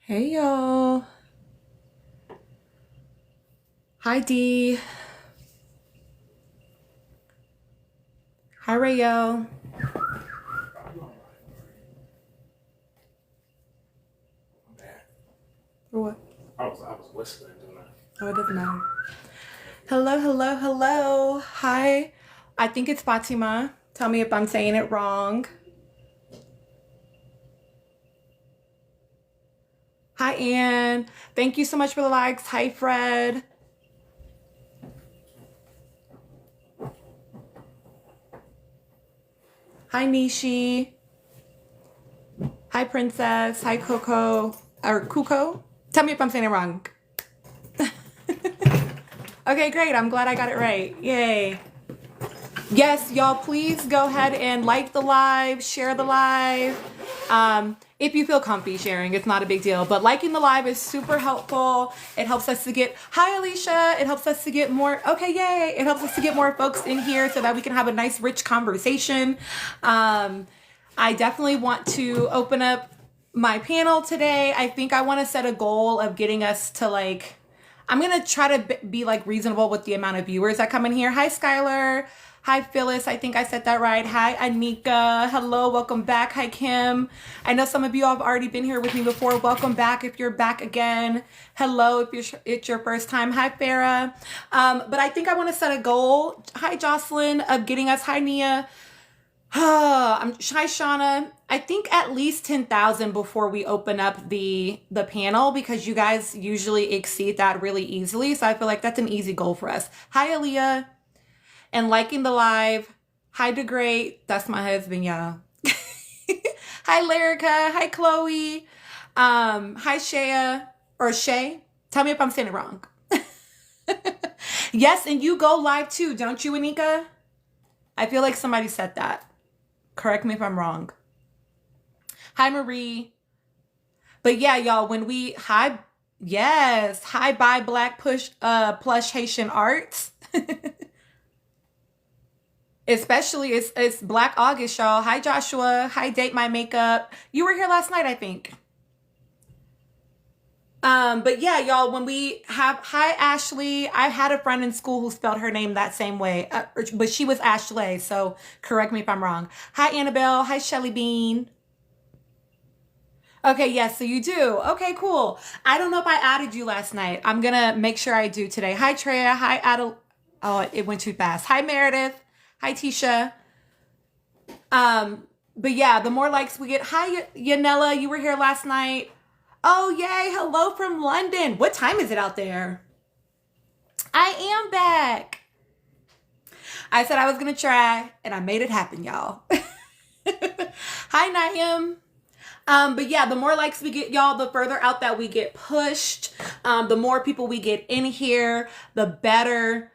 Hey y'all. Hi Dee. Hi Rayo. For what? I was whistling, didn't I? Oh, it doesn't matter. Hello, hello, hello. Hi. I think it's Fatima. Tell me if I'm saying it wrong. Hi Ann. Thank you so much for the likes. Hi Fred. Hi Nishi. Hi Princess. Hi Coco. Or Kuko. Tell me if I'm saying it wrong. Okay, great. I'm glad I got it right. Yay. Yes, y'all, please go ahead and like the live, share the live. If you feel comfy sharing, it's not a big deal. But liking the live is super helpful. It helps us to get, hi Alicia, it helps us to get more, okay, yay. It helps us to get more folks in here so that we can have a nice, rich conversation. I definitely want to open up my panel today. I think I want to set a goal of getting us to like, I'm going to try to be like reasonable with the amount of viewers that come in here. Hi, Skylar. Hi, Phyllis. I think I said that right. Hi, Anika. Hello. Welcome back. Hi, Kim. I know some of you have already been here with me before. Welcome back if you're back again. Hello if it's your first time. Hi, Farah. But I think I want to set a goal. Hi, Jocelyn, of getting us. Hi, Nia. Hi, Shauna. I think at least 10,000 before we open up the panel because you guys usually exceed that really easily. So I feel like that's an easy goal for us. Hi, Aaliyah. And liking the live. Hi, DeGreat. That's my husband, y'all. Hi, Lyrica. Hi, Chloe. Hi, Shea. Or Shay. Tell me if I'm saying it wrong. Yes, and you go live too, don't you, Anika? I feel like somebody said that. Correct me if I'm wrong. Hi, Marie. But yeah, y'all, when we hi, yes, hi, bye, Black Push, Plush Haitian Arts. Especially it's Black August, y'all. Hi, Joshua. Hi, Date My Makeup. You were here last night, I think. But yeah, y'all, when we have hi Ashley, I had a friend in school who spelled her name that same way, but she was Ashley, so correct me if I'm wrong. Hi, Annabelle. Hi, Shelly Bean. Okay, yes, so you do. Okay, cool. I don't know if I added you last night. I'm gonna make sure I do today. Hi, Treya. Hi, Adel. Oh, it went too fast. Hi, Meredith. Hi, Tisha. Um, but yeah, the more likes we get. Hi, Yanela. You were here last night. Oh, yay. Hello from London. What time is it out there? I am back. I said I was gonna try, and I made it happen, y'all. Hi, Naim. But yeah, the more likes we get, y'all, the further out that we get pushed, the more people we get in here, the better,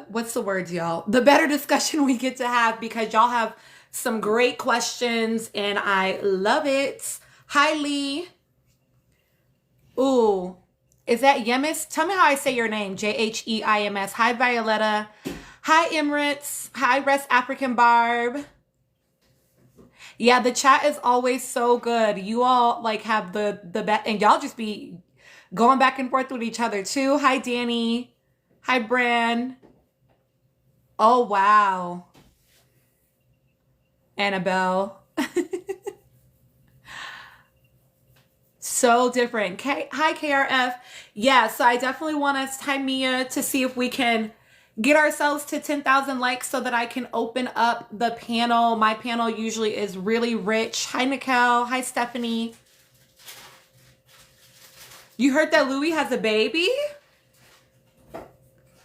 what's the words, y'all? The better discussion we get to have because y'all have some great questions and I love it. Hi, Lee. Ooh, is that Yemis? Tell me how I say your name. Jheims. Hi, Violetta. Hi, Emirates. Hi, West African Barb. Yeah, the chat is always so good. You all like have the bet, and y'all just be going back and forth with each other too. Hi, Danny. Hi, Bran. Oh wow, Annabelle. So different. Hi, KRF. Yeah, so I definitely want us, hi, Mia, to see if we can get ourselves to 10,000 likes so that I can open up the panel. My panel usually is really rich. Hi, Nicole. Hi, Stephanie. You heard that Louis has a baby?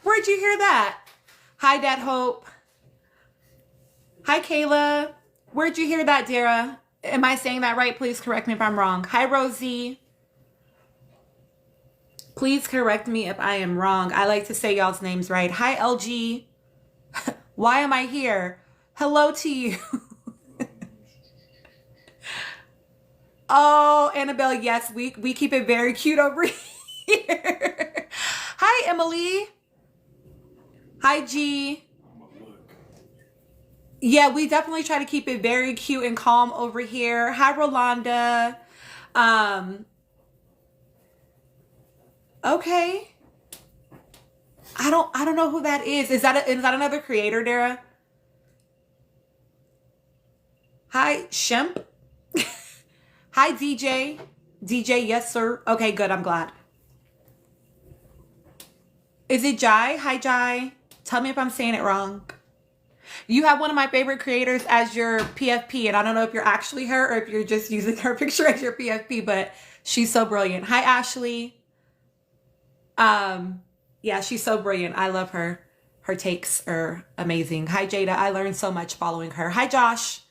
Where'd you hear that? Hi, Dad Hope. Hi, Kayla. Where'd you hear that, Dara? Am I saying that right? Please correct me if I'm wrong. Hi, Rosie. Please correct me if I am wrong. I like to say y'all's names right. Hi, LG. Why am I here? Hello to you. Oh, Annabelle, yes, we keep it very cute over here. Hi, Emily. Hi, G. Yeah, we definitely try to keep it very cute and calm over here. Hi, Rolanda. Um, okay. I don't know who that is. Is that another creator, Dara? Hi, Shemp. Hi, DJ. DJ, yes, sir. Okay, good. I'm glad. Is it Jai? Hi, Jai. Tell me if I'm saying it wrong. You have one of my favorite creators as your PFP, and I don't know if you're actually her or if you're just using her picture as your PFP, but she's so brilliant. Hi, Ashley. Yeah, she's so brilliant. I love her. Her takes are amazing. Hi, Jada. I learned so much following her. Hi, Josh.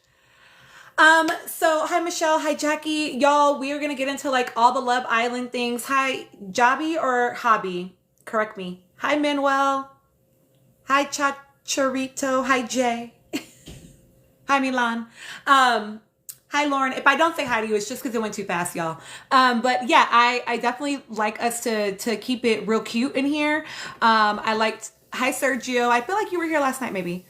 So hi Michelle, hi Jackie. Y'all, we are gonna get into like all the Love Island things. Hi, Jabi or Hobby? Correct me. Hi Manuel. Hi Chacharito. Hi Jay. Hi Milan. Hi Lauren. If I don't say hi to you, it's just because it went too fast, y'all. But yeah, I definitely like us to keep it real cute in here. I liked hi Sergio. I feel like you were here last night, maybe.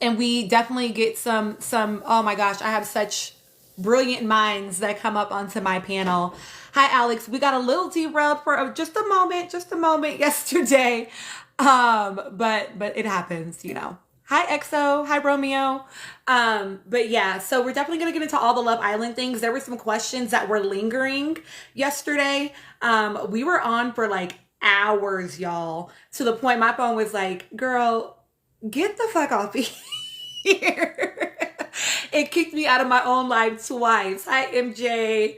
And we definitely get some, oh my gosh, I have such brilliant minds that come up onto my panel. Hi, Alex. We got a little derailed for just a moment yesterday. But it happens, you know. Hi, EXO. Hi, Romeo. But yeah, so we're definitely going to get into all the Love Island things. There were some questions that were lingering yesterday. We were on for like hours, y'all, to the point my phone was like, girl, get the fuck off me here. It kicked me out of my own life twice. Hi, MJ.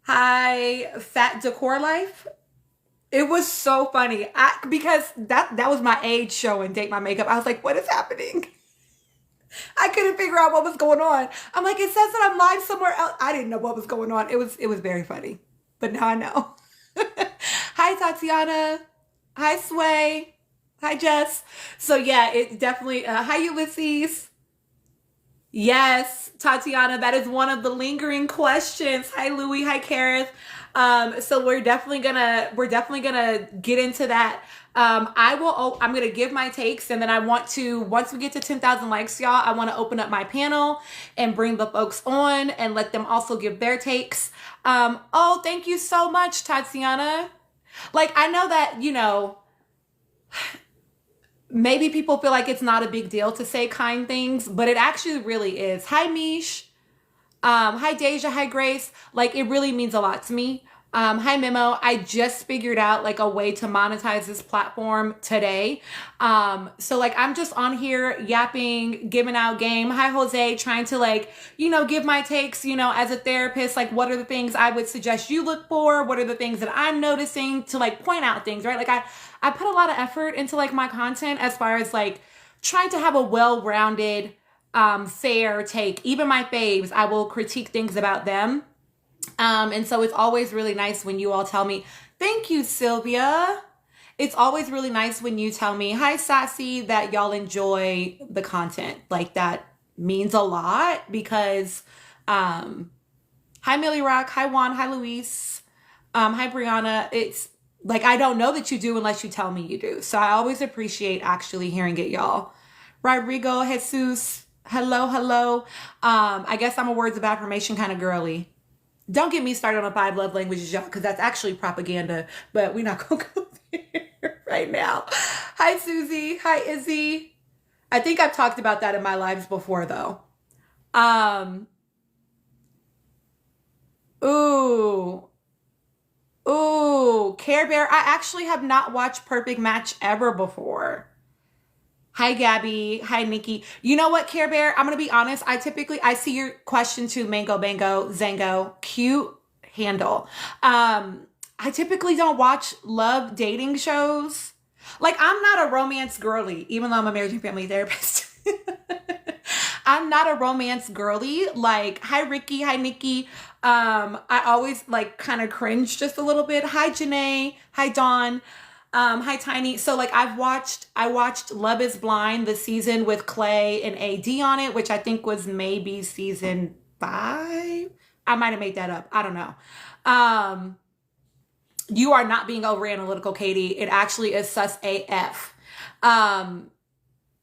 Hi, Fat Decor Life. It was so funny. Because that was my age show and Date My Makeup. I was like, what is happening? I couldn't figure out what was going on. I'm like, it says that I'm live somewhere else. I didn't know what was going on. It was very funny. But now I know. Hi, Tatiana. Hi, Sway. Hi, Jess. So yeah, it definitely, hi, Ulysses. Yes, Tatiana, that is one of the lingering questions. Hi, Louie. Hi, Kareth. So we're definitely gonna get into that. I'm gonna give my takes, and then I want to, once we get to 10,000 likes, y'all, I want to open up my panel and bring the folks on and let them also give their takes. Oh, thank you so much, Tatiana. Like, I know that, you know, maybe people feel like it's not a big deal to say kind things, but it actually really is. Hi, Mish. Hi, Deja. Hi, Grace. Like, it really means a lot to me. Hi, Memo. I just figured out like a way to monetize this platform today. So like, I'm just on here yapping, giving out game. Hi, Jose, trying to like, you know, give my takes, you know, as a therapist, like what are the things I would suggest you look for? What are the things that I'm noticing to like point out things, right? Like I put a lot of effort into like my content as far as like trying to have a well-rounded, fair take. Even my faves, I will critique things about them. And so it's always really nice when you all tell me, thank you, Sylvia. It's always really nice when you tell me, hi, Sassy, that y'all enjoy the content. Like that means a lot because, hi, Millie Rock. Hi, Juan. Hi, Luis. Hi, Brianna. It's like, I don't know that you do unless you tell me you do. So I always appreciate actually hearing it, y'all. Rodrigo, Jesus. Hello, hello. I guess I'm a words of affirmation kind of girly. Don't get me started on 5 love languages, y'all, because that's actually propaganda, but we're not going to go there right now. Hi, Susie. Hi, Izzy. I think I've talked about that in my lives before, though. Ooh, Care Bear. I actually have not watched Perfect Match ever before. Hi, Gabby. Hi, Nikki. You know what, Care Bear? I'm going to be honest. I see your question to Mango Bango Zango. Cute handle. I typically don't watch love dating shows. Like, I'm not a romance girly, even though I'm a marriage and family therapist. I'm not a romance girly. Like, hi, Ricky. Hi, Nikki. I always like kind of cringe just a little bit. Hi, Janae. Hi, Dawn. Hi, Tiny. So like I watched Love is Blind, the season with Clay and AD on it, which I think was maybe season 5. I might have made that up. I don't know. You are not being over analytical, Katie. It actually is sus AF.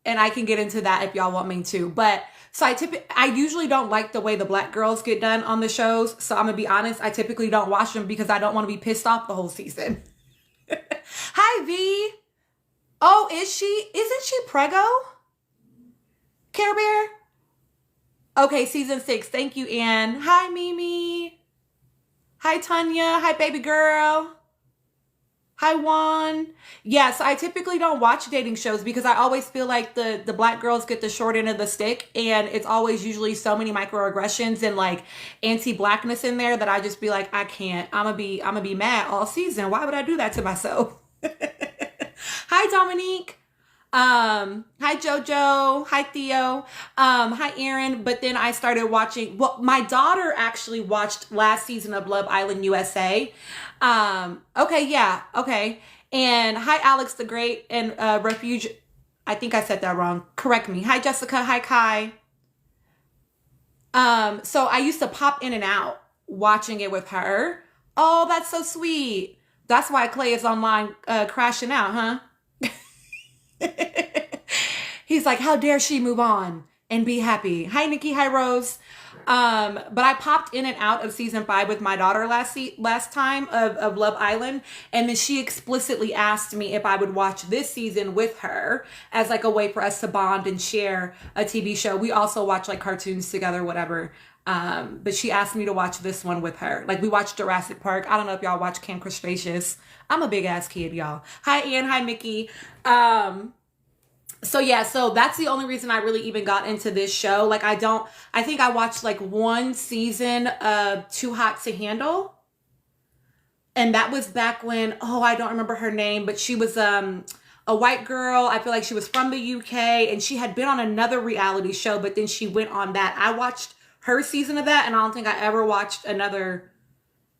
and I can get into that if y'all want me to. But so I usually don't like the way the black girls get done on the shows. So I'm gonna be honest, I typically don't watch them because I don't want to be pissed off the whole season. Hi V. Oh, is she? Isn't she Prego? Care Bear? Okay, season 6. Thank you, Anne. Hi, Mimi. Hi, Tanya. Hi, baby girl. Hi, Juan. Yes, I typically don't watch dating shows because I always feel like the black girls get the short end of the stick, and it's always usually so many microaggressions and like anti-blackness in there that I just be like, I can't. I'm gonna be mad all season. Why would I do that to myself? Hi, Dominique. Hi Jojo, hi Theo, hi Aaron. But then I started watching, well, my daughter actually watched last season of Love Island USA. Okay, yeah, okay. And hi Alex the Great and Refuge. I think I said that wrong. Correct me. Hi Jessica, hi Kai. So I used to pop in and out watching it with her. Oh, that's so sweet. That's why Clay is online crashing out, huh? He's like, how dare she move on and be happy. Hi, Nikki. Hi, Rose. But I popped in and out of season 5 with my daughter last time of Love Island. And then she explicitly asked me if I would watch this season with her as like a way for us to bond and share a TV show. We also watch like cartoons together, whatever. But she asked me to watch this one with her. Like we watched Jurassic Park. I don't know if y'all watch Camp Cretaceous. I'm a big ass kid, y'all. Hi, Ann. Hi, Mickey. So yeah, so that's the only reason I really even got into this show. Like I think I watched like one season of Too Hot to Handle. And that was back when, oh, I don't remember her name, but she was a white girl. I feel like she was from the UK and she had been on another reality show, but then she went on that. I watched her season of that and I don't think I ever watched another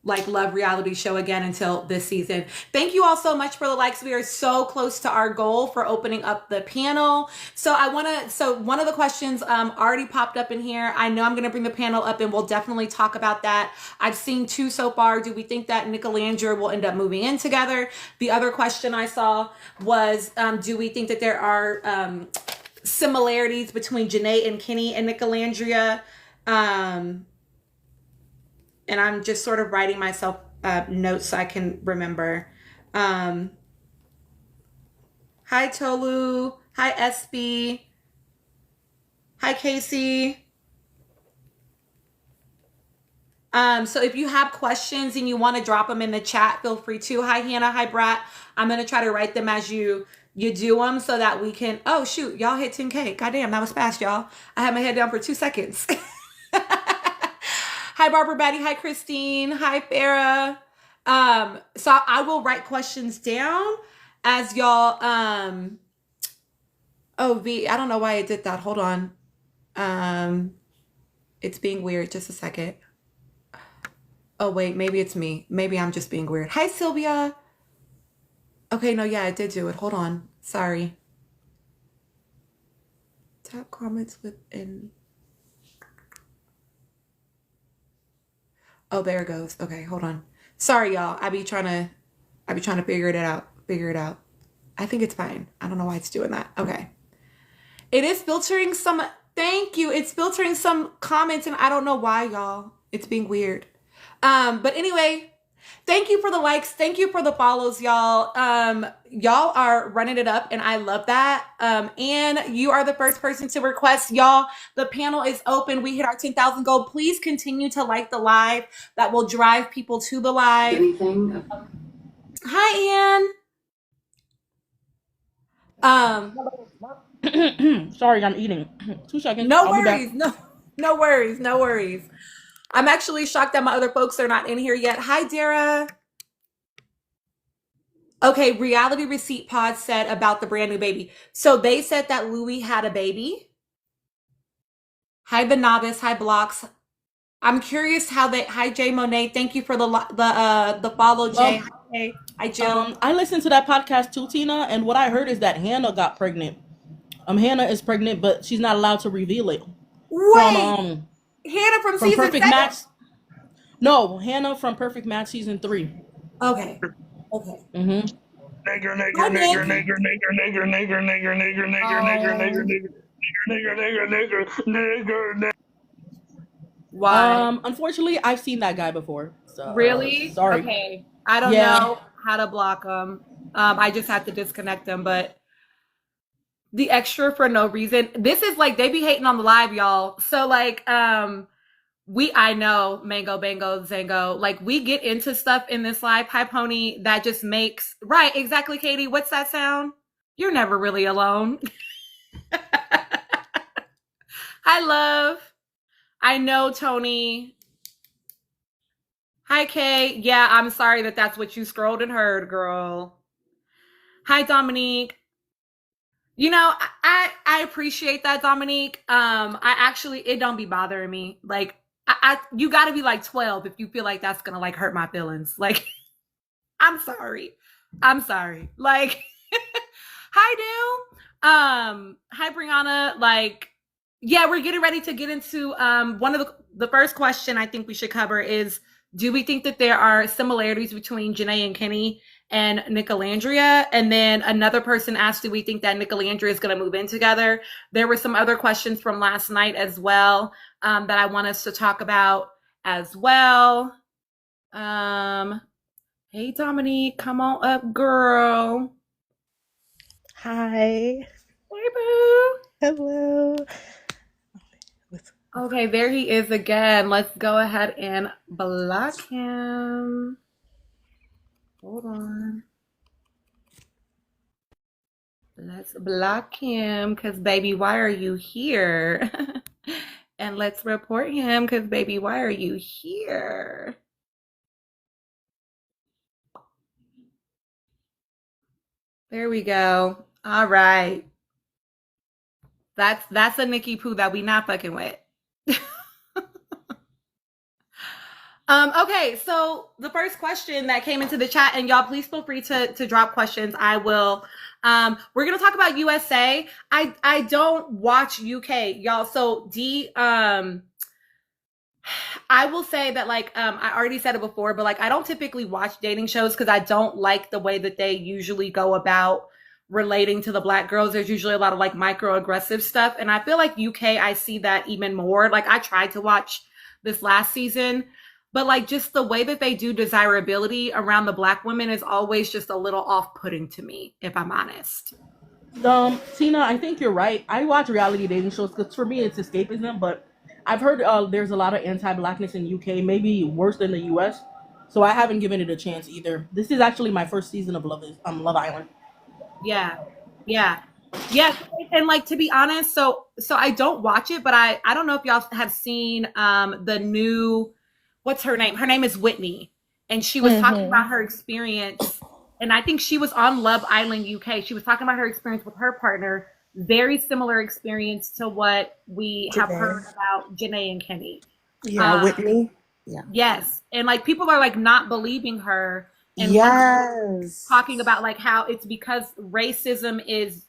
like love reality show again until this season. Thank you all so much for the likes. We are so close to our goal for opening up the panel. So one of the questions already popped up in here. I know I'm going to bring the panel up and we'll definitely talk about that. I've seen 2 so far. Do we think that Nick and Andrea will end up moving in together? The other question I saw was, do we think that there are similarities between Janae and Kenny and Nick and Andrea? And I'm just sort of writing myself notes so I can remember. Hi, Tolu. Hi, SB. Hi, Casey. So if you have questions and you want to drop them in the chat, feel free to. Hi, Hannah. Hi, Brat. I'm going to try to write them as you do them so that we can... Oh, shoot. Y'all hit 10K. Goddamn, that was fast, y'all. I had my head down for 2 seconds. Hi, Barbara Betty. Hi, Christine. Hi, Farah. So I will write questions down as y'all... Oh, V, I don't know why I did that. Hold on. It's being weird. Just a second. Oh, wait. Maybe it's me. Maybe I'm just being weird. Hi, Sylvia. Okay, no, yeah, I did do it. Hold on. Sorry. Tap comments within... Oh, there it goes. Okay, hold on. Sorry, y'all. I be trying to figure it out. I think it's fine. I don't know why it's doing that. Okay. It is filtering some... Thank you. It's filtering some comments, and I don't know why, y'all. It's being weird. But anyway, thank you for the likes. Thank you for the follows, y'all. Y'all are running it up, and I love that. And you are the first person to request. Y'all, the panel is open. We hit our 10,000 goal. Please continue to like the live. That will drive people to the live. Anything? Hi, Ann. Sorry, I'm eating. 2 seconds. No I'll be back. worries. No worries. No worries. I'm actually shocked that my other folks are not in here yet. Hi, Dara. Okay, Reality Receipt Pod said about the brand new baby. So they said that Louis had a baby. Hi, The Novice. Hi, Blocks. I'm curious how they... Hi, Jay Monet. Thank you for the follow, Jay. Hi, Jill. I listened to that podcast too, Tina, and what I heard is that Hannah got pregnant. Hannah is pregnant, but she's not allowed to reveal it. Wait, Hannah from season Perfect 7? Match. No, Hannah from Perfect Match season 3. Okay. Mm-hmm. Hi, Nick. nigger, Why? Unfortunately, I've seen that guy before. So, Really? sorry. Okay. I don't Yeah. know how to block them. I just have to disconnect them, but the extra for no reason. This is like they be hating on the live, y'all. So like I know Mango Bango Zango, like we get into stuff in this live, Hi Pony, that just makes right, exactly, Katie. What's that sound? You're never really alone. Hi, love. I know, Tony. Hi, Kay. Yeah, I'm sorry that that's what you scrolled and heard, girl. Hi, Dominique. You know, I appreciate that, Dominique. I actually it don't be bothering me. Like, you got to be like 12 if you feel like that's gonna like hurt my feelings. Like, I'm sorry. I'm sorry. Like, hi, hi, Brianna. Like, yeah, we're getting ready to get into one of the first question I think we should cover is do we think that there are similarities between Janae and Kenny and Nicolandria? And then another person asked, do we think that Nicolandria is going to move in together? There were some other questions from last night as well that I want us to talk about as well. Hey, Dominique, come on up, girl. Hi. Hey, boo. Hello. Okay, there he is again. Let's go ahead and block him. Hold on. Let's block him because, baby, why are you here? And let's report him because, baby, why are you here? There we go. All right. That's a Nikki Poo that we not fucking with. Okay, so the first question that came into the chat, and y'all please feel free to drop questions. I will. We're gonna talk about USA. I don't watch UK, y'all. So I will say that like I already said it before, but like I don't typically watch dating shows because I don't like the way that they usually go about relating to the black girls. There's usually a lot of like microaggressive stuff, and I feel like UK I see that even more. Like I tried to watch this last season, but like just the way that they do desirability around the black women is always just a little off-putting to me, if I'm honest. Tina, I think you're right. I watch reality dating shows because for me it's escapism, but I've heard there's a lot of anti-blackness in UK, maybe worse than the US. So I haven't given it a chance either. This is actually my first season of Love Island. Yeah. Yeah. Yeah. And like to be honest, so I don't watch it, but I don't know if y'all have seen the new what's her name? Her name is Whitney. And she was talking about her experience. And I think she was on Love Island UK. She was talking about her experience with her partner. Very similar experience to what we have heard about Janae and Kenny. Yeah, Whitney. Yeah. Yes. And like people are like not believing her and Yes. talking about like how it's because racism is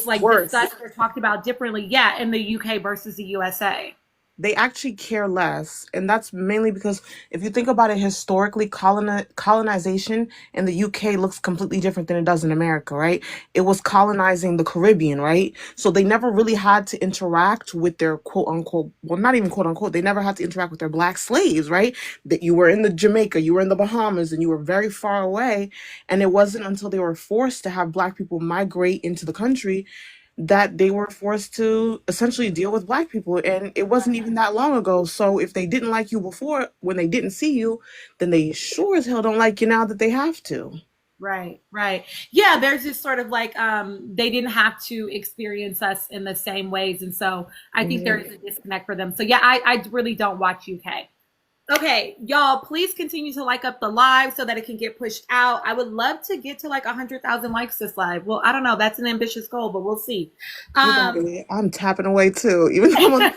like Worse. discussed or talked about differently, yeah, in the UK versus the USA. They actually care less, and that's mainly because if you think about it historically, colonization in the UK looks completely different than it does in America, right? It was colonizing the Caribbean, right? So they never really had to interact with their quote unquote, well, not even quote unquote, they never had to interact with their black slaves, right? That you were in the Jamaica, you were in the Bahamas, and you were very far away, and it wasn't until they were forced to have black people migrate into the country that they were forced to essentially deal with black people, and it wasn't even that long ago. So if they didn't like you before when they didn't see you, then they sure as hell don't like you now that they have to. Right. Yeah, there's this sort of like they didn't have to experience us in the same ways, and so I think there is a disconnect for them. So yeah, I really don't watch UK. Okay, y'all, please continue to like up the live so that it can get pushed out. I would love to get to like 100,000 likes this live. Well, I don't know. That's an ambitious goal, but we'll see. I'm tapping away too, even though I'm on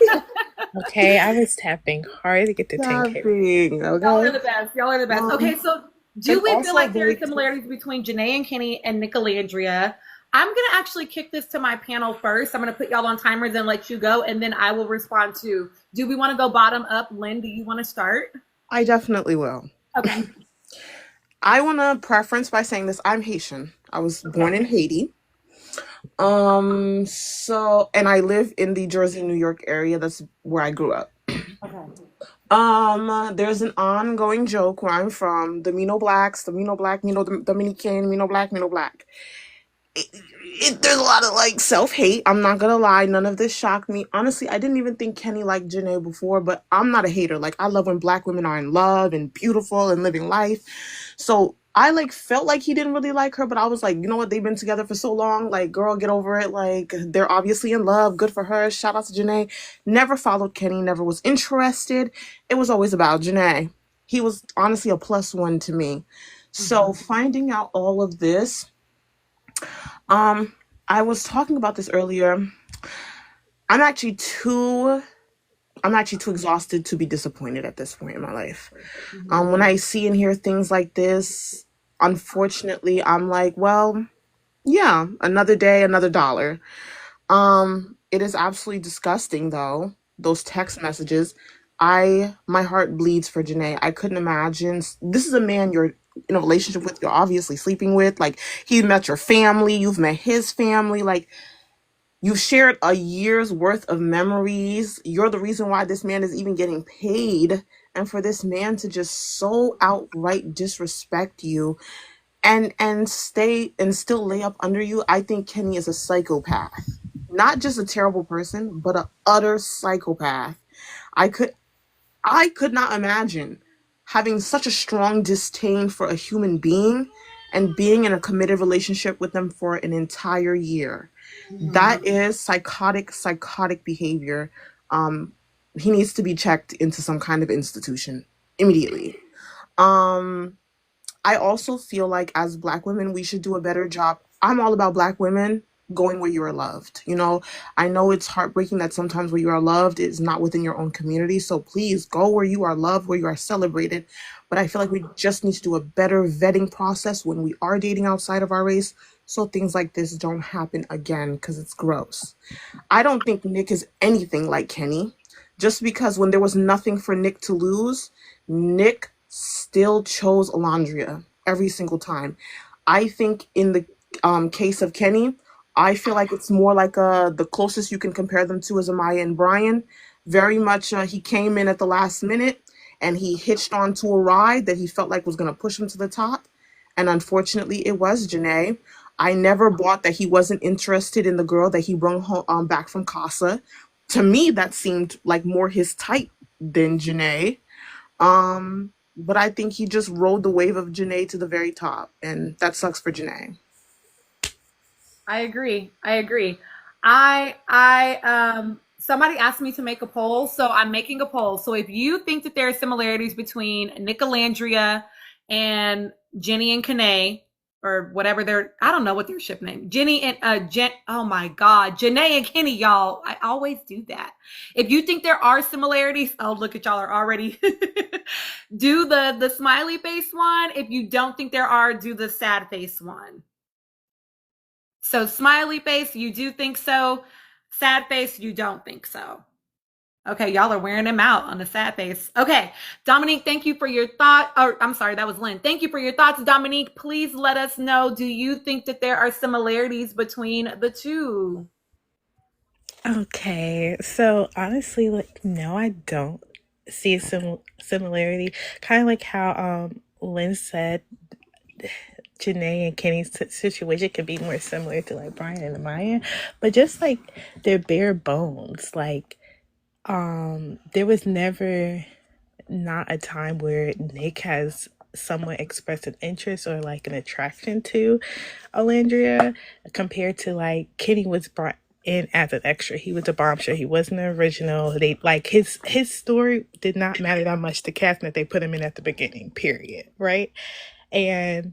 Okay, I was tapping hard to get to 10K. tapping. Y'all are Okay. the best. Y'all are the best. Okay, so do and we also feel like there are very- similarities between Janae and Kenny and Nicolandria? I'm going to actually kick this to my panel first. I'm going to put y'all on timers and let you go, and then I will respond to, do we want to go bottom up? Lynn, do you want to start? I definitely will. Okay. I want to preference by saying this. I'm Haitian. I was born in Haiti. So, and I live in the Jersey, New York area. That's where I grew up. Okay. There's an ongoing joke where I'm from, the Mino Blacks, the Mino Black, Mino Dominican, Mino Black, Mino Black. There's a lot of like self hate. I'm not gonna lie, none of this shocked me. Honestly, I didn't even think Kenny liked Janae before, but I'm not a hater. Like, I love when black women are in love and beautiful and living life. So I like felt like he didn't really like her, but I was like, you know what? They've been together for so long. Like, girl, get over it. Like, they're obviously in love. Good for her. Shout out to Janae. Never followed Kenny. Never was interested. It was always about Janae. He was honestly a plus one to me. So finding out all of this, um, I was talking about this earlier. I'm actually too I'm actually too exhausted to be disappointed at this point in my life. When I see and hear things like this, unfortunately, I'm like, well, yeah, another day, another dollar. It is absolutely disgusting though. Those text messages. My heart bleeds for Janae. I couldn't imagine. This is a man you're in a relationship with, you're obviously sleeping with. Like, he met your family, you've met his family. Like, you've shared a year's worth of memories. You're the reason why this man is even getting paid. And for this man to just so outright disrespect you and stay and still lay up under you, I think Kenny is a psychopath. Not just a terrible person, but a utter psychopath. I could I could not imagine having such a strong disdain for a human being and being in a committed relationship with them for an entire year. That is psychotic behavior. Um, he needs to be checked into some kind of institution immediately. Um, I also feel like as black women, we should do a better job. I'm all about black women going where you are loved. I know it's heartbreaking that sometimes where you are loved is not within your own community. So please go where you are loved, where you are celebrated. But I feel like we just need to do a better vetting process when we are dating outside of our race so things like this don't happen again because it's gross. I don't think Nick is anything like Kenny. Just because when there was nothing for Nick to lose, Nick still chose Alondria every single time. I think in the case of Kenny, I feel like it's more like the closest you can compare them to is Amaya and Brian. Very much he came in at the last minute and he hitched onto a ride that he felt like was going to push him to the top. And unfortunately, it was Janae. I never bought that he wasn't interested in the girl that he brought home, back from Casa. To me, that seemed like more his type than Janae. But I think he just rode the wave of Janae to the very top, and that sucks for Janae. I agree. I agree. I somebody asked me to make a poll, so I'm making a poll. So if you think that there are similarities between Nicolandria and Jenny and Kanae, or whatever I don't know what their ship name. Jenny and oh my God, Janae and Kenny, y'all. I always do that. If you think there are similarities, oh look at y'all are already do the smiley face one. If you don't think there are, do the sad face one. So smiley face, you do think so. Sad face, you don't think so. Okay, y'all are wearing him out on the sad face. Okay, Dominique, thank you for your thought. Oh, I'm sorry, that was Lynn. Thank you for your thoughts, Dominique. Please let us know, do you think that there are similarities between the two? Okay, so honestly, like, no, I don't see a similarity. Kind of like how Lynn said, Janae and Kenny's situation could be more similar to like Brian and Amaya, but just like their bare bones, like there was never not a time where Nick has someone express an interest or like an attraction to Alandria compared to like Kenny was brought in as an extra. He was a bombshell. He wasn't an original. They like his story did not matter that much to cast that they put him in at the beginning, period. Right. And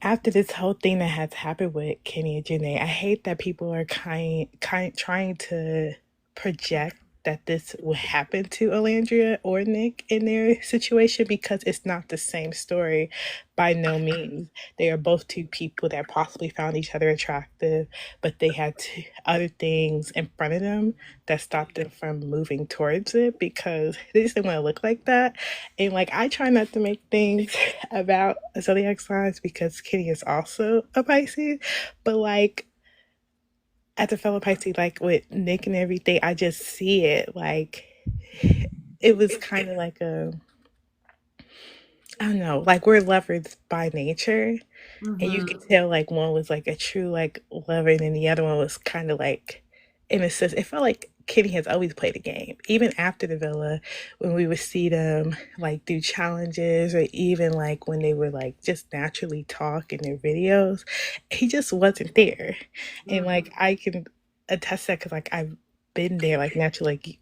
after this whole thing that has happened with Kenny and Janae, I hate that people are kind trying to project that this would happen to Alandria or Nick in their situation, because it's not the same story by no means. They are both two people that possibly found each other attractive, but they had other things in front of them that stopped them from moving towards it because they just didn't want to look like that. And like, I try not to make things about zodiac signs because Kitty is also a Pisces, but like, as a fellow Pisces, like with Nick and everything, I just see it. Like, it was kind of like I don't know, like we're lovers by nature. And you could tell like one was like a true like lover, and then the other one was kind of like, in a sense, it felt like Kitty has always played a game. Even after the villa, when we would see them like do challenges, or even like when they were like just naturally talk in their videos, he just wasn't there. And like I can attest that because like I've been there, like naturally, like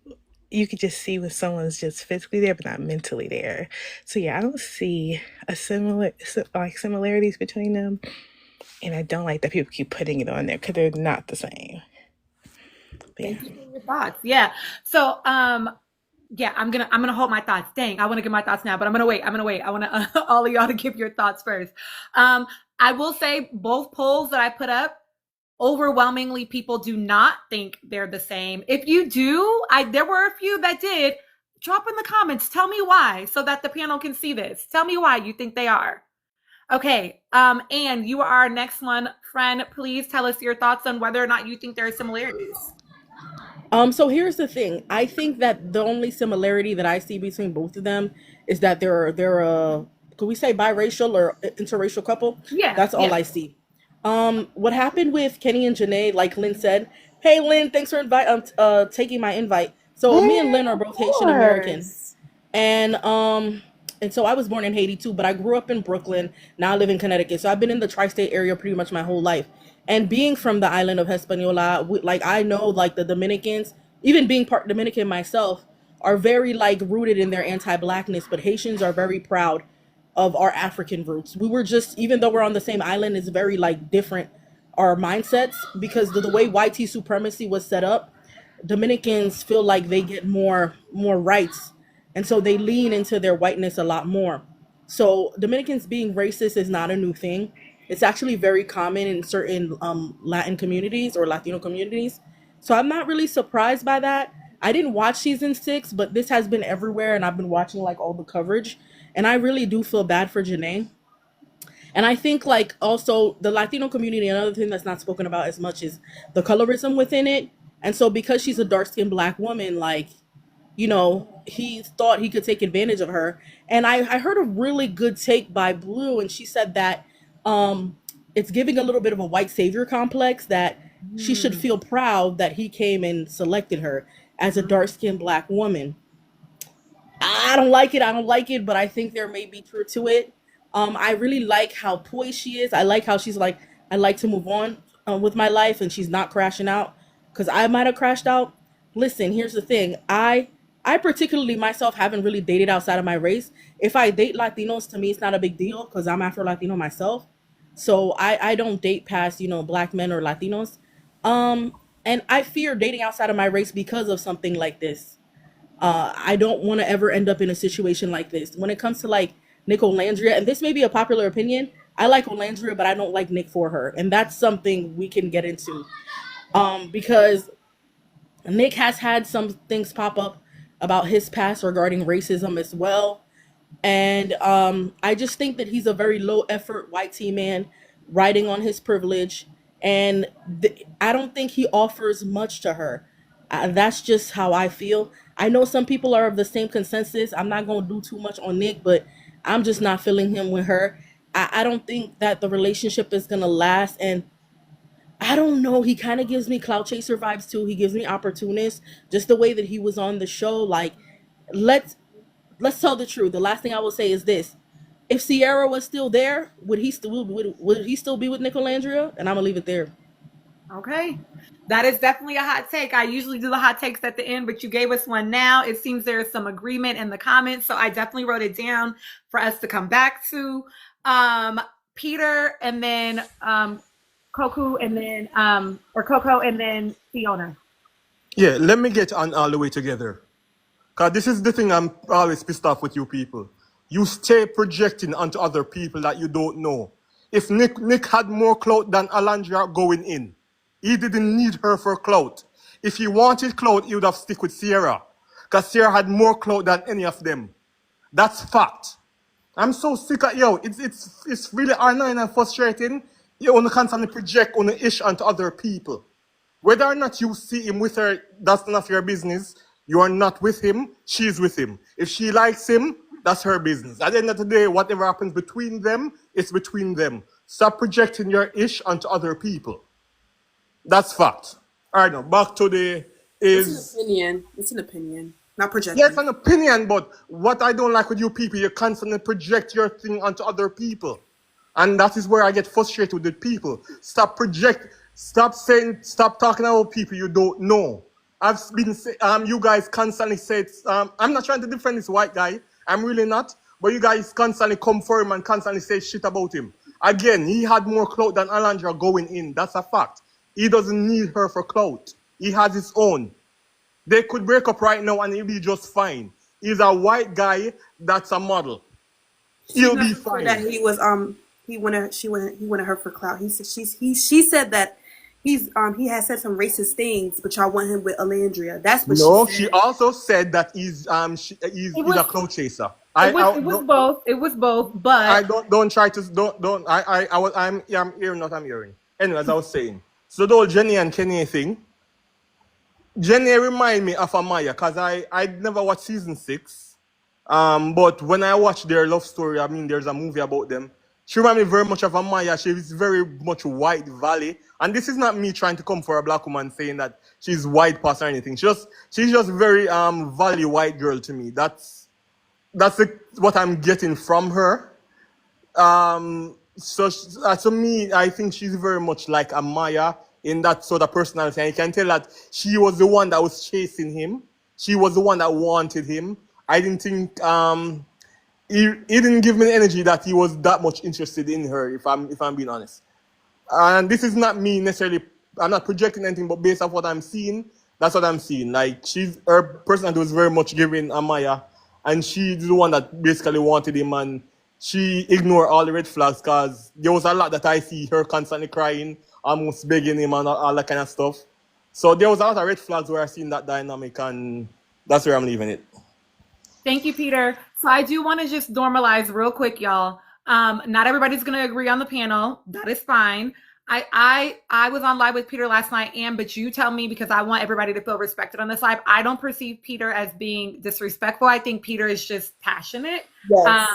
you could just see when someone's just physically there but not mentally there. So yeah, I don't see like similarities between them, and I don't like that people keep putting it on there because they're not the same. But yeah. Thank you for your thoughts. Yeah. So, yeah, I'm gonna hold my thoughts. Dang, I want to give my thoughts now, but I'm gonna wait. I want all of y'all to give your thoughts first. I will say both polls that I put up, overwhelmingly people do not think they're the same. If you do, there were a few that did. Drop in the comments. Tell me why, so that the panel can see this. Tell me why you think they are. Okay. And you are our next one, friend. Please tell us your thoughts on whether or not you think there are similarities. So here's the thing. I think that the only similarity that I see between both of them is that they're a, could we say biracial or interracial couple? Yeah. That's all I see. What happened with Kenny and Janae, like Lynn said, hey Lynn, thanks for taking my invite. So me and Lynn are both Haitian American. And so I was born in Haiti too, but I grew up in Brooklyn. Now I live in Connecticut. So I've been in the tri-state area pretty much my whole life. And being from the island of Hispaniola, like I know like the Dominicans, even being part Dominican myself, are very like rooted in their anti-blackness, but Haitians are very proud of our African roots. We were just, even though we're on the same island, it's very like different our mindsets because the way white supremacy was set up. Dominicans feel like they get more rights, and so they lean into their whiteness a lot more. So Dominicans being racist is not a new thing. It's actually very common in certain Latin communities or Latino communities. So I'm not really surprised by that. I didn't watch season 6, but this has been everywhere, and I've been watching like all the coverage, and I really do feel bad for Janae. And I think like also the Latino community, another thing that's not spoken about as much is the colorism within it. And so because she's a dark-skinned black woman, like, you know, he thought he could take advantage of her. And I heard a really good take by Blue, and she said that it's giving a little bit of a white savior complex, that she should feel proud that he came and selected her as a dark-skinned black woman. I don't like it, but I think there may be truth to it. I really like how poised she is. I like how she's like, I like to move on with my life, and she's not crashing out, because I might have crashed out. Listen, here's the thing. I particularly myself haven't really dated outside of my race. If I date Latinos, to me, it's not a big deal because I'm Afro-Latino myself. So I don't date past, you know, black men or Latinos. And I fear dating outside of my race because of something like this. I don't want to ever end up in a situation like this. When it comes to like Nick Olandria, and this may be a popular opinion, I like Olandria, but I don't like Nick for her. And that's something we can get into. Because Nick has had some things pop up about his past regarding racism as well. And I just think that he's a very low effort white tea man riding on his privilege. And I don't think he offers much to her. That's just how I feel. I know some people are of the same consensus. I'm not going to do too much on Nick, but I'm just not feeling him with her. I don't think that the relationship is going to last. And I don't know. He kind of gives me clout chaser vibes too. He gives me opportunist. Just the way that he was on the show. Like, let's tell the truth. The last thing I will say is this: if Sierra was still there, would he still be with Nick Olandria? And I'm gonna leave it there. Okay. That is definitely a hot take. I usually do the hot takes at the end, but you gave us one now. It seems there's some agreement in the comments, so I definitely wrote it down for us to come back to. Peter, and then Coco, and then Fiona. Yeah, let me get on all the way together. Because this is the thing I'm always pissed off with you people. You stay projecting onto other people that you don't know. If Nick had more clout than Alandria going in, he didn't need her for clout. If he wanted clout, he would have stick with Sierra. Because Sierra had more clout than any of them. That's fact. I'm so sick of yo. It's really annoying and frustrating. You only constantly project on the ish onto other people. Whether or not you see him with her, that's none of your business. You are not with him, she's with him. If she likes him, that's her business. At the end of the day, whatever happens between them, it's between them. Stop projecting your ish onto other people. That's fact. All right, now back to the It's an is. opinion. It's an opinion, not Yes, projecting. an opinion, but what I don't like with you people, you constantly project your thing onto other people. And that is where I get frustrated with people. Stop talking about people you don't know. You guys constantly said, I'm not trying to defend this white guy. I'm really not. But you guys constantly come for him and constantly say shit about him. Again, he had more clout than Alandra going in. That's a fact. He doesn't need her for clout. He has his own. They could break up right now and he'll be just fine. He's a white guy that's a model. She He'll be never said that fine. he was he wanted her for clout. He said she said that he had said some racist things, but y'all want him with Alandria. That's what she No, she said. also said that he's It he's a was cloud chaser. it was both. It was both, I but don't try to don't I'm hearing what I'm hearing. Anyways, I was saying. So the whole Jenny and Kenny thing, Jenny remind me of Amaya because I never watched season 6. But when I watch their love story, I mean, there's a movie about them. She reminds me very much of Amaya. She is very much White Valley, and this is not me trying to come for a black woman saying that she's white past or anything. She's just very Valley white girl to me. What I'm getting from her. To me, I think she's very much like Amaya in that sort of personality. And you can tell that she was the one that was chasing him. She was the one that wanted him. I didn't think he didn't give me the energy that he was that much interested in her. If I'm being honest. And this is not me necessarily. I'm not projecting anything, but based on what I'm seeing, that's what I'm seeing. Like her personality was very much giving Amaya, and she's the one that basically wanted him, and she ignored all the red flags because there was a lot that I see her constantly crying, almost begging him and all that kind of stuff. So there was a lot of red flags where I seen that dynamic, and that's where I'm leaving it. thank you, Peter. So I do want to just normalize real quick, y'all. Not everybody's going to agree on the panel. That is fine. I was on live with Peter last night, but you tell me because I want everybody to feel respected on this live. I don't perceive Peter as being disrespectful. I think Peter is just passionate. Yes.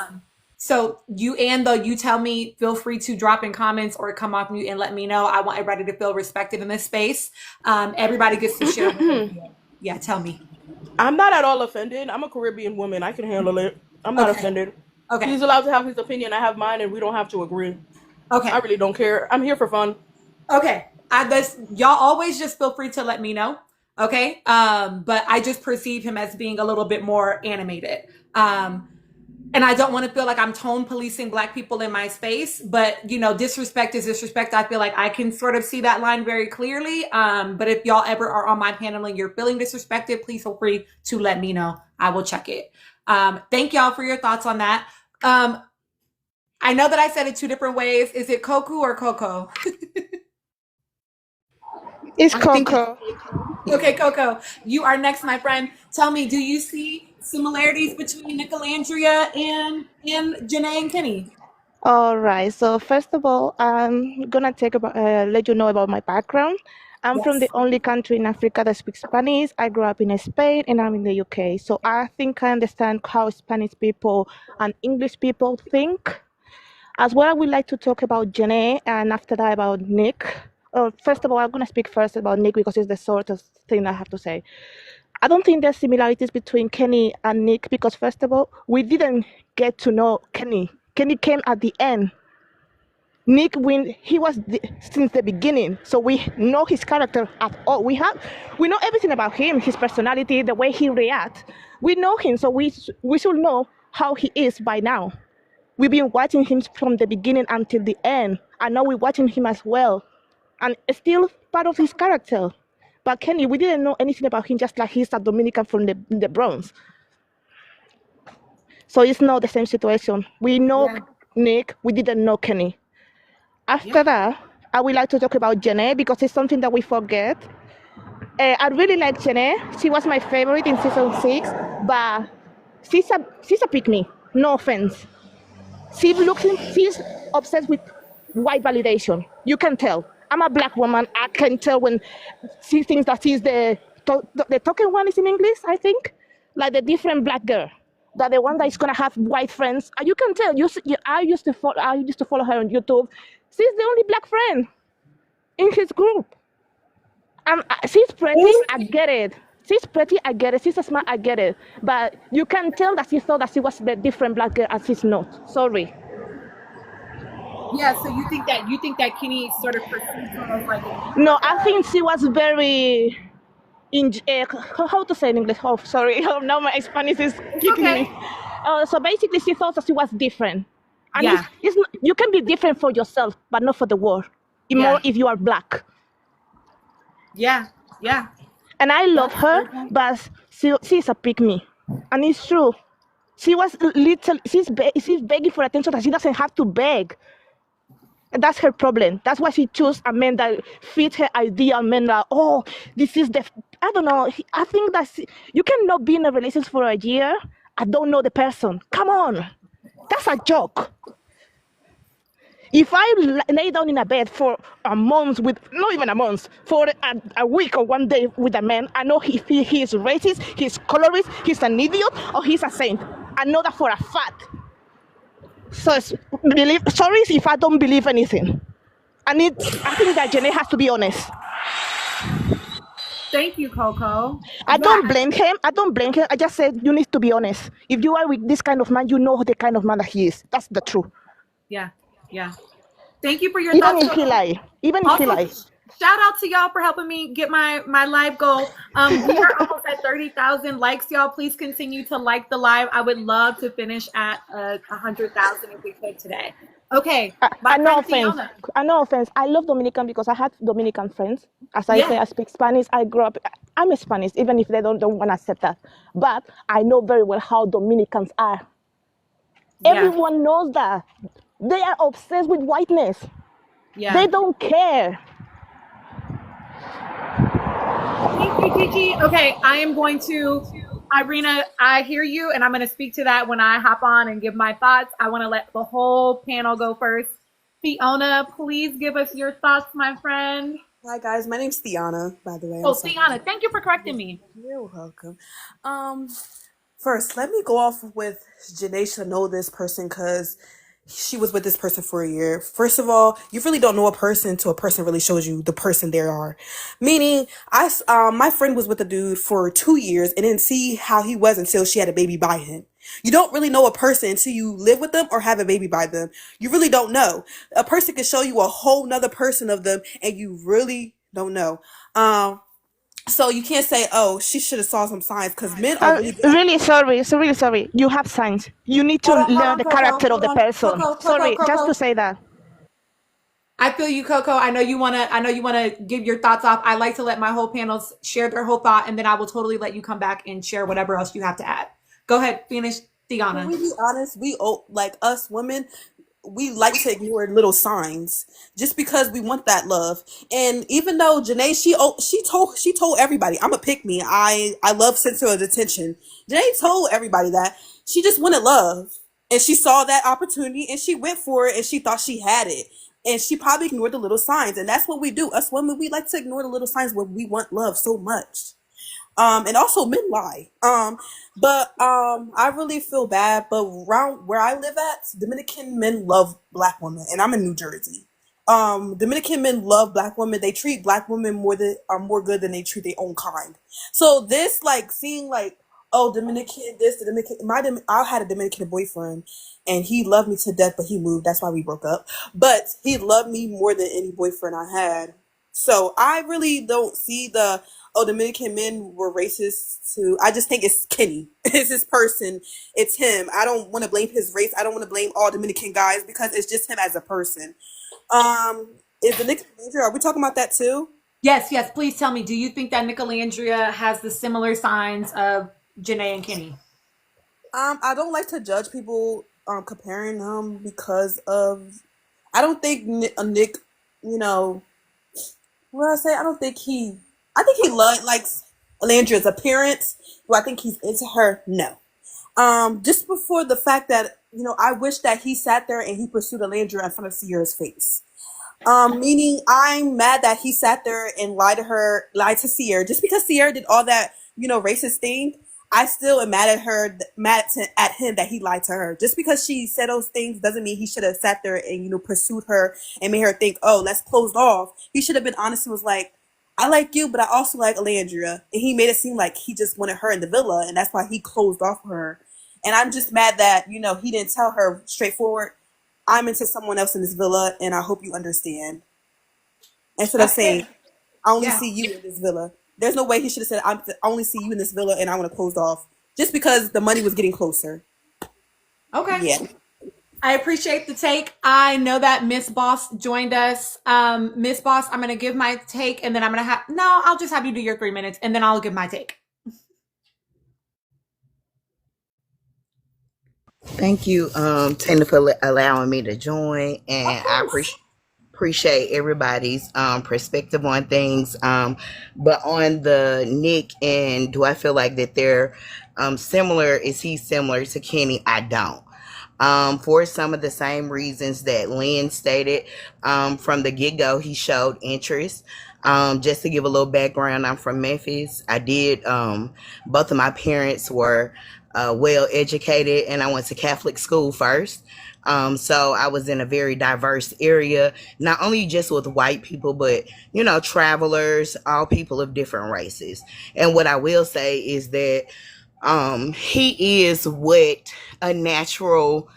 So you tell me, feel free to drop in comments or come off mute and let me know. I want everybody to feel respected in this space. Everybody gets to share. Yeah, tell me. I'm not at all offended. I'm a Caribbean woman. I can handle it. I'm not Okay. offended. Okay. He's allowed to have his opinion. I have mine, and we don't have to agree. Okay. I really don't care. I'm here for fun. Okay. Y'all always just feel free to let me know. Okay. But I just perceive him as being a little bit more animated. And I don't want to feel like I'm tone policing Black people in my space, but disrespect is disrespect. I feel like I can sort of see that line very clearly. But if y'all ever are on my panel and you're feeling disrespected, please feel free to let me know. I will check it. Thank y'all for your thoughts on that. I know that I said it 2 different ways. Is it Koku or Coco? It's I think Coco. Okay, Coco, you are next, my friend. Tell me, do you see similarities between Nicolandria and Janae and Kenny? All right. So first of all, I'm gonna let you know about my background. I'm from the Yes. only country in Africa that speaks Spanish. I grew up in Spain and I'm in the UK. So I think I understand how Spanish people and English people think. As well, I would like to talk about Janae and after that about Nick. First of all, I'm gonna speak first about Nick because it's the sort of thing I have to say. I don't think there's similarities between Kenny and Nick because first of all, we didn't get to know Kenny. Kenny came at the end. Nick, he was since the beginning, so we know his character at all. We know everything about him, his personality, the way he reacts. We know him, so we should know how he is by now. We've been watching him from the beginning until the end, and now we're watching him as well, and it's still part of his character. But Kenny, we didn't know anything about him, just like he's a Dominican from the Bronx. So it's not the same situation. We know Yeah. Nick, we didn't know Kenny. After that, I would like to talk about Janae because it's something that we forget. I really like Janae. She was my favorite in season 6, but she's a pick me. No offense. She's obsessed with white validation. You can tell. I'm a black woman. I can tell when she thinks that she's the token one is in English, I think, like the different black girl, that the one that is gonna have white friends. You can tell. I used to follow her on YouTube. She's the only black friend in his group. She's pretty. I get it. She's pretty. I get it. She's smart. I get it. But you can tell that she thought that she was the different black girl, and she's not. Sorry. Yeah, so you think that Kenny sort of perceived her as like No, I think she was very how to say in English? Oh, sorry. Oh, now my Spanish is kicking okay. me. So basically, she thought that she was different. And Yeah. it's not, you can be different for yourself, but not for the world. More if you are black. Yeah. Yeah. And I love her, but she's a pick me. And it's true. She was she's begging for attention that she doesn't have to beg. And that's her problem. That's why she chose a man that fit her ideal men that, oh, this is I don't know. I think that you cannot be in a relationship for a year. I don't know the person. Come on. That's a joke. If I lay down in a bed for a month not even a month, for a week or one day with a man, I know if he is racist, he's colorist, he's an idiot, or he's a saint. I know that for a fact. So sorry if I don't believe anything. I think that Janae has to be honest. Thank you, Coco. I don't blame him. I just said you need to be honest. If you are with this kind of man, you know the kind of man that he is. That's the truth. Yeah. Yeah. Thank you for your Even thoughts. if he lie. Shout out to y'all for helping me get my live goal. We are almost at 30,000 likes, y'all. Please continue to like the live. I would love to finish at 100,000 if we could today. Okay. No offense. I love Dominican because I had Dominican friends. As I say, I speak Spanish. I grew up. I'm a Spanish, even if they don't want to accept that. But I know very well how Dominicans are. Yeah. Everyone knows that. They are obsessed with whiteness. Yeah. They don't care. Thank you, Gigi. Okay, I am going to, Irina, I hear you, and I'm going to speak to that when I hop on and give my thoughts. I want to let the whole panel go first. Fiona, please give us your thoughts, my friend. Hi guys, my name's Theana, by the way. Oh, Theana, thank you for correcting me. You're welcome. First, let me go off with Janae should know this person because she was with this person for a year. First of all, you really don't know a person until a person really shows you the person they are. Meaning, my friend was with a dude for 2 years and didn't see how he was until she had a baby by him. You don't really know a person until you live with them or have a baby by them. You really don't know. A person can show you a whole nother person of them and you really don't know. So you can't say, oh, she should have saw some signs because men are really good. Really sorry. You have signs. You need to learn the character of the person. Sorry, just to say that. I feel you, Coco. I know you wanna give your thoughts off. I like to let my whole panels share their whole thought, and then I will totally let you come back and share whatever else you have to add. Go ahead, finish, Theana. Can we be honest? Like us women, we like to ignore little signs just because we want that love. And even though Janae, she told everybody, I'm a pick me. I love sensual attention. Janae told everybody that she just wanted love, and she saw that opportunity and she went for it, and she thought she had it. And she probably ignored the little signs, and that's what we do. Us women, we like to ignore the little signs when we want love so much. And also men lie. But I really feel bad. But around where I live at, Dominican men love black women, and I'm in New Jersey. Dominican men love black women. They treat black women more good than they treat their own kind. So this, like, seeing like, oh, Dominican, I had a Dominican boyfriend, and he loved me to death, but he moved. That's why we broke up. But he loved me more than any boyfriend I had. So I really don't see Dominican men were racist too. I just think it's Kenny. It's his person. It's him. I don't want to blame his race. I don't want to blame all Dominican guys because it's just him as a person. Is the Nick Major? Are we talking about that too? Yes, please tell me, do you think that Nicolandria has the similar signs of Janae and Kenny? I don't like to judge people comparing them because of. I don't think Nick, you know, what I say. I don't think he. I think he likes Alandria's appearance. Do I think he's into her? No. Just before the fact that I wish that he sat there and he pursued Alandria in front of Sierra's face. Meaning I'm mad that he sat there and lied to Sierra. Just because Sierra did all that, racist thing, I still am mad at her, at him that he lied to her. Just because she said those things doesn't mean he should have sat there and, pursued her and made her think, oh, let's close off. He should have been honest and was like, I like you, but I also like Alandria. And he made it seem like he just wanted her in the villa, and that's why he closed off her. And I'm just mad that, he didn't tell her straightforward, I'm into someone else in this villa, and I hope you understand. Instead of saying, I only Yeah. see you in this villa. There's no way he should have said, I only see you in this villa, and I want to close off. Just because the money was getting closer. Okay. Yeah. I appreciate the take. I know that Miss Boss joined us. Miss Boss, I'm going to give my take, and then I'll just have you do your 3 minutes, and then I'll give my take. Thank you, Tina, for allowing me to join, and I appreciate everybody's perspective on things. But on the Nick, and do I feel like that they're similar? Is he similar to Kenny? I don't. For some of the same reasons that Lynn stated, from the get-go, he showed interest. Just to give a little background, I'm from Memphis. I did, both of my parents were well educated, and I went to Catholic school first. So I was in a very diverse area, not only just with white people, but, travelers, all people of different races. And what I will say is that he is what a natural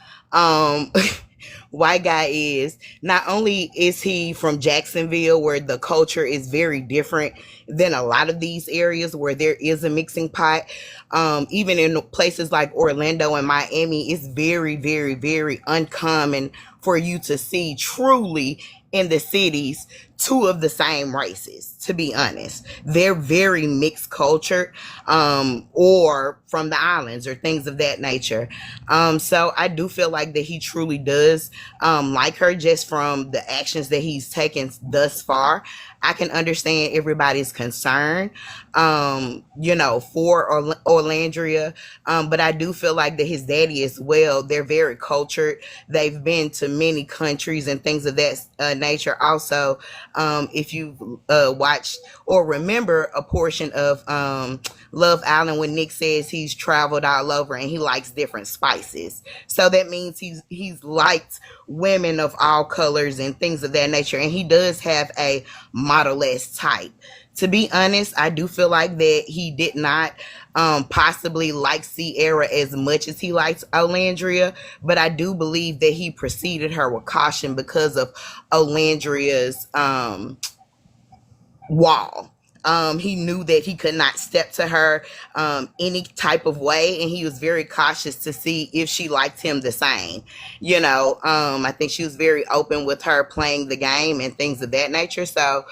white guy is. Not only is he from Jacksonville, where the culture is very different than a lot of these areas where there is a mixing pot. Even in places like Orlando and Miami, it's very, very, very uncommon for you to see truly in the cities two of the same races. To be honest, they're very mixed culture, or from the islands or things of that nature. So I do feel like that he truly does like her, just from the actions that he's taken thus far. I can understand everybody's concern, for Orlandria. But I do feel like that his daddy as well, they're very cultured. They've been to many countries and things of that nature. Also, if you've watched or remember a portion of Love Island, when Nick says he's traveled all over and he likes different spices. So that means he's liked women of all colors and things of that nature. And he does have a model-esque type. To be honest, I do feel like that he did not possibly like Sierra as much as he likes Olandria, but I do believe that he preceded her with caution because of Olandria's wall. He knew that he could not step to her any type of way, and he was very cautious to see if she liked him the same. I think she was very open with her playing the game and things of that nature. So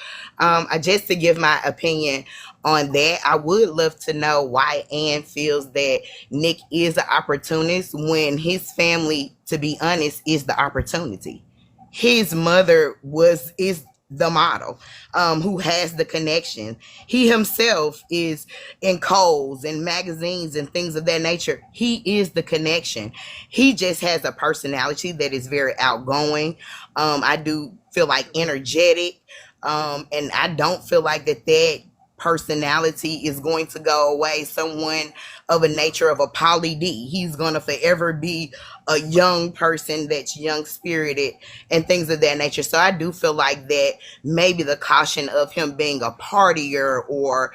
just to give my opinion on that, I would love to know why Ann feels that Nick is an opportunist when his family, to be honest, is the opportunity. His mother is the model, who has the connection. He himself is in Kohl's and magazines and things of that nature. He is the connection. He just has a personality that is very outgoing. I do feel like energetic. And I don't feel like that personality is going to go away. Someone of a nature of a Pauly D, he's going to forever be a young person that's young spirited and things of that nature. So I do feel like that maybe the caution of him being a partier or,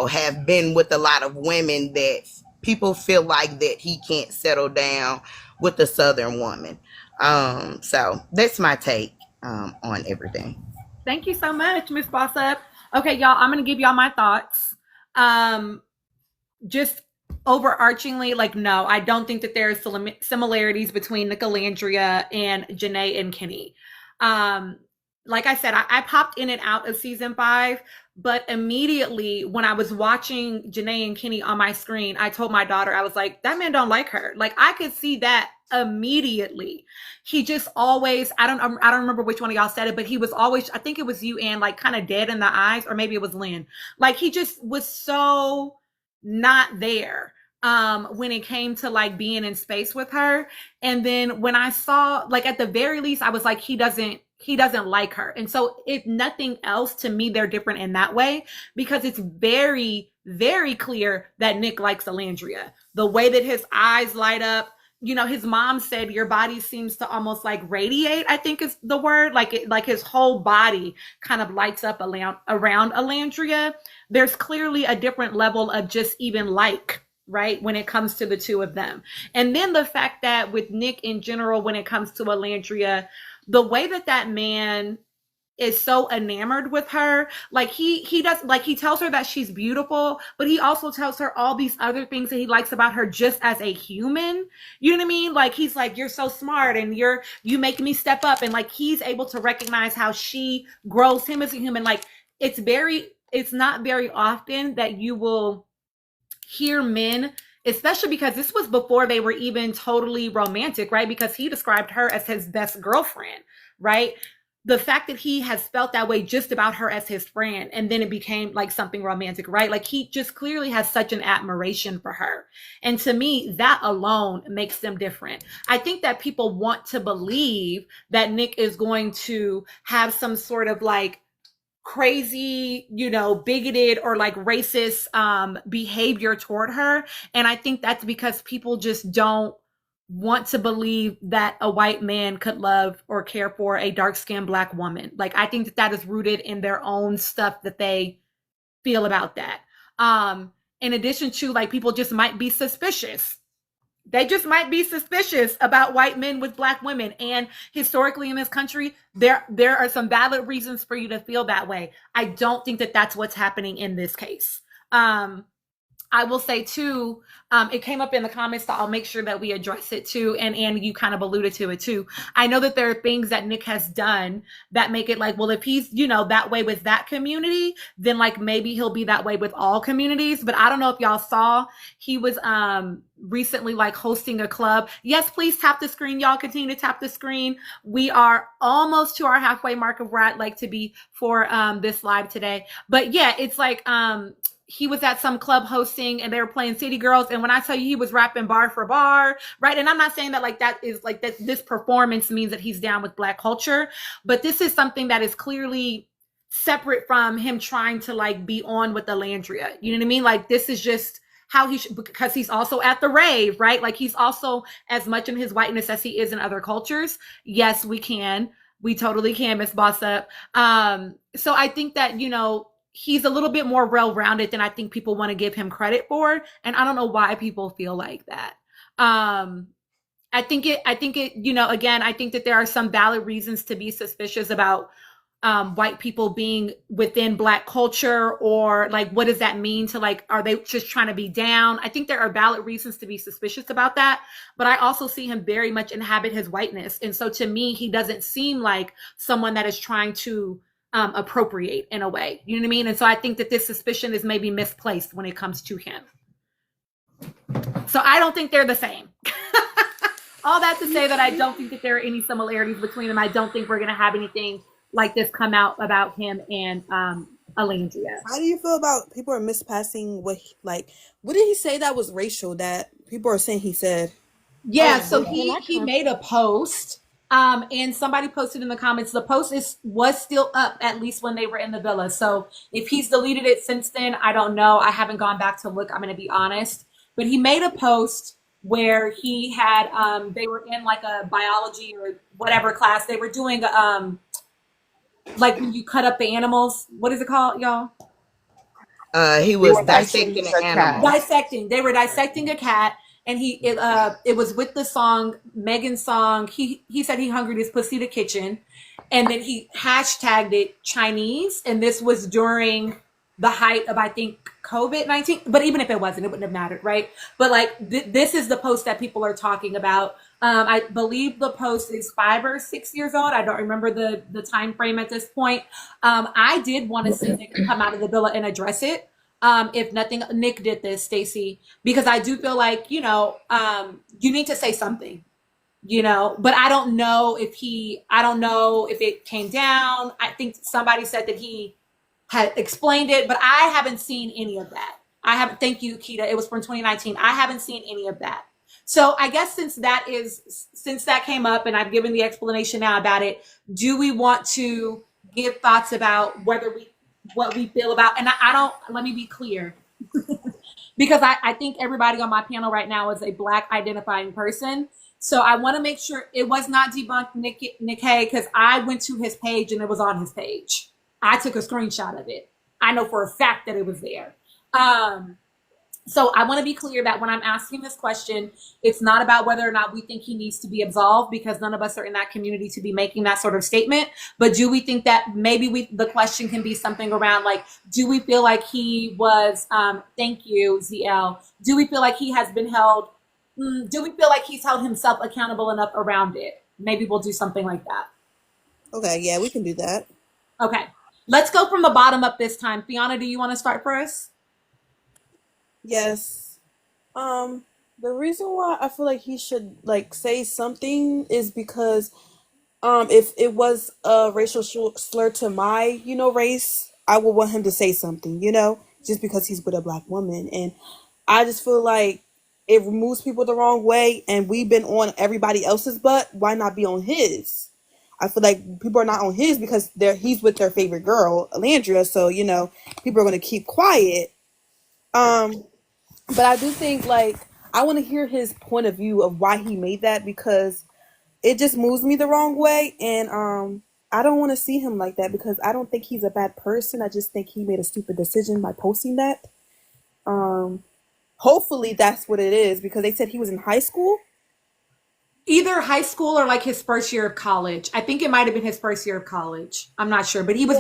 have been with a lot of women, that people feel like that he can't settle down with a Southern woman. So that's my take on everything. Thank you so much, Miss Boss Up. Okay, y'all, I'm going to give y'all my thoughts. Just overarchingly, no, I don't think that there are similarities between Nicolandria and Janae and Kenny. like I said, I popped in and out of season 5, but immediately when I was watching Janae and Kenny on my screen, I told my daughter, I was like, that man don't like her. Like, I could see that immediately. He just always, I don't remember which one of y'all said it, but he was always, I think it was you, Ann, like kind of dead in the eyes, or maybe it was Lynn. Like, he just was so not there when it came to like being in space with her. And then when I saw, like, at the very least, I was like, he doesn't like her. And so if nothing else, to me, they're different in that way, because it's very, very clear that Nick likes Alandria. The way that his eyes light up, you know, his mom said your body seems to almost like radiate, I think is the word, like his whole body kind of lights up around Alandria. There's clearly a different level of just even like, right, when it comes to the two of them. And then the fact that with Nick in general, when it comes to Alandria, the way that man is so enamored with her, like he does, like he tells her that she's beautiful, but he also tells her all these other things that he likes about her just as a human. You know what I mean? Like, he's like, you're so smart and you make me step up. And like, he's able to recognize how she grows him as a human. Like, it's not very often that you will hear men, especially because this was before they were even totally romantic, right? Because he described her as his best girlfriend, right? The fact that he has felt that way just about her as his friend, and then it became like something romantic, right? Like, he just clearly has such an admiration for her. And to me, that alone makes them different. I think that people want to believe that Nick is going to have some sort of like crazy, you know, bigoted or like racist behavior toward her. And I think that's because people just don't want to believe that a white man could love or care for a dark-skinned Black woman. Like, I think that is rooted in their own stuff that they feel about that. In addition to, like, people just might be suspicious. They just might be suspicious about white men with Black women. And historically in this country, there are some valid reasons for you to feel that way. I don't think that that's what's happening in this case. I will say too, it came up in the comments, so I'll make sure that we address it too. And you kind of alluded to it too. I know that there are things that Nick has done that make it like, well, if he's, you know, that way with that community, then like maybe he'll be that way with all communities. But I don't know if y'all saw, he was recently like hosting a club. Yes, please tap the screen. Y'all continue to tap the screen. We are almost to our halfway mark of where I'd like to be for this live today. But yeah, it's like, he was at some club hosting and they were playing City Girls. And when I tell you he was rapping bar for bar, right? And I'm not saying that like that is like that this performance means that he's down with Black culture, but this is something that is clearly separate from him trying to like be on with Alandria. You know what I mean? Like, this is just how he should, because he's also at the rave, right? Like, he's also as much in his whiteness as he is in other cultures. Yes, we totally can, Miss Boss Up. So I think that, you know, he's a little bit more well-rounded than I think people want to give him credit for. And I don't know why people feel like that. I think it, you know, again, I think that there are some valid reasons to be suspicious about white people being within Black culture, or like, what does that mean to like, are they just trying to be down? I think there are valid reasons to be suspicious about that. But I also see him very much inhabit his whiteness. And so to me, he doesn't seem like someone that is trying to appropriate in a way, you know what I mean? And so I think that this suspicion is maybe misplaced when it comes to him. So I don't think they're the same. All that to say that I don't think that there are any similarities between them. I don't think we're going to have anything like this come out about him and Alandria. How do you feel about people are mispassing what what did he say that was racial that people are saying he said? Yeah, so he made a post. And somebody posted in the comments, the post was still up, at least when they were in the villa. So if he's deleted it since then, I don't know. I haven't gone back to look. I'm going to be honest. But he made a post where he had, they were in like a biology or whatever class. They were doing, like when you cut up the animals. What is it called, y'all? He was dissecting an animal. They were dissecting a cat. And it was with the song, Megan's song. He said he hungered his pussy to kitchen, and then he hashtagged it Chinese. And this was during the height of, I think, COVID-19. But even if it wasn't, it wouldn't have mattered, right? But like this is the post that people are talking about. I believe the post is 5 or 6 years old. I don't remember the time frame at this point. I did want to see Nick come out of the villa and address it. If nothing, Nick did this, Stacey, because I do feel like, you need to say something, but I don't know if it came down. I think somebody said that he had explained it, but I haven't seen any of that. Thank you, Keita. It was from 2019. I haven't seen any of that. So I guess since that came up and I've given the explanation now about it, do we want to give thoughts about what we feel about, and I don't, let me be clear, because I think everybody on my panel right now is a Black identifying person. So I want to make sure it was not debunked, Nick Hay, because I went to his page and it was on his page. I took a screenshot of it. I know for a fact that it was there. So I want to be clear that when I'm asking this question, it's not about whether or not we think he needs to be absolved, because none of us are in that community to be making that sort of statement. But do we think that maybe the question can be something around like, do we feel like he was, thank you, ZL, do we feel like he has been held, do we feel like he's held himself accountable enough around it? Maybe we'll do something like that. Okay, yeah, we can do that. Okay, let's go from the bottom up this time. Fiona, do you want to start first? Yes. The reason why I feel like he should like say something is because if it was a racial slur to my, race, I would want him to say something, just because he's with a Black woman. And I just feel like it moves people the wrong way, and we've been on everybody else's butt. Why not be on his? I feel like people are not on his because he's with their favorite girl, Alandria. So, people are going to keep quiet. But I do think like I want to hear his point of view of why he made that, because it just moves me the wrong way, and I don't want to see him like that, because I don't think he's a bad person. I just think he made a stupid decision by posting that. Hopefully that's what it is, because they said he was in high school. Either high school or like his first year of college. I think it might have been his first year of college. I'm not sure, but he was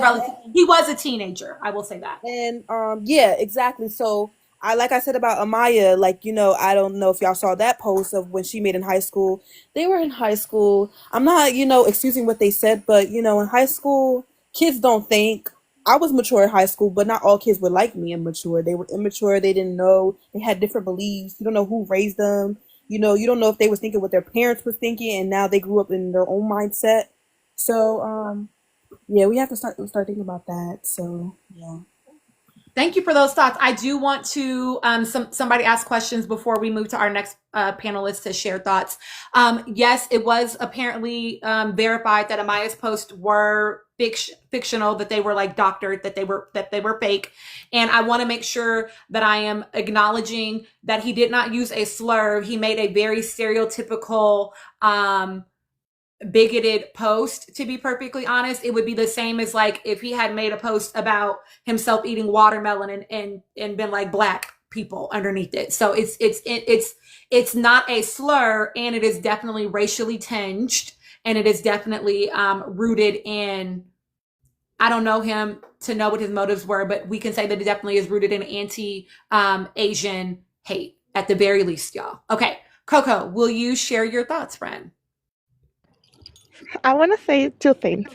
he was a teenager. I will say that. And yeah, exactly. So like I said about Amaya, like, I don't know if y'all saw that post of when she made in high school. They were in high school. I'm not, excusing what they said, but, in high school, kids don't think. I was mature in high school, but not all kids were like me and mature. They were immature. They didn't know. They had different beliefs. You don't know who raised them. You don't know if they was thinking what their parents was thinking, and now they grew up in their own mindset. So, yeah, we have to start thinking about that. So, yeah. Thank you for those thoughts. I do want to somebody ask questions before we move to our next panelist to share thoughts. Yes, it was apparently verified that Amaya's posts were fictional, that they were like doctored, that they were fake. And I want to make sure that I am acknowledging that he did not use a slur. He made a very stereotypical bigoted post. To be perfectly honest, it would be the same as like if he had made a post about himself eating watermelon and been like Black people underneath it. So it's not a slur, and it is definitely racially tinged, and it is definitely rooted in, I don't know him to know what his motives were, but we can say that it definitely is rooted in anti-Asian hate at the very least, y'all. Okay, Coco, will you share your thoughts, friend? I want to say two things.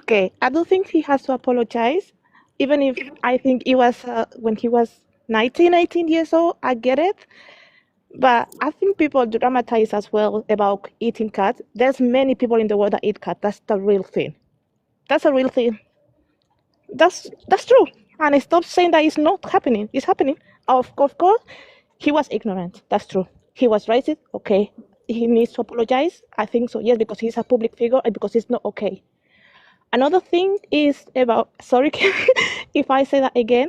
Okay, I do think he has to apologize, even if I think it was when he was 18 years old. I get it. But I think people dramatize as well about eating cat. There's many people in the world that eat cat. That's the real thing. That's a real thing. That's true. And stop saying that it's not happening. It's happening. Of course, he was ignorant. That's true. He was racist. Okay. He needs to apologize. I think so. Yes, because he's a public figure and because it's not okay. Another thing is about, sorry if I say that again,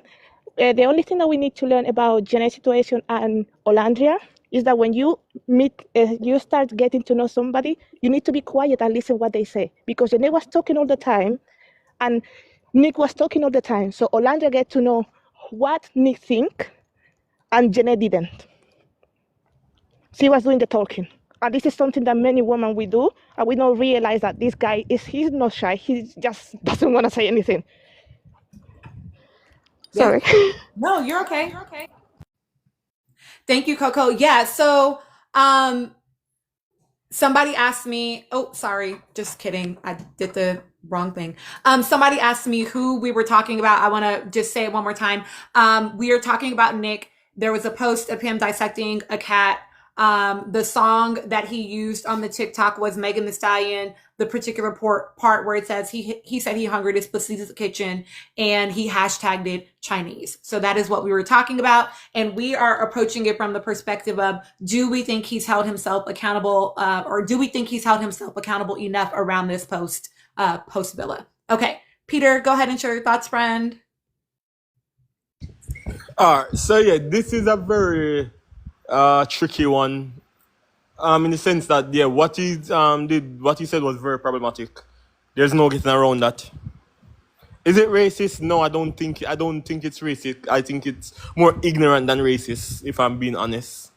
the only thing that we need to learn about Janae's situation and Olandria is that when you meet, you start getting to know somebody, you need to be quiet and listen what they say. Because Janae was talking all the time and Nick was talking all the time. So Olandria get to know what Nick think and Janae didn't. She was doing the talking. And this is something that many women we do, and we don't realize that this guy he's not shy. He just doesn't want to say anything. Sorry. No, you're okay. You're okay. Thank you, Coco. Yeah. So Somebody asked me, oh, sorry, just kidding. I did the wrong thing. Somebody asked me who we were talking about. I want to just say it one more time. We are talking about Nick. There was a post of him dissecting a cat. The song that he used on the TikTok was Megan Thee Stallion, the particular part where it says he said he hungered his pussy's kitchen, and he hashtagged it Chinese. So that is what we were talking about. And we are approaching it from the perspective of, do we think he's held himself accountable, or do we think he's held himself accountable enough around this post Villa? Okay, Peter, go ahead and share your thoughts, friend. All right, so yeah, this is a very tricky one. In the sense that what he what he said was very problematic. There's no getting around that. Is it racist? No, I don't think it's racist. I think it's more ignorant than racist, if I'm being honest.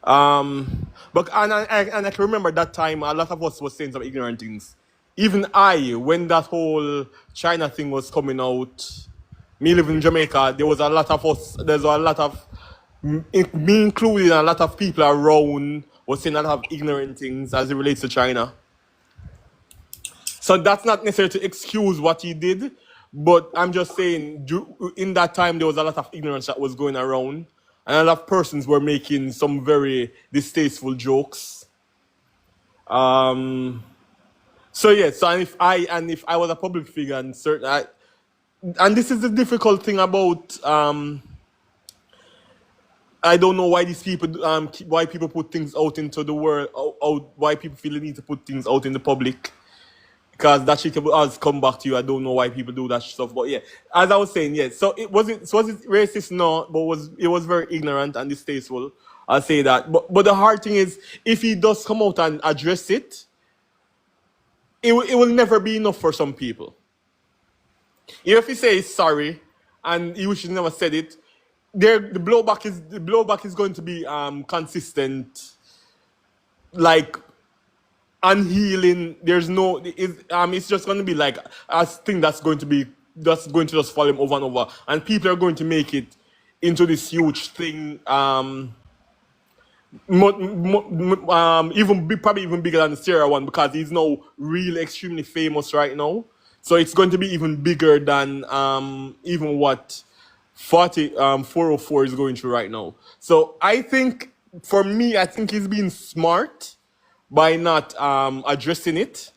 But I can remember that time a lot of us was saying some ignorant things. Even when that whole China thing was coming out, me living in Jamaica, there was a lot of us. There's a lot of me included, a lot of people around was saying a lot of ignorant things as it relates to China. So that's not necessarily to excuse what he did, but I'm just saying in that time there was a lot of ignorance that was going around, and a lot of persons were making some very distasteful jokes. So yes, so if I was a public figure and and this is the difficult thing about I don't know why these people why people put things out into the world, why people feel the need to put things out in the public, because that shit has come back to you. I don't know why people do that stuff, but yeah, as I was saying, yes. So was it racist? No, but it was very ignorant and distasteful. I'll say that. But the hard thing is, if he does come out and address it, it will never be enough for some people. Even if he says sorry and he wishes he never said it, the blowback is going to be consistent, like unhealing. There's no it's just going to be like a thing that's going to just fall him over and over, and people are going to make it into this huge thing, probably even bigger than the Sierra one, because he's now really extremely famous right now. So it's going to be even bigger than even what 404 is going through right now. So I think, for me, I think he's being smart by not addressing it.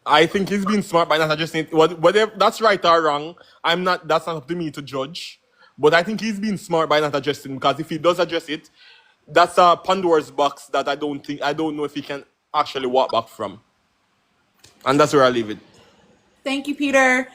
I think he's being smart by not addressing it. Whether that's right or wrong, that's not up to me to judge. But I think he's being smart by not addressing it, because if he does address it, that's a Pandora's box that I don't know if he can actually walk back from. And that's where I leave it. Thank you, Peter.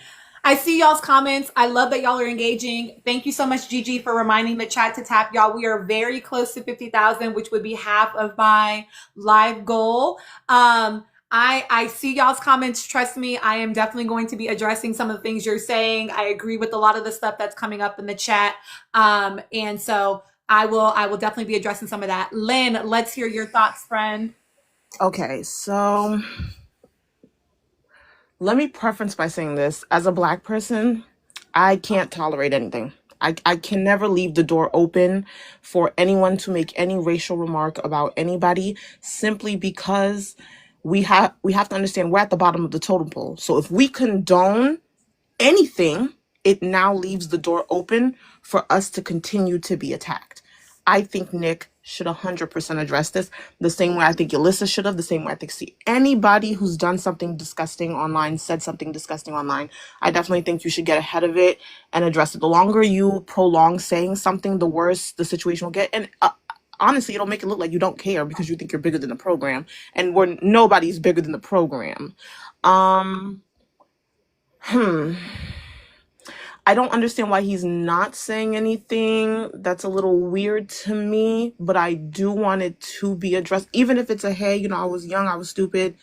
I see y'all's comments. I love that y'all are engaging. Thank you so much, Gigi, for reminding the chat to tap. Y'all, we are very close to 50,000, which would be half of my live goal. I see y'all's comments. Trust me, I am definitely going to be addressing some of the things you're saying. I agree with a lot of the stuff that's coming up in the chat. And so I will definitely be addressing some of that. Lynn, let's hear your thoughts, friend. Okay, so let me preference by saying this. As a Black person, I can't tolerate anything. I can never leave the door open for anyone to make any racial remark about anybody, simply because we have to understand we're at the bottom of the totem pole. So if we condone anything, it now leaves the door open for us to continue to be attacked. I think Nick should 100% address this the same way I think Yolissa should have, the same way I think anybody who's done something disgusting online, said something disgusting online, I definitely think you should get ahead of it and address it. The longer you prolong saying something, the worse the situation will get. And honestly, it'll make it look like you don't care because you think you're bigger than the program, and nobody's bigger than the program. I don't understand why he's not saying anything. That's a little weird to me, but I do want it to be addressed. Even if it's hey, I was young, I was stupid,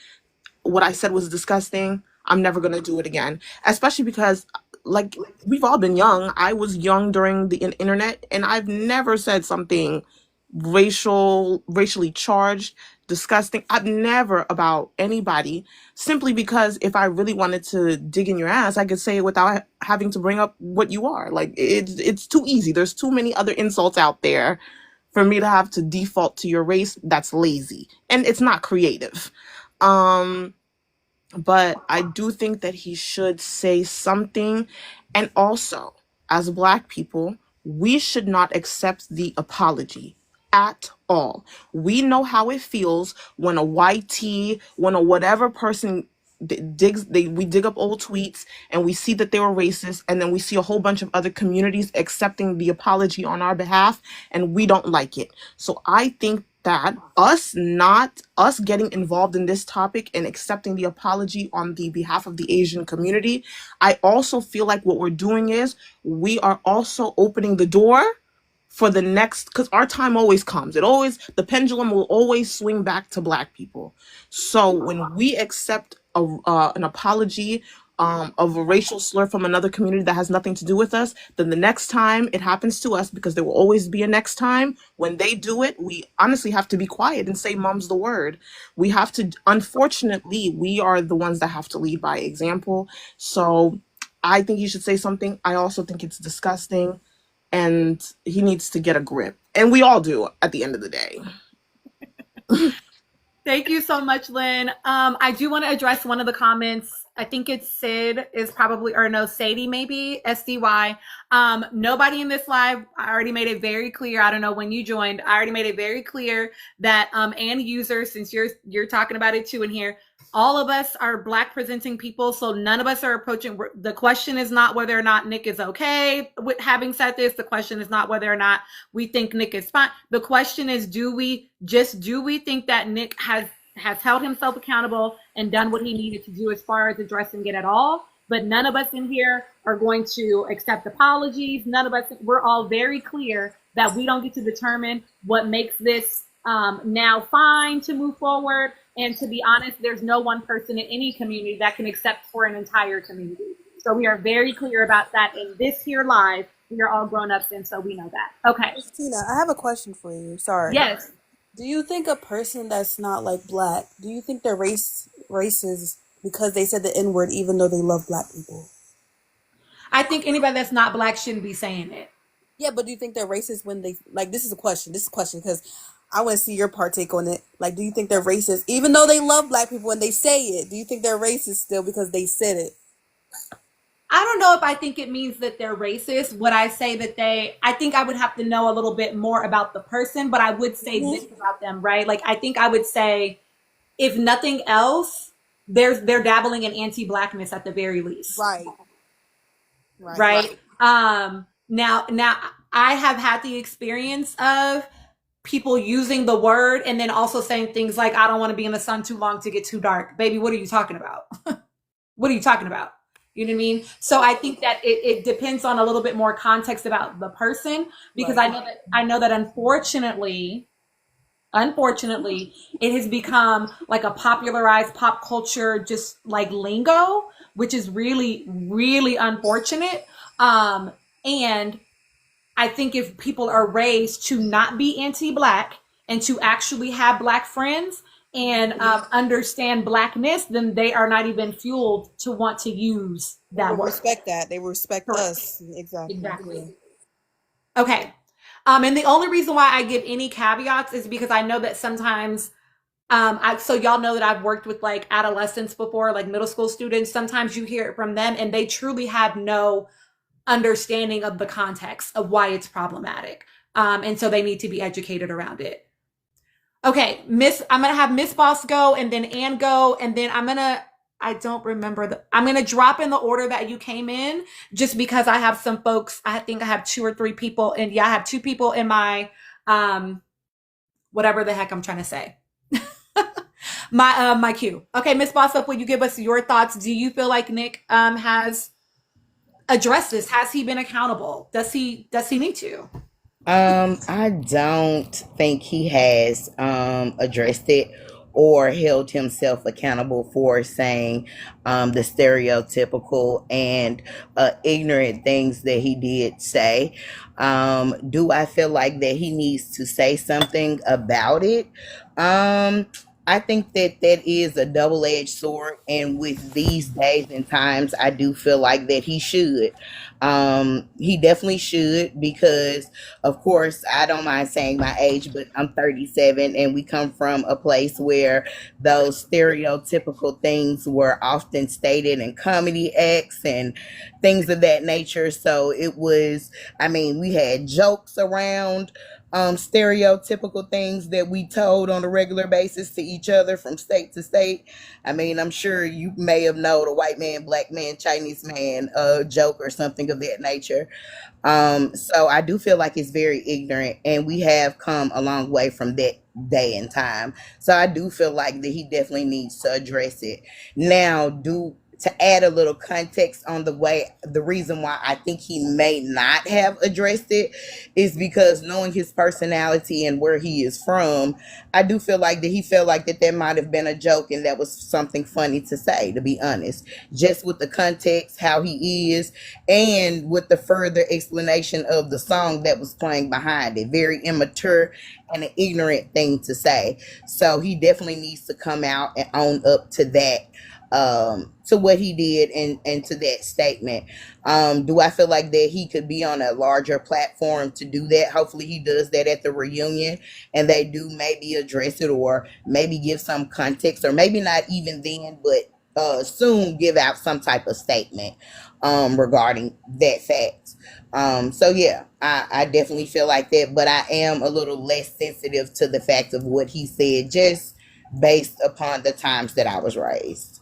what I said was disgusting, I'm never going to do it again. Especially because, like, we've all been young. I was young during the internet, and I've never said something racially charged, disgusting. I've never about anybody, simply because if I really wanted to dig in your ass, I could say it without having to bring up what you are. Like, it's too easy. There's too many other insults out there for me to have to default to your race, that's lazy and it's not creative. But I do think that he should say something. And also, as Black people, we should not accept the apology at all. We know how it feels when a YT, when a whatever person we dig up old tweets and we see that they were racist, and then we see a whole bunch of other communities accepting the apology on our behalf, and we don't like it. So I think that us getting involved in this topic and accepting the apology on the behalf of the Asian community, I also feel like what we're doing is we are also opening the door for the next, because our time always comes. The pendulum will always swing back to Black people. So when we accept an apology of a racial slur from another community that has nothing to do with us, then the next time it happens to us, because there will always be a next time, when they do it, we honestly have to be quiet and say mum's the word. We have to, unfortunately, we are the ones that have to lead by example. So I think he should say something. I also think it's disgusting, and he needs to get a grip. And we all do at the end of the day. Thank you so much, Lynn. I do want to address one of the comments. I think it's Sid is probably, or no, Sadie maybe, SDY. Nobody in this live, I already made it very clear. I don't know when you joined. I already made it very clear that, and users, since you're talking about it too in here, all of us are Black presenting people. So none of us are approaching. The question is not whether or not Nick is okay with having said this. The question is not whether or not we think Nick is fine. The question is, do we think that Nick has held himself accountable and done what he needed to do as far as addressing it at all? But none of us in here are going to accept apologies. None of us, we're all very clear that we don't get to determine what makes this now fine to move forward. And to be honest, there's no one person in any community that can accept for an entire community. So we are very clear about that in this here live. We are all grown-ups, and so we know that. Okay. Christina, I have a question for you. Sorry. Yes. Do you think a person that's not like Black, do you think they're racist because they said the N-word even though they love Black people? I think anybody that's not Black shouldn't be saying it. Yeah, but do you think they're racist when they, like, this is a question because I want to see your partake on it. Like, do you think they're racist even though they love Black people when they say it? Do you think they're racist still because they said it? I don't know if I think it means that they're racist. Would I say that I think I would have to know a little bit more about the person, but I would say this about them, right? Like, I think I would say, if nothing else, they're dabbling in anti-Blackness at the very least. Right. Now I have had the experience of people using the word and then also saying things like, I don't want to be in the sun too long to get too dark. Baby, what are you talking about? What are you talking about? You know what I mean? So I think that it depends on a little bit more context about the person, because I know that unfortunately, it has become like a popularized pop culture, just like lingo, which is really, really unfortunate. And I think if people are raised to not be anti-Black and to actually have Black friends and understand Blackness, then they are not even fueled to want to use that word. Respect that. They respect Correct. us. Exactly. Okay. And the only reason why I give any caveats is because I know that sometimes, so y'all know that I've worked with like adolescents before, like middle school students. Sometimes you hear it from them and they truly have no understanding of the context of why it's problematic. And so they need to be educated around it. Okay, I'm going to have Miss Boss go and then Ann go. And then I'm going to drop in the order that you came in, just because I have some folks. I think I have 2 or 3 people, and I have 2 people in my, whatever the heck I'm trying to say. My queue. Okay, Miss Boss Up, will you give us your thoughts? Do you feel like Nick, has addressed this? Has he been accountable? Does he need to? I don't think he has addressed it or held himself accountable for saying the stereotypical and ignorant things that he did say. Do I feel like that he needs to say something about it? I think that is a double-edged sword, and with these days and times, I do feel like that he should. He definitely should, because of course I don't mind saying my age, but I'm 37, and we come from a place where those stereotypical things were often stated in comedy acts and things of that nature. So it was, I mean, we had jokes around stereotypical things that we told on a regular basis to each other from state to state. I mean, I'm sure you may have known a white man, black man, Chinese man joke or something of that nature. So I do feel like it's very ignorant, and we have come a long way from that day and time. So I do feel like that he definitely needs to address it. Now, do to add a little context on the reason why I think he may not have addressed it is because, knowing his personality and where he is from, I do feel like that he felt like that might have been a joke, and that was something funny to say, to be honest. Just with the context, how he is, and with the further explanation of the song that was playing behind it. Very immature and an ignorant thing to say. So he definitely needs to come out and own up to that, to what he did, and to that statement. Do I feel like that he could be on a larger platform to do that? Hopefully he does that at the reunion, and they do maybe address it, or maybe give some context, or maybe not even then, but soon give out some type of statement regarding that fact. So yeah, I definitely feel like that, but I am a little less sensitive to the fact of what he said, just based upon the times that I was raised.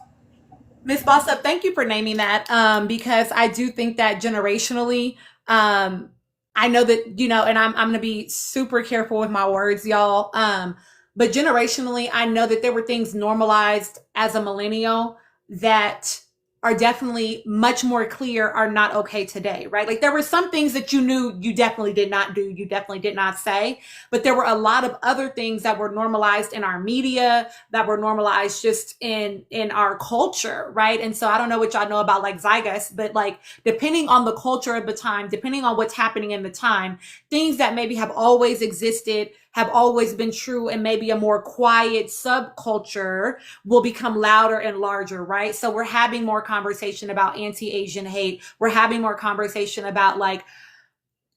Miss Boss Up, thank you for naming that, because I do think that generationally, I know that, and I'm going to be super careful with my words, y'all. But generationally, I know that there were things normalized as a millennial that are definitely much more clear are not okay today, right? Like, there were some things that you knew you definitely did not do, you definitely did not say, but there were a lot of other things that were normalized in our media, that were normalized just in our culture, right? And so I don't know what y'all know about like Zygus, but like, depending on the culture of the time, depending on what's happening in the time, things that maybe have always existed, have always been true, and maybe a more quiet subculture will become louder and larger, right? So we're having more conversation about anti-Asian hate. We're having more conversation about like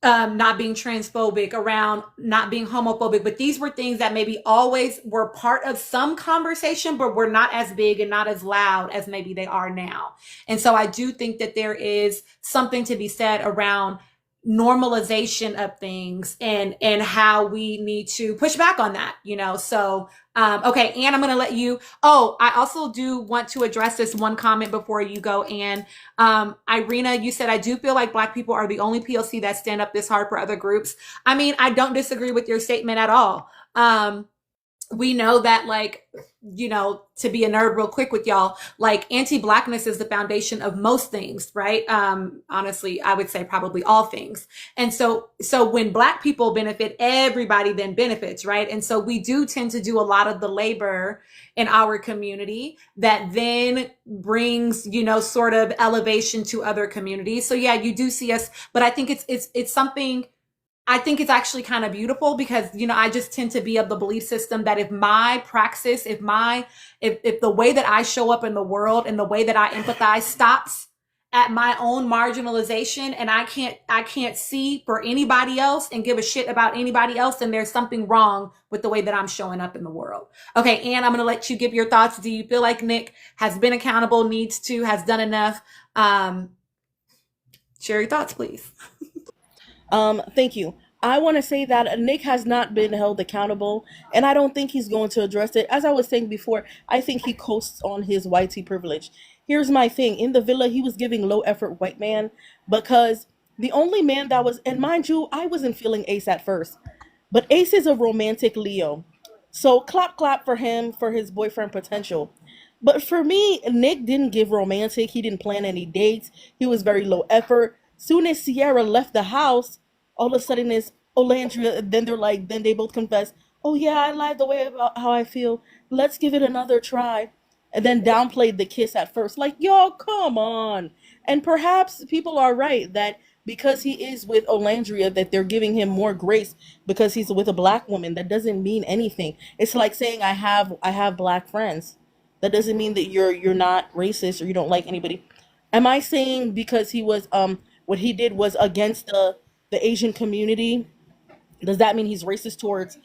not being transphobic, around not being homophobic. But these were things that maybe always were part of some conversation, but were not as big and not as loud as maybe they are now. And so I do think that there is something to be said around normalization of things, and how we need to push back on that, so okay, Anne, I'm going to let you. I also do want to address this one comment before you go, Anne. Irina, you said, I do feel like Black people are the only POC that stand up this hard for other groups. I mean, I don't disagree with your statement at all. We know that, like, to be a nerd real quick with y'all, like, anti-Blackness is the foundation of most things, right? Honestly, I would say probably all things. And so when Black people benefit, everybody then benefits, right? And so we do tend to do a lot of the labor in our community that then brings, sort of elevation to other communities. So yeah, you do see us, but I think it's something. I think it's actually kind of beautiful, because, I just tend to be of the belief system that if my praxis, if the way that I show up in the world and the way that I empathize stops at my own marginalization, and I can't see for anybody else and give a shit about anybody else, then there's something wrong with the way that I'm showing up in the world. Okay, Anne, I'm going to let you give your thoughts. Do you feel like Nick has been accountable, has done enough? Share your thoughts, please. Thank you. I want to say that Nick has not been held accountable, and I don't think he's going to address it. As I was saying before, I think he coasts on his whitey privilege. Here's my thing. In the villa, he was giving low effort white man, because the only man that was, and mind you, I wasn't feeling Ace at first, but Ace is a romantic Leo. So clap clap for him for his boyfriend potential. But for me, Nick didn't give romantic. He didn't plan any dates. He was very low effort. Soon as Sierra left the house, all of a sudden it's Olandria. Then they both confess, oh yeah, I lied the way about how I feel. Let's give it another try. And then downplayed the kiss at first. Like, yo, come on. And perhaps people are right that because he is with Olandria, that they're giving him more grace because he's with a Black woman. That doesn't mean anything. It's like saying I have Black friends. That doesn't mean that you're not racist or you don't like anybody. Am I saying because he was what he did was against the Asian community, does that mean he's racist towards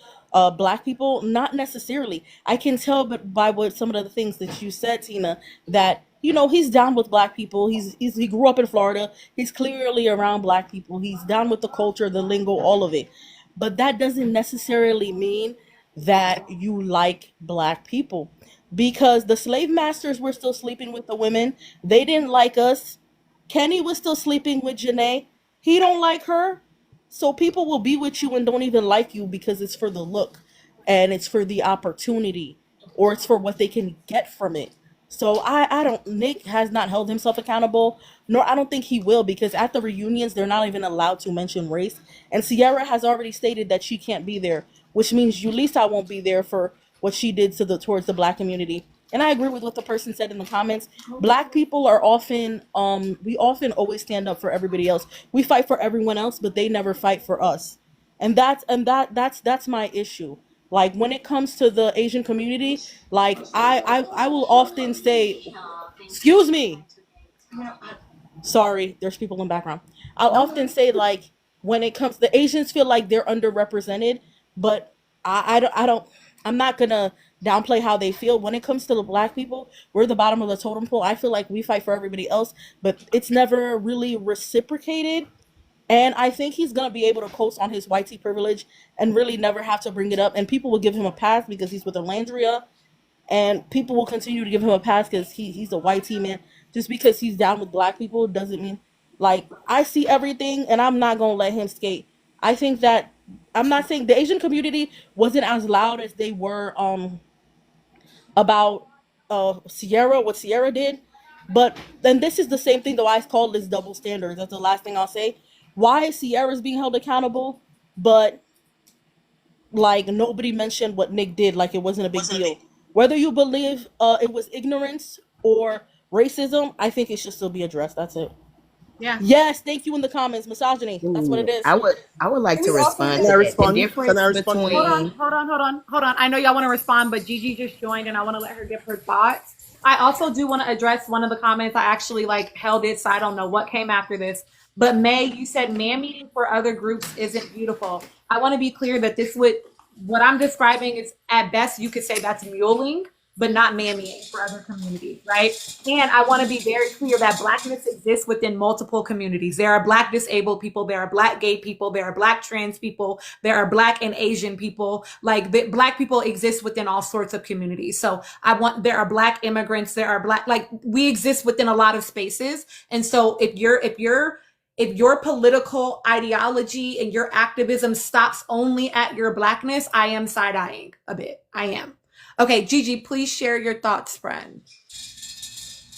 black people? Not necessarily. I can tell, but by what some of the things that you said, Tina, that he's down with black people. He grew up in Florida. He's clearly around black people. He's down with the culture, the lingo, all of it. But that doesn't necessarily mean that you like black people, because the slave masters were still sleeping with the women. They didn't like us. Kenny was still sleeping with Janae. He don't like her. So people will be with you and don't even like you because it's for the look and it's for the opportunity, or it's for what they can get from it. So I don't, Nick has not held himself accountable, nor I don't think he will, because at the reunions they're not even allowed to mention race. And Sierra has already stated that she can't be there, which means Yulisa won't be there for what she did towards the black community. And I agree with what the person said in the comments. Black people are often, we often always stand up for everybody else. We fight for everyone else, but they never fight for us. And that's my issue. Like when it comes to the Asian community, like I will often say, excuse me, sorry, there's people in the background. I'll often say, like, when it comes, the Asians feel like they're underrepresented, but I'm not gonna downplay how they feel. When it comes to the black people, we're the bottom of the totem pole. I feel like we fight for everybody else, but it's never really reciprocated. And I think he's gonna be able to coast on his white tea privilege and really never have to bring it up. And people will give him a pass because he's with Alandria, and people will continue to give him a pass because he's a white tea man. Just because he's down with black people doesn't mean, like, I see everything and I'm not gonna let him skate. I think that, I'm not saying the Asian community wasn't as loud as they were about Sierra, what Sierra did. But then this is the same thing though, I call this double standards. That's the last thing I'll say. Why is Sierra's being held accountable, but like nobody mentioned what Nick did, like it wasn't a big deal? Whether you believe it was ignorance or racism, I think it should still be addressed. That's it. Yeah. Yes, thank you in the comments. Misogyny. That's what it is. I would like to respond Can I to that. The respond? difference Can I respond? between Hold on. I know y'all want to respond, but Gigi just joined and I want to let her give her thoughts. I also do want to address one of the comments. I actually held it, so I don't know what came after this. But May, you said man meeting for other groups isn't beautiful. I want to be clear that what I'm describing is, at best you could say that's muling, but not man meeting for other communities, right? And I want to be very clear that blackness exists within multiple communities. There are black disabled people, there are black gay people, there are black trans people, there are black and Asian people. Like black people exist within all sorts of communities. So there are black immigrants, there are black, like we exist within a lot of spaces. And so if your political ideology and your activism stops only at your blackness, I am side-eyeing a bit. I am. Okay, Gigi, please share your thoughts, friend.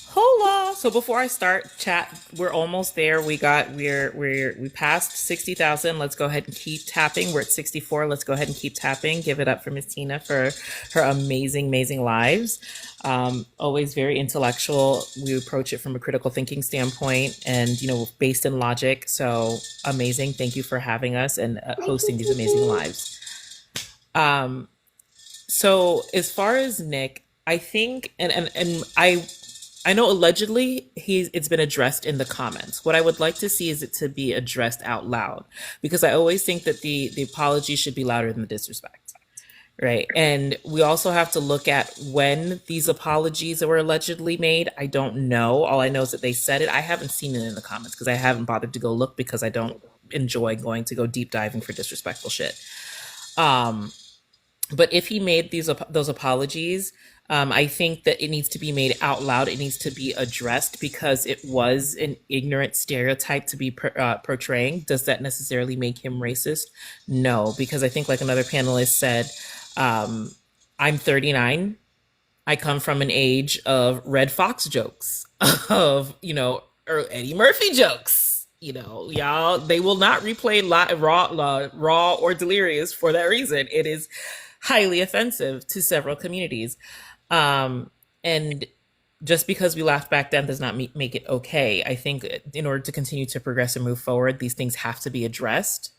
Hola. So before I start, chat, we're almost there. We passed 60,000. Let's go ahead and keep tapping. We're at 64. Let's go ahead and keep tapping. Give it up for Miss Tina for her amazing, amazing lives. Always very intellectual. We approach it from a critical thinking standpoint and, based in logic. So amazing. Thank you for having us and hosting these amazing lives. So as far as Nick, I think, and I know allegedly it's been addressed in the comments. What I would like to see is it to be addressed out loud, because I always think that the apology should be louder than the disrespect, right? And we also have to look at when these apologies were allegedly made. I don't know. All I know is that they said it. I haven't seen it in the comments because I haven't bothered to go look, because I don't enjoy going to go deep diving for disrespectful shit. But if he made those apologies, I think that it needs to be made out loud. It needs to be addressed, because it was an ignorant stereotype to be portraying. Does that necessarily make him racist? No, because I think, like another panelist said, I'm 39. I come from an age of Red Fox jokes, of, Eddie Murphy jokes. Y'all, they will not replay Raw or Delirious for that reason. It is highly offensive to several communities. And just because we laughed back then does not make it okay. I think in order to continue to progress and move forward, these things have to be addressed.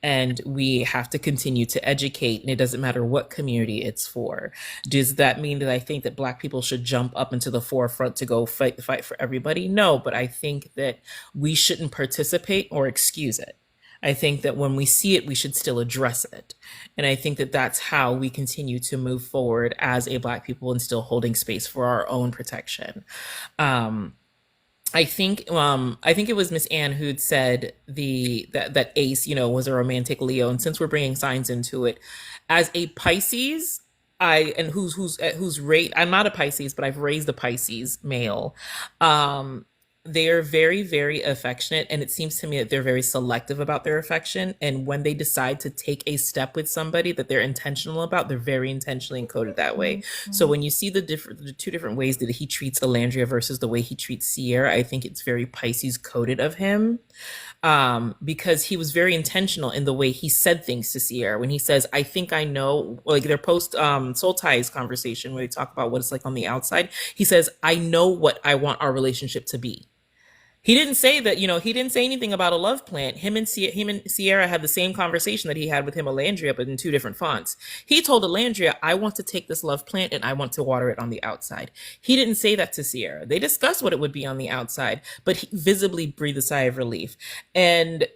and we have to continue to educate, and it doesn't matter what community it's for. Does that mean that I think that Black people should jump up into the forefront to go fight the fight for everybody? No, but I think that we shouldn't participate or excuse it. I think that when we see it, we should still address it. And I think that that's how we continue to move forward as a Black people and still holding space for our own protection. I think it was Miss Anne who'd said that Ace, was a romantic Leo. And since we're bringing signs into it, as a Pisces, who's raised, I'm not a Pisces, but I've raised a Pisces male. They are very, very affectionate, and it seems to me that they're very selective about their affection. And when they decide to take a step with somebody that they're intentional about, they're very intentionally encoded that way. So when you see the two different ways that he treats Alandria versus the way he treats Sierra, I think it's very Pisces coded of him, because he was very intentional in the way he said things to Sierra. When he says, "I think I know," like their post Soul Ties conversation where they talk about what it's like on the outside, he says, "I know what I want our relationship to be." He didn't say that, he didn't say anything about a love plant. Him and Sierra had the same conversation that he had with him, Alandria, but in two different fonts. He told Alandria, "I want to take this love plant and I want to water it on the outside." He didn't say that to Sierra. They discussed what it would be on the outside, but he visibly breathed a sigh of relief. And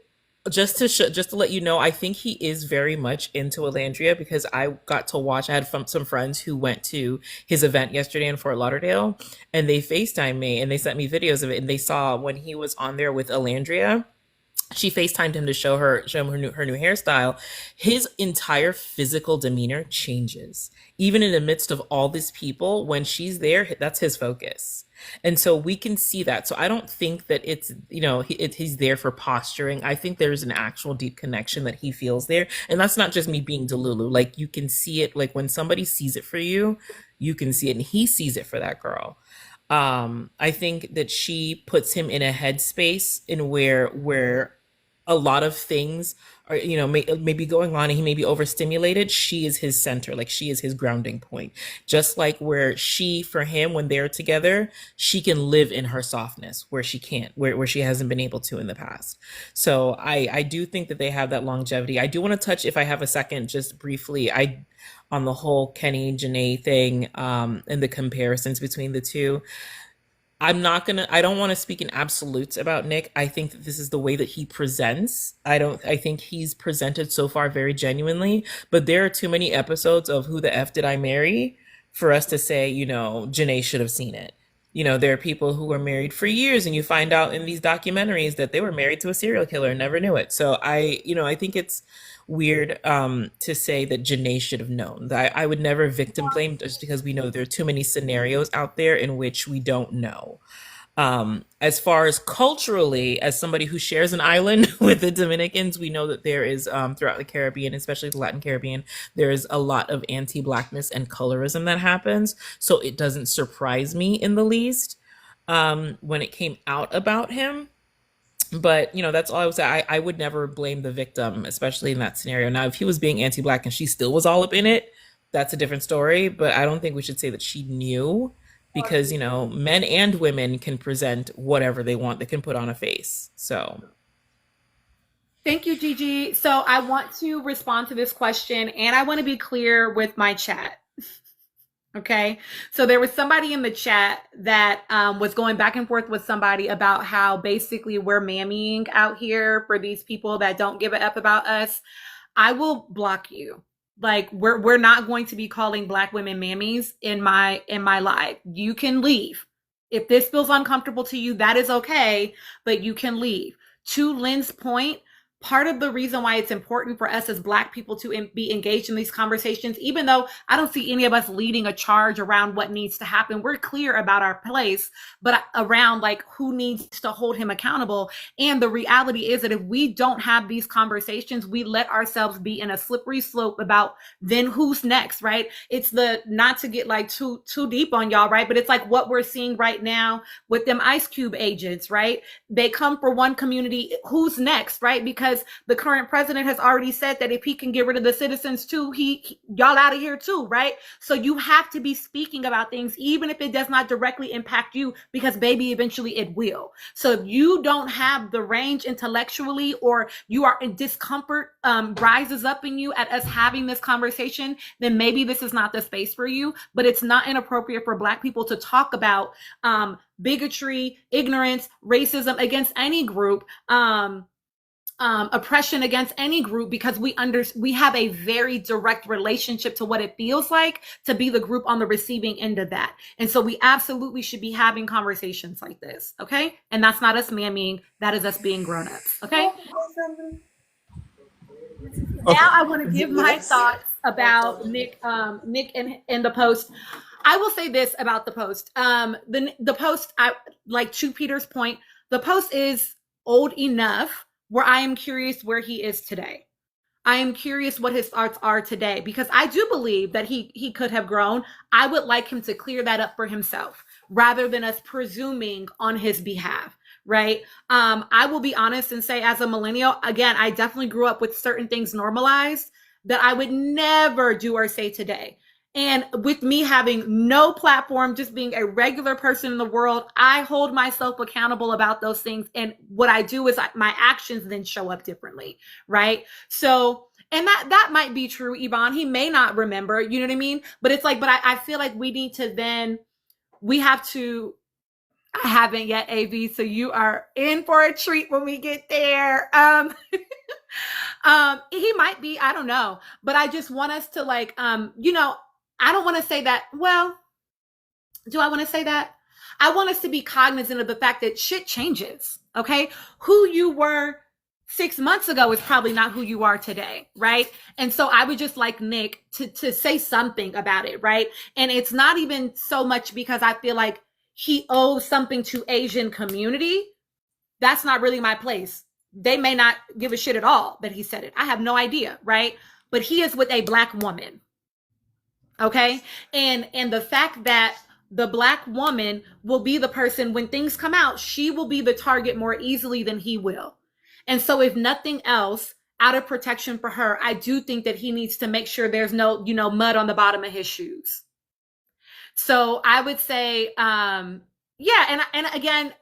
just to let you know, I think he is very much into Alandria, because I got to watch. I had some friends who went to his event yesterday in Fort Lauderdale, and they FaceTimed me and they sent me videos of it, and they saw when he was on there with Alandria. She FaceTimed him to show him her new hairstyle. His entire physical demeanor changes. Even in the midst of all these people, when she's there, that's his focus. And so we can see that. So I don't think that it's, he's there for posturing. I think there's an actual deep connection that he feels there. And that's not just me being Delulu. Like, you can see it. Like, when somebody sees it for you, you can see it. And he sees it for that girl. I think that she puts him in a headspace in where a lot of things are, maybe going on, and he may be overstimulated. She is his center, like she is his grounding point. Just like where for him, when they're together, she can live in her softness where she can't, where she hasn't been able to in the past. So I do think that they have that longevity. I do want to touch, if I have a second, just briefly, on the whole Kenny Janae thing, and the comparisons between the two. I don't want to speak in absolutes about Nick. I think that this is the way that he presents. I think he's presented so far very genuinely, but there are too many episodes of Who the F Did I Marry for us to say, Janae should have seen it. There are people who were married for years, and you find out in these documentaries that they were married to a serial killer and never knew it. So I think it's weird to say that Janae should have known. I would never victim blame, just because we know there are too many scenarios out there in which we don't know. As far as culturally, as somebody who shares an island with the Dominicans, we know that there is, throughout the Caribbean, especially the Latin Caribbean, there is a lot of anti-Blackness and colorism that happens. So it doesn't surprise me in the least when it came out about him. But, that's all I would say. I would never blame the victim, especially in that scenario. Now, if he was being anti-Black and she still was all up in it, that's a different story. But I don't think we should say that she knew, because, men and women can present whatever they want. They can put on a face. So. Thank you, Gigi. So I want to respond to this question, and I want to be clear with my chat. Okay, so there was somebody in the chat that was going back and forth with somebody about how basically we're mammying out here for these people that don't give a F about us. I will block you. Like, we're not going to be calling Black women mammies in my live. You can leave. If this feels uncomfortable to you, that is okay, but you can leave. To Lynn's point, part of the reason why it's important for us as Black people to be engaged in these conversations, even though I don't see any of us leading a charge around what needs to happen, we're clear about our place, but around like who needs to hold him accountable. And the reality is that if we don't have these conversations, we let ourselves be in a slippery slope about then who's next, right? It's not to get like too deep on y'all, right? But it's like what we're seeing right now with them Ice Cube agents, right? They come for one community, who's next, right? Because because the current president has already said that if he can get rid of the citizens too, y'all out of here too, right? So you have to be speaking about things, even if it does not directly impact you, because baby, eventually it will. So if you don't have the range intellectually, or you are in discomfort rises up in you at us having this conversation, then maybe this is not the space for you. But it's not inappropriate for Black people to talk about bigotry, ignorance, racism against any group, oppression against any group, because we have a very direct relationship to what it feels like to be the group on the receiving end of that. And so we absolutely should be having conversations like this, okay? And that's not us mamming, that is us being grown-ups, okay? Now I want to give my thoughts about Nick and the post. I will say this about the post. The post, I like, to Peter's point, the post is old enough where I am curious where he is today. I am curious what his thoughts are today, because I do believe that he could have grown. I would like him to clear that up for himself rather than us presuming on his behalf. Right. I will be honest and say, as a millennial, again, I definitely grew up with certain things normalized that I would never do or say today. And with me having no platform, just being a regular person in the world, I hold myself accountable about those things. And what I do is my actions then show up differently. Right. So, and that might be true, Yvonne. He may not remember, you know what I mean? But it's like, but I feel like we need to then, we have to, I haven't yet, AV, so you are in for a treat when we get there. He might be, I don't know, but I just want us to, like, you know, I don't want to say that. Well, do I want to say that? I want us to be cognizant of the fact that shit changes. Okay, who you were 6 months ago is probably not who you are today, right? And so I would just like Nick to say something about it, right? And it's not even so much because I feel like he owes something to Asian community. That's not really my place. They may not give a shit at all that he said it. I have no idea, right? But he is with a Black woman, okay? And the fact that the Black woman will be the person, when things come out, she will be the target more easily than he will. And so if nothing else, out of protection for her, I do think that he needs to make sure there's no, you know, mud on the bottom of his shoes. So I would say, yeah, and again,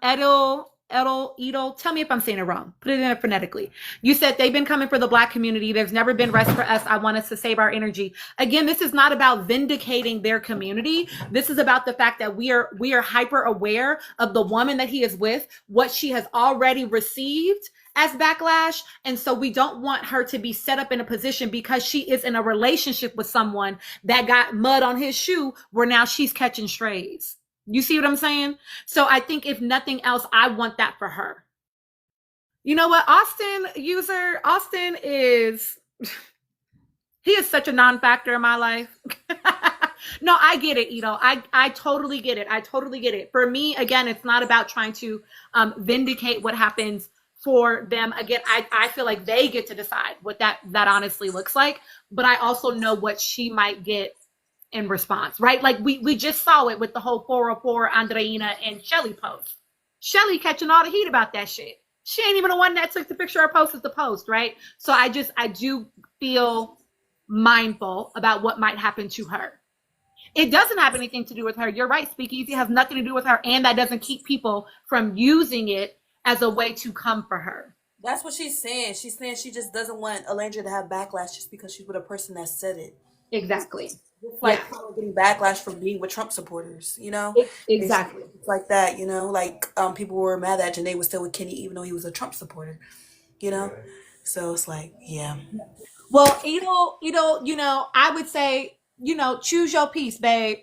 Edel, tell me if I'm saying it wrong. Put it in it phonetically. You said they've been coming for the Black community. There's never been rest for us. I want us to save our energy. Again, this is not about vindicating their community. This is about the fact that we are hyper aware of the woman that he is with, what she has already received as backlash. And so we don't want her to be set up in a position because she is in a relationship with someone that got mud on his shoe where now she's catching strays. You see what I'm saying? So I think if nothing else, I want that for her. You know what? Austin is, he is such a non-factor in my life. No, I get it, Ito. I totally get it. I totally get it. For me, again, it's not about trying to vindicate what happens for them. Again, I feel like they get to decide what that honestly looks like, but I also know what she might get in response, right? Like we just saw it with the whole 404 Andreina and Shelly post. Shelly catching all the heat about that shit. She ain't even the one that took the picture or posted the post, right? So I do feel mindful about what might happen to her. It doesn't have anything to do with her. You're right, Speakeasy has nothing to do with her, and that doesn't keep people from using it as a way to come for her. That's what she's saying. She's saying she just doesn't want Alandria to have backlash just because she's with a person that said it. Exactly. It's like getting backlash from being with Trump supporters, you know? Exactly. It's like that, you know? Like people were mad that Janae was still with Kenny even though he was a Trump supporter, you know? Right. So it's like, yeah. Well, Ito, you know, I would say, you know, choose your piece, babe.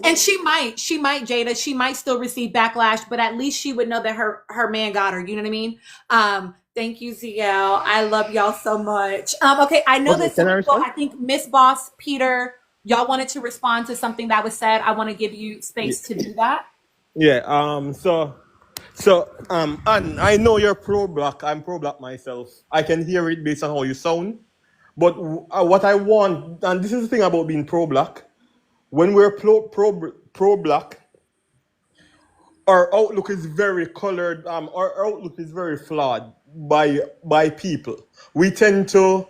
And she might, Jada, she might still receive backlash, but at least she would know that her man got her. You know what I mean? Thank you, ZL. I love y'all so much. Okay, I know that some people, I think Miss Boss, Peter, y'all wanted to respond to something that was said. I want to give you space to do that. Yeah. And I know you're pro-Black. I'm pro-Black myself. I can hear it based on how you sound. But what I want, and this is the thing about being pro-Black, when we're pro-Black, our outlook is very colored. Our outlook is very flawed. by people. We tend to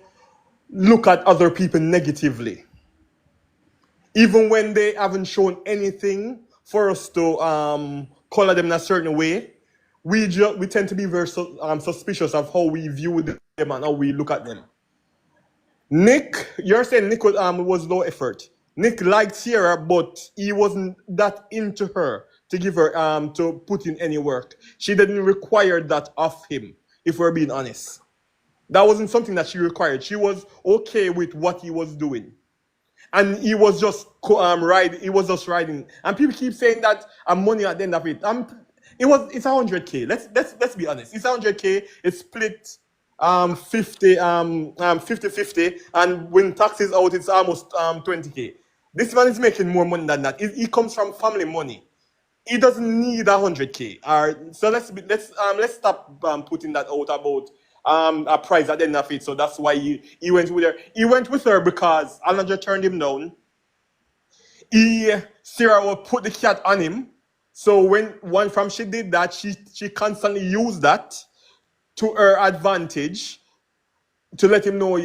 look at other people negatively, even when they haven't shown anything for us to color them in a certain way. We tend to be very suspicious of how we view them and how we look at them. Nick, you're saying Nick was low effort. Nick liked Sierra, but he wasn't that into her to give her to put in any work. She didn't require that of him, if we're being honest. That wasn't something that she required. She was okay with what he was doing, and he was just riding. He was just riding. And people keep saying that money at the end of it. It's 100K. Let's be honest. It's 100K. It's split 50 50, and when taxes out, it's almost 20K. This man is making more money than that. He comes from family money. He doesn't need 100K. So let's stop putting that out about a price at the end of it. So that's why he went with her. He went with her because Alondra turned him down. Sarah will put the cat on him. So when she did that, she constantly used that to her advantage to let him know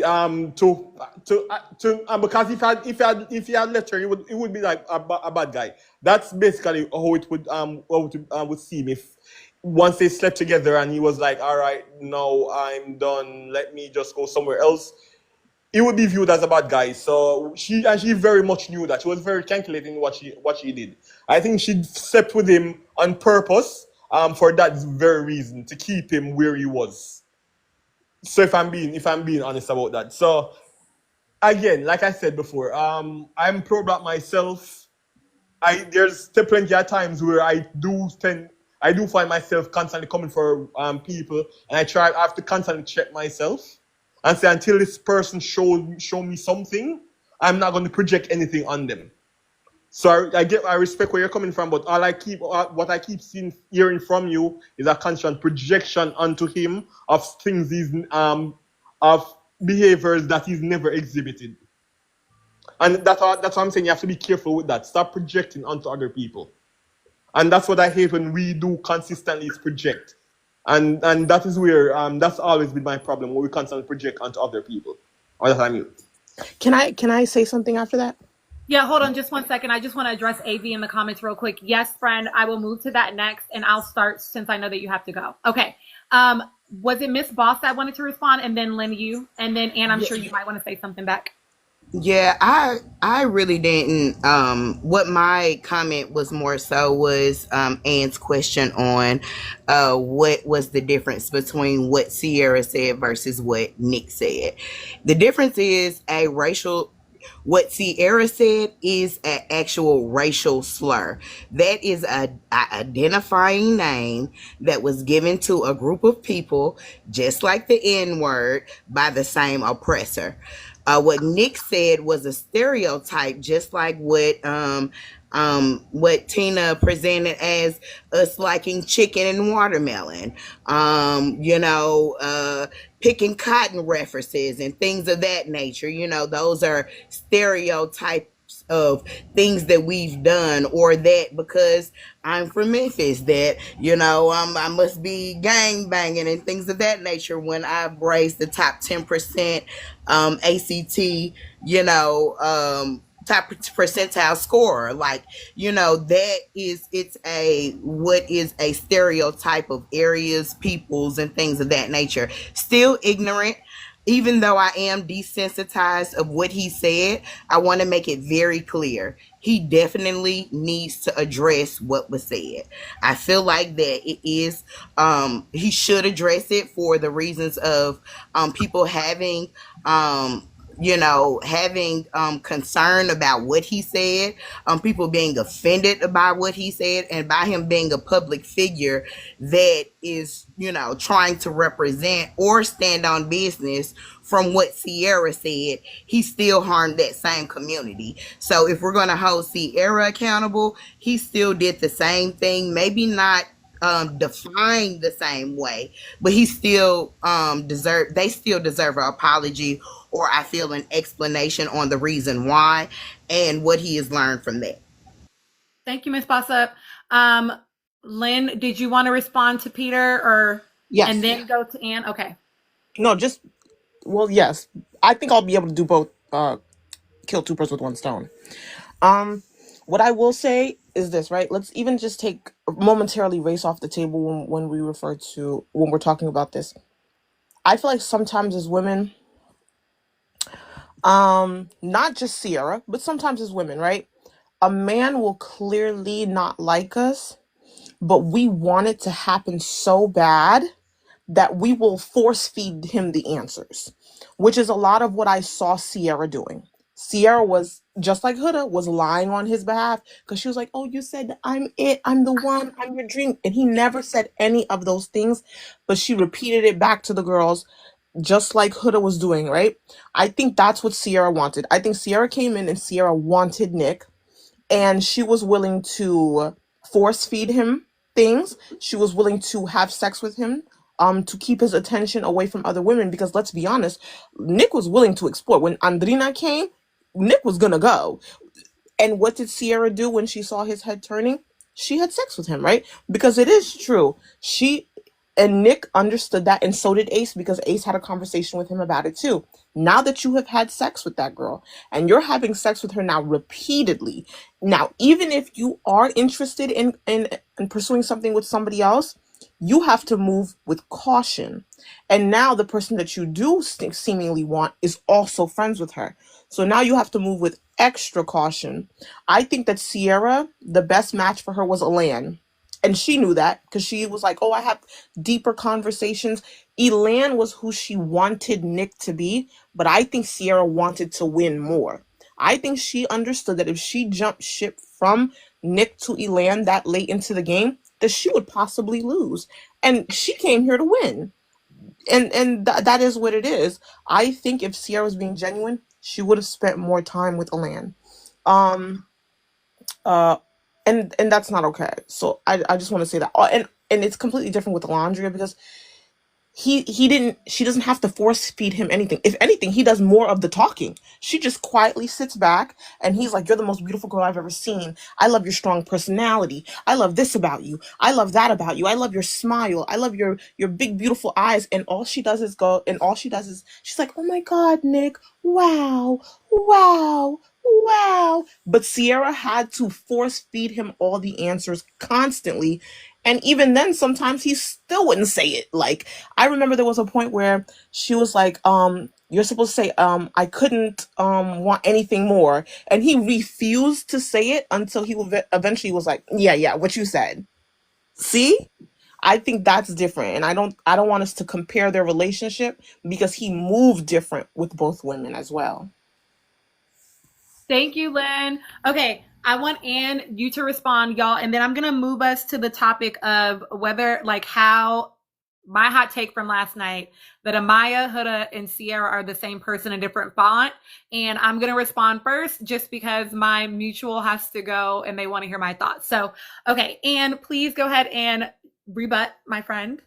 because if he had left her, he would be like a bad guy. That's basically how it would seem if once they slept together and he was like, all right, no, I'm done, let me just go somewhere else. He would be viewed as a bad guy. So she very much knew that. She was very calculating what she did. I think she slept with him on purpose for that very reason, to keep him where he was. So if I'm being honest about that. So again, like I said before, I'm pro-black myself. There's still plenty of times where I do find myself constantly coming for people, and I have to constantly check myself and say, until this person show me something, I'm not going to project anything on them. So I respect where you're coming from, but what I keep hearing from you is a constant projection onto him of things of behaviors that he's never exhibited. And that's what I'm saying. You have to be careful with that. Stop projecting onto other people. And that's what I hate when we do consistently, is project. And that is where that's always been my problem, when we constantly project onto other people. Or that I mute. Can I say something after that? Yeah, hold on just one second. I just want to address AV in the comments real quick. Yes, friend, I will move to that next, and I'll start since I know that you have to go. Okay. Was it Miss Boss that wanted to respond, and then Lynn, you, and then Ann, I'm sure you might want to say something back. Yeah, I really didn't. What my comment was more so was Ann's question on what was the difference between what Sierra said versus what Nick said. The difference is what Sierra said is an actual racial slur. That is a identifying name that was given to a group of people, just like the N-word, by the same oppressor. What Nick said was a stereotype, just like what Tina presented as us liking chicken and watermelon, picking cotton references and things of that nature. Those are stereotypes of things that we've done, or that because I'm from Memphis, that I must be gang banging and things of that nature when I've raised the top 10% ACT top percentile scorer. What is a stereotype of areas, peoples, and things of that nature. Still ignorant. Even though I am desensitized of what he said, I want to make it very clear. He definitely needs to address what was said. I feel like that it is, he should address it for the reasons of people having concern about what he said, people being offended about what he said, and by him being a public figure that is, trying to represent or stand on business from what Sierra said, he still harmed that same community. So if we're going to hold Sierra accountable, he still did the same thing, maybe not defined the same way, but they still deserve an apology, or I feel an explanation on the reason why and what he has learned from that. Thank you, Ms. Bossup. Lynn, did you want to respond to Peter, or and Yes. then go to Anne? Okay. No, just well, yes. I think I'll be able to do both. Kill two birds with one stone. Um, what I will say is this, right? Let's even just take momentarily race off the table when we refer to when we're talking about this. I feel like sometimes as women, not just Sierra, but sometimes as women, right? A man will clearly not like us, but we want it to happen so bad that we will force feed him the answers, which is a lot of what I saw Sierra doing. Sierra was just like Huda, was lying on his behalf because she was like, "Oh, you said I'm it, I'm the one, I'm your dream," and he never said any of those things, but she repeated it back to the girls, just like Huda was doing, right? I think that's what Sierra wanted. I think Sierra came in and Sierra wanted Nick, and she was willing to force feed him things. She was willing to have sex with him, to keep his attention away from other women. Because let's be honest, Nick was willing to explore. When Andrina came, Nick was gonna go. And what did Sierra do when she saw his head turning? She had sex with him, right? Because it is true. She and Nick understood that, and so did Ace, because Ace had a conversation with him about it too. Now that you have had sex with that girl, and you're having sex with her now repeatedly, now even if you are interested in pursuing something with somebody else, you have to move with caution. And now the person that you do seemingly want is also friends with her. So now you have to move with extra caution. I think that Sierra, the best match for her was Elan. And she knew that because she was like, "Oh, I have deeper conversations." Elan was who she wanted Nick to be, but I think Sierra wanted to win more. I think she understood that if she jumped ship from Nick to Elan that late into the game, that she would possibly lose. And she came here to win. And that is what it is. I think if Sierra was being genuine, she would have spent more time with Elan. Um, uh, and that's not okay. So I just want to say that. And it's completely different with Alondria because he didn't she doesn't have to force feed him anything. If anything, he does more of the talking. She just quietly sits back and he's like, "You're the most beautiful girl I've ever seen. I love your strong personality. I love this about you. I love that about you. I love your smile. I love your big beautiful eyes." And all she does is go and all she does is she's like, "Oh my god, Nick. Wow. Wow. Wow." But Sierra had to force feed him all the answers constantly. And even then, sometimes he still wouldn't say it. Like, I remember there was a point where she was like, "You're supposed to say, I couldn't want anything more." And he refused to say it until he eventually was like, "Yeah, yeah, what you said." See? I think that's different. And I don't want us to compare their relationship because he moved different with both women as well. Thank you, Lynn. Okay, I want Anne you to respond, y'all, and then I'm gonna move us to the topic of whether, like, how my hot take from last night that Amaya, Huda, and Sierra are the same person in different font. And I'm gonna respond first just because my mutual has to go and they want to hear my thoughts. So, okay, Anne, please go ahead and rebut my friend.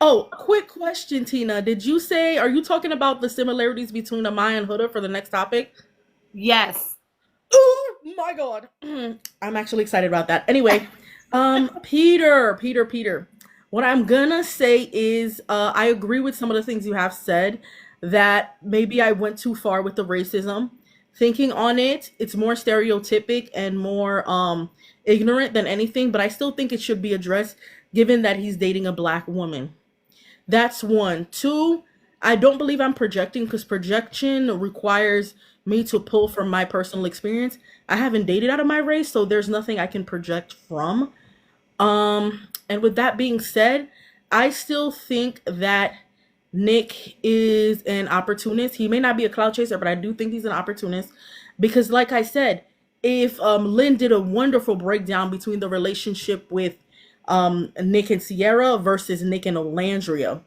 Oh, quick question, Tina. Are you talking about the similarities between Amaya and Huda for the next topic? Yes. Oh my god. I'm actually excited about that. Anyway, Peter. What I'm gonna say is I agree with some of the things you have said, that maybe I went too far with the racism. Thinking on it, it's more stereotypic and more ignorant than anything, but I still think it should be addressed given that he's dating a black woman. That's one. Two, I don't believe I'm projecting because projection requires me to pull from my personal experience. I haven't dated out of my race, so there's nothing I can project from. And with that being said, I still think that Nick is an opportunist. He may not be a cloud chaser, but I do think he's an opportunist because, like I said, if Lynn did a wonderful breakdown between the relationship with Nick and Sierra versus Nick and Olandria.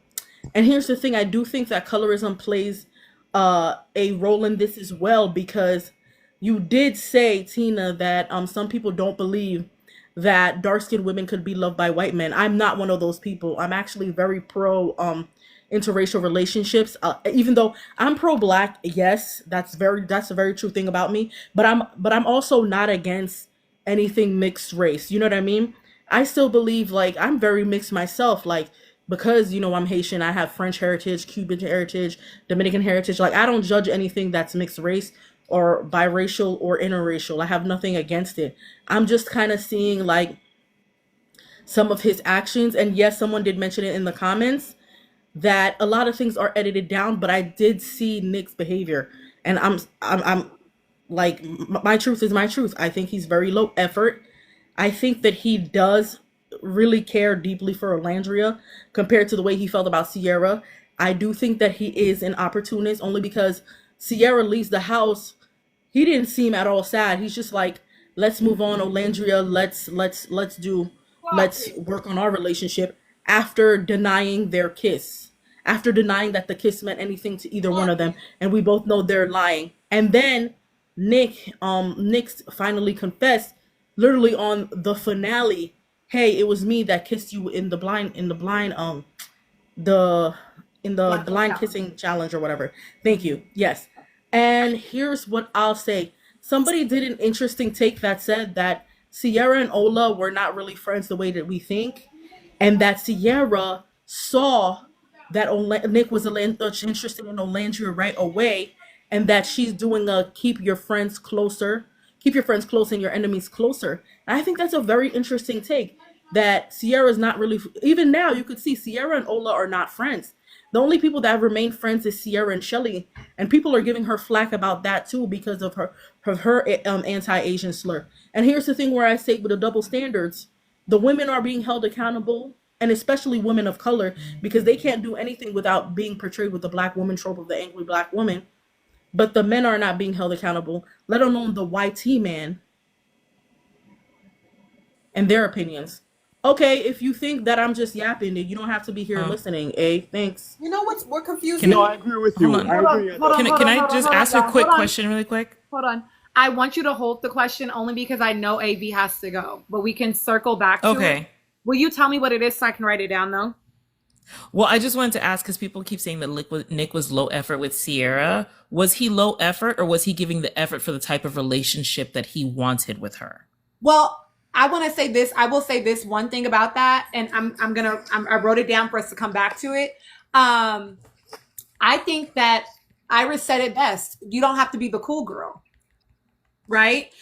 And here's the thing, I do think that colorism plays a role in this as well, because you did say, Tina, that some people don't believe that dark-skinned women could be loved by white men. I'm not one of those people. I'm actually very pro interracial relationships. Even though I'm pro-black, yes, that's a very true thing about me. But I'm also not against anything mixed race. You know what I mean? I still believe, like, I'm very mixed myself. Like, because I'm Haitian, I have French heritage, Cuban heritage, Dominican heritage. Like I don't judge anything that's mixed race or biracial or interracial. I have nothing against it. I'm just kind of seeing like some of his actions, and yes, someone did mention it in the comments that a lot of things are edited down, but I did see Nick's behavior, and I'm like my truth is my truth. I think he's very low effort. I think that he does really care deeply for Alandria compared to the way he felt about Sierra. I do think that he is an opportunist only because Sierra leaves the house. He didn't seem at all sad. He's just like, let's move on, Olandria. Let's work on our relationship after denying their kiss, after denying that the kiss meant anything to either one of them, and we both know they're lying. And then Nick finally confessed, literally on the finale. Hey, it was me that kissed you in the blind kissing challenge or whatever. Thank you. Yes. And here's what I'll say. Somebody did an interesting take that said that Sierra and Ola were not really friends the way that we think, and that Sierra saw that Nick was interested in Olandria right away, and that she's doing a keep your friends close and your enemies closer. And I think that's a very interesting take, that Sierra's not really, even now you could see Sierra and Ola are not friends. The only people that have remained friends is Sierra and Shelly, and people are giving her flack about that too because of her anti-Asian slur. And here's the thing where I say with the double standards, the women are being held accountable, and especially women of color, because they can't do anything without being portrayed with the black woman trope of the angry black woman. But the men are not being held accountable, let alone the YT man and their opinions. Okay, if you think that I'm just yapping, then you don't have to be here listening. Thanks. You know what's more confusing? No, I agree with you. Hold on. I agree. Can I just ask a quick question really quick? Hold on. I want you to hold the question only because I know AV has to go, but we can circle back to it. Will you tell me what it is so I can write it down though? Well, I just wanted to ask, because people keep saying that Nick was low effort with Sierra. Was he low effort, or was he giving the effort for the type of relationship that he wanted with her? Well, I want to say this. I will say this one thing about that, and I wrote it down for us to come back to it. I think that Iris said it best. You don't have to be the cool girl, right?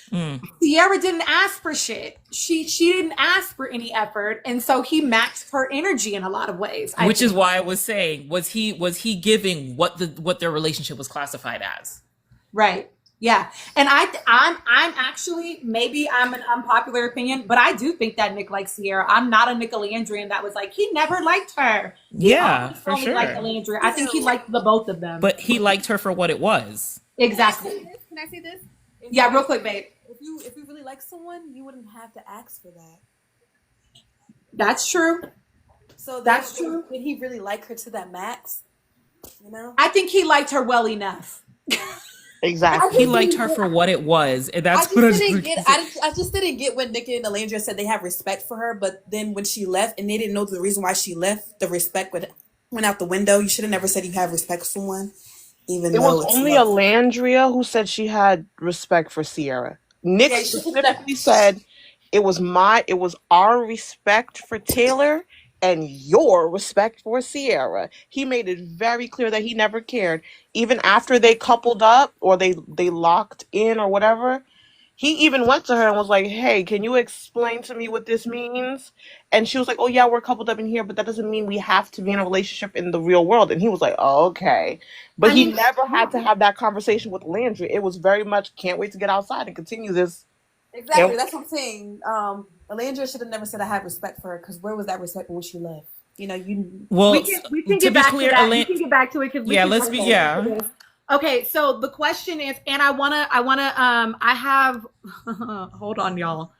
Sierra didn't ask for shit. She didn't ask for any effort, and so he matched her energy in a lot of ways. Which is why I was saying, was he giving what their relationship was classified as? Right. Yeah. And I'm actually, maybe I'm an unpopular opinion, but I do think that Nick likes Sierra. I'm not a Nick Alandrian that was like, he never liked her. Yeah, for sure. Liked Alandria. I think he liked the both of them. But he liked her for what it was. Exactly. Can I say this? Yeah, real quick, babe. If you really like someone, you wouldn't have to ask for that. That's true. So that's true. Did he really like her to that max? You know? I think he liked her well enough. Exactly. He liked her for what it was, and that's what I just didn't get when Nick and Alandria said they have respect for her, but then when she left and they didn't know the reason why she left, the respect went out the window. You should have never said you have respect for someone, even It though was it's only love. Alandria who said she had respect for Sierra. Nick Yeah, specifically said it was our respect for Taylor and your respect for Sierra. He made it very clear that he never cared. Even after they coupled up or they locked in or whatever, he even went to her and was like, hey, can you explain to me what this means? And she was like, oh yeah, we're coupled up in here, but that doesn't mean we have to be in a relationship in the real world. And he was like, oh, okay. But he never had to have that conversation with Landry. It was very much, can't wait to get outside and continue this. Exactly, that's what I'm saying. Alandria should have never said I have respect for her, because where was that respect when she left? You know, Well, we can get back to that. We can get back to it because Okay, so the question is, and I have hold on, y'all.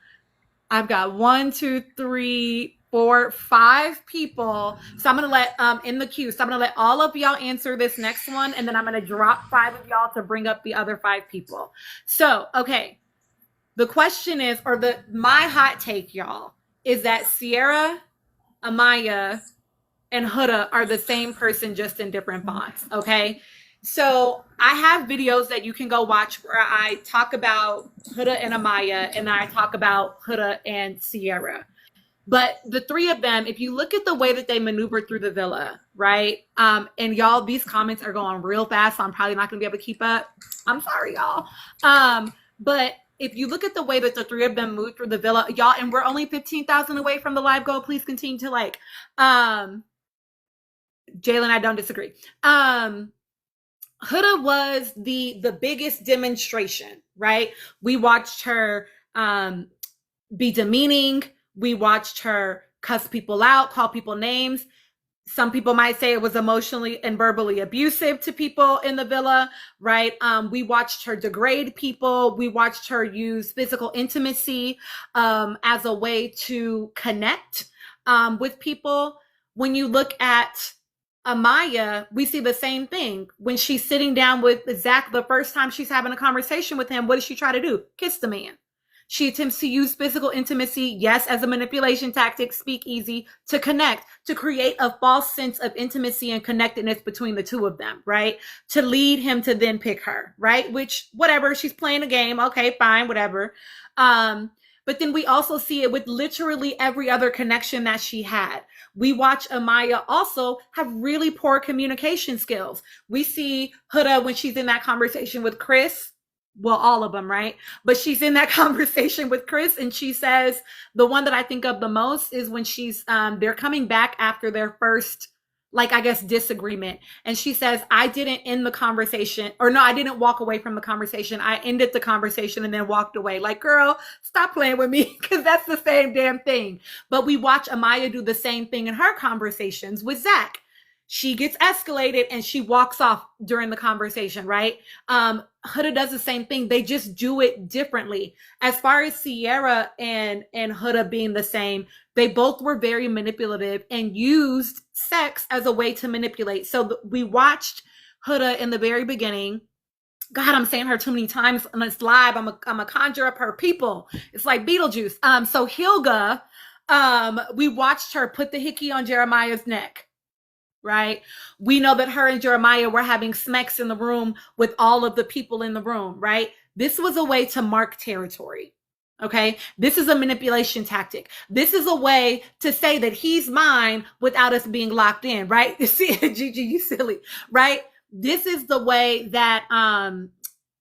I've got 1, 2, 3, 4, 5 people. So I'm gonna let in the queue. So I'm gonna let all of y'all answer this next one, and then I'm gonna drop 5 of y'all to bring up the other 5 people. So okay. The question is, my hot take, y'all, is that Sierra, Amaya, and Huda are the same person, just in different fonts. Okay. So I have videos that you can go watch where I talk about Huda and Amaya, and I talk about Huda and Sierra. But the three of them, if you look at the way that they maneuvered through the villa, right? And y'all, these comments are going real fast, so I'm probably not gonna be able to keep up. I'm sorry, y'all. But if you look at the way that the three of them moved through the villa, y'all, and we're only 15,000 away from the live goal. Please continue to like. Jalen, I don't disagree. Huda was the biggest demonstration, right? We watched her be demeaning. We watched her cuss people out, call people names. Some people might say it was emotionally and verbally abusive to people in the villa, right? We watched her degrade people. We watched her use physical intimacy as a way to connect with people. When you look at Amaya, we see the same thing. When she's sitting down with Zach, the first time she's having a conversation with him, what does she try to do? Kiss the man. She attempts to use physical intimacy, yes, as a manipulation tactic, speak easy, to connect, to create a false sense of intimacy and connectedness between the two of them, right? To lead him to then pick her, right? Which, whatever, she's playing a game. Okay, fine, whatever. But then we also see it with literally every other connection that she had. We watch Amaya also have really poor communication skills. We see Huda when she's in that conversation with Chris. Well, all of them, right? But she's in that conversation with Chris, and she says, the one that I think of the most is when she's, they're coming back after their first, like, I guess, disagreement. And she says, I didn't end the conversation, or no, I didn't walk away from the conversation. I ended the conversation and then walked away. Like, girl, stop playing with me, because that's the same damn thing. But we watch Amaya do the same thing in her conversations with Zach. She gets escalated and she walks off during the conversation, right? Huda does the same thing. They just do it differently. As far as Sierra and Huda being the same, they both were very manipulative and used sex as a way to manipulate. So we watched Huda in the very beginning. God, I'm saying her too many times on this live. I'm a conjure up her people. It's like Beetlejuice. So Hilga, we watched her put the hickey on Jeremiah's neck. Right? We know that her and Jeremiah were having smacks in the room with all of the people in the room, right? This was a way to mark territory. Okay? This is a manipulation tactic. This is a way to say that he's mine without us being locked in, right? See, Gigi, you silly, right? This is the way that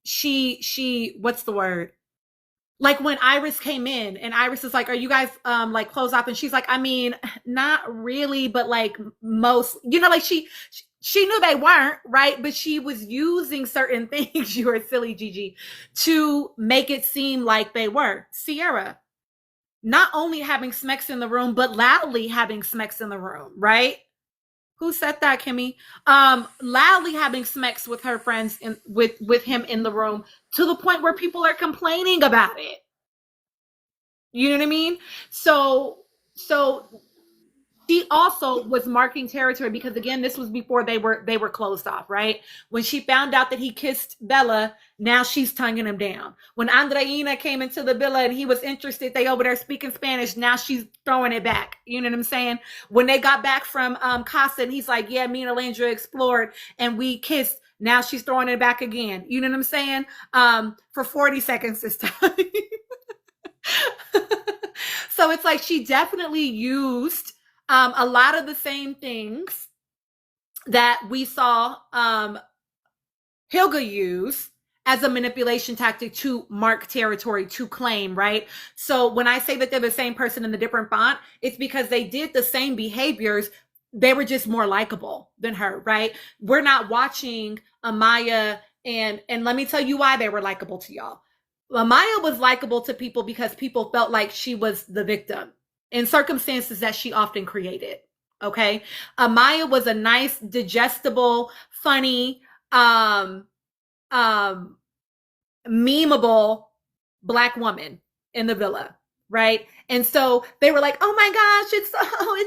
she what's the word? Like when Iris came in and Iris is like, are you guys like closed off? And she's like, I mean, not really, but like most, you know, like she knew they weren't, right? But she was using certain things, you are silly, Gigi, to make it seem like they were. Sierra, not only having smecks in the room, but loudly having smecks in the room, right? Who said that, Kimmy? Loudly having smecks with her friends and with him in the room to the point where people are complaining about it. You know what I mean? So she also was marking territory because again, this was before they were closed off, right? When she found out that he kissed Bella, now she's tonguing him down. When Andreina came into the villa and he was interested, they over there speaking Spanish, now she's throwing it back. You know what I'm saying? When they got back from Casa and he's like, yeah, me and Alandra explored and we kissed, now she's throwing it back again. You know what I'm saying? For 40 seconds this time. So it's like she definitely used a lot of the same things that we saw Hilga use as a manipulation tactic to mark territory, to claim, right? So when I say that they're the same person in the different font, it's because they did the same behaviors. They were just more likable than her, right? We're not watching Amaya and let me tell you why they were likable to y'all. Amaya was likable to people because people felt like she was the victim in circumstances that she often created. Okay. Amaya was a nice, digestible, funny, memeable Black woman in the villa. Right. And so they were like, oh my gosh, it's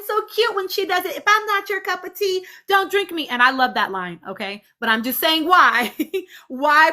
so cute when she does it. If I'm not your cup of tea, don't drink me. And I love that line. Okay. But I'm just saying why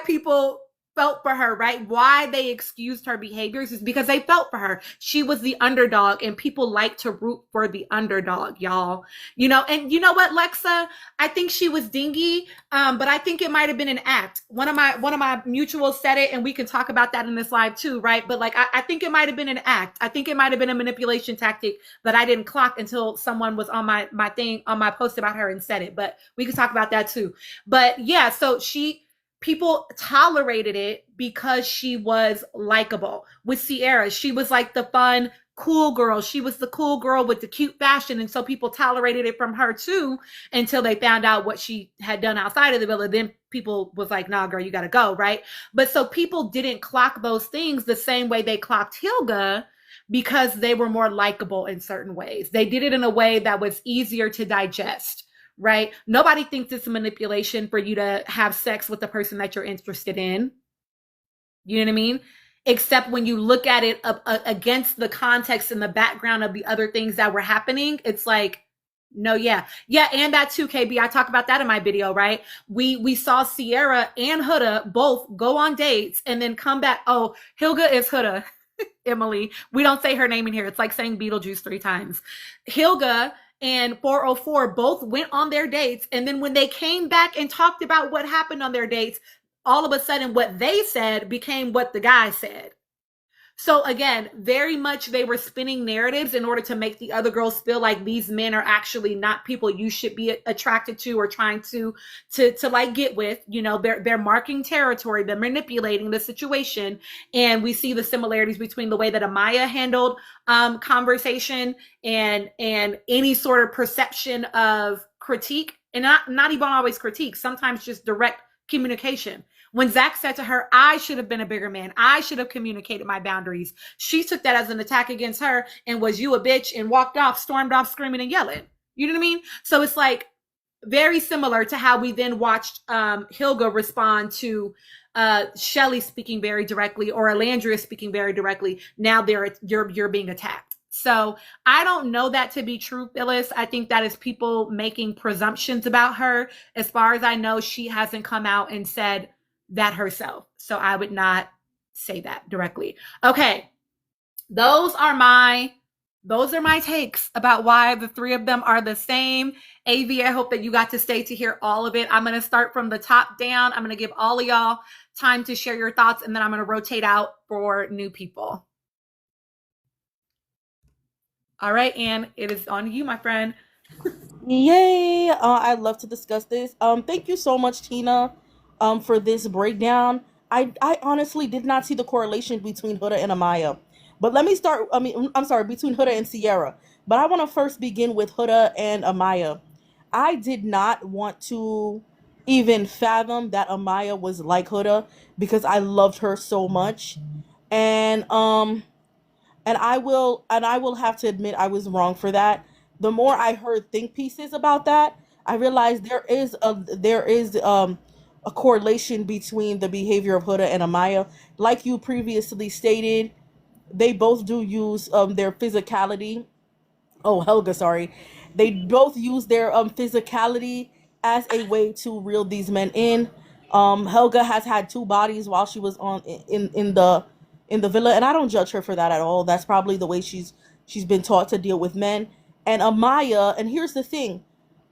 people felt for her, right? Why they excused her behaviors is because they felt for her. She was the underdog, and people like to root for the underdog, y'all. You know, and you know what, Lexa? I think she was dingy, but I think it might have been an act. One of my mutuals said it, and we can talk about that in this live too, right? But like, I think it might have been an act. I think it might have been a manipulation tactic that I didn't clock until someone was on my thing, on my post about her, and said it. But we can talk about that too. But yeah, so people tolerated it because she was likable. With Ciara, she was like the fun, cool girl. She was the cool girl with the cute fashion. And so people tolerated it from her too, until they found out what she had done outside of the villa. Then people was like, nah, girl, you got to go. Right. But so people didn't clock those things the same way they clocked Hilga, because they were more likable in certain ways. They did it in a way that was easier to digest. Right? Nobody thinks it's a manipulation for you to have sex with the person that you're interested in. You know what I mean? Except when you look at it against the context and the background of the other things that were happening, it's like, no, yeah. And that too, KB, I talk about that in my video, right? We saw Ciara and Huda both go on dates and then come back. Oh, Hilga is Huda. Emily, we don't say her name in here. It's like saying Beetlejuice 3 times. Hilga and 404 both went on their dates. And then when they came back and talked about what happened on their dates, all of a sudden what they said became what the guy said. So again, very much they were spinning narratives in order to make the other girls feel like these men are actually not people you should be attracted to or trying to like get with. You know, they're marking territory, they're manipulating the situation. And we see the similarities between the way that Amaya handled conversation and any sort of perception of critique, and not even always critique, sometimes just direct communication. When Zach said to her, I should have been a bigger man, I should have communicated my boundaries, she took that as an attack against her and was you a bitch and walked off, stormed off screaming and yelling. You know what I mean? So it's like very similar to how we then watched Hilga respond to Shelly speaking very directly, or Alandria speaking very directly. Now you're being attacked. So I don't know that to be true, Phyllis. I think that is people making presumptions about her. As far as I know, she hasn't come out and said that herself. So I would not say that directly. Okay. Those are my takes about why the 3 of them are the same. AV, I hope that you got to stay to hear all of it. I'm going to start from the top down. I'm going to give all of y'all time to share your thoughts, and then I'm going to rotate out for new people. All right, Anne, it is on you, my friend. Yay! I'd love to discuss this. Thank you so much, Tina, for this breakdown. I honestly did not see the correlation between Huda and Amaya. But let me start, between Huda and Ciara. But I want to first begin with Huda and Amaya. I did not want to even fathom that Amaya was like Huda, because I loved her so much. And I will have to admit I was wrong for that. The more I heard think pieces about that, I realized there is a correlation between the behavior of Huda and Amaya. Like you previously stated, they both do use their physicality. Oh, Helga, sorry. They both use their physicality as a way to reel these men in. Helga has had 2 bodies while she was in the villa, and I don't judge her for that at all. That's probably the way she's been taught to deal with men. And Amaya, and here's the thing,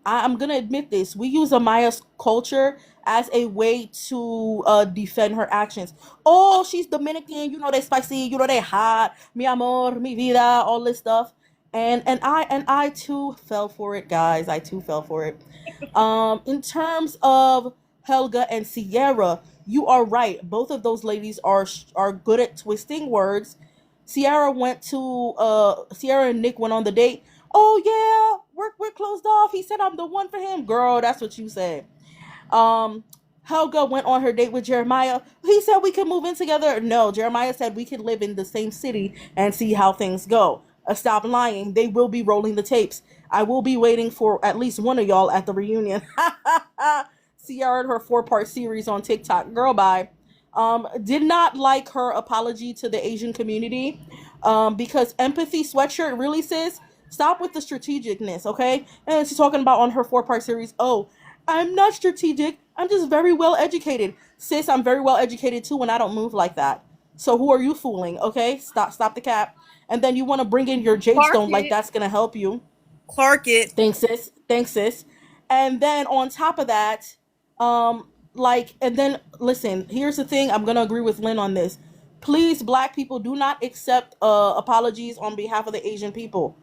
I'm gonna admit this, we use Amaya's culture as a way to defend her actions. Oh, she's Dominican, you know they spicy, you know they hot, mi amor, mi vida, all this stuff. And I too fell for it, guys. I too fell for it. In terms of Helga and Ciara, you are right. Both of those ladies are good at twisting words. Ciara and Nick went on the date. Oh yeah, we're closed off. He said I'm the one for him. Girl, that's what you said. Helga went on her date with Jeremiah. He said we could move in together. No, Jeremiah said we could live in the same city and see how things go. Stop lying. They will be rolling the tapes. I will be waiting for at least one of y'all at the reunion. Ciara and her 4-part series on TikTok. Girl, bye. Did not like her apology to the Asian community. Because empathy sweatshirt really, sis, stop with the strategicness, okay? And she's talking about on her 4-part series, oh, I'm not strategic. I'm just very well educated. Sis, I'm very well educated too, and I don't move like that. So who are you fooling? Okay? Stop the cap. And then you want to bring in your Jade Clark Stone like it. that's gonna help you. Clark it. Thanks, sis. Thanks, sis. And then on top of that, and then listen, here's the thing. I'm gonna agree with Lynn on this. Please, Black people, do not accept apologies on behalf of the Asian people.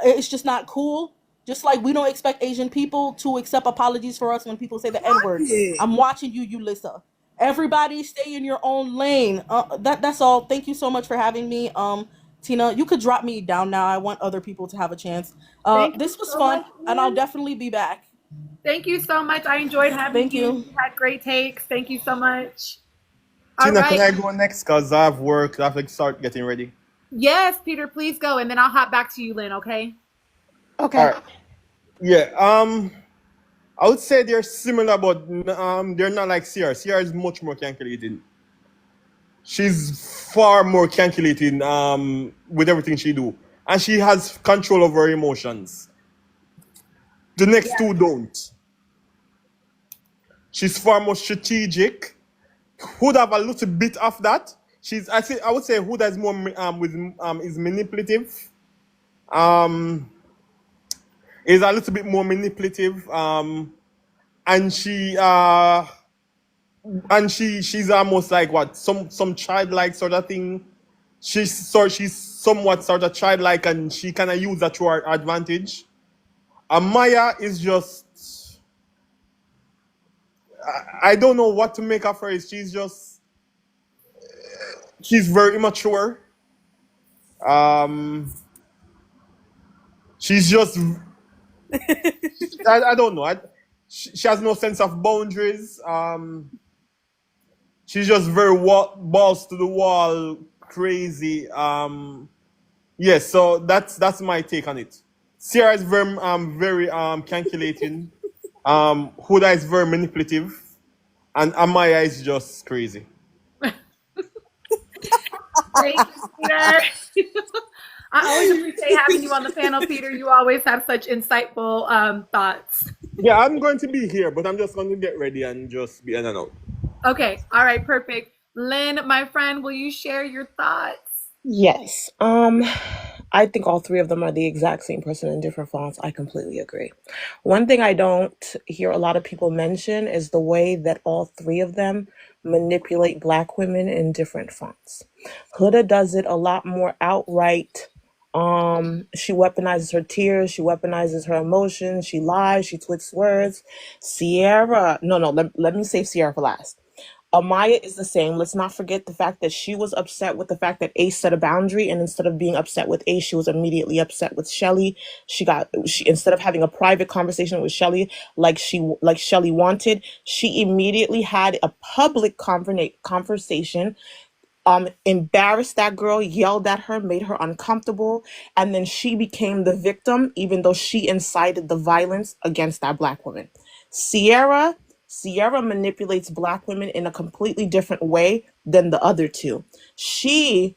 It's just not cool. Just like we don't expect Asian people to accept apologies for us when people say the N Clark word. it. I'm watching you, Ulissa. Everybody, stay in your own lane. That's all. Thank you so much for having me. Tina, you could drop me down now. I want other people to have a chance. Thank This you was so fun, much, and I'll Lynn. definitely be back. Thank you so much. I enjoyed having Thank you. you. You had great takes. Thank you so much. All Tina, can right. I go next? Because I have work. I have to start getting ready. Yes, Peter, please go, and then I'll hop back to you, Lynn. Okay. All Okay. right. Yeah. I would say they're similar, but they're not like Sierra. Sierra is much more calculated. She's far more calculating with everything she do, and she has control over her emotions. The next two don't. She's far more strategic. Huda have a little bit of that. I would say Huda is more is manipulative. Is a little bit more manipulative. And she's almost like what some childlike sort of thing. She's somewhat sort of childlike, and she kind of use that to her advantage. Amaya is just, I don't know what to make of her. She's very immature. She's just, I don't know. She has no sense of boundaries. She's just very balls to the wall, crazy. Yes, so that's my take on it. Sierra is very calculating. Huda is very manipulative, and Amaya is just crazy. Thank you, Peter. I always appreciate having you on the panel, Peter. You always have such insightful thoughts. Yeah, I'm going to be here, but I'm just going to get ready and just be in and out. Okay. All right. Perfect. Lynn, my friend, will you share your thoughts? Yes. I think all three of them are the exact same person in different fonts. I completely agree. One thing I don't hear a lot of people mention is the way that all three of them manipulate Black women in different fonts. Huda does it a lot more outright. She weaponizes her tears, she weaponizes her emotions, she lies, she twists words. Sierra, no, let me save Sierra for last. Amaya is the same. Let's not forget the fact that she was upset with the fact that Ace set a boundary, and instead of being upset with Ace, she was immediately upset with Shelly. She instead of having a private conversation with Shelly like Shelly wanted, she immediately had a public conversation, embarrassed that girl, yelled at her, made her uncomfortable, and then she became the victim, even though she incited the violence against that Black woman. Sierra manipulates Black women in a completely different way than the other two. She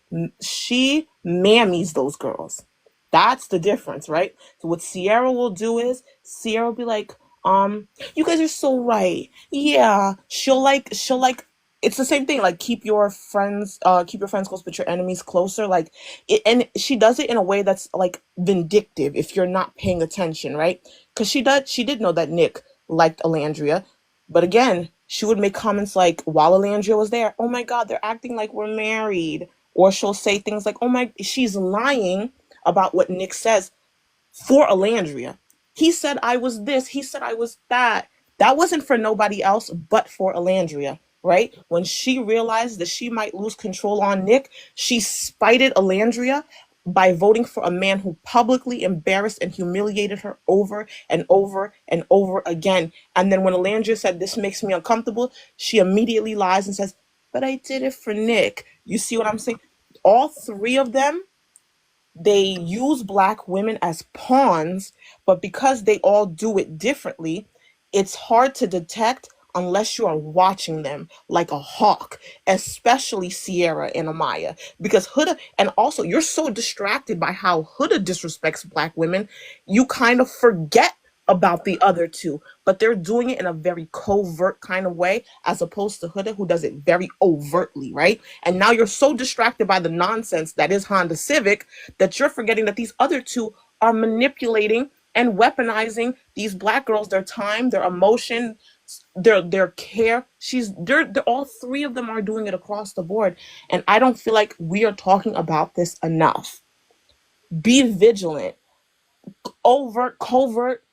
mammies those girls. That's the difference, right? So what Sierra will do is Sierra will be like, you guys are so right. Yeah. She'll like it's the same thing, like keep your friends close but your enemies closer, like and she does it in a way that's like vindictive if you're not paying attention, right? Because she did know that Nick liked Alandria, but again, she would make comments like, while Alandria was there, oh my god, they're acting like we're married. Or she'll say things like, she's lying about what Nick says for Alandria. He said I was this, he said I was that. That wasn't for nobody else but for Alandria, right? When she realized that she might lose control on Nick, she spited Alandria by voting for a man who publicly embarrassed and humiliated her over and over and over again. And then when Alandria said, this makes me uncomfortable, she immediately lies and says, but I did it for Nick. You see what I'm saying? All three of them, they use Black women as pawns, but because they all do it differently, it's hard to detect unless you are watching them like a hawk, especially Sierra and Amaya. Because Huda, and also you're so distracted by how Huda disrespects Black women, you kind of forget about the other two, but they're doing it in a very covert kind of way, as opposed to Huda, who does it very overtly, right? And now you're so distracted by the nonsense that is Honda Civic that you're forgetting that these other two are manipulating and weaponizing these black girls, their time, their emotion, their care. They're all three of them are doing it across the board, and I don't feel like we are talking about this enough. Be vigilant, overt, covert.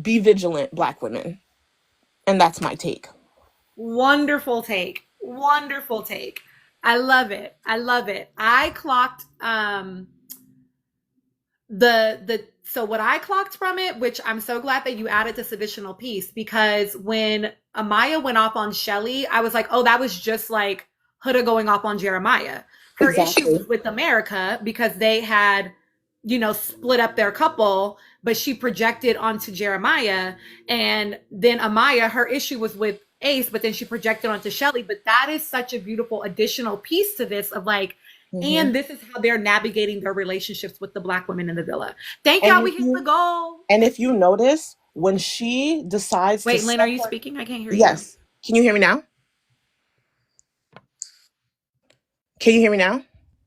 Be vigilant, black women. And that's my take. Wonderful take. Wonderful take. I love it. I love it. I clocked so what I clocked from it, which I'm so glad that you added this additional piece, because when Amaya went off on Shelly, I was like, oh, that was just like Huda going off on Jeremiah. Her Exactly. issue was with America because they had, split up their couple, but she projected onto Jeremiah. And then Amaya, her issue was with Ace, but then she projected onto Shelly. But that is such a beautiful additional piece to this of like, and this is how they're navigating their relationships with the black women in the villa. Thank y'all. We hit the goal. And if you notice, when she decides Wait, to Lynn, are you speaking? I can't hear you. Yes. Can you hear me now? Can you hear me now?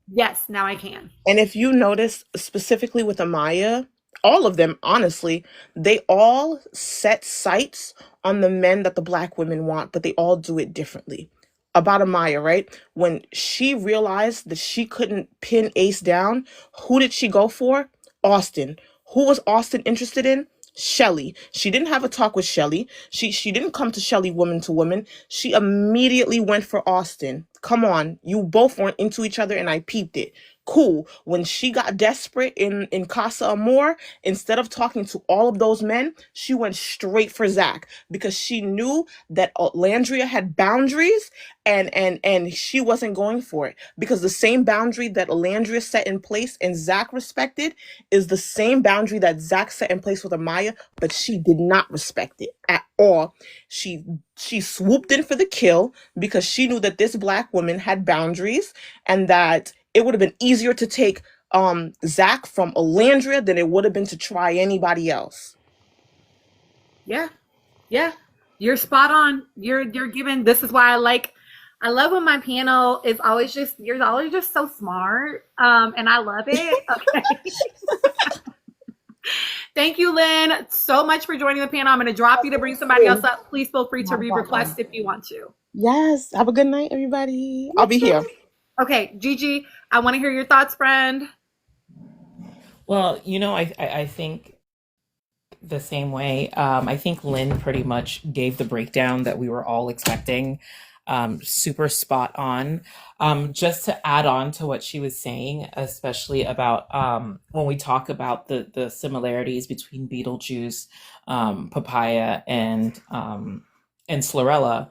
Yes, now I can. And if you notice specifically with Amaya, all of them, honestly, they all set sights on the men that the black women want, but they all do it differently. About Amaya, right? When she realized that she couldn't pin Ace down, who did she go for? Austin. Who was Austin interested in? Shelly. She didn't have a talk with Shelly. She didn't come to Shelly woman to woman. She immediately went for Austin. Come on, you both weren't into each other and I peeped it. Cool. When she got desperate in Casa Amor, instead of talking to all of those men, she went straight for Zach because she knew that Landria had boundaries and she wasn't going for it, because the same boundary that Landria set in place and Zach respected is the same boundary that Zach set in place with Amaya, but she did not respect it at all. She swooped in for the kill because she knew that this black woman had boundaries and that it would have been easier to take Zach from Alandria than it would have been to try anybody else. Yeah. You're spot on. You're giving, this is why I love when my panel is always just, you're always just so smart. And I love it. Okay. Thank you, Lynn, so much for joining the panel. I'm going to drop you to bring somebody else up. Please feel free to re-request if you want to. Yes. Have a good night, everybody. I'll be here. Okay, Gigi, I want to hear your thoughts, friend. Well, I think the same way. I think Lynn pretty much gave the breakdown that we were all expecting. Super spot on. Just to add on to what she was saying, especially about when we talk about the similarities between Beetlejuice, Papaya, and Slorella,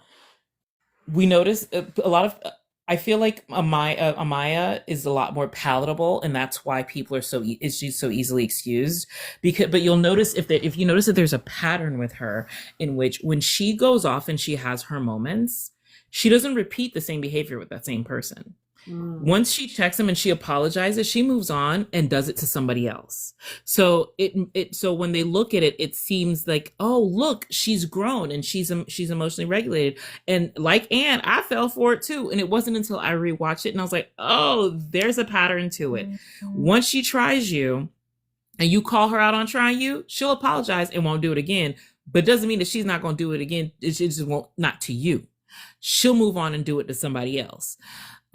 we notice a lot of. I feel like Amaya is a lot more palatable, and that's why people are she's so easily excused. But you'll notice if you notice that there's a pattern with her in which when she goes off and she has her moments, she doesn't repeat the same behavior with that same person. Once she checks him and she apologizes, she moves on and does it to somebody else. So so when they look at it, it seems like, oh, look, she's grown and she's emotionally regulated. And like Anne, I fell for it too. And it wasn't until I rewatched it and I was like, oh, there's a pattern to it. Once she tries you and you call her out on trying you, she'll apologize and won't do it again. But it doesn't mean that she's not going to do it again. It just won't, not to you. She'll move on and do it to somebody else.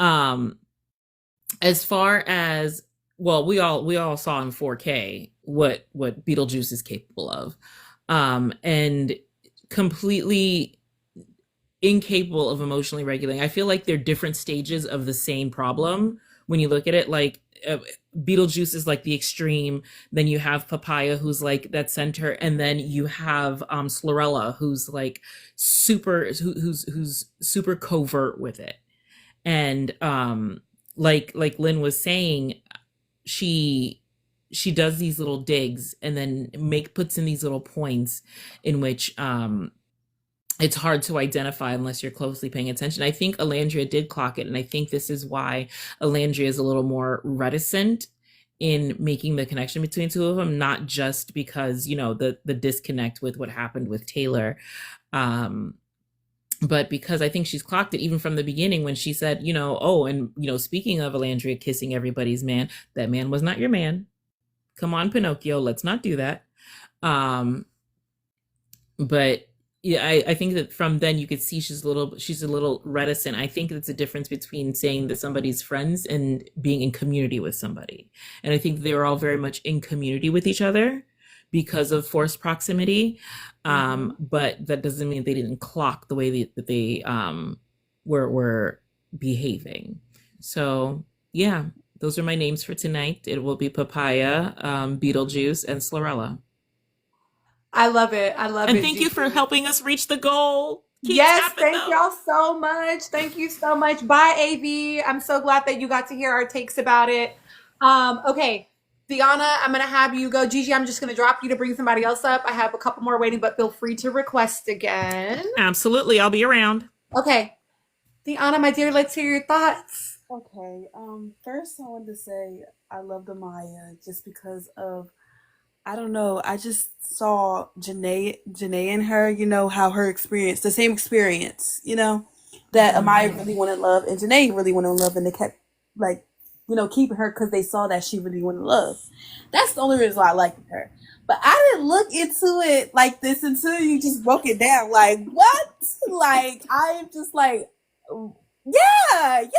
As far as, well, we all saw in 4K what Beetlejuice is capable of, and completely incapable of emotionally regulating. I feel like they're different stages of the same problem when you look at it. Like Beetlejuice is like the extreme, then you have Papaya who's like that center, and then you have Slorella who's like who's super covert with it. And like Lynn was saying, she does these little digs and then puts in these little points in which it's hard to identify unless you're closely paying attention. I think Alandria did clock it, and I think this is why Alandria is a little more reticent in making the connection between the two of them, not just because, you know, the disconnect with what happened with Taylor. But because I think she's clocked it even from the beginning when she said, you know, oh, and, you know, speaking of Alandria kissing everybody's man, that man was not your man. Come on, Pinocchio, let's not do that. But yeah, I think that from then you could see she's a little reticent. I think it's a difference between saying that somebody's friends and being in community with somebody. And I think they were all very much in community with each other because of forced proximity. But that doesn't mean they didn't clock the way that they were behaving. So yeah, those are my names for tonight. It will be Papaya, Beetlejuice, and Slorella. I love it. I love it. And thank you for helping us reach the goal. Keep Yes, tapping thank them. y'all so much. Thank you so much. Bye, AV. I'm so glad that you got to hear our takes about it. Okay, Deanna, I'm gonna have you go. Gigi, I'm just gonna drop you to bring somebody else up. I have a couple more waiting, but feel free to request again. Absolutely, I'll be around. Okay, Deanna, my dear, let's hear your thoughts. Okay. First I wanted to say I love Amaya just because of, I don't know, I just saw Janae in her, you know, how her experience, the same experience, you know, that Amaya really wanted love and Janae really wanted love, and they kept like, you know, keeping her because they saw that she really wanted love. That's the only reason why I liked her. But I didn't look into it like this until you just broke it down. Like, what? Like, I am just like, yeah. Like,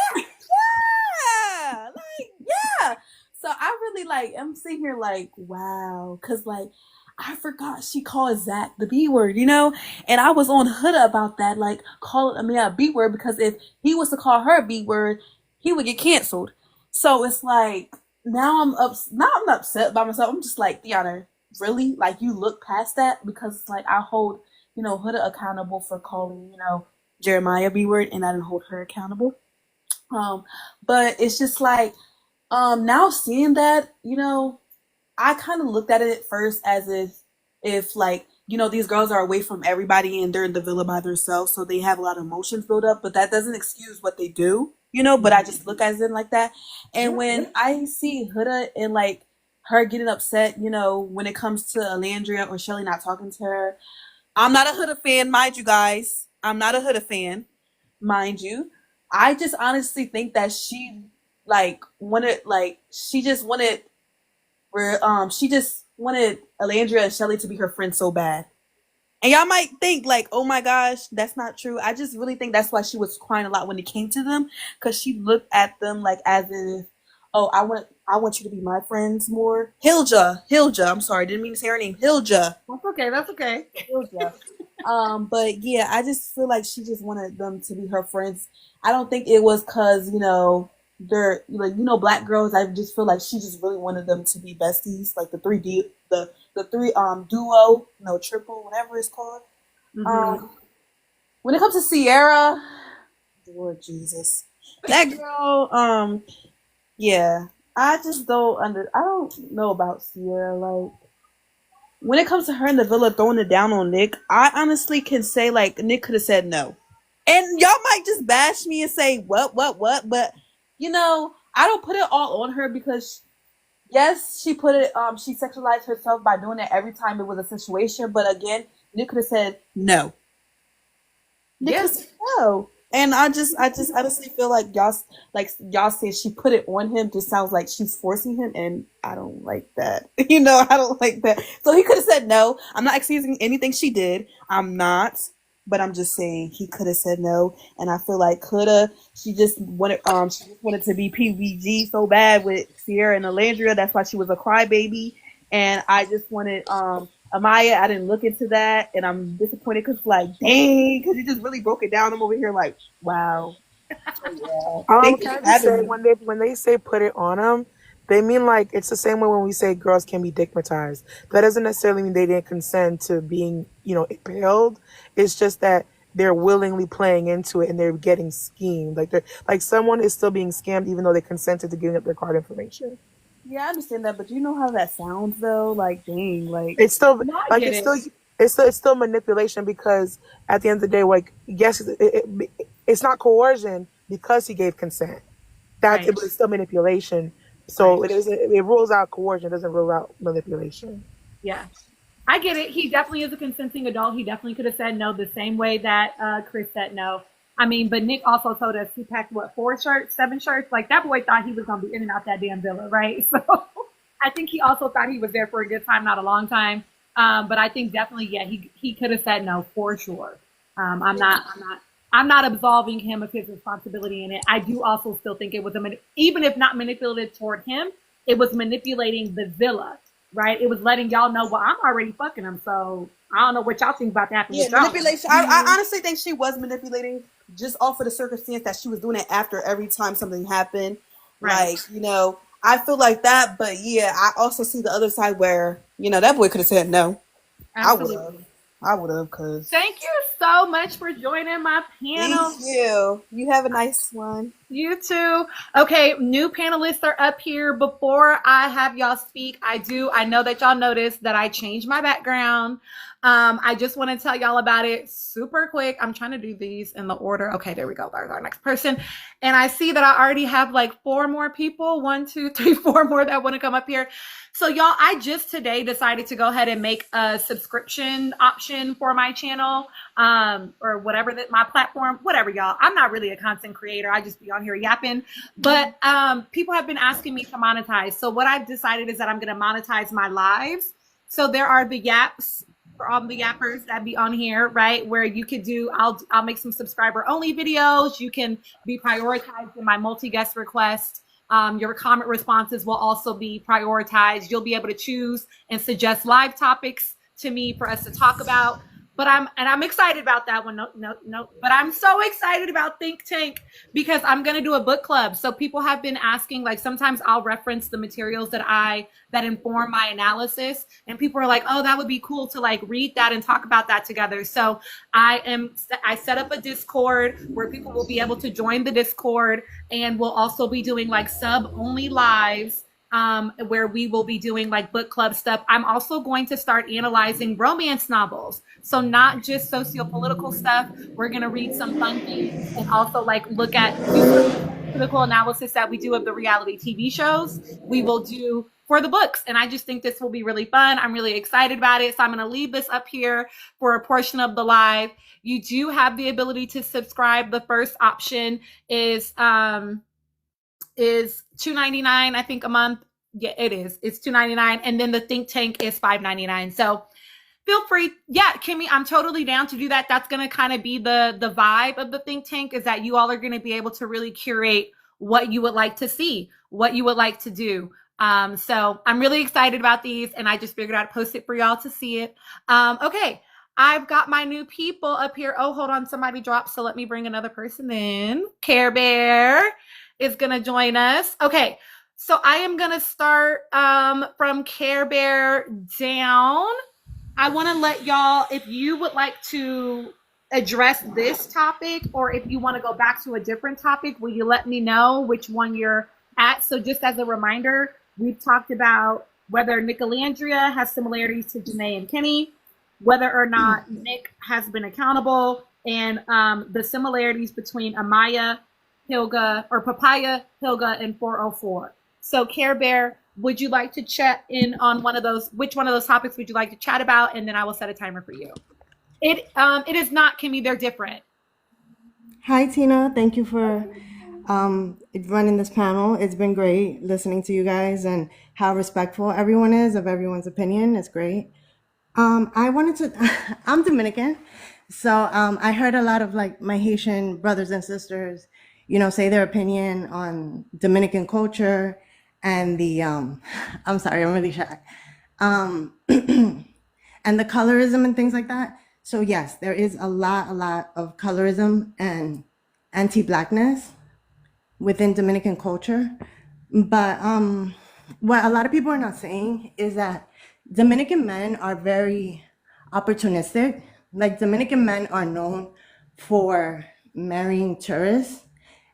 yeah. So I really like, I'm sitting here like, wow. Cause like, I forgot she called Zach the B word, you know? And I was on Huda about that, like calling Amaya a B word, because if he was to call her a B word, he would get canceled. So it's like, now I'm upset by myself. I'm just like, Deanna, really? Like, you look past that? Because it's like, I hold, you know, Huda accountable for calling, you know, Jeremiah B word, and I didn't hold her accountable. But it's just like, now seeing that, you know, I kind of looked at it at first as if like, you know, these girls are away from everybody and they're in the villa by themselves, so they have a lot of emotions built up, but that doesn't excuse what they do, you know, but I just look at it like that. And when I see Huda and like her getting upset, you know, when it comes to Alandria or Shelly not talking to her, I'm not a Huda fan, mind you guys. I'm not a Huda fan, mind you. I just honestly think that she like wanted, like, she just wanted Alandria and Shelly to be her friend so bad. And y'all might think like, oh my gosh, that's not true. I just really think that's why she was crying a lot when it came to them, because she looked at them like as if, oh, I want you to be my friends more. Hilja, I'm sorry, didn't mean to say her name. Hilja. That's okay. Hilja. But yeah, I just feel like she just wanted them to be her friends. I don't think it was because, you know, they're like, you know, black girls. I just feel like she just really wanted them to be besties, like the three duo, no, triple, whatever it's called. When it comes to Sierra, Lord Jesus, that girl, yeah, I just I don't know about Sierra. Like, when it comes to her in the villa throwing it down on Nick, I honestly can say like Nick could have said no. And y'all might just bash me and say what, but you know, I don't put it all on her, because yes, she put it, she sexualized herself by doing it every time it was a situation. But again, Nick could have said no. Nick could have said no. And I just honestly feel like y'all say she put it on him just sounds like she's forcing him, and I don't like that. You know, I don't like that. So he could have said no. I'm not excusing anything she did. I'm not. But I'm just saying he could have said no, and I feel like she just wanted to be PVG so bad with Sierra and Alandria. That's why she was a crybaby, and I just wanted Amaya. I didn't look into that, and I'm disappointed because like, dang, because you just really broke it down. I'm over here like, wow. So, yeah. Thank you Can for I just say, having me. when they say put it on them, they mean like it's the same way when we say girls can be dickmatized. That doesn't necessarily mean they didn't consent to being, you know, impaled. It's just that they're willingly playing into it and they're getting schemed. Like someone is still being scammed even though they consented to giving up their card information. Yeah, I understand that, but you know how that sounds though. Like, dang, like It's still No, I like get it. it's still manipulation, because at the end of the day, like, yes, it's not coercion because he gave consent. Right. But it's still manipulation So it rules out coercion, it doesn't rule out manipulation. Yeah. I get it. He definitely is a consenting adult. He definitely could have said no the same way that Chris said no. I mean, but Nick also told us he packed, what, 7 shirts? Like, that boy thought he was going to be in and out that damn villa, right? So I think he also thought he was there for a good time, not a long time. But I think definitely, yeah, he could have said no for sure. I'm not absolving him of his responsibility in it. I do also still think it was even if not manipulative toward him, it was manipulating the villa. Right, it was letting y'all know, well, I'm already fucking him, so I don't know what y'all think about that. Yeah, manipulation. I honestly think she was manipulating just off of the circumstance that she was doing it after every time something happened. Right. Like, I feel like that, but yeah, I also see the other side where, that boy could have said no. Absolutely. I would have, because. Thank you so much for joining my panel. Thank you. You have a nice one. You too. Okay, new panelists are up here. Before I have y'all speak, I know that y'all noticed that I changed my background. I just want to tell y'all about it super quick. I'm trying to do these in the order. Okay, there we go. There's our next person. And I see that I already have like 4 more people. 1, 2, 3, 4 more that want to come up here. So y'all, I just today decided to go ahead and make a subscription option for my channel, or whatever my platform, whatever y'all. I'm not really a content creator. I just be on here yapping, but people have been asking me to monetize. So what I've decided is that I'm going to monetize my lives. So there are the yaps for all the yappers that be on here, right? Where you could do, I'll make some subscriber only videos. You can be prioritized in my multi-guest request. Your comment responses will also be prioritized. You'll be able to choose and suggest live topics to me for us to talk about. But I'm excited about that one. No. But I'm so excited about Think Tank because I'm going to do a book club. So people have been asking, like, sometimes I'll reference the materials that inform my analysis, and people are like, oh, that would be cool to like read that and talk about that together. So I set up a Discord where people will be able to join the Discord, and we'll also be doing like sub only lives, where we will be doing like book club stuff. I'm also going to start analyzing romance novels. So not just socio-political stuff. We're going to read some fun things and also like look at critical analysis that we do of the reality TV shows. We will do for the books. And I just think this will be really fun. I'm really excited about it. So I'm going to leave this up here for a portion of the live. You do have the ability to subscribe. The first option is $2.99, I think, a month. Yeah, it is. It's $2.99, and then the Think Tank is $5.99. So feel free. Yeah, Kimmy, I'm totally down to do that. That's gonna kind of be the vibe of the Think Tank, is that you all are going to be able to really curate what you would like to see, what you would like to do. So I'm really excited about these, and I just figured I'd post it for y'all to see it. Okay. I've got my new people up here. Oh, hold on. Somebody dropped. So let me bring another person in. Care Bear is going to join us. Okay. So I am going to start from Care Bear down. I want to let y'all, if you would like to address this topic, or if you want to go back to a different topic, will you let me know which one you're at? So just as a reminder, we've talked about whether Nicolandria has similarities to Janae and Kenny, whether or not Nick has been accountable, and the similarities between Amaya, Hilga, or Papaya, Hilga, and 404. So Care Bear, would you like to chat in on one of those? Which one of those topics would you like to chat about? And then I will set a timer for you. It is not, Kimmy, they're different. Hi, Tina. Thank you for running this panel. It's been great listening to you guys and how respectful everyone is of everyone's opinion. It's great. I'm Dominican. So I heard a lot of like my Haitian brothers and sisters, say their opinion on Dominican culture and the, I'm sorry, I'm really shy. And the colorism and things like that. So yes, there is a lot of colorism and anti-Blackness within Dominican culture. But what a lot of people are not saying is that Dominican men are very opportunistic. Like Dominican men are known for marrying tourists.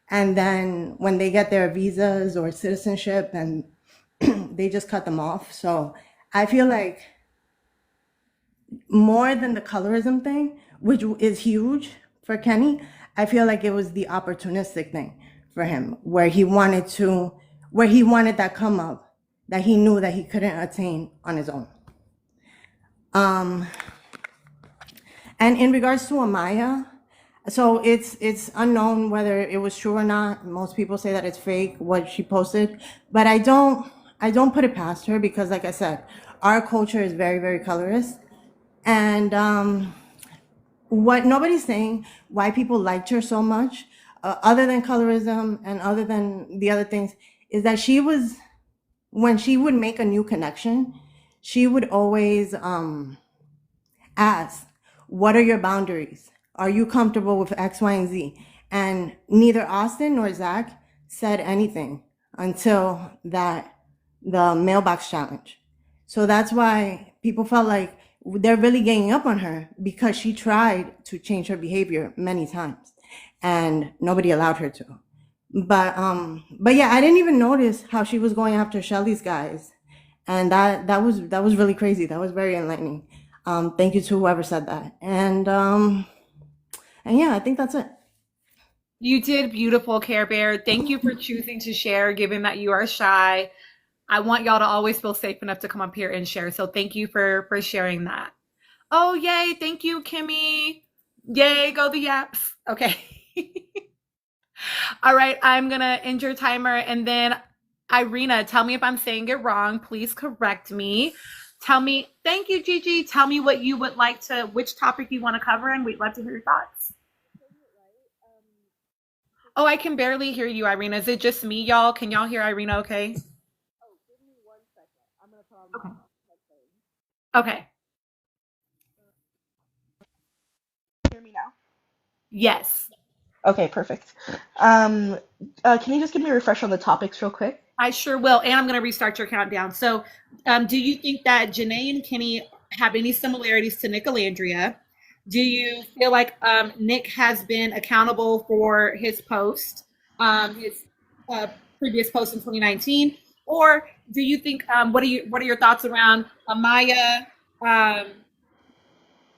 And then when they get their visas or citizenship, and they just cut them off. So I feel like more than the colorism thing, which is huge for Kenny, I feel like it was the opportunistic thing for him, where he wanted to where he wanted that come up that he knew that he couldn't attain on his own. And in regards to Amaya, so it's unknown whether it was true or not. Most people say that it's fake what she posted, but I don't put it past her because, like I said, our culture is very, very colorist. And what nobody's saying, why people liked her so much, other than colorism and other than the other things, is that she was, when she would make a new connection, she would always ask, what are your boundaries? Are you comfortable with X, Y, and Z? And neither Austin nor Zach said anything until the mailbox challenge. So that's why people felt like they're really ganging up on her, because she tried to change her behavior many times and nobody allowed her to. But yeah, I didn't even notice how she was going after Shelly's guys. And that was really crazy. That was very enlightening. Thank you to whoever said that. And yeah, I think that's it. You did beautiful, Care Bear. Thank you for choosing to share, given that you are shy. I want y'all to always feel safe enough to come up here and share. So thank you for sharing that. Oh, yay. Thank you, Kimmy. Yay, go the Yaps. Okay. All right, I'm going to end your timer. And then, Irina, tell me if I'm saying it wrong. Please correct me. Tell me, thank you, Gigi. Tell me what you would like to, which topic you want to cover, and we'd love to hear your thoughts. Oh, I can barely hear you, Irina. Is it just me, y'all? Can y'all hear Irina okay? Okay. Hear me now? Yes. Okay, perfect. Can you just give me a refresh on the topics real quick? I sure will. And I'm going to restart your countdown. So do you think that Janae and Kenny have any similarities to Nick Alandria? Do you feel like Nick has been accountable for his post, his previous post in 2019? Or do you think, what are your thoughts around Amaya,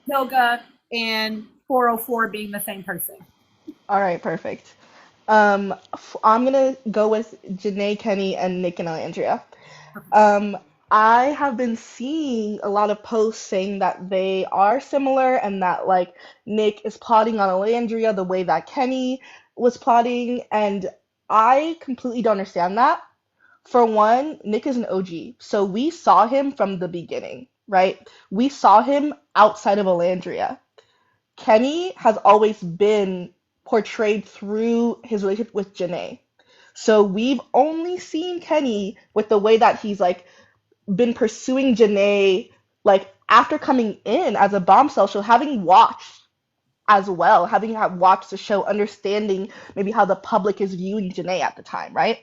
Hilga, and 404 being the same person? All right, perfect. I'm gonna go with Janae, Kenny, and Nick and Alandria. I have been seeing a lot of posts saying that they are similar and that like Nick is plotting on Alandria the way that Kenny was plotting, and I completely don't understand that. For one, Nick is an OG, so we saw him from the beginning, right? We saw him outside of Alandria. Kenny has always been portrayed through his relationship with Janae. So we've only seen Kenny with the way that he's like been pursuing Janae, like after coming in as a bombshell show, having watched as well, having watched the show, understanding maybe how the public is viewing Janae at the time, right?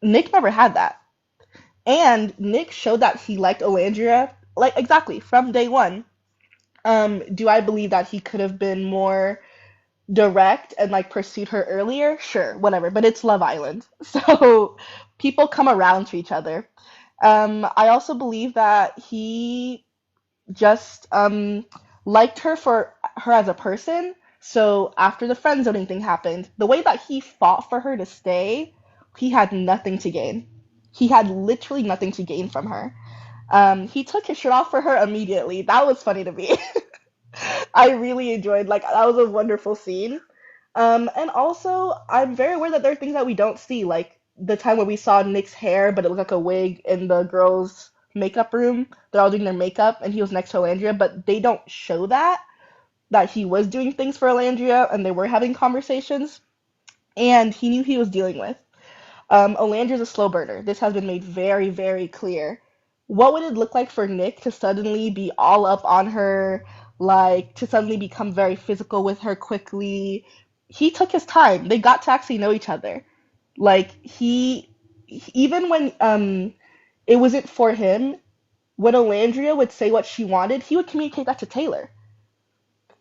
Nick never had that. And Nick showed that he liked Alandria, like exactly from day one. Do I believe that he could have been more direct and like pursued her earlier? Sure, whatever. But it's Love Island, so people come around to each other. I also believe that he just liked her for her as a person. So after the friend zoning thing happened, the way that he fought for her to stay, he had nothing to gain. He had literally nothing to gain from her. He took his shirt off for her immediately. That was funny to me. I really enjoyed, like, that was a wonderful scene. And also, I'm very aware that there are things that we don't see, like the time where we saw Nick's hair, but it looked like a wig in the girls' makeup room. They're all doing their makeup, and he was next to Alandria, but they don't show that he was doing things for Alandria, and they were having conversations, and he knew he was dealing with. Alandria's a slow burner. This has been made very, very clear. What would it look like for Nick to suddenly be all up on her, like to suddenly become very physical with her quickly? He took his time. They got to actually know each other. Like even when it wasn't for him, when Alandria would say what she wanted, he would communicate that to Taylor.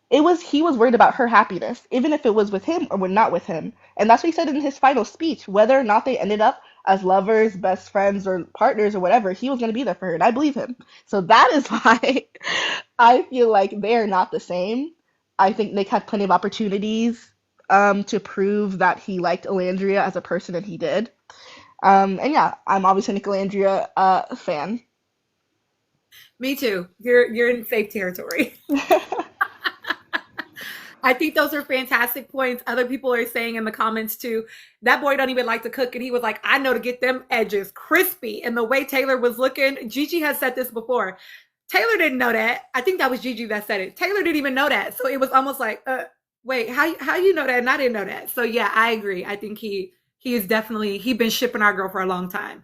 He was worried about her happiness, even if it was with him or not with him. And that's what he said in his final speech. Whether or not they ended up as lovers, best friends, or partners or whatever, he was going to be there for her, and I believe him. So that is why I feel like they are not the same. I think Nick had plenty of opportunities to prove that he liked Alandria as a person, and he did. And yeah, I'm obviously a Nicolandria fan. Me too. You're in safe territory. I think those are fantastic points. Other people are saying in the comments too, that boy don't even like to cook. And he was like, I know to get them edges crispy. And the way Taylor was looking, Gigi has said this before. Taylor didn't know that. I think that was Gigi that said it. Taylor didn't even know that. So it was almost like, wait, how you know that? And I didn't know that. So yeah, I agree. I think he is definitely, he been shipping our girl for a long time.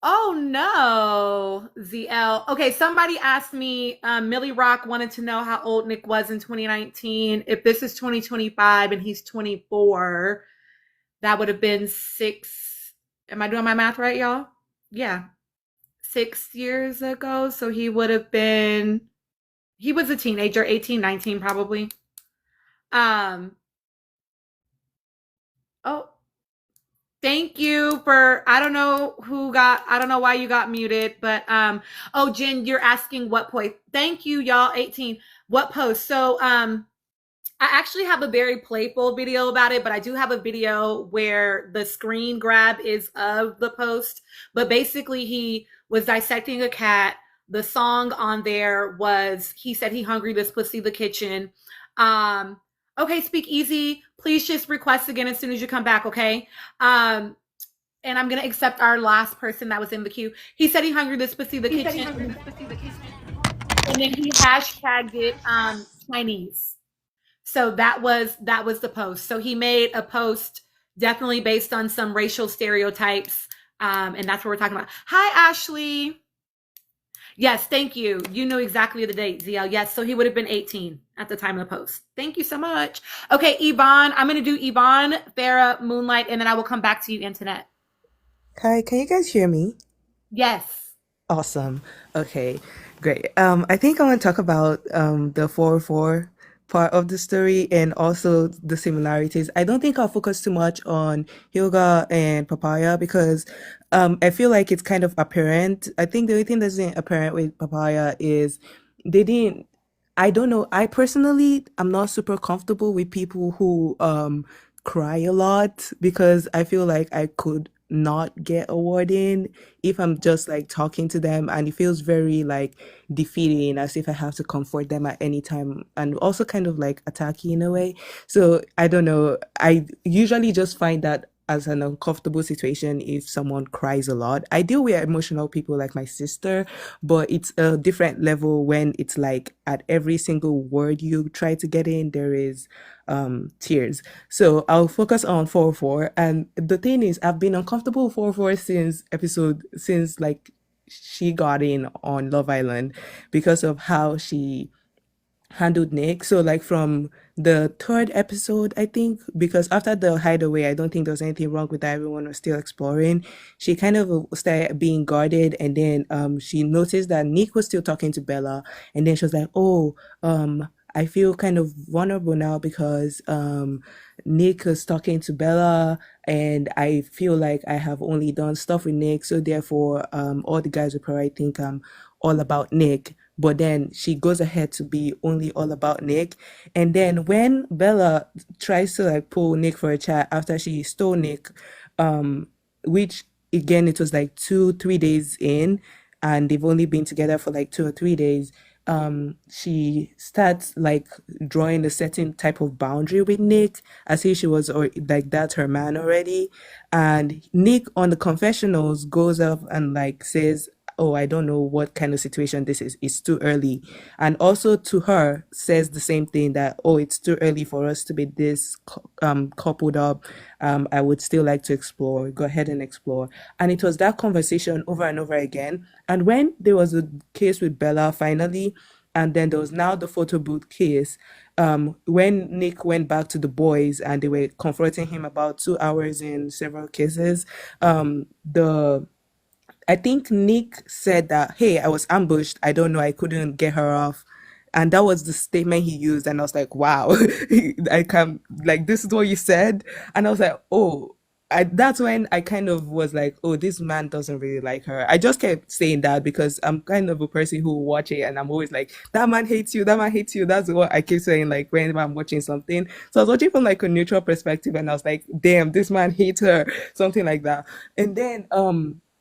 Oh no, ZL. Okay, somebody asked me, Millie Rock wanted to know how old Nick was in 2019. If this is 2025 and he's 24, that would have been 6. Am I doing my math right, y'all? Yeah, 6 years ago. So he would have been, he was a teenager, 18, 19 probably. Oh, thank you for, I don't know why you got muted, but oh, Jen, you're asking what point. Thank you, y'all. 18. What post? So I actually have a very playful video about it, but I do have a video where the screen grab is of the post. But basically he was dissecting a cat. The song on there was, he said he hungry, this pussy the kitchen. Okay, Speak Easy, please just request again as soon as you come back, okay? And I'm gonna accept our last person that was in the queue. He said he hungry, this pussy the kitchen. And then he hashtagged it Chinese. So that was the post. So he made a post definitely based on some racial stereotypes. And that's what we're talking about. Hi, Ashley. Yes, thank you. You knew exactly the date, ZL. Yes, so he would have been 18 at the time of the post. Thank you so much. Okay, Yvonne. I'm going to do Yvonne, Farah, Moonlight, and then I will come back to you, Antoinette. Hi, can you guys hear me? Yes. Awesome. Okay, great. I think I want to talk about the 404 part of the story and also the similarities. I don't think I'll focus too much on Hyuga and Papaya because I feel like it's kind of apparent. I think the only thing that's apparent with Papaya is they didn't. I don't know. I personally, I'm not super comfortable with people who cry a lot because I feel like I could not get a word in if I'm just like talking to them, and it feels very like defeating, as if I have to comfort them at any time, and also kind of like attacky in a way. So I don't know. I usually just find that as an uncomfortable situation if someone cries a lot. I deal with emotional people like my sister, but it's a different level when it's like at every single word you try to get in, there is tears. So I'll focus on 404. And the thing is, I've been uncomfortable with 404 since like she got in on Love Island because of how she handled Nick. So like from the third episode, I think, because after the hideaway, I don't think there was anything wrong with that. Everyone was still exploring. She kind of started being guarded, and then she noticed that Nick was still talking to Bella, and then she was like, "Oh, I feel kind of vulnerable now because Nick is talking to Bella, and I feel like I have only done stuff with Nick, so therefore, all the guys will probably think I'm all about Nick." But then she goes ahead to be only all about Nick. And then when Bella tries to like pull Nick for a chat after she stole Nick, which again it was like 2-3 days in, and they've only been together for like 2 or 3 days. She starts like drawing a certain type of boundary with Nick, as if she was, or like that's her man already. And Nick on the confessionals goes up and like says, "Oh, I don't know what kind of situation this is. It's too early." And also to her says the same thing, that, "Oh, it's too early for us to be this coupled up. I would still like to explore. Go ahead and explore." And it was that conversation over and over again. And when there was a case with Bella finally, and then there was now the photo booth case, when Nick went back to the boys and they were confronting him about 2 hours in several cases, the I think Nick said that, "Hey, I was ambushed. I don't know. I couldn't get her off." And that was the statement he used. And I was like, wow, I can, like, this is what you said. And I was like, oh, that's when I kind of was like, oh, this man doesn't really like her. I just kept saying that because I'm kind of a person who will watch it and I'm always like, that man hates you, that man hates you. That's what I keep saying, like, whenever I'm watching something. So I was watching from like a neutral perspective and I was like, damn, this man hates her, something like that. And then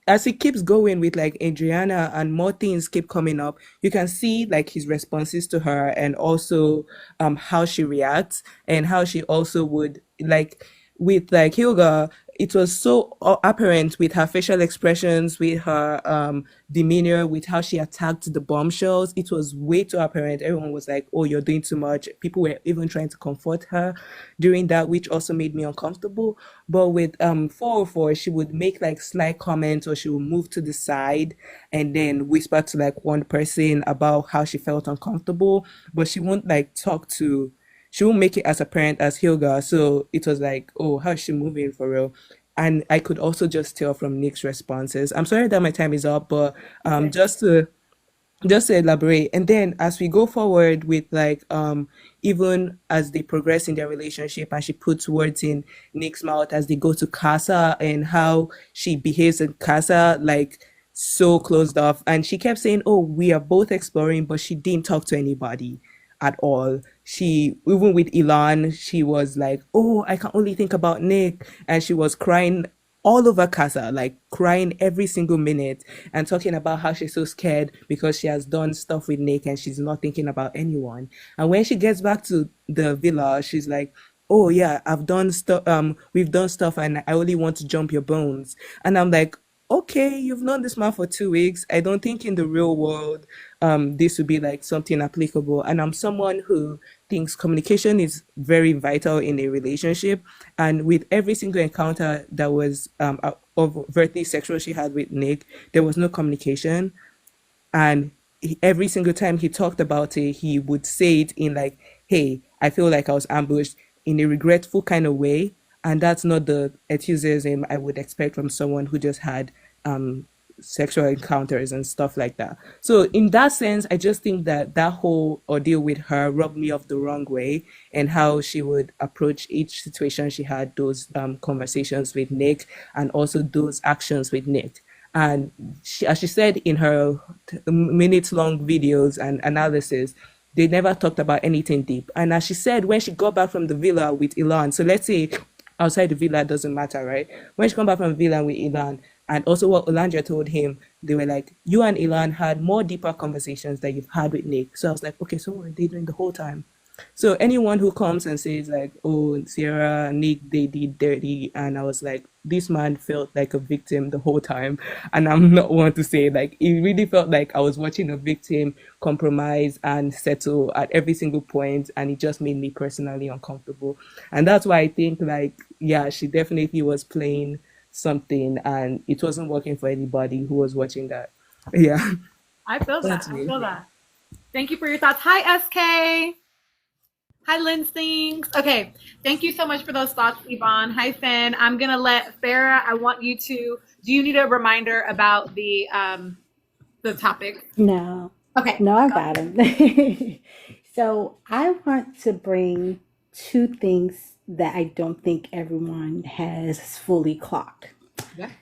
as it keeps going with like Adriana and more things keep coming up, you can see like his responses to her and also how she reacts and how she also would like with like Hilga, it was so apparent with her facial expressions, with her demeanor, with how she attacked the bombshells. It was way too apparent. Everyone was like, "Oh, you're doing too much." People were even trying to comfort her during that, which also made me uncomfortable. But with 404, she would make like slight comments, or she would move to the side and then whisper to like one person about how she felt uncomfortable, but she won't like talk to she won't make it as apparent as Hilga. So it was like, oh, how's she moving for real? And I could also just tell from Nick's responses. I'm sorry that my time is up, but Okay. just to elaborate, and then as we go forward with like even as they progress in their relationship and she puts words in Nick's mouth as they go to Casa and how she behaves in Casa, like so closed off, and she kept saying, oh, we are both exploring, but she didn't talk to anybody at all. She, even with Elon, she was like, oh, I can only think about Nick, and she was crying all over Casa, like crying every single minute and talking about how she's so scared because she has done stuff with Nick and she's not thinking about anyone. And when she gets back to the villa, she's like, oh yeah, I've done stuff, we've done stuff and I only want to jump your bones. And I'm like, okay, you've known this man for 2 weeks. I don't think in the real world this would be like something applicable. And I'm someone who thinks communication is very vital in a relationship. And with every single encounter that was overtly sexual she had with Nick, there was no communication. And every single time he talked about it, he would say it in like, hey, I feel like I was ambushed, in a regretful kind of way. And that's not the enthusiasm I would expect from someone who just had sexual encounters and stuff like that. So in that sense, I just think that that whole ordeal with her rubbed me off the wrong way, and how she would approach each situation she had, those conversations with Nick and also those actions with Nick. And she, as she said in her minutes long videos and analysis, they never talked about anything deep. And as she said, when she got back from the villa with Ilan, so let's say outside the villa doesn't matter, right? When she come back from the villa with Ilan, and also what Olandra told him, they were like, you and Ilan had more deeper conversations that you've had with Nick. So I was like, okay, so what were they doing the whole time? So anyone who comes and says like, oh, Sierra, Nick, they did dirty, and I was like, this man felt like a victim the whole time. And I'm not one to say, like, it really felt like I was watching a victim compromise and settle at every single point, and it just made me personally uncomfortable. And that's why I think like, yeah, she definitely was playing something and it wasn't working for anybody who was watching that. Yeah. I feel that. That's I me. feel that. Thank you for your thoughts. Hi, SK. Hi, Linstings. Okay, thank you so much for those thoughts, Yvonne. Hi, Finn. I'm gonna let Farah. I want you to. Do you need a reminder about the topic? No, Okay. no, I Go got him. So I want to bring two things that I don't think everyone has fully clocked. ahead.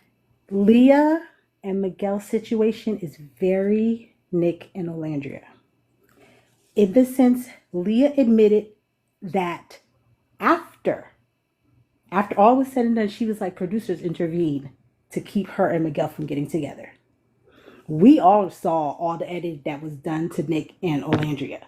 Leah and Miguel's situation is very Nick and Olandria. In the sense, Leah admitted that after all was said and done, she was like, producers intervened to keep her and Miguel from getting together. We all saw all the edit that was done to Nick and Olandria.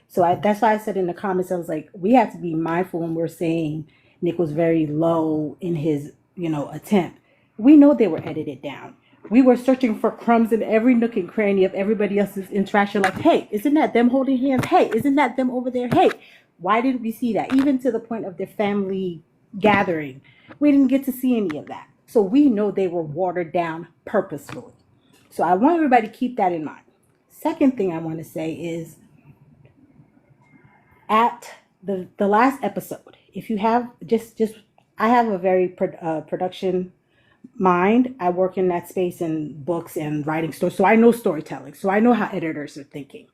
So that's why I said in the comments, I was like, we have to be mindful when we're saying Nick was very low in his, attempt. We know they were edited down. We were searching for crumbs in every nook and cranny of everybody else's interaction. Like, hey, isn't that them holding hands? Hey, isn't that them over there? Hey, why didn't we see that? Even to the point of their family gathering, we didn't get to see any of that. So we know they were watered down purposefully. So I want everybody to keep that in mind. Second thing I want to say is at the last episode, if you have just I have a very production mind. I work in that space in books and writing stories, so I know storytelling. So I know how editors are thinking.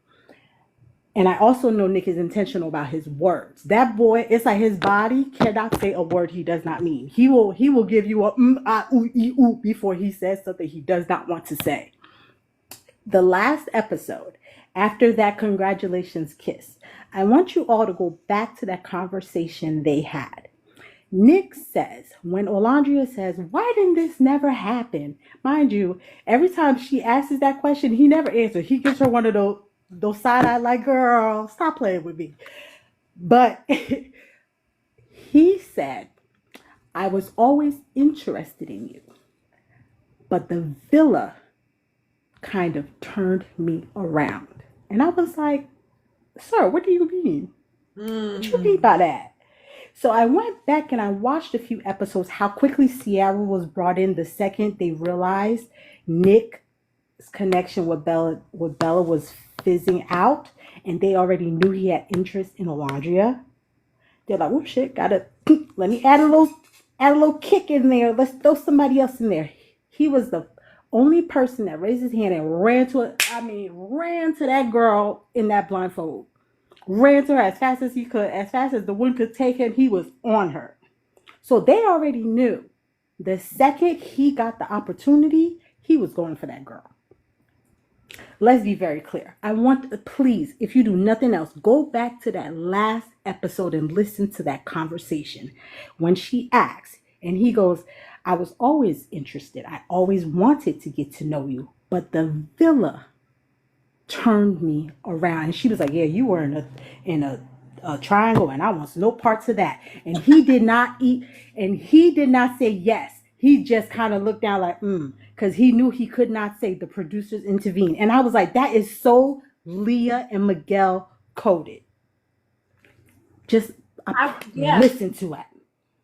And I also know Nick is intentional about his words. That boy, it's like his body cannot say a word he does not mean. He will give you a ah, ooh, ee, ooh before he says something he does not want to say. The last episode, after that congratulations kiss, I want you all to go back to that conversation they had. Nick says, when Olandria says, why didn't this never happen? Mind you, every time she asks that question, he never answers. He gives her one of those side eye, like, girl, stop playing with me. But he said, I was always interested in you, but the villa kind of turned me around. And I was like, sir, what do you mean? What you mean by that? So I went back and I watched a few episodes, how quickly Sierra was brought in the second they realized Nick's connection with Bella was fizzing out, and they already knew he had interest in Olandria. They're like, oh shit, gotta let me add a little kick in there. Let's throw somebody else in there. He was the only person that raised his hand and ran to that girl in that blindfold. Ran to her as fast as he could, as fast as the wind could take him. He was on her. So they already knew the second he got the opportunity, he was going for that girl. Let's be very clear. I want, please, if you do nothing else, go back to that last episode and listen to that conversation. When she asks, and he goes, I was always interested. I always wanted to get to know you, but the villa turned me around. And she was like, yeah, you were in a triangle, and I want no parts of that. And he did not say yes. He just kind of looked down like, because he knew he could not say the producers intervened. And I was like, that is so Leah and Miguel coded. Just listen to it.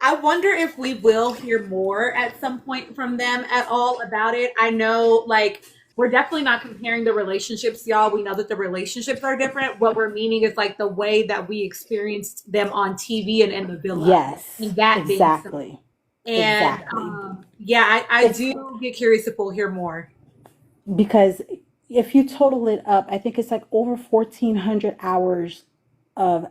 I wonder if we will hear more at some point from them at all about it. I know, like, we're definitely not comparing the relationships, y'all. We know that the relationships are different. What we're meaning is like the way that we experienced them on TV and in the villa. Yes, and that exactly. And I do get curious if we'll hear more. Because if you total it up, I think it's like over 1,400 hours of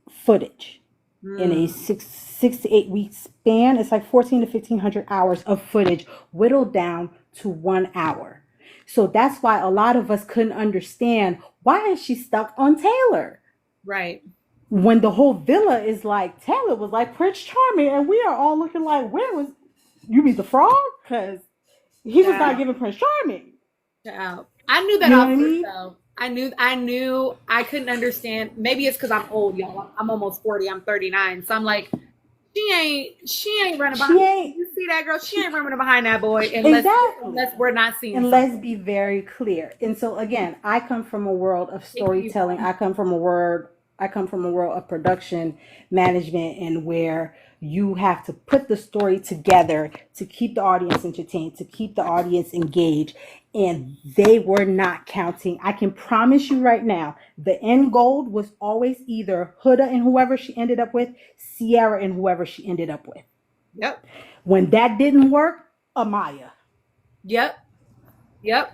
footage in a 6 to 8 week span. It's like 1,400 to 1,500 hours of footage whittled down to 1 hour. So that's why a lot of us couldn't understand, why is she stuck on Taylor? Right. When the whole villa is like, Taylor was like Prince Charming, and we are all looking like, where was, you mean the frog? Because he was not giving Prince Charming. Yeah. I knew that though. I knew I couldn't understand. Maybe it's because I'm old, y'all. I'm almost 40. I'm 39. So I'm like, she ain't running behind. You see that girl? She ain't running behind that boy unless we're not seeing. And let's be very clear. And so again, I come from a world of storytelling. I come from a world of production management, and where you have to put the story together to keep the audience entertained, to keep the audience engaged. And they were not counting. I can promise you right now, the end goal was always either Huda and whoever she ended up with, Sierra and whoever she ended up with. Yep. When that didn't work, Amaya. Yep.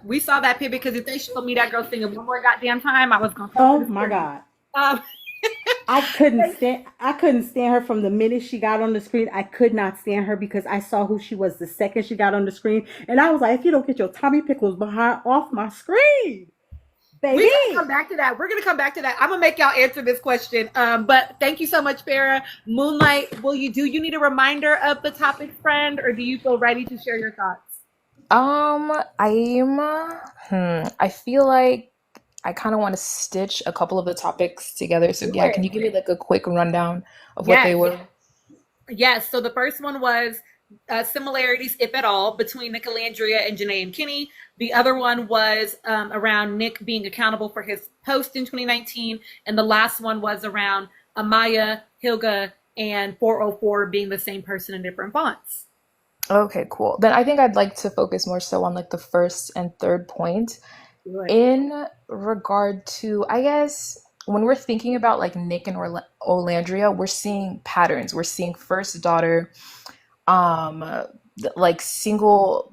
We saw that pivot, because if they showed me that girl singing one more goddamn time, I was gonna. Oh my God. I couldn't stand her from the minute she got on the screen. I could not stand her because I saw who she was the second she got on the screen. And I was like, if you don't get your Tommy Pickles off my screen, baby. We're going to come back to that. I'm going to make y'all answer this question. But thank you so much, Farrah. Moonlight, you need a reminder of the topic, friend, or do you feel ready to share your thoughts? I feel like I kind of want to stitch a couple of the topics together. So yeah, can you give me like a quick rundown of what they were? Yes. So the first one was similarities, if at all, between Nick Alandria and Janae and Kenny. The other one was around Nick being accountable for his post in 2019. And the last one was around Amaya, Hilga, and 404 being the same person in different fonts. Okay, cool. Then I think I'd like to focus more so on like the first and third point. In regard to, I guess, when we're thinking about like Nick and Olandria, we're seeing patterns. We're seeing first daughter, like single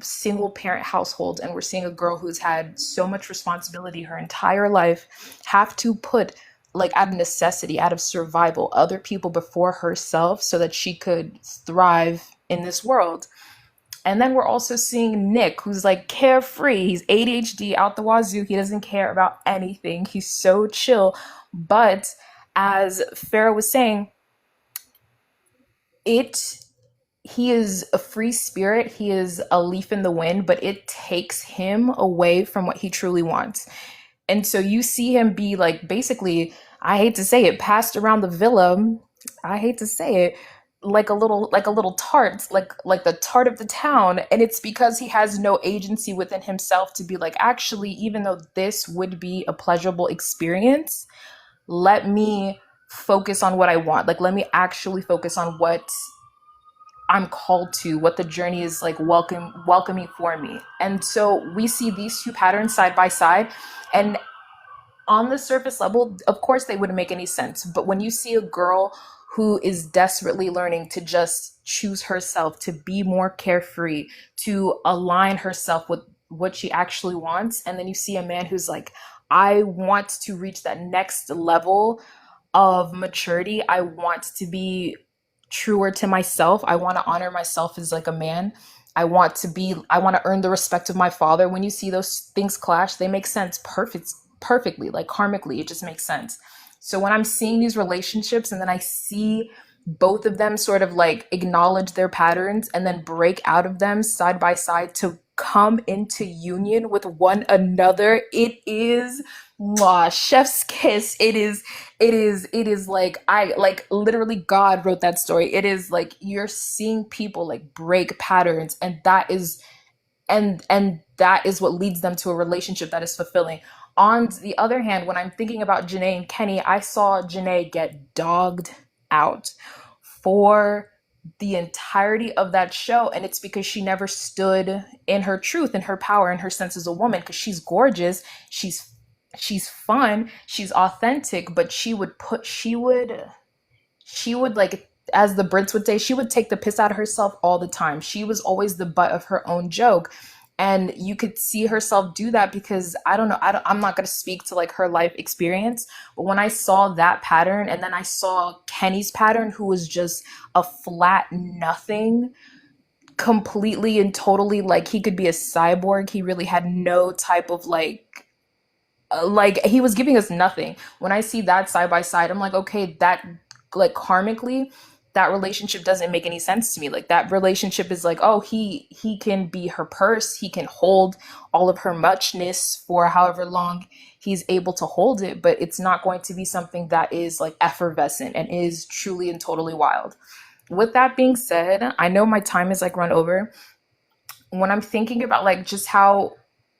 parent household, and we're seeing a girl who's had so much responsibility her entire life have to put like out of necessity, out of survival, other people before herself so that she could thrive in this world. And then we're also seeing Nick, who's like carefree. He's ADHD out the wazoo. He doesn't care about anything. He's so chill. But as Farah was saying, he is a free spirit. He is a leaf in the wind, but it takes him away from what he truly wants. And so you see him be like, basically, I hate to say it, passed around the villa. I hate to say it, like a little tart, like the tart of the town. And it's because he has no agency within himself to be like, actually, even though this would be a pleasurable experience, let me focus on what I want. Like, let me actually focus on what I'm called to, what the journey is like welcoming for me. And so we see these two patterns side by side, and on the surface level, of course they wouldn't make any sense. But when you see a girl who is desperately learning to just choose herself, to be more carefree, to align herself with what she actually wants, and then you see a man who's like, I want to reach that next level of maturity. I want to be truer to myself. I want to honor myself as like a man. I want to earn the respect of my father. When you see those things clash, they make sense perfectly, like karmically, it just makes sense. So when I'm seeing these relationships and then I see both of them sort of like acknowledge their patterns and then break out of them side by side to come into union with one another, it is chef's kiss. It is like literally God wrote that story. It is like you're seeing people like break patterns, and that is what leads them to a relationship that is fulfilling. On the other hand, when I'm thinking about Janae and Kenny, I saw Janae get dogged out for the entirety of that show, and it's because she never stood in her truth and her power and her sense as a woman, because she's gorgeous, she's fun, she's authentic, but she would like, as the Brits would say, she would take the piss out of herself all the time. She was always the butt of her own joke. And you could see herself do that because I'm not going to speak to like her life experience, but when I saw that pattern and then I saw Kenny's pattern, who was just a flat nothing, completely and totally, like he could be a cyborg. He really had no type of like he was giving us nothing. When I see that side by side, I'm like, okay, that like karmically, that relationship doesn't make any sense to me. Like that relationship is like, oh, he can be her purse. He can hold all of her muchness for however long he's able to hold it, but it's not going to be something that is like effervescent and is truly and totally wild. With that being said, I know my time is like run over. When I'm thinking about like just how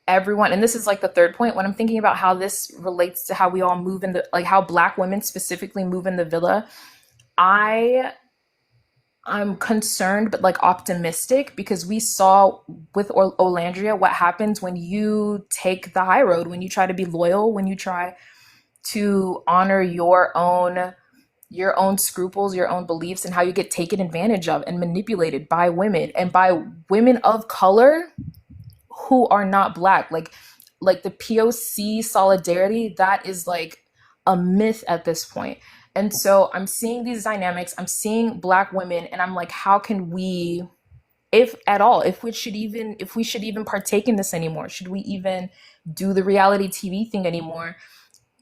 everyone, and this is like the third point, when I'm thinking about how this relates to how we all move in the, like how Black women specifically move in the villa, I'm concerned, but like optimistic, because we saw with Olandria what happens when you take the high road, when you try to be loyal, when you try to honor your own scruples, your own beliefs, and how you get taken advantage of and manipulated by women, and by women of color who are not Black. Like the POC solidarity, that is like a myth at this point. And so I'm seeing these dynamics, I'm seeing Black women, and I'm like, how can we, if at all, if we should even partake in this anymore? Should we even do the reality TV thing anymore?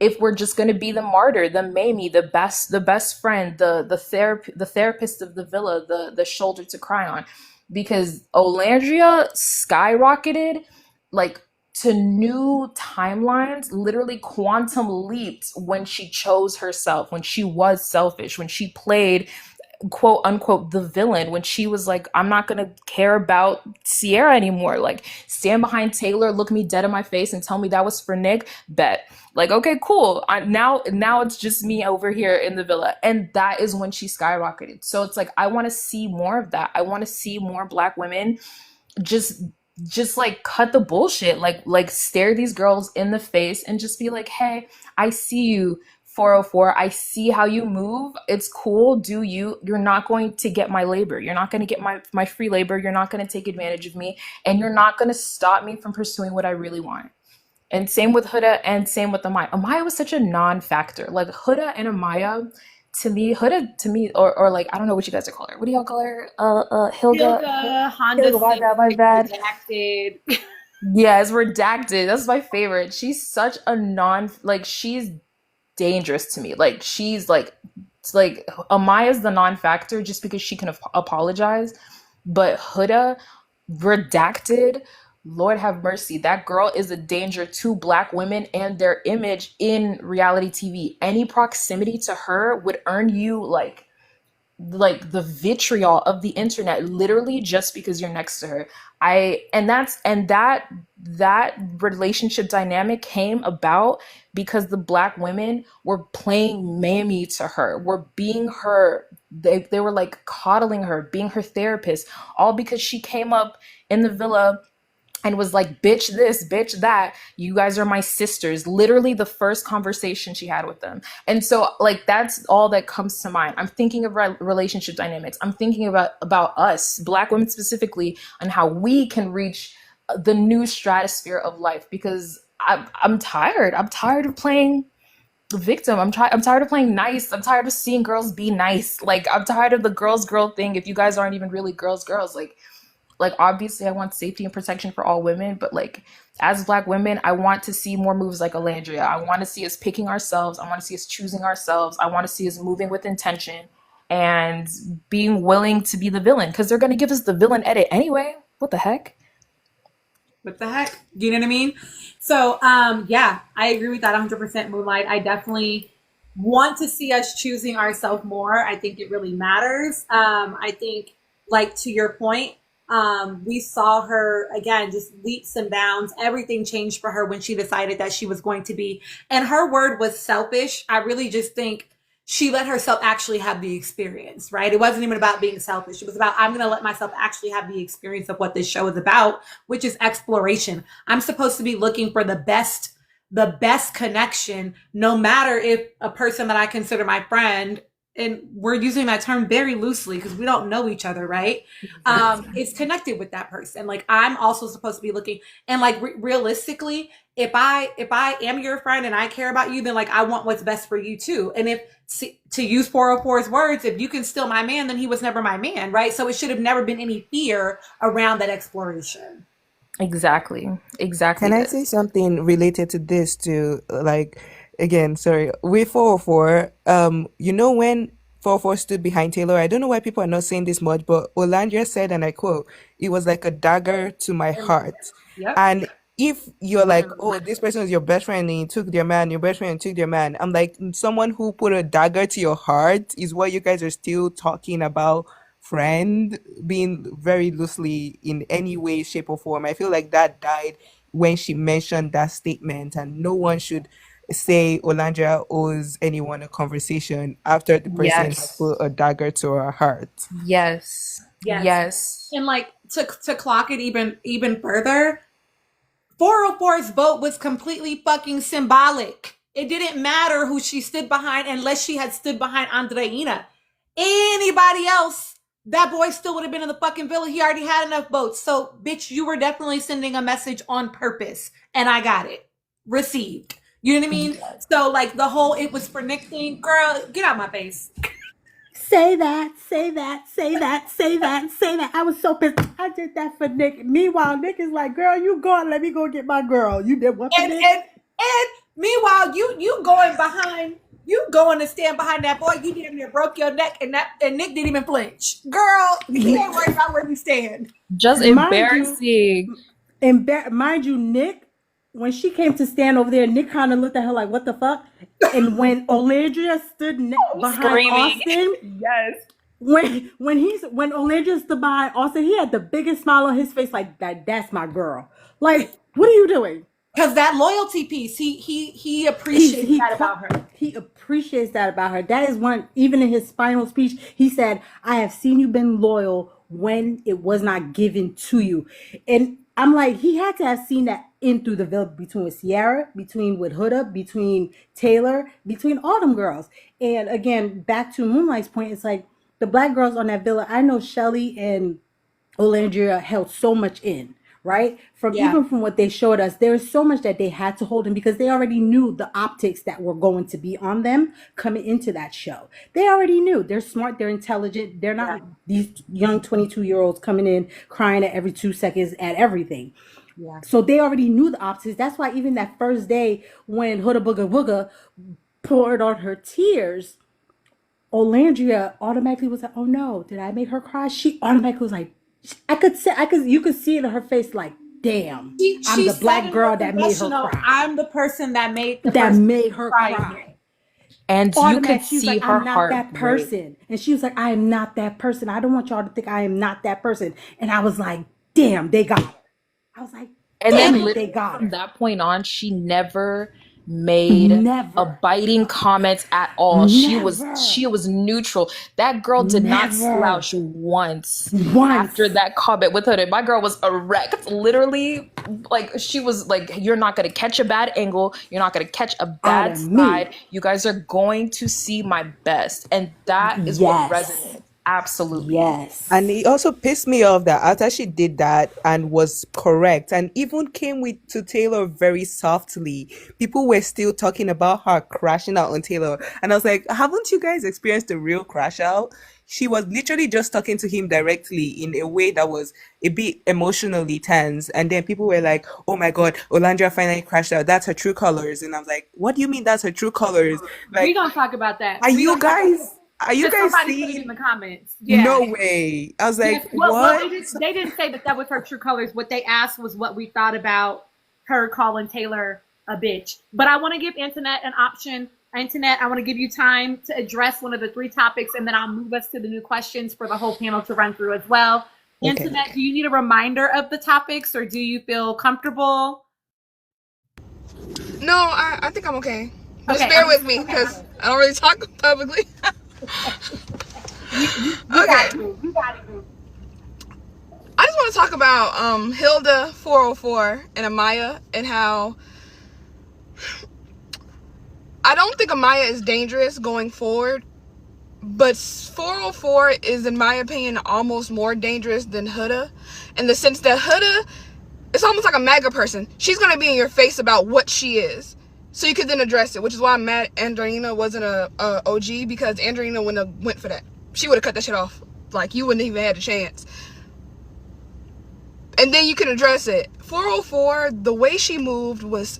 If we're just going to be the martyr, the Mamie, the best friend, the therapist of the villa, the shoulder to cry on, because Olandria skyrocketed like to new timelines, literally quantum leaped when she chose herself, when she was selfish, when she played quote unquote the villain, when she was like, I'm not gonna care about Sierra anymore, like stand behind Taylor, look me dead in my face and tell me that was for Nick, bet. Like, okay, cool, now it's just me over here in the villa. And that is when she skyrocketed. So it's like, I want to see more of that. I want to see more Black women just like cut the bullshit, like stare these girls in the face and just be like, hey, I see you, 404, I see how you move, it's cool, do you, you're not going to get my labor, you're not going to get my free labor, you're not going to take advantage of me, and you're not going to stop me from pursuing what I really want. And same with Huda and same with Amaya. Amaya was such a non-factor. Like Huda and Amaya, to me, Huda to me, or like I don't know what you guys are calling her. What do y'all call her? Hilda. Hilda, Honda Hilda, my bad, my Civic, bad. redacted. Yeah, it's redacted. That's my favorite. She's such a like she's dangerous to me. Like she's like Amaya's the non-factor just because she can apologize, but Huda redacted. Lord have mercy. That girl is a danger to Black women and their image in reality TV. Any proximity to her would earn you like the vitriol of the internet literally just because you're next to her. That relationship dynamic came about because the Black women were playing mammy to her, were being her, they were like coddling her, being her therapist, all because she came up in the villa and was like, bitch this, bitch that, you guys are my sisters. Literally the first conversation she had with them. And so like that's all that comes to mind. I'm thinking of relationship dynamics. I'm thinking about us, Black women specifically, and how we can reach the new stratosphere of life, because I'm tired. I'm tired of playing victim. I'm tired of playing nice. I'm tired of seeing girls be nice. Like I'm tired of the girl thing if you guys aren't even really girls. Like obviously I want safety and protection for all women, but like as Black women, I want to see more moves like Olandria. I want to see us picking ourselves. I want to see us choosing ourselves. I want to see us moving with intention and being willing to be the villain, because they're going to give us the villain edit anyway. What the heck? What the heck? Do you know what I mean? So, yeah, I agree with that 100%, Moonlight. I definitely want to see us choosing ourselves more. I think it really matters. I think, like, to your point, we saw her, again, just leaps and bounds. Everything changed for her when she decided that she was going to be, and her word was selfish. I really just think she let herself actually have the experience, right? It wasn't even about being selfish. It was about, I'm going to let myself actually have the experience of what this show is about, which is exploration. I'm supposed to be looking for the best connection, no matter if a person that I consider my friend, and we're using that term very loosely because we don't know each other, right? Is connected with that person. Like I'm also supposed to be looking, and like realistically, if I am your friend and I care about you, then like I want what's best for you too. And if, to use 404's words, if you can steal my man, then he was never my man, right? So it should have never been any fear around that exploration. Exactly. Can I say something related to this too? Like, again, sorry, with 404, when 404 stood behind Taylor, I don't know why people are not saying this much, but Olandria said, and I quote, "It was like a dagger to my heart." Yep. And if you're like, oh, this person is your best friend and you took their man, your best friend took their man, I'm like, someone who put a dagger to your heart is what you guys are still talking about, friend, being very loosely in any way, shape, or form. I feel like that died when she mentioned that statement, and no one should say Olandria owes anyone a conversation after the person has Yes. put a dagger to her heart. Yes. Yes. Yes. And like to clock it even further, 404's vote was completely fucking symbolic. It didn't matter who she stood behind unless she had stood behind Andreina. Anybody else, that boy still would have been in the fucking villa. He already had enough votes. So, bitch, you were definitely sending a message on purpose. And I got it. Received. You know what I mean? So, like, the whole it was for Nick thing, girl, get out my face. Say that, say that, say that, say that, say that. I was so pissed. I did that for Nick. Meanwhile, Nick is like, girl, you go and let me go get my girl. You did what for Nick? And meanwhile, you going behind, you going to stand behind that boy. You damn near broke your neck, and Nick didn't even flinch. Girl, he ain't worried about where you stand. Just embarrassing. Mind you, Nick, when she came to stand over there, Nick kind of looked at her like, what the fuck? And when Olandria stood behind Screaming. Austin, Yes. when Olandria stood behind Austin, he had the biggest smile on his face, like that's my girl. Like, what are you doing? Because that loyalty piece, he appreciates that about her. He appreciates that about her. That is one, even in his final speech, he said, I have seen you been loyal when it was not given to you. And I'm like, he had to have seen that in through the veil between with Sierra, between with Huda, between Taylor, between all them girls. And again, back to Moonlight's point, it's like the Black girls on that villa, I know Shelly and Olandria held so much in, right? Yeah. Even from what they showed us, there's so much that they had to hold in because they already knew the optics that were going to be on them coming into that show. They already knew. They're smart, they're intelligent. They're not these young 22-year-olds coming in crying at every 2 seconds at everything. Yeah. So they already knew the optics. That's why even that first day when Huda Booga Wooga poured on her tears, Olandria automatically was like, "Oh no, did I make her cry?" She automatically was like, you could see it in her face, like, "Damn, I'm She the said black in girl her that made her confessional, cry." I'm the person that made the That person made her cry. cry. And you Automatic. could She was see like, her "I'm not heart that break. person," and she was like, "I am not that person. I don't want y'all to think I am not that person." And I was like, "Damn, they got her." I was like, And "Damn then it, they literally got from her." that point on, she never made a Never, biting comment at all. She never, was neutral. That girl did not never, slouch once once. after that comment with her. My girl was erect. Literally, like she was like, "You're not gonna catch a bad angle. You're not gonna catch a Out bad of side. me. You guys are going to see my best." And that is what Yes. resonated. Absolutely. Yes. And it also pissed me off that after she did that and was correct and even came to Taylor very softly, people were still talking about her crashing out on Taylor. And I was like, haven't you guys experienced a real crash out? She was literally just talking to him directly in a way that was a bit emotionally tense. And then people were like, "Oh my God, Olandria finally crashed out. That's her true colors." And I was like, what do you mean that's her true colors? We're Like, gonna talk about that. are you guys Because somebody put it seeing? in the comments. Yeah. No way. I was like, Yes. Well, what? they didn't say that was her true colors. What they asked was what we thought about her calling Taylor a bitch. But I want to give Internet an option. Internet, I want to give you time to address one of the 3 topics, and then I'll move us to the new questions for the whole panel to run through as well. Okay. Internet, do you need a reminder of the topics, or do you feel comfortable? No, I think I'm okay. Just Okay. bear with me because I don't really talk publicly. You Okay. got it. You got it. I just want to talk about Hilda 404 and Amaya and how I don't think Amaya is dangerous going forward, but 404 is, in my opinion, almost more dangerous than Huda, in the sense that Huda, it's almost like a MAGA person. She's going to be in your face about what she is, so you could then address it, which is why I'm mad Andreina wasn't a OG, because Andreina wouldn't have went for that. She would have cut that shit off. Like, you wouldn't even had a chance. And then you can address it. 404, the way she moved was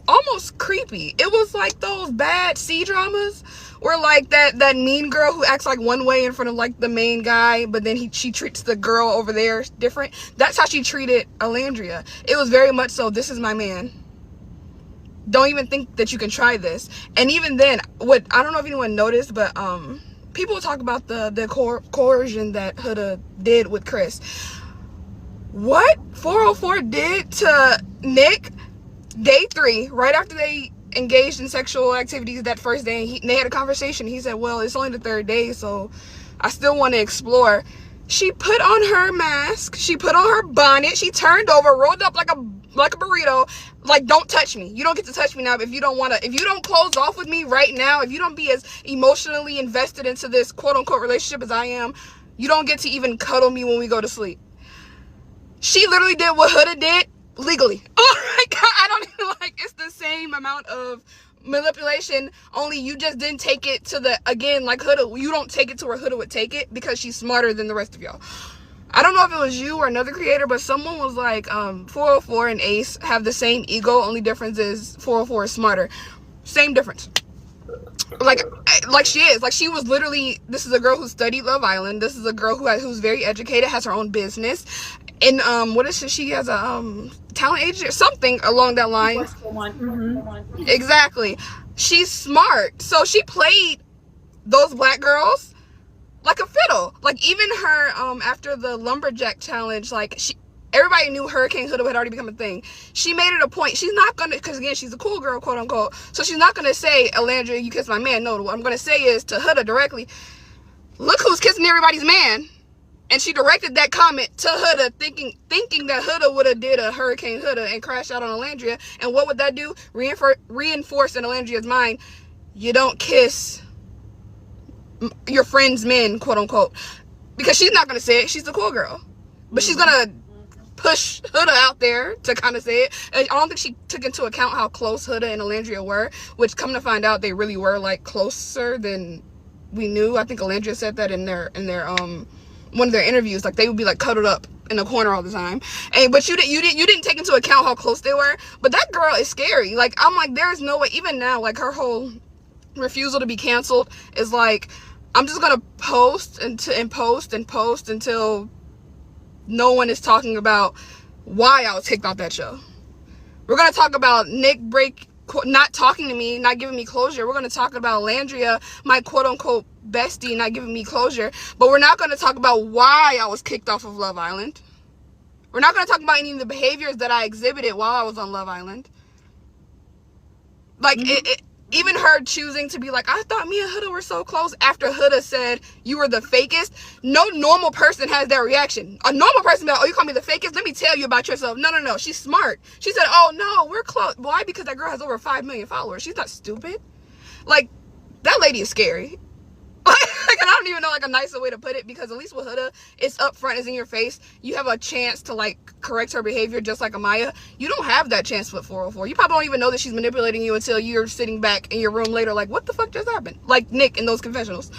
almost creepy. It was like those bad C-dramas where like that mean girl who acts like one way in front of like the main guy, but then she treats the girl over there different. That's how she treated Olandria. It was very much so, this is my man. Don't even think that you can try this. And even then, what I don't know if anyone noticed, but people talk about the coercion that Huda did with Chris. What 404 did to Nick day 3, right after they engaged in sexual activities that first day, they had a conversation. He said, well, it's only the 3rd day, so I still want to explore. She put on her mask, she put on her bonnet, she turned over, rolled up like a burrito, like, don't touch me. You don't get to touch me now if you don't want to, if you don't close off with me right now, if you don't be as emotionally invested into this quote-unquote relationship as I am, you don't get to even cuddle me when we go to sleep. She literally did what Huda did legally. Oh my God, I don't even, like, it's the same amount of manipulation, only you just didn't take it to the, again, like Huda, you don't take it to where Huda would take it because she's smarter than the rest of y'all. I don't know if it was you or another creator, but someone was like, 404 and Ace have the same ego, only difference is 404 is smarter. Same difference. Like she is. Like, she was literally, this is a girl who studied Love Island. This is a girl who's very educated, has her own business. And what is she has a talent agency or something along that line. Mm-hmm. Exactly. She's smart. So she played those black girls like a fiddle. Like, even her after the lumberjack challenge, like, everybody knew Hurricane Huda had already become a thing. She made it a point. She's not gonna, because again, she's a cool girl, quote unquote. So she's not gonna say, Olandria, you kissed my man. No, what I'm gonna say is to Huda directly, look who's kissing everybody's man. And she directed that comment to Huda, thinking that Huda would have did a Hurricane Huda and crashed out on Olandria. And what would that do? Reinforce in Olandria's mind, you don't kiss your friend's men, quote unquote. Because she's not gonna say it. She's the cool girl, but she's gonna push Huda out there to kind of say it. And I don't think she took into account how close Huda and Alandria were, which come to find out they really were like closer than we knew. I think Alandria said that in their one of their interviews, like they would be like cuddled up in a corner all the time. But you didn't take into account how close they were. But that girl is scary. Like, I'm like, there's no way, even now, like her whole refusal to be canceled is like, I'm just gonna post and post until no one is talking about why I was kicked off that show. We're gonna talk about Nick not talking to me, not giving me closure. We're gonna talk about Landria, my quote-unquote bestie, not giving me closure. But we're not gonna talk about why I was kicked off of Love Island. We're not gonna talk about any of the behaviors that I exhibited while I was on Love Island. Like, even her choosing to be like, I thought me and Huda were so close after Huda said you were the fakest. No normal person has that reaction. A normal person be like, oh, you call me the fakest? Let me tell you about yourself. No. She's smart. She said, oh, no, we're close. Why? Because that girl has over 5 million followers. She's not stupid. Like, that lady is scary. Like, I don't even know like a nicer way to put it, because at least with Huda, it's up front, it's in your face. You have a chance to like correct her behavior, just like Amaya. You don't have that chance with 404. You probably don't even know that she's manipulating you until you're sitting back in your room later like, what the fuck just happened? Like Nick in those confessionals.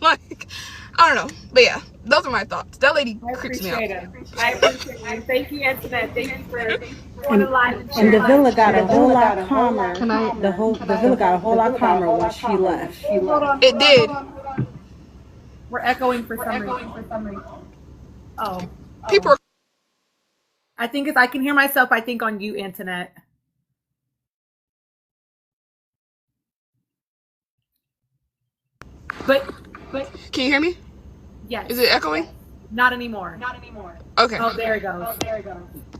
Like, I don't know. But yeah, those are my thoughts. That lady creeps me out. I appreciate it. Thank you, Antoinette. Thank you for going live and And the sharing. villa got a whole lot calmer. The villa got a whole lot calmer when she left. Hold on. It did. We're echoing for some reason. Oh. People are... I think if I can hear myself, I think on you, Antoinette. But can you hear me? Yes. Is it echoing? Not anymore. Okay. Oh, there it goes.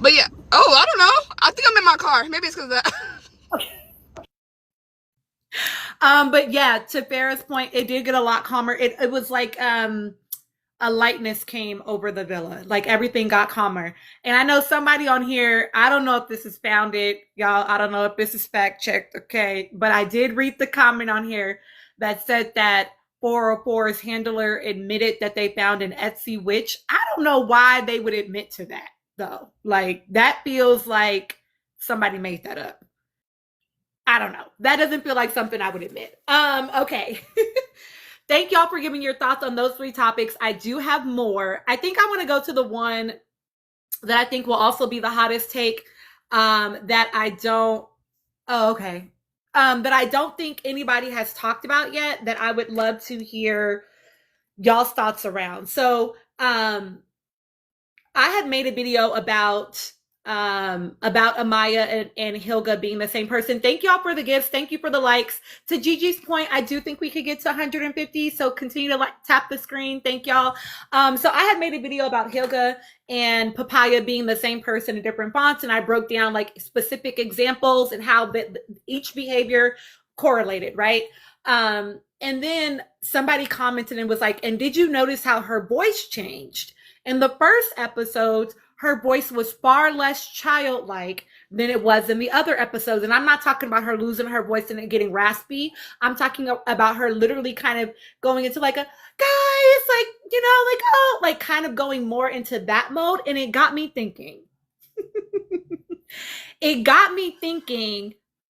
But yeah. Oh, I don't know. I think I'm in my car. Maybe it's because of that. But yeah, to Farrah's point, it did get a lot calmer. It was like a lightness came over the villa. Like everything got calmer. And I know somebody on here, I don't know if this is founded, y'all. I don't know if this is fact checked, okay? But I did read the comment on here that said that 404's handler admitted that they found an Etsy witch. I don't know why they would admit to that, though. Like, that feels like somebody made that up. I don't know. That doesn't feel like something I would admit. Okay. Thank y'all for giving your thoughts on those 3 topics. I do have more. I think I want to go to the one that I think will also be the hottest take, that I don't... Oh, okay. That I don't think anybody has talked about yet, that I would love to hear y'all's thoughts around. So, I had made a video about Amaya and Hilga being the same person. Thank y'all for the gifts. Thank you for the likes. To Gigi's point, I do think we could get to 150. So continue to tap the screen. Thank y'all. So I had made a video about Hilga and Papaya being the same person in different fonts. And I broke down like specific examples and how each behavior correlated, right? And then somebody commented and was like, and did you notice how her voice changed? In the first episodes, her voice was far less childlike than it was in the other episodes. And I'm not talking about her losing her voice and it getting raspy. I'm talking about her literally kind of going into like a, guys, like, you know, like, oh, like kind of going more into that mode. And it got me thinking.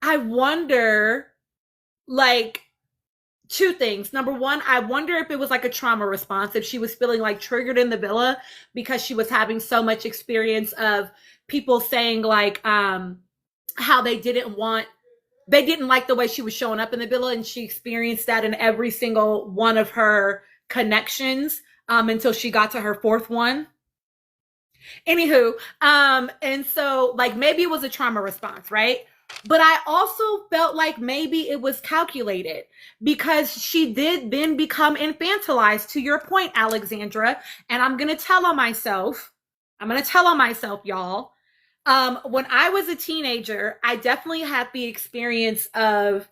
I wonder, like, 2 things. Number one, I wonder if it was like a trauma response, if she was feeling like triggered in the villa because she was having so much experience of people saying like how they didn't like the way she was showing up in the villa, and she experienced that in every single one of her connections until she got to her 4th one. Anywho, and so like maybe it was a trauma response, right? But I also felt like maybe it was calculated because she did then become infantilized, to your point, Alexandra. And I'm going to tell on myself, y'all. When I was a teenager, I definitely had the experience of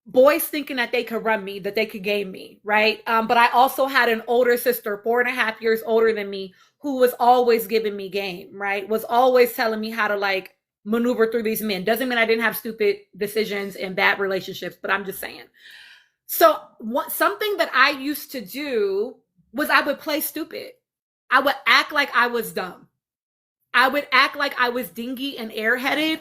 boys thinking that they could run me, that they could game me, right? But I also had an older sister, 4.5 years older than me, who was always giving me game, right? Was always telling me how to like maneuver through these men. Doesn't mean I didn't have stupid decisions and bad relationships, but I'm just saying. So something that I used to do was I would play stupid. I would act like I was dumb, I would act like I was dingy and airheaded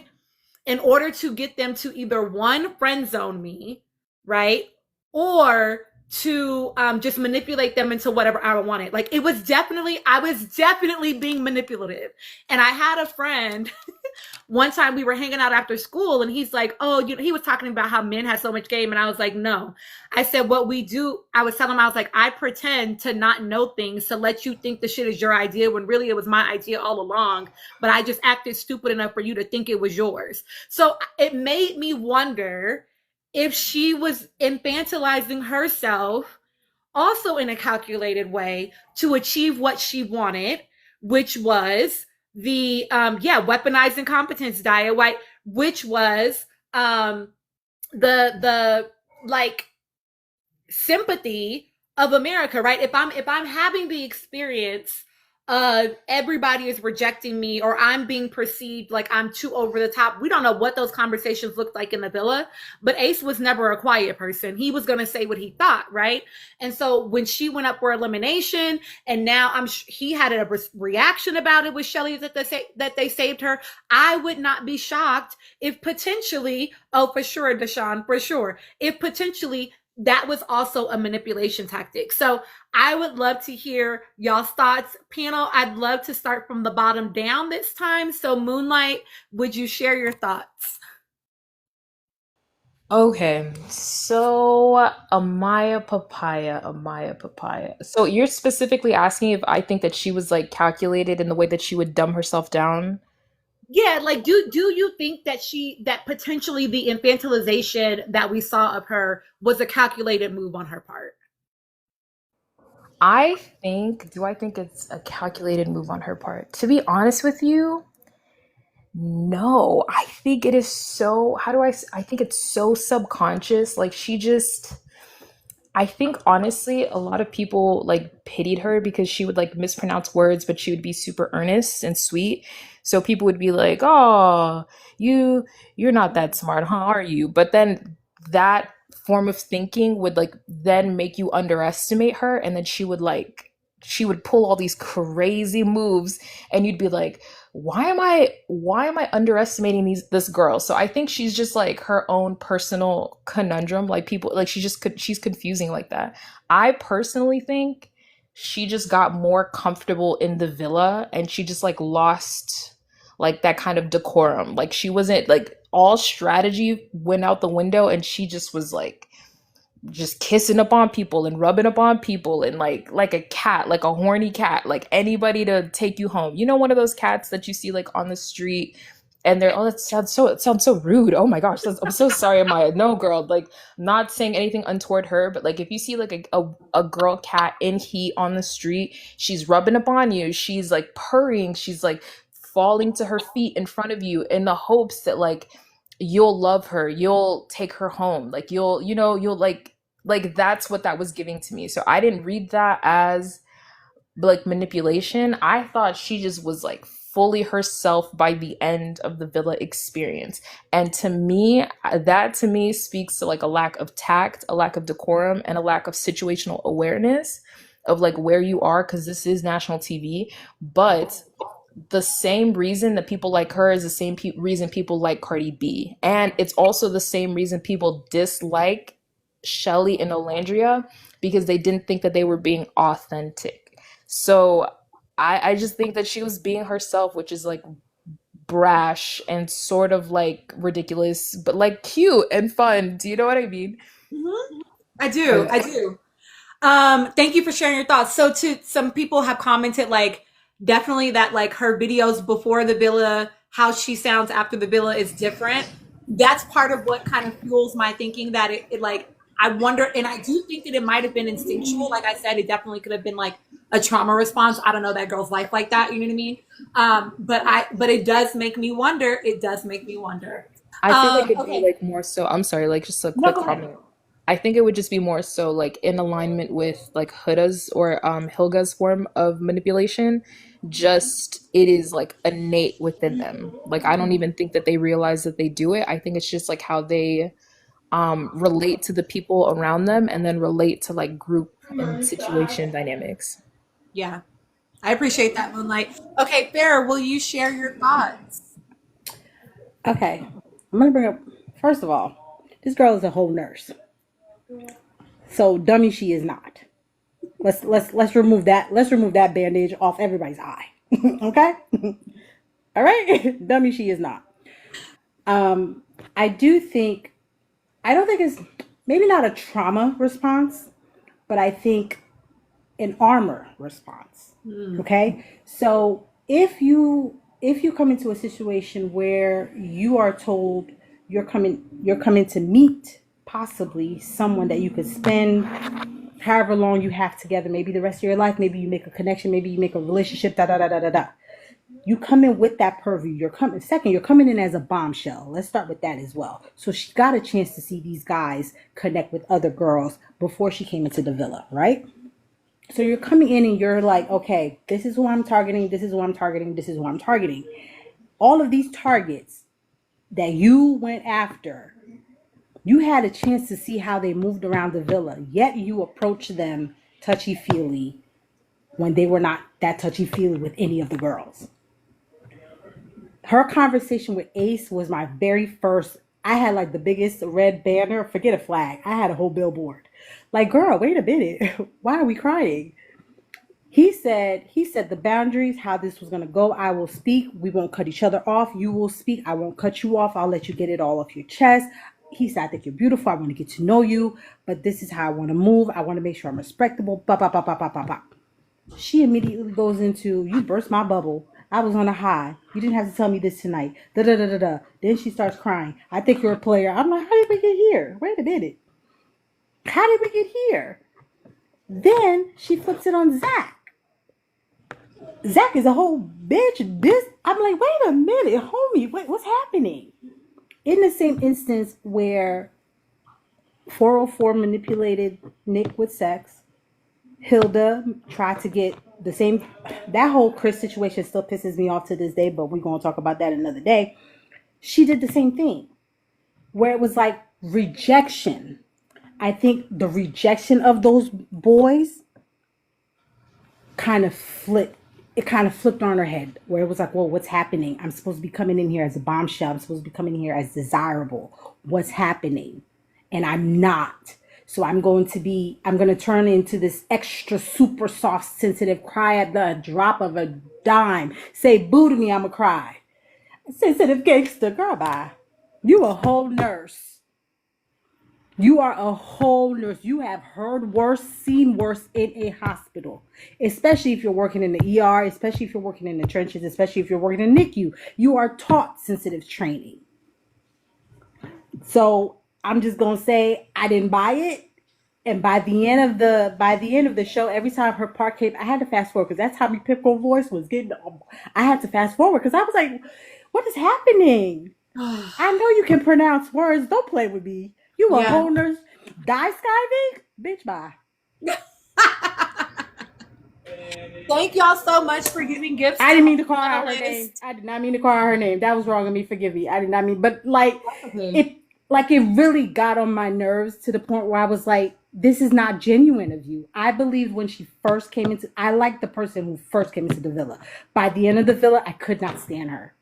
in order to get them to either one, friend zone me, right? Or to just manipulate them into whatever I wanted. Like I was definitely being manipulative. And I had a friend one time we were hanging out after school and he's like, oh, he was talking about how men have so much game. And I was like, no. I said, what we do, I was telling him, I was like, I pretend to not know things to let you think the shit is your idea when really it was my idea all along. But I just acted stupid enough for you to think it was yours. So it made me wonder if she was infantilizing herself also in a calculated way to achieve what she wanted, which was the weaponized incompetence diet, which was the like sympathy of America, right? If I'm having the experience of everybody is rejecting me or I'm being perceived like I'm too over the top. We don't know what those conversations looked like in the villa, but Ace was never a quiet person. He was going to say what he thought, right? And so when she went up for elimination and now he had a reaction about it with Shelly that they saved her, I would not be shocked if potentially, for sure, Deshaun, for sure, if potentially that was also a manipulation tactic. So I would love to hear y'all's thoughts. Panel, I'd love to start from the bottom down this time. So Moonlight, would you share your thoughts? Okay, so Amaya Papaya. So you're specifically asking if I think that she was like calculated in the way that she would dumb herself down? Yeah, like do you think that potentially the infantilization that we saw of her was a calculated move on her part? Do I think it's a calculated move on her part? To be honest with you, no. I think it is so, I think it's so subconscious. Like I think honestly, a lot of people like pitied her because she would like mispronounce words, but she would be super earnest and sweet. So people would be like, "Oh, you're not that smart, huh? Are you?" But then that form of thinking would like then make you underestimate her, and then she would pull all these crazy moves, and you'd be like, why am I underestimating this girl? So I think she's just like her own personal conundrum. Like people like she's confusing like that. I personally think she just got more comfortable in the villa and she just like lost like that kind of decorum. Like she wasn't like all strategy went out the window and she just was like just kissing up on people and rubbing up on people and like a cat, like a horny cat, like anybody to take you home. You know, one of those cats that you see like on the street and they're, oh, it sounds so rude. Oh my gosh, I'm so sorry, Amaya. No, girl, like not saying anything untoward her, but like if you see like a girl cat in heat on the street, she's rubbing up on you, she's like purring, she's like falling to her feet in front of you in the hopes that like you'll love her, you'll take her home, like you'll like that's what that was giving to me. So I didn't read that as like manipulation. I thought she just was like fully herself by the end of the villa experience. And to me, that to me speaks to like a lack of tact, a lack of decorum, and a lack of situational awareness of like where you are, because this is national TV. But the same reason that people like her is the same reason people like Cardi B. And it's also the same reason people dislike Shelly and Olandria, because they didn't think that they were being authentic. So I just think that she was being herself, which is like brash and sort of like ridiculous, but like cute and fun. Do you know what I mean? Mm-hmm. I do. Thank you for sharing your thoughts. So some people have commented like definitely that like her videos before the villa, how she sounds after the villa is different. That's part of what kind of fuels my thinking that it like, I wonder, and I do think that it might have been instinctual. Like I said, it definitely could have been like a trauma response. I don't know that girl's life like that. You know what I mean? But it does make me wonder. I feel like it'd be like more so, I'm sorry, like just a quick comment. I think it would just be more so like in alignment with like Huda's or Hilga's form of manipulation. Just it is like innate within them. Like I don't even think that they realize that they do it. I think it's just like how they relate to the people around them and then relate to like group and situation dynamics. Yeah. I appreciate that, Moonlight. Okay, Bear, will you share your thoughts? Okay, I'm gonna bring up. First of all, this girl is a whole nurse, so dummy she is not. Let's remove that. Let's remove that bandage off everybody's eye. Okay, all right. Dummy she is not. I do think. I don't think it's maybe not a trauma response, but I think an armor response. Okay, so if you come into a situation where you are told you're coming to meet possibly someone that you could spend however long you have together, maybe the rest of your life, maybe you make a connection, maybe you make a relationship, da da da da da da. You come in with that purview. You're coming in as a bombshell. Let's start with that as well. So she got a chance to see these guys connect with other girls before she came into the villa, right? So you're coming in and you're like, okay, this is who I'm targeting, this is who I'm targeting, this is who I'm targeting. All of these targets that you went after, you had a chance to see how they moved around the villa, yet you approached them touchy-feely when they were not that touchy-feely with any of the girls. Her conversation with Ace was my very first. I had like the biggest red banner, forget a flag. I had a whole billboard. Like, girl, wait a minute. Why are we crying? He said the boundaries, how this was going to go. I will speak. We won't cut each other off. You will speak. I won't cut you off. I'll let you get it all off your chest. He said, I think you're beautiful. I want to get to know you, but this is how I want to move. I want to make sure I'm respectable. Bop, bop, bop, bop, bop, bop, bop. She immediately goes into, you burst my bubble. I was on a high. You didn't have to tell me this tonight. Da da da da da. Then she starts crying. I think you're a player. I'm like, how did we get here? Wait a minute. How did we get here? Then she flips it on Zach. Zach is a whole bitch. I'm like, wait a minute, homie. What's happening? In the same instance where 404 manipulated Nick with sex, Hilda tried to get the same. That whole Chris situation still pisses me off to this day, but we're going to talk about that another day. She did the same thing where it was like rejection. I think the rejection of those boys kind of flipped. It kind of flipped on her head where it was like, well, what's happening? I'm supposed to be coming in here as a bombshell. I'm supposed to be coming in here as desirable. What's happening? And I'm not. So I'm going to turn into this extra super soft, sensitive, cry at the drop of a dime. Say boo to me, I'ma cry. Sensitive gangster, girl, bye. You a whole nurse. You are a whole nurse. You have heard worse, seen worse in a hospital, especially if you're working in the ER, especially if you're working in the trenches, especially if you're working in NICU. You are taught sensitive training. So I'm just gonna say I didn't buy it. And by the end of the show, every time her part came, I had to fast forward because that's how my Pipco voice was getting. I had to fast forward because I was like, "What is happening?" I know you can pronounce words. Don't play with me. You a whole nurse. Die skiving? Bitch, bye. Thank y'all so much for giving gifts. I didn't mean to call out her name. I did not mean to call out her name. That was wrong of me. Forgive me. I did not mean, but it really got on my nerves to the point where I was like, this is not genuine of you. I believed when she first came into, I liked the person who first came into the villa. By the end of the villa, I could not stand her.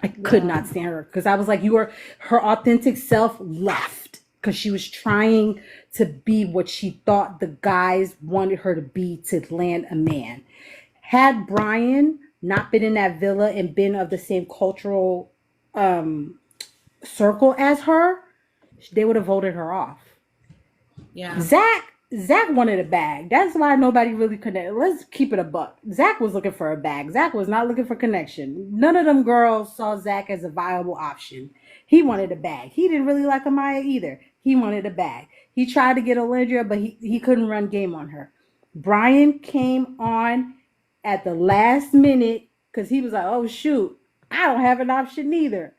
I could not stand her because I was like, her authentic self left. Because she was trying to be what she thought the guys wanted her to be to land a man. Had Brian not been in that villa and been of the same cultural circle as her, they would have voted her off. Yeah. Zach wanted a bag. That's why nobody really connected. Let's keep it a buck. Zach was looking for a bag. Zach was not looking for connection. None of them girls saw Zach as a viable option. He wanted a bag. He didn't really like Amaya either. He wanted a bag. He tried to get Olendria, but he couldn't run game on her. Brian came on at the last minute because he was like, oh, shoot, I don't have an option either.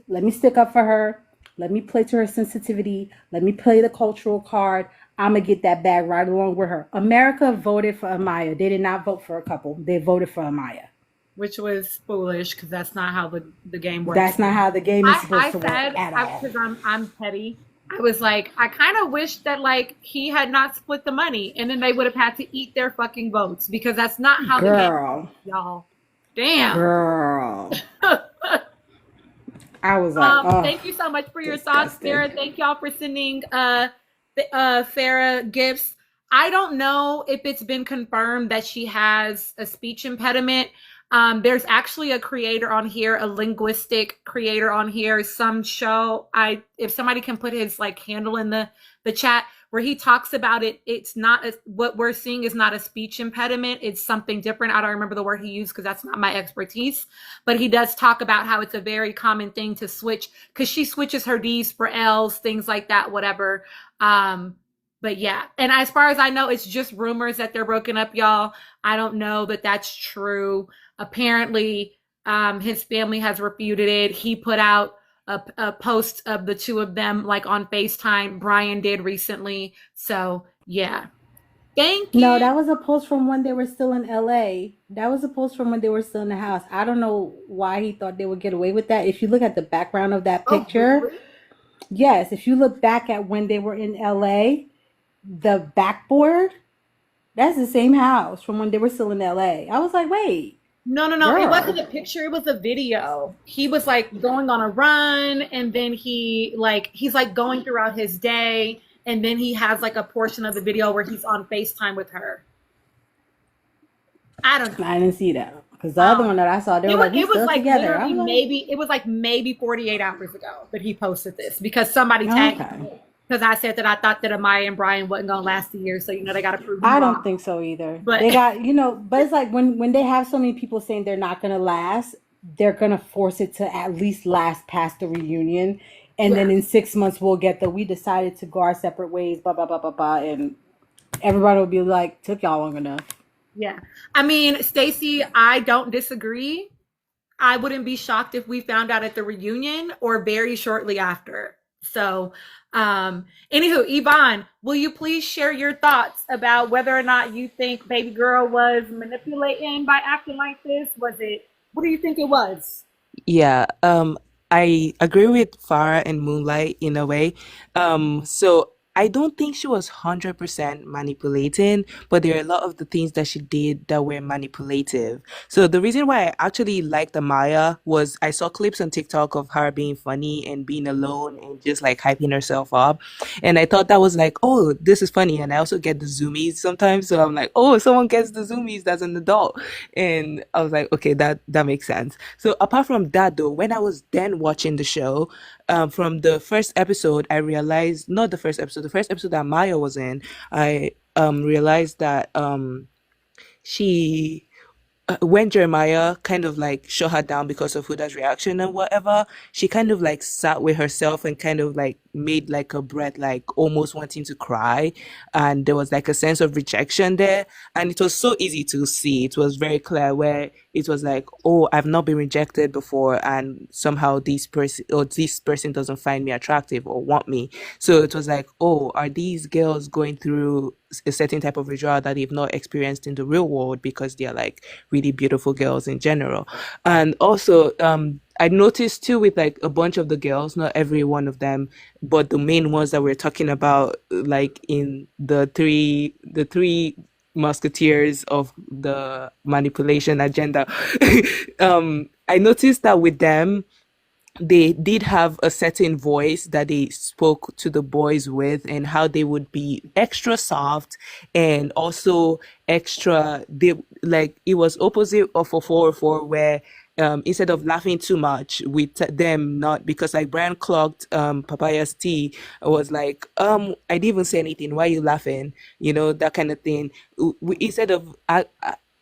Let me stick up for her. Let me play to her sensitivity. Let me play the cultural card. I'm going to get that bag right along with her. America voted for Amaya. They did not vote for a couple. They voted for Amaya. Which was foolish because that's not how the game works. That's not how the game is supposed to work at all. Because I'm petty. I was like, I kind of wish that like he had not split the money, and then they would have had to eat their fucking votes, because that's not how the game Girl, works, y'all. Damn. girl. I was like, oh, Thank you so much for your thoughts, Sarah. disgusting. Thank y'all for sending Farah gifts. I don't know if it's been confirmed that she has a speech impediment. There's actually a creator on here, a linguistic creator on here, some show. If somebody can put his like handle in the chat, where he talks about it. It's not what we're seeing is not a speech impediment. It's something different. I don't remember the word he used because that's not my expertise, but he does talk about how it's a very common thing to switch, because she switches her D's for L's, things like that, whatever. But yeah, and as far as I know, it's just rumors that they're broken up, y'all. I don't know that that's true. Apparently, his family has refuted it. He put out a post of the two of them like on FaceTime. Brian did recently. So yeah. Thank you. No, that was a post from when they were still in LA. That was a post from when they were still in the house. I don't know why he thought they would get away with that. If you look at the background of that picture, really? yes, if you look back at when they were in LA, the backboard, that's the same house from when they were still in LA. I was like, wait, No. It girl. wasn't a picture. It was a video. He was like going on a run, and then he's like going throughout his day, and then he has like a portion of the video where he's on FaceTime with her. I don't know. I didn't see that. Because the other one that I saw, they were like, we It was still like together. I literally was like, maybe 48 hours ago that he posted this, because somebody tagged okay. me. Because I said that I thought that Amaya and Brian wasn't gonna last a year, so they got to prove me I wrong. don't think so either. But They got, but it's like when they have so many people saying they're not going to last, they're going to force it to at least last past the reunion. And then in 6 months, we'll get we decided to go our separate ways, blah, blah, blah, blah, blah. And everybody will be like, took y'all long enough. yeah, I mean, Stacey, I don't disagree. I wouldn't be shocked if we found out at the reunion or very shortly after. So, anywho, Yvonne, will you please share your thoughts about whether or not you think baby girl was manipulating by acting like this? What do you think it was? Yeah, I agree with Farah and Moonlight in a way. So I don't think she was 100% manipulating, but there are a lot of the things that she did that were manipulative. So the reason why I actually liked Amaya was I saw clips on TikTok of her being funny and being alone and just like hyping herself up. And I thought that was like, oh, this is funny. And I also get the zoomies sometimes. So I'm like, oh, someone gets the zoomies that's an adult. And I was like, okay, that makes sense. So apart from that though, when I was then watching the show, from the first episode, I realized, not the first episode, the first episode that Maya was in, I realized that she when Jeremiah kind of like shut her down because of Huda's reaction and whatever, she kind of like sat with herself and kind of like made like a breath, like almost wanting to cry. And there was like a sense of rejection there. And it was so easy to see. It was very clear where it was like, oh, I've not been rejected before. And somehow this person doesn't find me attractive or want me. So it was like, oh, are these girls going through a certain type of withdrawal that they've not experienced in the real world because they're like really beautiful girls in general? And also, I noticed too with like a bunch of the girls, not every one of them, but the main ones that we're talking about, like in the three musketeers of the manipulation agenda. I noticed that with them, they did have a certain voice that they spoke to the boys with, and how they would be extra soft and also extra, it was opposite of a 404 where instead of laughing too much with them, not because like Brian clocked Papaya's tea, was like, I didn't even say anything, why are you laughing, that kind of thing. Instead of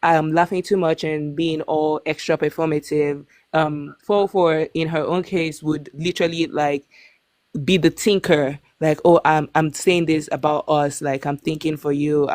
laughing too much and being all extra performative, 404 in her own case would literally like be the thinker, like, oh, I'm saying this about us, like I'm thinking for you,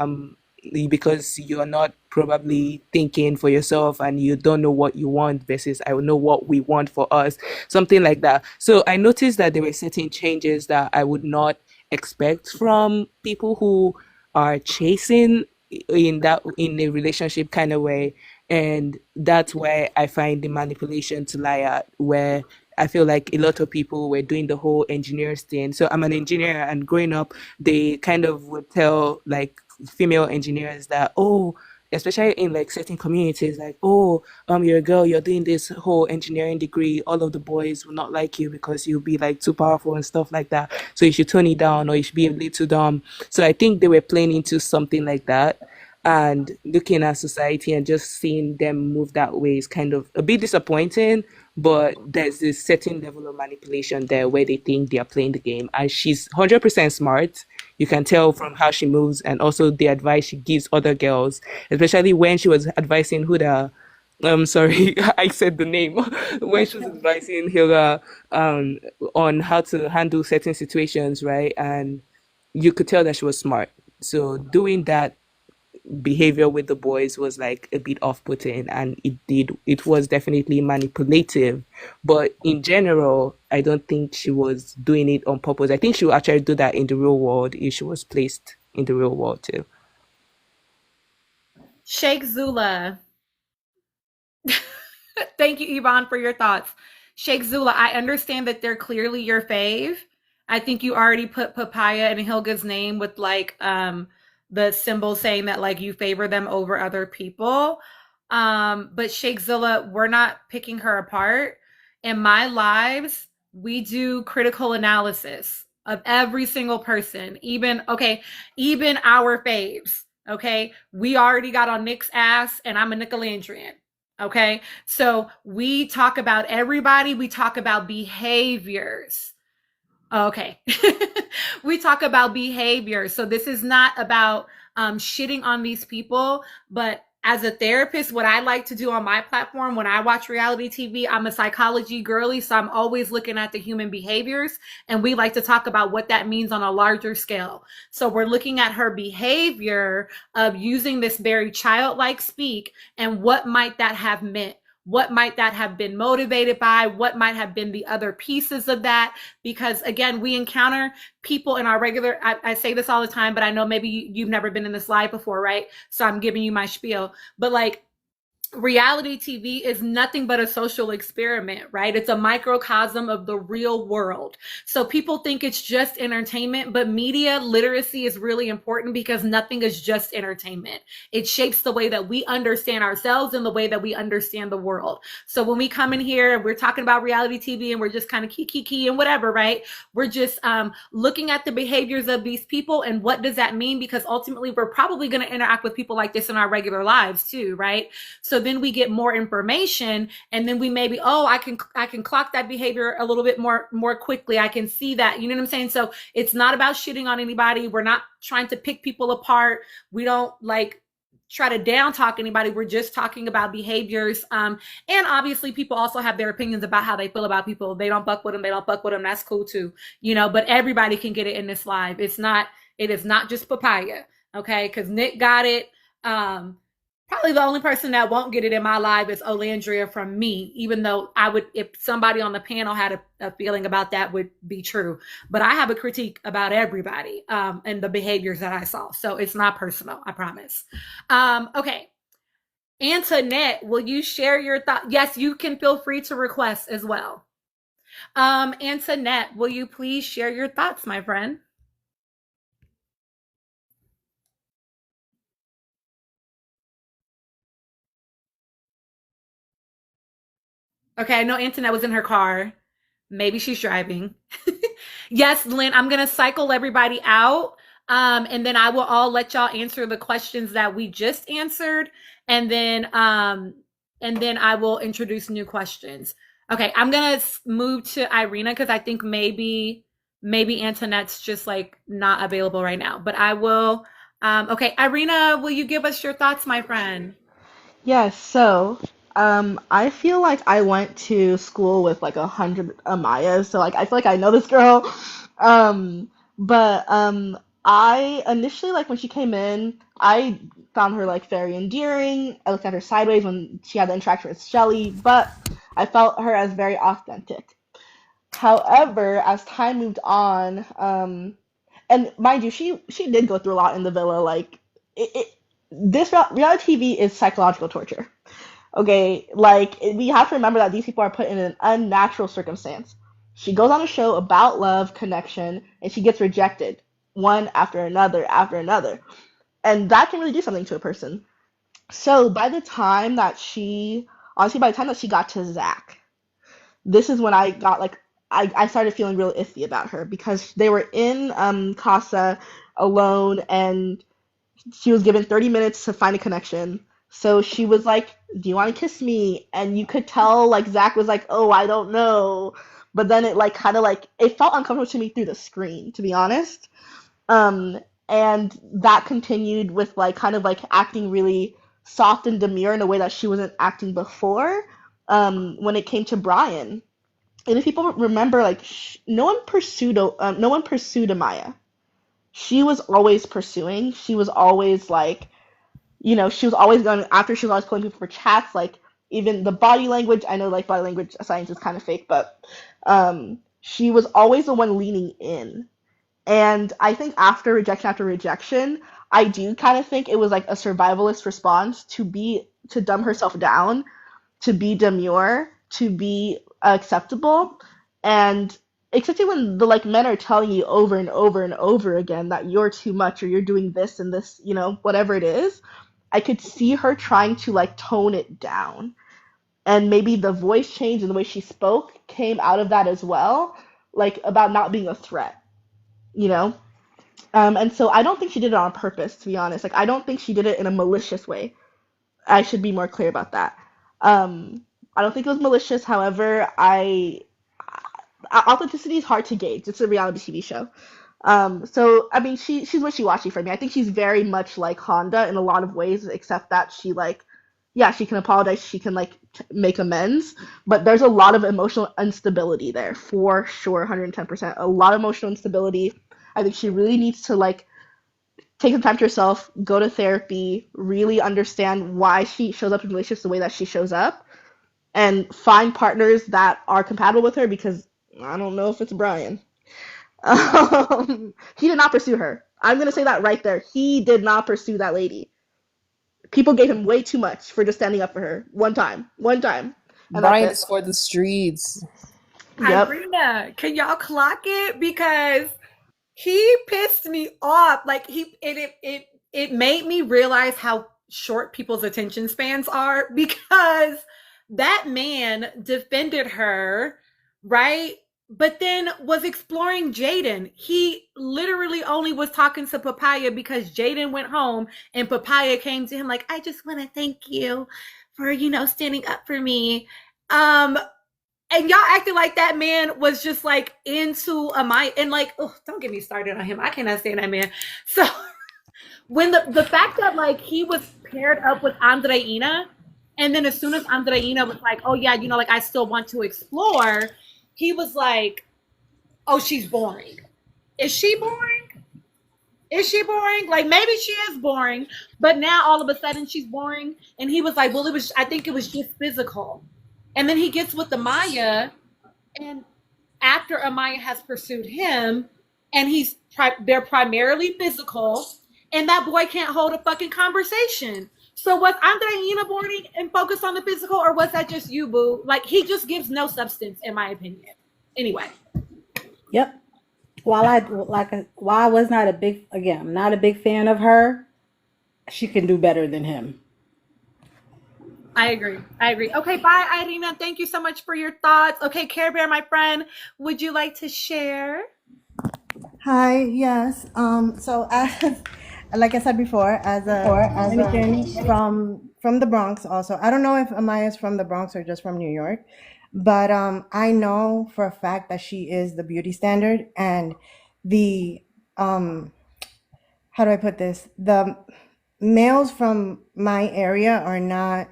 because you're not probably thinking for yourself and you don't know what you want versus I know what we want for us, something like that. So I noticed that there were certain changes that I would not expect from people who are chasing in a relationship kind of way. And that's where I find the manipulation to lie at, where I feel like a lot of people were doing the whole engineers thing. So I'm an engineer, and growing up, they kind of would tell like female engineers that, oh, especially in like certain communities, like, oh, you're a girl, you're doing this whole engineering degree, all of the boys will not like you because you'll be like too powerful and stuff like that. So you should tone it down, or you should be a little dumb. So I think they were playing into something like that. And looking at society and just seeing them move that way is kind of a bit disappointing, but there's this certain level of manipulation there where they think they are playing the game. And she's 100% smart. You can tell from how she moves and also the advice she gives other girls, especially when she was advising Huda. Sorry, I said the name. When she was advising Hilda on how to handle certain situations, right? And you could tell that she was smart. So doing that behavior with the boys was like a bit off-putting, and it was definitely manipulative, but in general I don't think she was doing it on purpose. I think she would actually do that in the real world if she was placed in the real world too. Sheikh Zula. Thank you, Yvonne, for your thoughts. Sheikh Zula, I understand that they're clearly your fave. I think you already put Papaya and Hilga's name with like the symbol saying that like you favor them over other people. But Sheikh Zilla, we're not picking her apart. In my lives, we do critical analysis of every single person, even our faves. Okay, we already got on Nick's ass, and I'm a Nicolandrian. Okay, so we talk about everybody. We talk about behaviors. Okay. We talk about behavior. So this is not about shitting on these people, but as a therapist, what I like to do on my platform when I watch reality TV, I'm a psychology girly, so I'm always looking at the human behaviors, and we like to talk about what that means on a larger scale. So we're looking at her behavior of using this very childlike speak, and what might that have meant? What might that have been motivated by? What might have been the other pieces of that? Because again, we encounter people in our regular, I say this all the time, but I know maybe you've never been in this live before, right? So I'm giving you my spiel. But like, reality TV is nothing but a social experiment, right? It's a microcosm of the real world. So people think it's just entertainment, but media literacy is really important because nothing is just entertainment. It shapes the way that we understand ourselves and the way that we understand the world. So when we come in here and we're talking about reality TV and we're just kind of key and whatever, right? We're just looking at the behaviors of these people and what does that mean? Because ultimately we're probably going to interact with people like this in our regular lives too, right? So then we get more information, and then we maybe, I can clock that behavior a little bit more quickly. I can see that, you know what I'm saying? So it's not about shitting on anybody. We're not trying to pick people apart. We don't like try to down talk anybody. We're just talking about behaviors. And obviously people also have their opinions about how they feel about people. They don't buck with them. They don't buck with them. That's cool too, you know, but everybody can get it in this live. It is not just Papaya. Okay. Cause Nick got it. Probably the only person that won't get it in my live is Olandria from me, even though I would, if somebody on the panel had a feeling about that would be true. But I have a critique about everybody and the behaviors that I saw. So it's not personal, I promise. Okay. Antoinette, will you share your thoughts? Yes, you can feel free to request as well. Antoinette, will you please share your thoughts, my friend? Okay, I know Antoinette was in her car. Maybe she's driving. Yes, Lynn, I'm going to cycle everybody out. And then I will all let y'all answer the questions that we just answered. And then I will introduce new questions. Okay, I'm going to move to Irina because I think maybe Antoinette's just like not available right now. But I will. Okay, Irina, will you give us your thoughts, my friend? Yes, so I feel like I went to school with like 100 Amayas, so like I feel like I know this girl. But I initially, like when she came in, I found her like very endearing. I looked at her sideways when she had the interaction with Shelly, but I felt her as very authentic. However, as time moved on, and mind you, she did go through a lot in the villa. Like this reality TV is psychological torture. Okay, like we have to remember that these people are put in an unnatural circumstance. She goes on a show about love, connection, and she gets rejected one after another. And that can really do something to a person. So by the time that she got to Zach, this is when I got like I started feeling real iffy about her because they were in Casa alone and she was given 30 minutes to find a connection. So she was like, "Do you want to kiss me?" And you could tell like Zach was like, "Oh, I don't know." But then it like kind of like it felt uncomfortable to me through the screen, to be honest. Um, and that continued with like kind of like acting really soft and demure in a way that she wasn't acting before. When it came to Brian, and if people remember, like no one pursued Amaya. She was always pursuing. She was always like, she was always going after. She was always pulling people for chats. Like even the body language. I know like body language science is kind of fake, but she was always the one leaning in. And I think after rejection, I do kind of think it was like a survivalist response to dumb herself down, to be demure, to be acceptable, and especially when the like men are telling you over and over and over again that you're too much or you're doing this and this, whatever it is, I could see her trying to like tone it down. And maybe the voice change and the way she spoke came out of that as well, like about not being a threat, you know? And so I don't think she did it on purpose, to be honest. Like, I don't think she did it in a malicious way. I should be more clear about that. I don't think it was malicious. However, authenticity is hard to gauge. It's a reality TV show. So I mean, she's wishy-washy for me. I think she's very much like Honda in a lot of ways, except that she like, yeah, she can apologize, she can like make amends, but there's a lot of emotional instability there for sure, 110%. A lot of emotional instability. I think she really needs to like take some time to herself, go to therapy, really understand why she shows up in relationships the way that she shows up, and find partners that are compatible with her because I don't know if it's Brian. He did not pursue her. I'm gonna say that right there. He did not pursue that lady. People gave him way too much for just standing up for her one time, and Brian that's is for the streets. it. Yep. Irina, can y'all clock it? Because he pissed me off. Like it made me realize how short people's attention spans are because that man defended her, right? But then was exploring Jaden. He literally only was talking to Papaya because Jaden went home and Papaya came to him like, I just want to thank you for, standing up for me. And y'all acting like that man was just like into Amaya and like, oh, don't get me started on him. I cannot stand that man. So when the fact that like he was paired up with Andreina, and then as soon as Andreina was like, oh yeah, like I still want to explore, he was like, oh, she's boring. Is she boring? Is she boring? Like maybe she is boring, but now all of a sudden she's boring. And he was like, well, I think it was just physical. And then he gets with Amaya, and after Amaya has pursued him, and they're primarily physical, and that boy can't hold a fucking conversation. So was Andreina boring and focused on the physical, or was that just you, boo? Like he just gives no substance, in my opinion. Anyway. Yep. While I was not I'm not a big fan of her, she can do better than him. I agree. Okay, bye, Irina. Thank you so much for your thoughts. Okay, Care Bear, my friend, would you like to share? Hi, yes. So as like I said before, as a Dominican from the Bronx also. I don't know if Amaya is from the Bronx or just from New York, but I know for a fact that she is the beauty standard, and the how do I put this? The males from my area are not,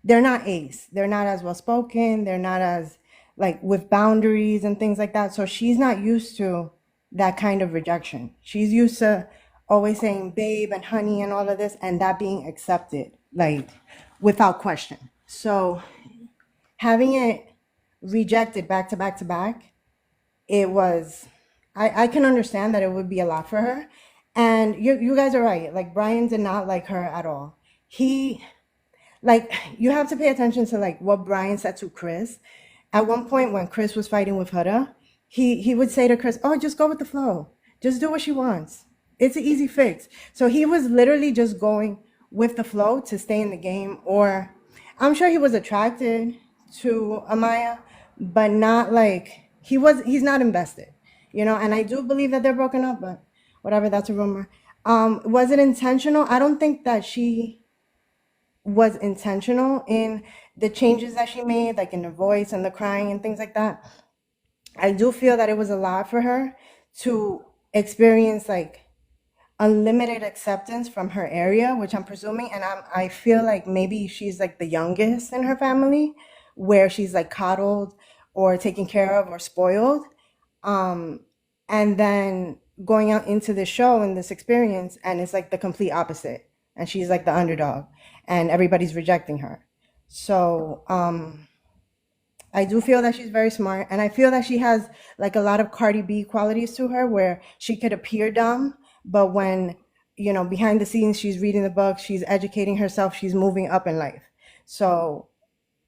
they're not ace. They're not as well spoken. They're not as like with boundaries and things like that. So she's not used to that kind of rejection. She's used to always saying babe and honey and all of this, and that being accepted, like without question. So having it rejected back to back to back, it was, I can understand that it would be a lot for her. And you guys are right. Like Brian did not like her at all. He, like you have to pay attention to like what Brian said to Chris. At one point when Chris was fighting with Huda, he would say to Chris, "Oh, just go with the flow. Just do what she wants. It's an easy fix." So he was literally just going with the flow to stay in the game. Or I'm sure he was attracted to Amaya, but not like he's not invested, you know. And I do believe that they're broken up, but whatever, that's a rumor. Was it intentional? I don't think that she was intentional in the changes that she made, like in the voice and the crying and things like that. I do feel that it was a lot for her to experience like unlimited acceptance from her area, which I'm presuming, and I feel like maybe she's like the youngest in her family, where she's like coddled or taken care of or spoiled. And then going out into the show and this experience, and it's like the complete opposite, and she's like the underdog, and everybody's rejecting her. So I do feel that she's very smart, and I feel that she has like a lot of Cardi B qualities to her, where she could appear dumb, but when, you know, behind the scenes, she's reading the book, she's educating herself, she's moving up in life. So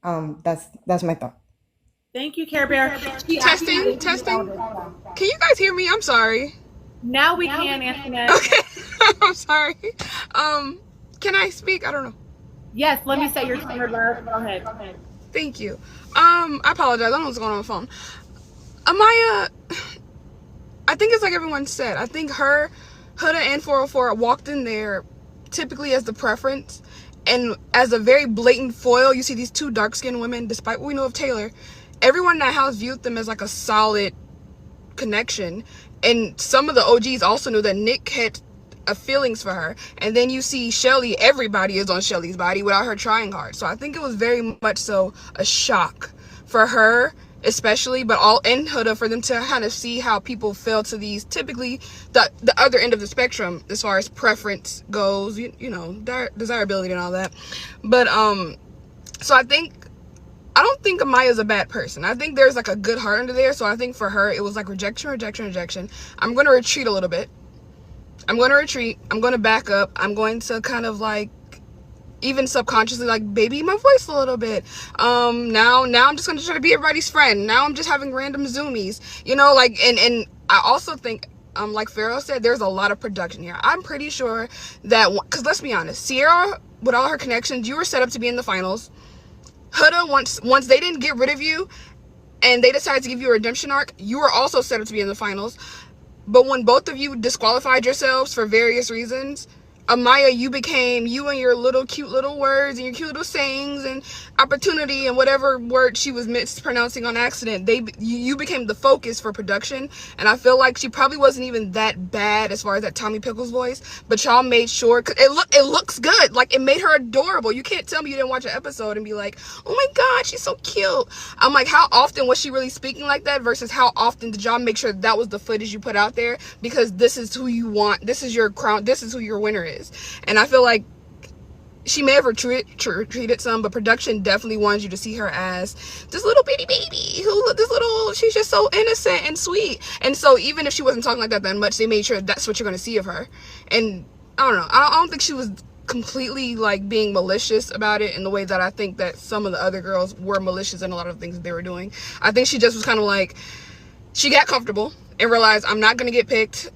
that's my thought. Thank you, Care Bear. Testing. Can you guys hear me? I'm sorry. Now we can, Antoinette. Okay. I'm sorry. Can I speak? I don't know. Yes, let me say your turn. Go ahead. Thank you. I apologize. I don't know what's going on with my phone. Amaya, I think it's like everyone said. I think her, Huda, and 404 walked in there typically as the preference, and as a very blatant foil. You see these two dark-skinned women, despite what we know of Taylor, everyone in that house viewed them as like a solid connection. And some of the OGs also knew that Nick had feelings for her. And then you see Shelly, everybody is on Shelly's body without her trying hard. So I think it was very much so a shock for her, especially, but all in Huda, for them to kind of see how people feel to these, typically the other end of the spectrum as far as preference goes, you know, desirability and all that. But so I don't think Amaya's a bad person. I think there's like a good heart under there. So I think for her it was like rejection. I'm going to retreat a little bit. I'm going to back up. I'm going to kind of like, even subconsciously, like baby my voice a little bit. Now I'm just going to try to be everybody's friend. Now I'm just having random zoomies, you know, like, and I also think, like Pharaoh said, there's a lot of production here. I'm pretty sure that, because let's be honest, Sierra, with all her connections, you were set up to be in the finals. Huda, once they didn't get rid of you and they decided to give you a redemption arc, you were also set up to be in the finals. But when both of you disqualified yourselves for various reasons, Amaya, you became, you and your little cute little words and your cute little sayings and opportunity and whatever word she was mispronouncing on accident, you became the focus for production. And I feel like she probably wasn't even that bad as far as that Tommy Pickles voice, but y'all made sure, cause it looks good, like it made her adorable. You can't tell me you didn't watch an episode and be like, oh my god, she's so cute. I'm like, how often was she really speaking like that versus how often did y'all make sure that was the footage you put out there? Because this is who you want, this is your crown, this is who your winner is. And I feel like she may have retreated some, but production definitely wants you to see her as this little bitty baby she's just so innocent and sweet. And so even if she wasn't talking like that much, they made sure that's what you're going to see of her. And I don't know, I don't think she was completely like being malicious about it in the way that I think that some of the other girls were malicious in a lot of things that they were doing. I think she just was kind of like, she got comfortable and realized, I'm not going to get picked,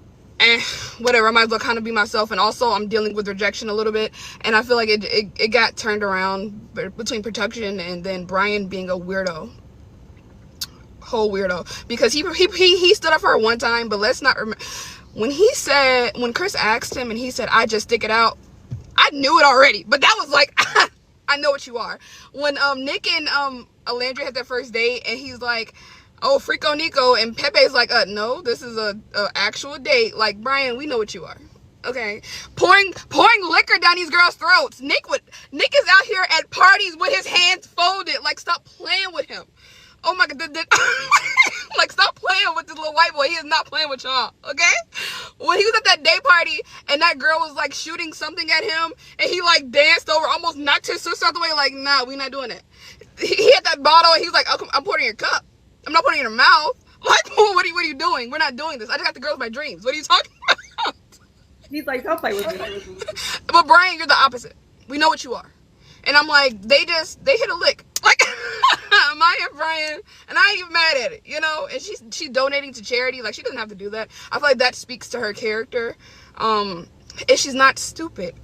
whatever, I might as well kind of be myself. And also I'm dealing with rejection a little bit, and I feel like it got turned around between production and then Brian being a whole weirdo, because he stood up for her one time, but let's not remember when Chris asked him and he said, I just stick it out, I knew it already, but that was like I know what you are. When Nick and Alandria had their first date and he's like, oh, Frico Nico, and Pepe's like, no, this is a actual date. Like, Brian, we know what you are. Okay, pouring liquor down these girls' throats. Nick is out here at parties with his hands folded. Like, stop playing with him. Oh my god, like, stop playing with this little white boy. He is not playing with y'all. Okay, when he was at that day party and that girl was like shooting something at him and he like danced over, almost knocked his sister out the way. Like, nah, we not doing it. He had that bottle and he was like, oh, I'm pouring your cup. I'm not putting it in your mouth. Like, what are you doing? We're not doing this. I just got the girls my dreams. What are you talking about? He's like, don't play with me. But Brian, you're the opposite. We know what you are. And I'm like, they hit a lick. Like, Maya and Brian, and I ain't even mad at it, you know? And she's donating to charity. Like, she doesn't have to do that. I feel like that speaks to her character. And she's not stupid.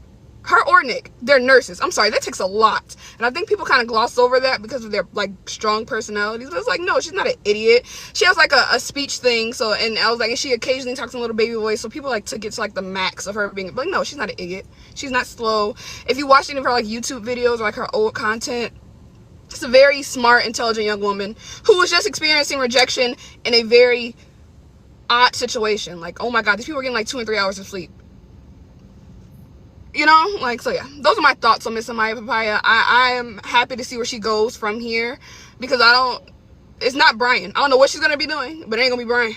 Her or Nick, they're nurses. I'm sorry, that takes a lot. And I think people kind of gloss over that because of their, like, strong personalities. But it's like, no, she's not an idiot. She has, like, a speech thing. So, and I was like, and she occasionally talks in a little baby voice. So people, like, took it to, like, the max of her being, like, no, she's not an idiot. She's not slow. If you watch any of her, like, YouTube videos or, like, her old content, it's a very smart, intelligent young woman who was just experiencing rejection in a very odd situation. Like, oh my God, these people are getting, like, 2 and 3 hours of sleep. You know, like, so yeah, those are my thoughts on Miss Amaya Papaya. I am happy to see where she goes from here, because it's not Brian. I don't know what she's gonna be doing, but it ain't gonna be Brian.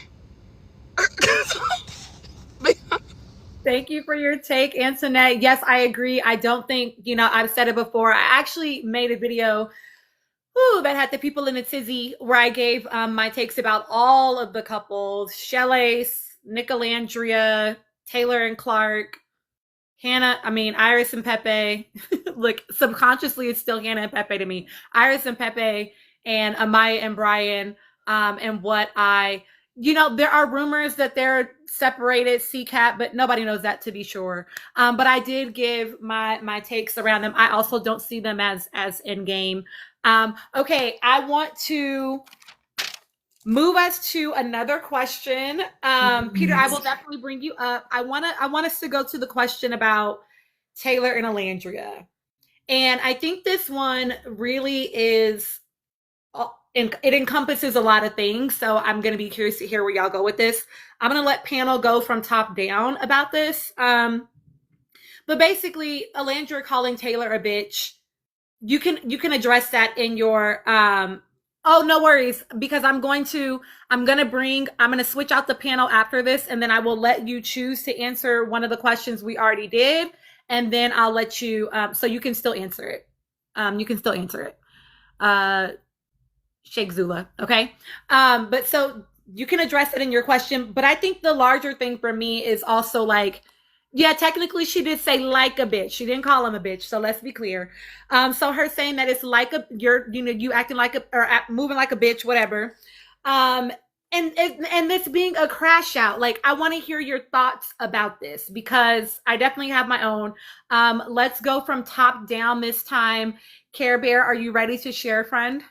Thank you for your take, Antoinette. Yes, I agree. I don't think, I've said it before. I actually made a video that had the people in a tizzy where I gave my takes about all of the couples: Shelley, Nicolandria, Taylor and Clark, Hannah, Iris and Pepe. Look, subconsciously, it's still Hannah and Pepe to me. Iris and Pepe and Amaya and Brian. And what there are rumors that they're separated, CCAT, but nobody knows that to be sure. But I did give my takes around them. I also don't see them as endgame. Okay, I want to move us to another question. Peter, I will definitely bring you up. I want us to go to the question about Taylor and Alandria. And I think this one really is, it encompasses a lot of things. So I'm going to be curious to hear where y'all go with this. I'm going to let panel go from top down about this. But basically, Alandria calling Taylor a bitch, you can address that in your, oh, no worries, because I'm going to switch out the panel after this, and then I will let you choose to answer one of the questions we already did, and then I'll let you, so you can still answer it. Sheikh Zula, okay? But so you can address it in your question, but I think the larger thing for me is also like, yeah, technically she did say like a bitch. She didn't call him a bitch, so let's be clear. So her saying that it's like you acting like moving like a bitch, whatever. And this being a crash out, like, I want to hear your thoughts about this, because I definitely have my own. Let's go from top down this time. Care Bear, are you ready to share, friend?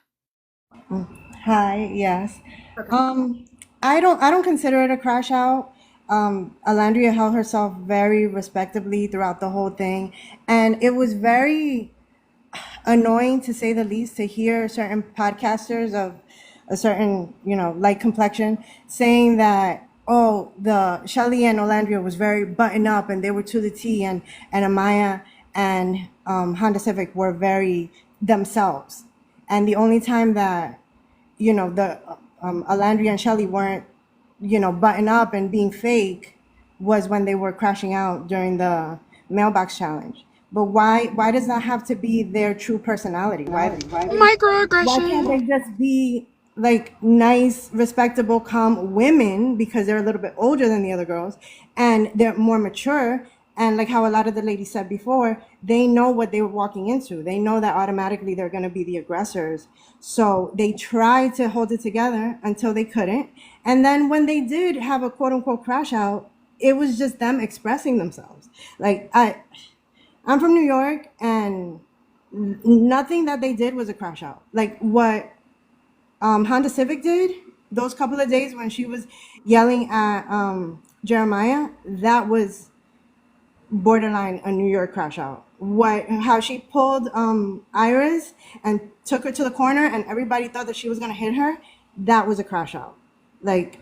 Hi, yes. I don't consider it a crash out. Alandria held herself very respectably throughout the whole thing, and it was very annoying, to say the least, to hear certain podcasters of a certain, light complexion saying that, oh, the Shelly and Alandria was very buttoned up and they were to the T, and Amaya and Honda Civic were very themselves. And the only time that, the Alandria and Shelly weren't, button up and being fake was when they were crashing out during the mailbox challenge. But why does that have to be their true personality? Why Microaggression. can't they just be like nice, respectable, calm women, because they're a little bit older than the other girls and they're more mature? And like how a lot of the ladies said before, they know what they were walking into. They know that automatically they're going to be the aggressors. So they tried to hold it together until they couldn't. And then when they did have a quote unquote crash out, it was just them expressing themselves. Like, I'm from New York, and nothing that they did was a crash out. Like what Honda Civic did those couple of days when she was yelling at Jeremiah, that was borderline a New York crash out. How she pulled Iris and took her to the corner and everybody thought that she was gonna hit her, that was a crash out. Like,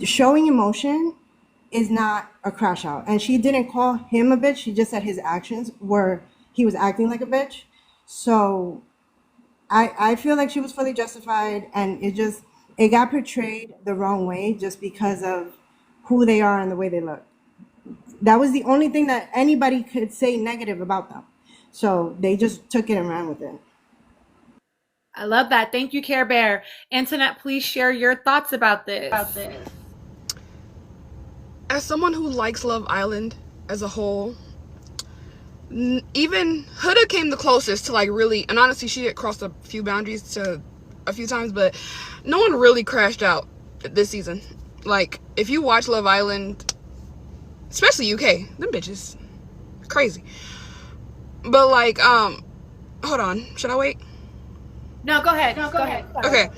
showing emotion is not a crash out. And she didn't call him a bitch, she just said his actions were, he was acting like a bitch. So I feel like she was fully justified, and it got portrayed the wrong way just because of who they are and the way they look. That was the only thing that anybody could say negative about them. So they just took it and ran with it. I love that. Thank you, Care Bear. Antoinette, please share your thoughts about this. As someone who likes Love Island as a whole, even Huda came the closest to like really, and honestly she had crossed a few boundaries to a few times, but no one really crashed out this season. Like if you watch Love Island, especially UK, them bitches crazy. But like hold on, should I wait? No, go ahead. Go ahead. Okay.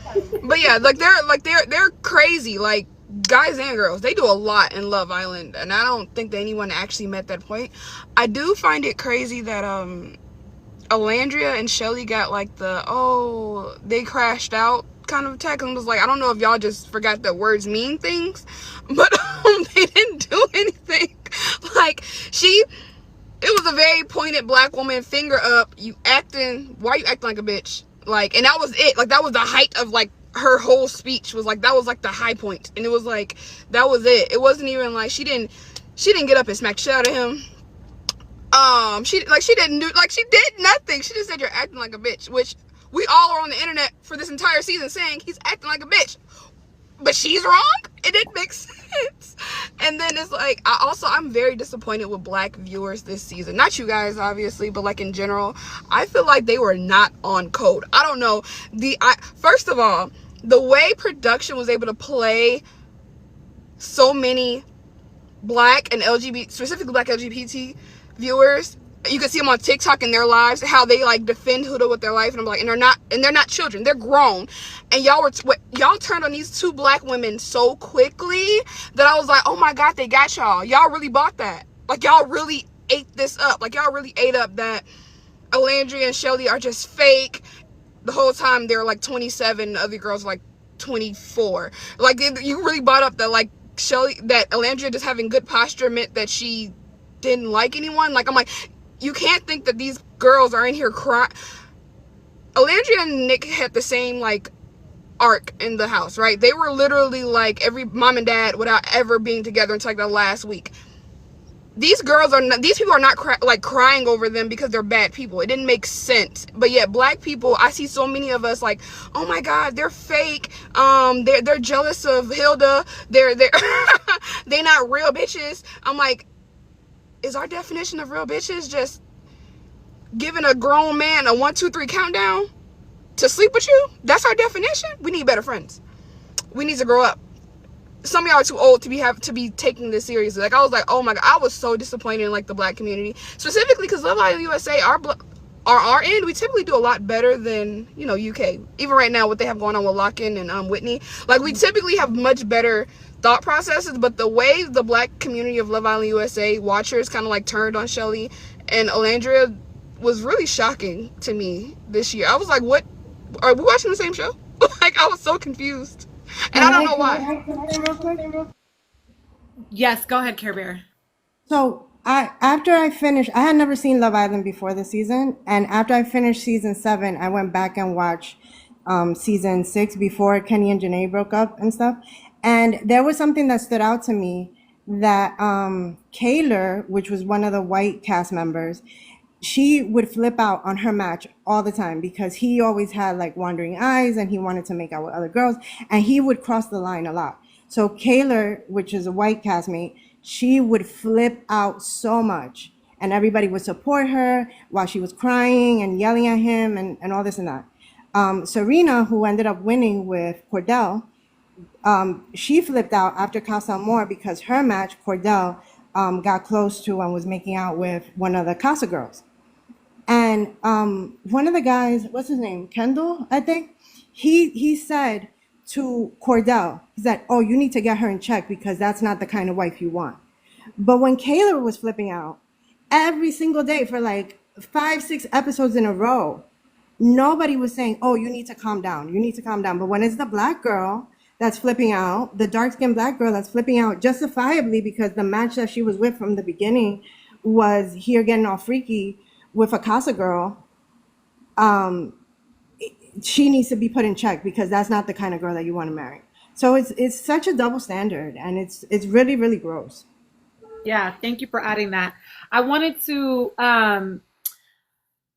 But yeah, they're crazy, like guys and girls. They do a lot in Love Island, and I don't think that anyone actually met that point. I do find it crazy that Alandria and Shelly got like they crashed out kind of attack, and was like, I don't know if y'all just forgot that words mean things, but they didn't do anything. Like it was a very pointed black woman, finger up, why you acting like a bitch? Like, and that was it. Like, that was the height of, like, her whole speech was, like, that was, like, the high point. And it was, like, that was it. It wasn't even, like, she didn't get up and smack shit out of him. She did nothing. She just said, you're acting like a bitch, which we all are on the internet for this entire season saying he's acting like a bitch. But she's wrong? It didn't make sense. And then it's like, I'm very disappointed with black viewers this season. Not you guys, obviously, but like in general, I feel like they were not on code. I don't know. First of all, the way production was able to play so many black and specifically black LGBT viewers, you can see them on TikTok in their lives, how they like defend Huda with their life, and I'm like, and they're not children, they're grown, and y'all turned on these two black women so quickly that I was like, oh my god, they got y'all really bought that, like y'all really ate this up, like y'all really ate up that Alandria and Shelly are just fake. The whole time they're like 27, the other girls are like 24. Like you really bought up that like that Alandria just having good posture meant that she didn't like anyone. Like I'm like, you can't think that these girls are in here crying. Alandria and Nick had the same like arc in the house, right? They were literally like every mom and dad without ever being together until like the last week. These people are not crying over them because they're bad people. It didn't make sense. But yet black people, I see so many of us like, oh my god, they're fake. They're jealous of Hilda. They're they not real bitches. I'm like, is our definition of real bitches just giving a grown man a 1, 2, 3 countdown to sleep with you? That's our definition? We need better friends. We need to grow up. Some of y'all are too old to be taking this seriously. Like I was like, oh my god, I was so disappointed in like the black community, specifically because Love Island USA, our end, we typically do a lot better than UK. Even right now, what they have going on with Lock-In and Whitney, like we typically have much better thought processes. But the way the black community of Love Island USA watchers kind of like turned on Shelly and Alandria was really shocking to me this year. I was like, what, are we watching the same show? Like I was so confused, and I don't know why. Yes, go ahead, Care Bear. So after I finished, I had never seen Love Island before this season, and after I finished season 7, I went back and watched season 6 before Kenny and Janae broke up and stuff. And there was something that stood out to me, that Kaylor, which was one of the white cast members, she would flip out on her match all the time because he always had like wandering eyes and he wanted to make out with other girls, and he would cross the line a lot. So Kaylor, which is a white castmate, she would flip out so much, and everybody would support her while she was crying and yelling at him and all this and that. Serena, who ended up winning with Cordell, she flipped out after Casa Amor because her match, Cordell, got close to and was making out with one of the Casa girls. And one of the guys, what's his name? Kendall, I think. He said to Cordell, he said, oh, you need to get her in check because that's not the kind of wife you want. But when Kaylor was flipping out every single day for like 5, 6 episodes in a row, nobody was saying, oh, you need to calm down. You need to calm down. But when it's the black girl that's flipping out, the dark-skinned black girl that's flipping out justifiably because the match that she was with from the beginning was here getting all freaky with a Casa girl, she needs to be put in check because that's not the kind of girl that you want to marry. So it's such a double standard, and it's really, really gross. Yeah, thank you for adding that. I wanted to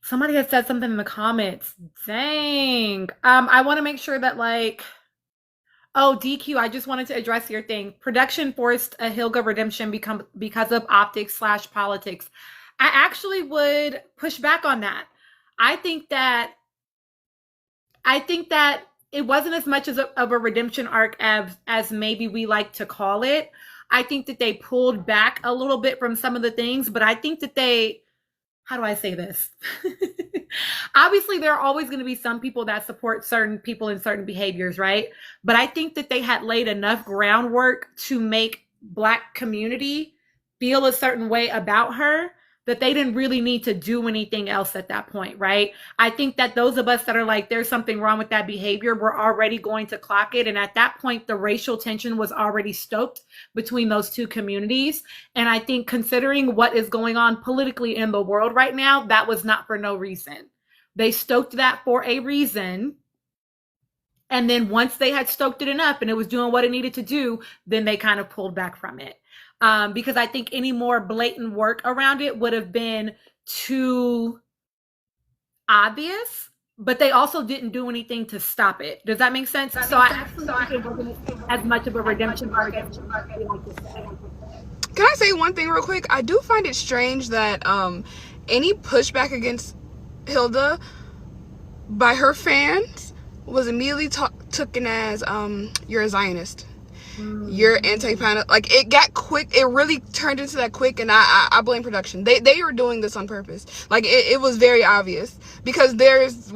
somebody had said something in the comments. Dang. I want to make sure that like, oh, DQ, I just wanted to address your thing. Production forced a Hilga redemption because of optics / politics. I actually would push back on that. I think that it wasn't as much of a redemption arc as maybe we like to call it. I think that they pulled back a little bit from some of the things, but I think that how do I say this? Obviously, there are always going to be some people that support certain people in certain behaviors, right? But I think that they had laid enough groundwork to make Black community feel a certain way about her that they didn't really need to do anything else at that point, right? I think that those of us that are like, there's something wrong with that behavior, we're already going to clock it. And at that point, the racial tension was already stoked between those two communities. And I think considering what is going on politically in the world right now, that was not for no reason. They stoked that for a reason. And then once they had stoked it enough and it was doing what it needed to do, then they kind of pulled back from it. Because I think any more blatant work around it would have been too obvious, but they also didn't do anything to stop it. Does that make sense? So I actually think it wasn't as much of a redemption arc as you like to say. Can I say one thing real quick? I do find it strange that any pushback against Hilda by her fans was immediately taken as you're a Zionist. You're anti-Palestine. Like, it got quick. It really turned into that quick, and I blame production. They were doing this on purpose. Like, it was very obvious, because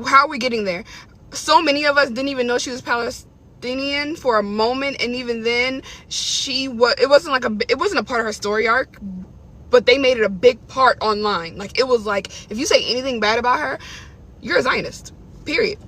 how are we getting there? So many of us didn't even know she was Palestinian for a moment, and even then it wasn't a part of her story arc, but they made it a big part online. Like, it was like, if you say anything bad about her, you're a Zionist, period.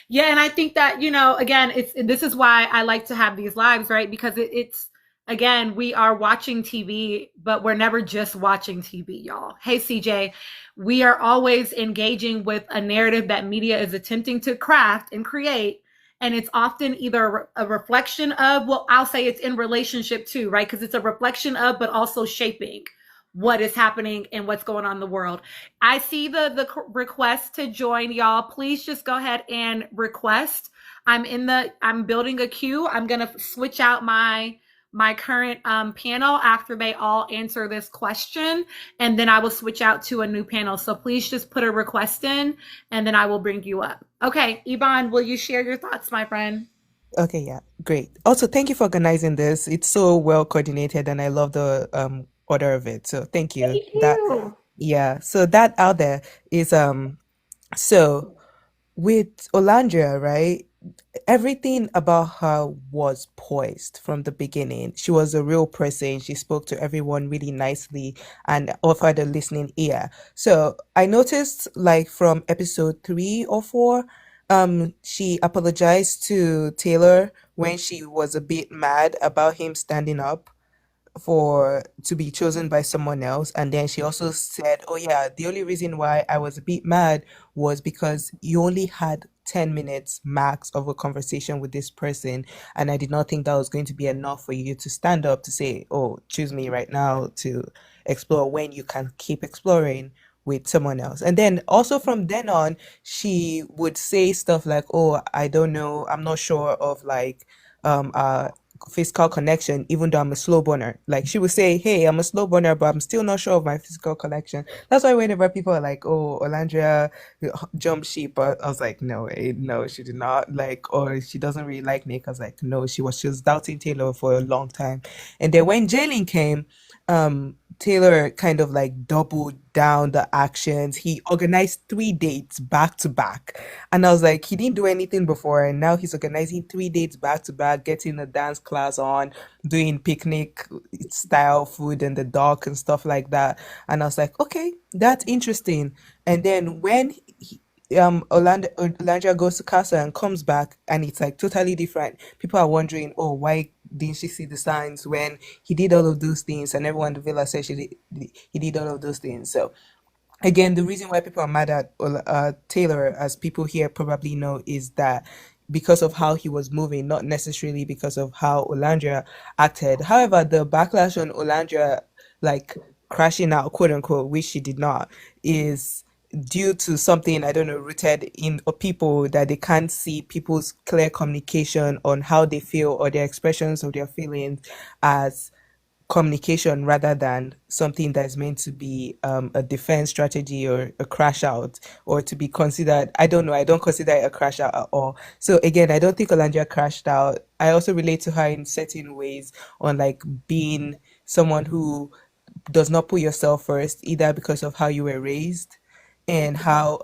Yeah, and I think that, again, this is why I like to have these lives, right? Because it's again, we are watching TV, but we're never just watching TV, y'all. Hey, CJ, we are always engaging with a narrative that media is attempting to craft and create. And it's often either a reflection of, well, I'll say it's in relationship to, right? Because it's a reflection of, but also shaping what is happening and what's going on in the world. I see the request to join, y'all. Please just go ahead and request. I'm building a queue. I'm going to switch out my current panel after they all answer this question, and then I will switch out to a new panel. So please just put a request in, and then I will bring you up. Okay, Yvonne, will you share your thoughts, my friend? Okay, yeah, great. Also, thank you for organizing this. It's so well coordinated, and I love the order of it. So thank you. So that out there is so with Olandria, right? Everything about her was poised from the beginning. She was a real person. She spoke to everyone really nicely and offered a listening ear. So I noticed, like, from episode 3 or 4, she apologized to Taylor when she was a bit mad about him standing up to be chosen by someone else. And then she also said, oh yeah, the only reason why I was a bit mad was because you only had 10 minutes max of a conversation with this person, and I did not think that was going to be enough for you to stand up to say, oh, choose me right now to explore, when you can keep exploring with someone else. And then also from then on, she would say stuff like, oh, I don't know, I'm not sure of, like, physical connection, even though I'm a slow burner. Like, she would say, hey, I'm a slow burner, but I'm still not sure of my physical connection. That's why whenever people are like, oh, Olandria jumped ship, I was like, no, she did not. Like, or she doesn't really like Nick. I was like, no, she was doubting Taylor for a long time. And then when Jalen came, Taylor kind of like doubled down the actions. He organized 3 dates back to back. And I was like, he didn't do anything before, and now he's organizing 3 dates back to back, getting a dance class on, doing picnic style food in the dark and stuff like that. And I was like, okay, that's interesting. And then when Olandria goes to Casa and comes back, and it's like totally different. People are wondering, oh, why didn't she see the signs when he did all of those things? And everyone in the villa said he did all of those things. So again, the reason why people are mad at Taylor, as people here probably know, is that because of how he was moving, not necessarily because of how Olandria acted. However, the backlash on Olandria, like, crashing out, quote unquote, which she did not, is due to something, I don't know, rooted in people, that they can't see people's clear communication on how they feel or their expressions of their feelings as communication rather than something that is meant to be a defense strategy or a crash out or to be considered. I don't know. I don't consider it a crash out at all. So again, I don't think Olandria crashed out. I also relate to her in certain ways on like being someone who does not put yourself first, either because of how you were raised and how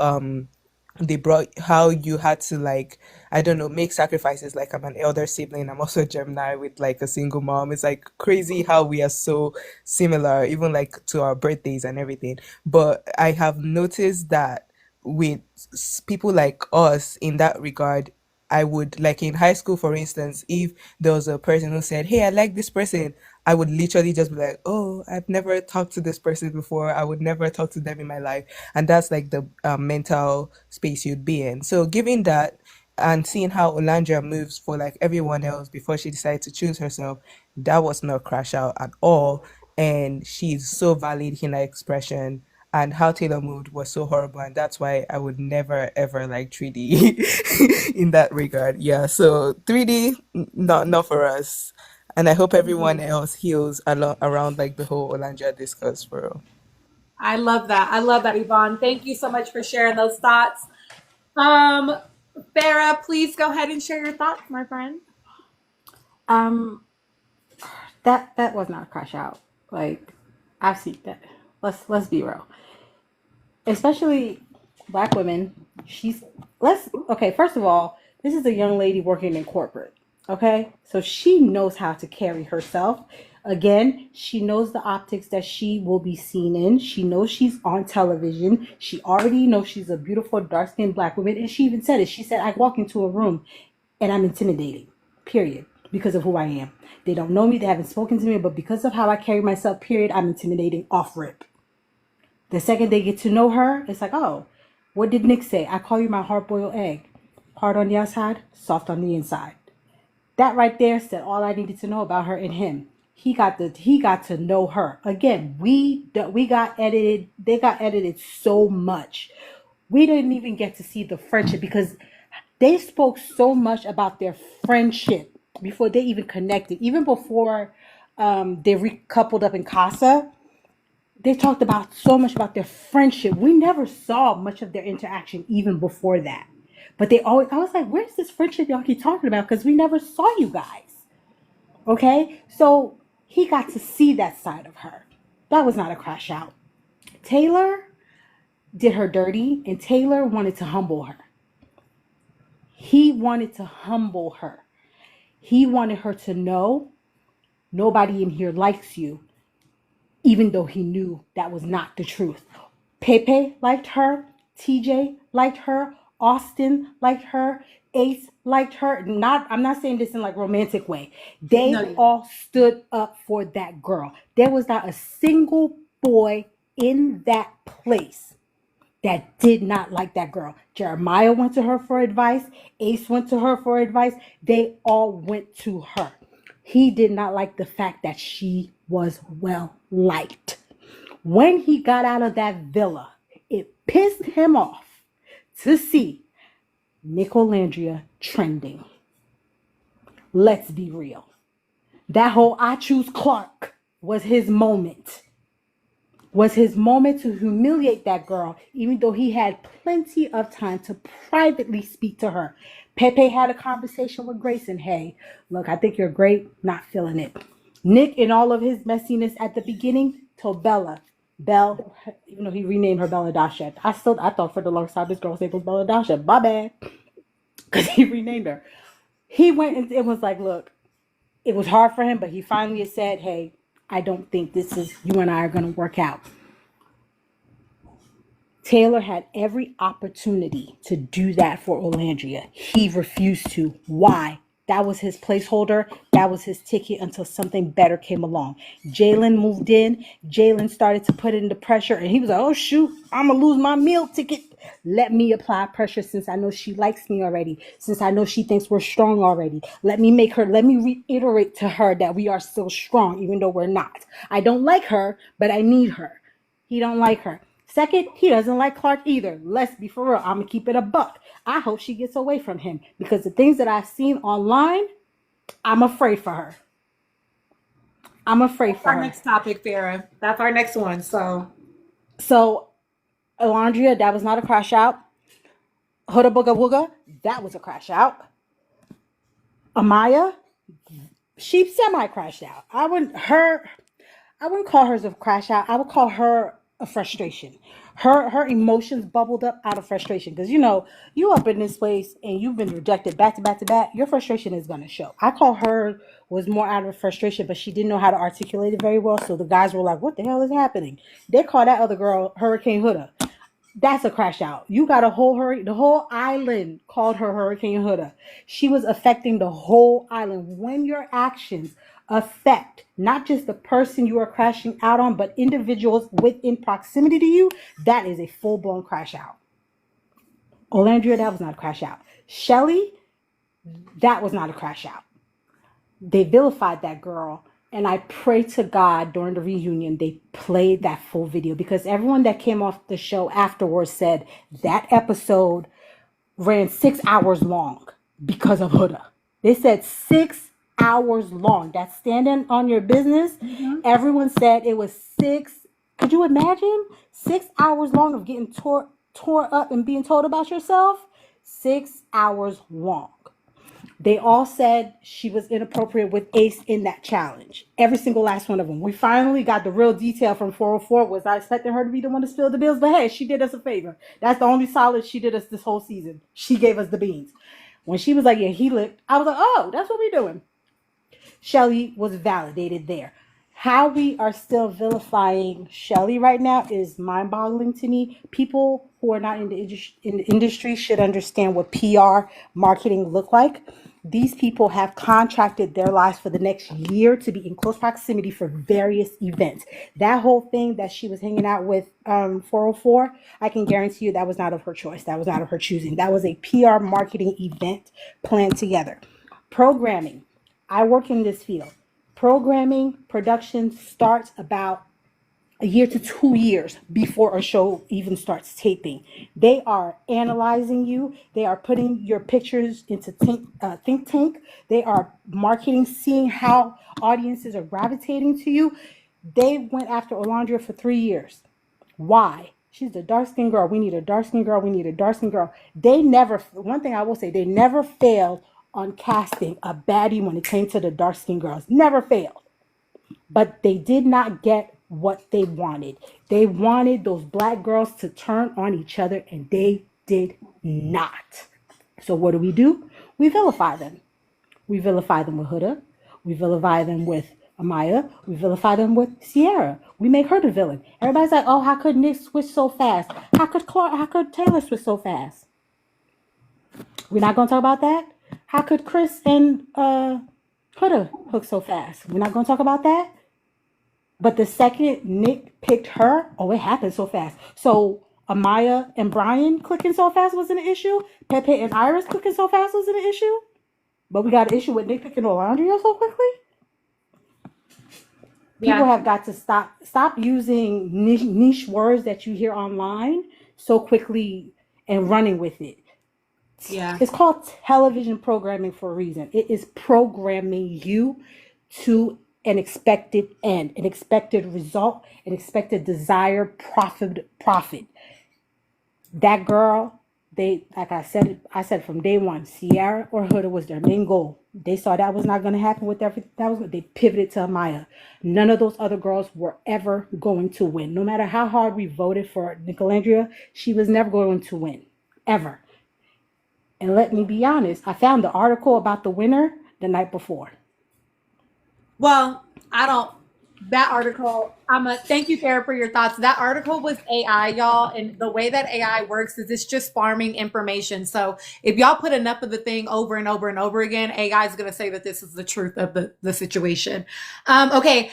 they brought how you had to like I don't know make sacrifices. Like I'm an elder sibling, I'm also a Gemini with like a single mom. It's like crazy how we are so similar, even like to our birthdays and everything. But I have noticed that with people like us in that regard, I would like in high school, for instance, if there was a person who said, "Hey, I like this person," I would literally just be like, "Oh, I've never talked to this person before. I would never talk to them in my life." And that's like the mental space you'd be in. So, given that and seeing how Olandra moves for like everyone else before she decided to choose herself, that was not crash out at all. And she's so valid in her expression. And how Taylor moved was so horrible, and that's why I would never ever like 3D in that regard. Yeah, so 3D not for us. And I hope everyone else heals around like the whole Olandra discourse for real. I love that. I love that, Yvonne. Thank you so much for sharing those thoughts. Farah, please go ahead and share your thoughts, my friend. That was not a crash out. Like, I've seen that. Let's be real. Especially black women. Okay, first of all, this is a young lady working in corporate. Okay? So she knows how to carry herself. Again, she knows the optics that she will be seen in. She knows she's on television. She already knows she's a beautiful, dark-skinned black woman. And she even said it. She said, I walk into a room and I'm intimidating, period, because of who I am. They don't know me. They haven't spoken to me. But because of how I carry myself, period, I'm intimidating off rip. The second they get to know her, it's like, oh, what did Nick say? I call you my hard-boiled egg. Hard on the outside, soft on the inside. That right there said all I needed to know about her and him. He got to know her. Again, we got edited. They got edited so much. We didn't even get to see the friendship because they spoke so much about their friendship before they even connected. Even before they recoupled up in Casa, they talked about so much about their friendship. We never saw much of their interaction even before that. But I was like, where's this friendship y'all keep talking about? Because we never saw you guys. Okay? So he got to see that side of her. That was not a crash out. Taylor did her dirty, and Taylor wanted to humble her. He wanted to humble her. He wanted her to know nobody in here likes you, even though he knew that was not the truth. Pepe liked her. TJ liked her. Austin liked her. Ace liked her. I'm not saying this in like romantic way. They all stood up for that girl. There was not a single boy in that place that did not like that girl. Jeremiah went to her for advice. Ace went to her for advice. They all went to her. He did not like the fact that she was well liked. When he got out of that villa, it pissed him off to see Nick Olandria trending. Let's be real. That whole I choose Clark was his moment. Was his moment to humiliate that girl, even though he had plenty of time to privately speak to her. Pepe had a conversation with Grayson. Hey, look, I think you're great. Not feeling it. Nick, in all of his messiness at the beginning, told Belle, even though he renamed her Bella Dasha. I thought for the longest time this girl's name was Bella Dasha. My bad. Because he renamed her. He went and it was like, look, it was hard for him, but he finally said, hey, I don't think you and I are going to work out. Taylor had every opportunity to do that for Olandria. He refused to. Why? That was his placeholder. That was his ticket until something better came along. Jalen moved in. Jalen started to put in the pressure, and he was like, oh, shoot, I'm going to lose my meal ticket. Let me apply pressure since I know she likes me already, since I know she thinks we're strong already. Let me reiterate to her that we are still strong, even though we're not. I don't like her, but I need her. He don't like her. Second, he doesn't like Clark either. Let's be for real. I'm going to keep it a buck. I hope she gets away from him because the things that I've seen online, I'm afraid for her. I'm afraid That's for our her. next topic, Farah. That's our next one. So, Alondria, that was not a crash out. Huda Booga Wooga, that was a crash out. Amaya, she semi crashed out. I wouldn't call her as a crash out. I would call her a frustration. Her emotions bubbled up out of frustration because you up in this place and you've been rejected back to back to back. Your frustration is gonna show. I call her was more out of frustration, but she didn't know how to articulate it very well. So the guys were like, "What the hell is happening?" They call that other girl Hurricane Huda. That's a crash out. You got the whole island called her Hurricane Huda. She was affecting the whole island. When your actions affect not just the person you are crashing out on, but individuals within proximity to you, that is a full-blown crash out. Olandria, that was not a crash out. Shelly, that was not a crash out. They vilified that girl. And I pray to God during the reunion, they played that full video because everyone that came off the show afterwards said that episode ran 6 hours long because of Huda. They said 6 hours long. That's standing on your business. Everyone said it was 6. Could you imagine 6 hours long of getting tore up and being told about yourself? 6 hours long. They all said she was inappropriate with Ace in that challenge. Every single last one of them. We finally got the real detail from 404. Was I expecting her to be the one to spill the beans? But hey, she did us a favor. That's the only solid she did us this whole season. She gave us the beans. When she was like, yeah, he licked, I was like, oh, that's what we're doing. Shelly was validated there. How we are still vilifying Shelly right now is mind-boggling to me. People who are not in the industry should understand what PR marketing look like. These people have contracted their lives for the next year to be in close proximity for various events. That whole thing that she was hanging out with 404, I can guarantee you that was not of her choice. That was not of her choosing. That was a PR marketing event planned together. Programming. I work in this field. Programming production starts about a year to 2 years before a show even starts taping. They are analyzing you. They are putting your pictures into think tank. They are marketing, seeing how audiences are gravitating to you. They went after Olandria for 3 years. Why? She's a dark-skinned girl. We need a dark-skinned girl. We need a dark-skinned girl. One thing I will say, they never failed on casting a baddie when it came to the dark-skinned girls. Never failed. But they did not get what they wanted. They wanted those black girls to turn on each other, and they did not. So what do? We vilify them. We vilify them with Huda. We vilify them with Amaya. We vilify them with Sierra. We make her the villain. Everybody's like, oh, how could Nick switch so fast? How could Taylor switch so fast? We're not going to talk about that? How could Chris and Huda hook so fast? We're not going to talk about that? But the second Nick picked her, oh, it happened so fast. So Amaya and Brian clicking so fast wasn't an issue. Pepe and Iris clicking so fast wasn't an issue. But we got an issue with Nick picking Olandria so quickly. People have got to stop using niche words that you hear online so quickly and running with it. Yeah. It's called television programming for a reason. It is programming you to an expected end, an expected result, an expected desired profit. That girl, I said from day one, Sierra or Huda was their main goal. They saw that was not going to happen with everything. They pivoted to Amaya. None of those other girls were ever going to win. No matter how hard we voted for Nicolandria, she was never going to win, ever. And let me be honest, I found the article about the winner the night before. Well, that article, thank you, Farah, for your thoughts. That article was AI, y'all. And the way that AI works is it's just farming information. So if y'all put enough of the thing over and over and over again, AI is going to say that this is the truth of the situation. Okay.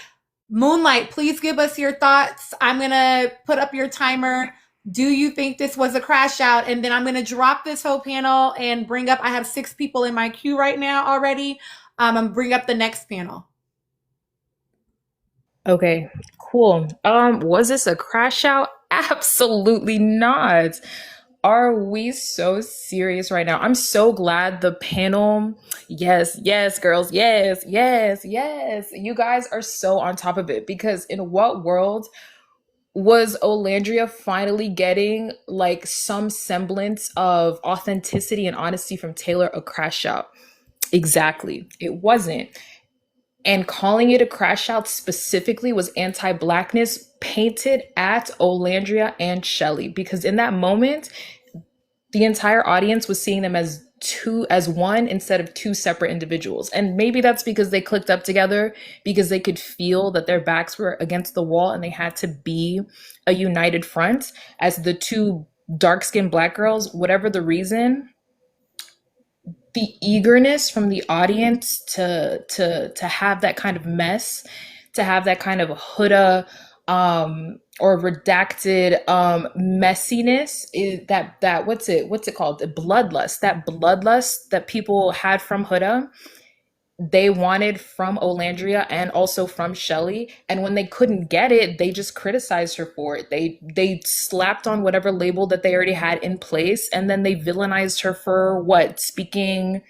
Moonlight, please give us your thoughts. I'm going to put up your timer. Do you think this was a crash out? And then I'm going to drop this whole panel and bring up, I have 6 people in my queue right now already. I'm going to bring up the next panel. Okay, cool. Was this a crash out? Absolutely not. Are we so serious right now? I'm so glad the panel, yes, yes, girls, yes, yes, yes. You guys are so on top of it because in what world was Olandria finally getting like some semblance of authenticity and honesty from Taylor a crash out? Exactly. It wasn't. And calling it a crash out specifically was anti-blackness painted at Olandria and Shelley because in that moment the entire audience was seeing them as one instead of two separate individuals. And maybe that's because they clicked up together because they could feel that their backs were against the wall and they had to be a united front as the two dark-skinned black girls. Whatever the reason, the eagerness from the audience to have that kind of mess, to have that kind of huda or redacted messiness is that what's it called, the bloodlust, that bloodlust that people had from huda, they wanted from Olandria and also from Shelley. And when they couldn't get it, they just criticized her for it. They slapped on whatever label that they already had in place, and then they villainized her for what? Speaking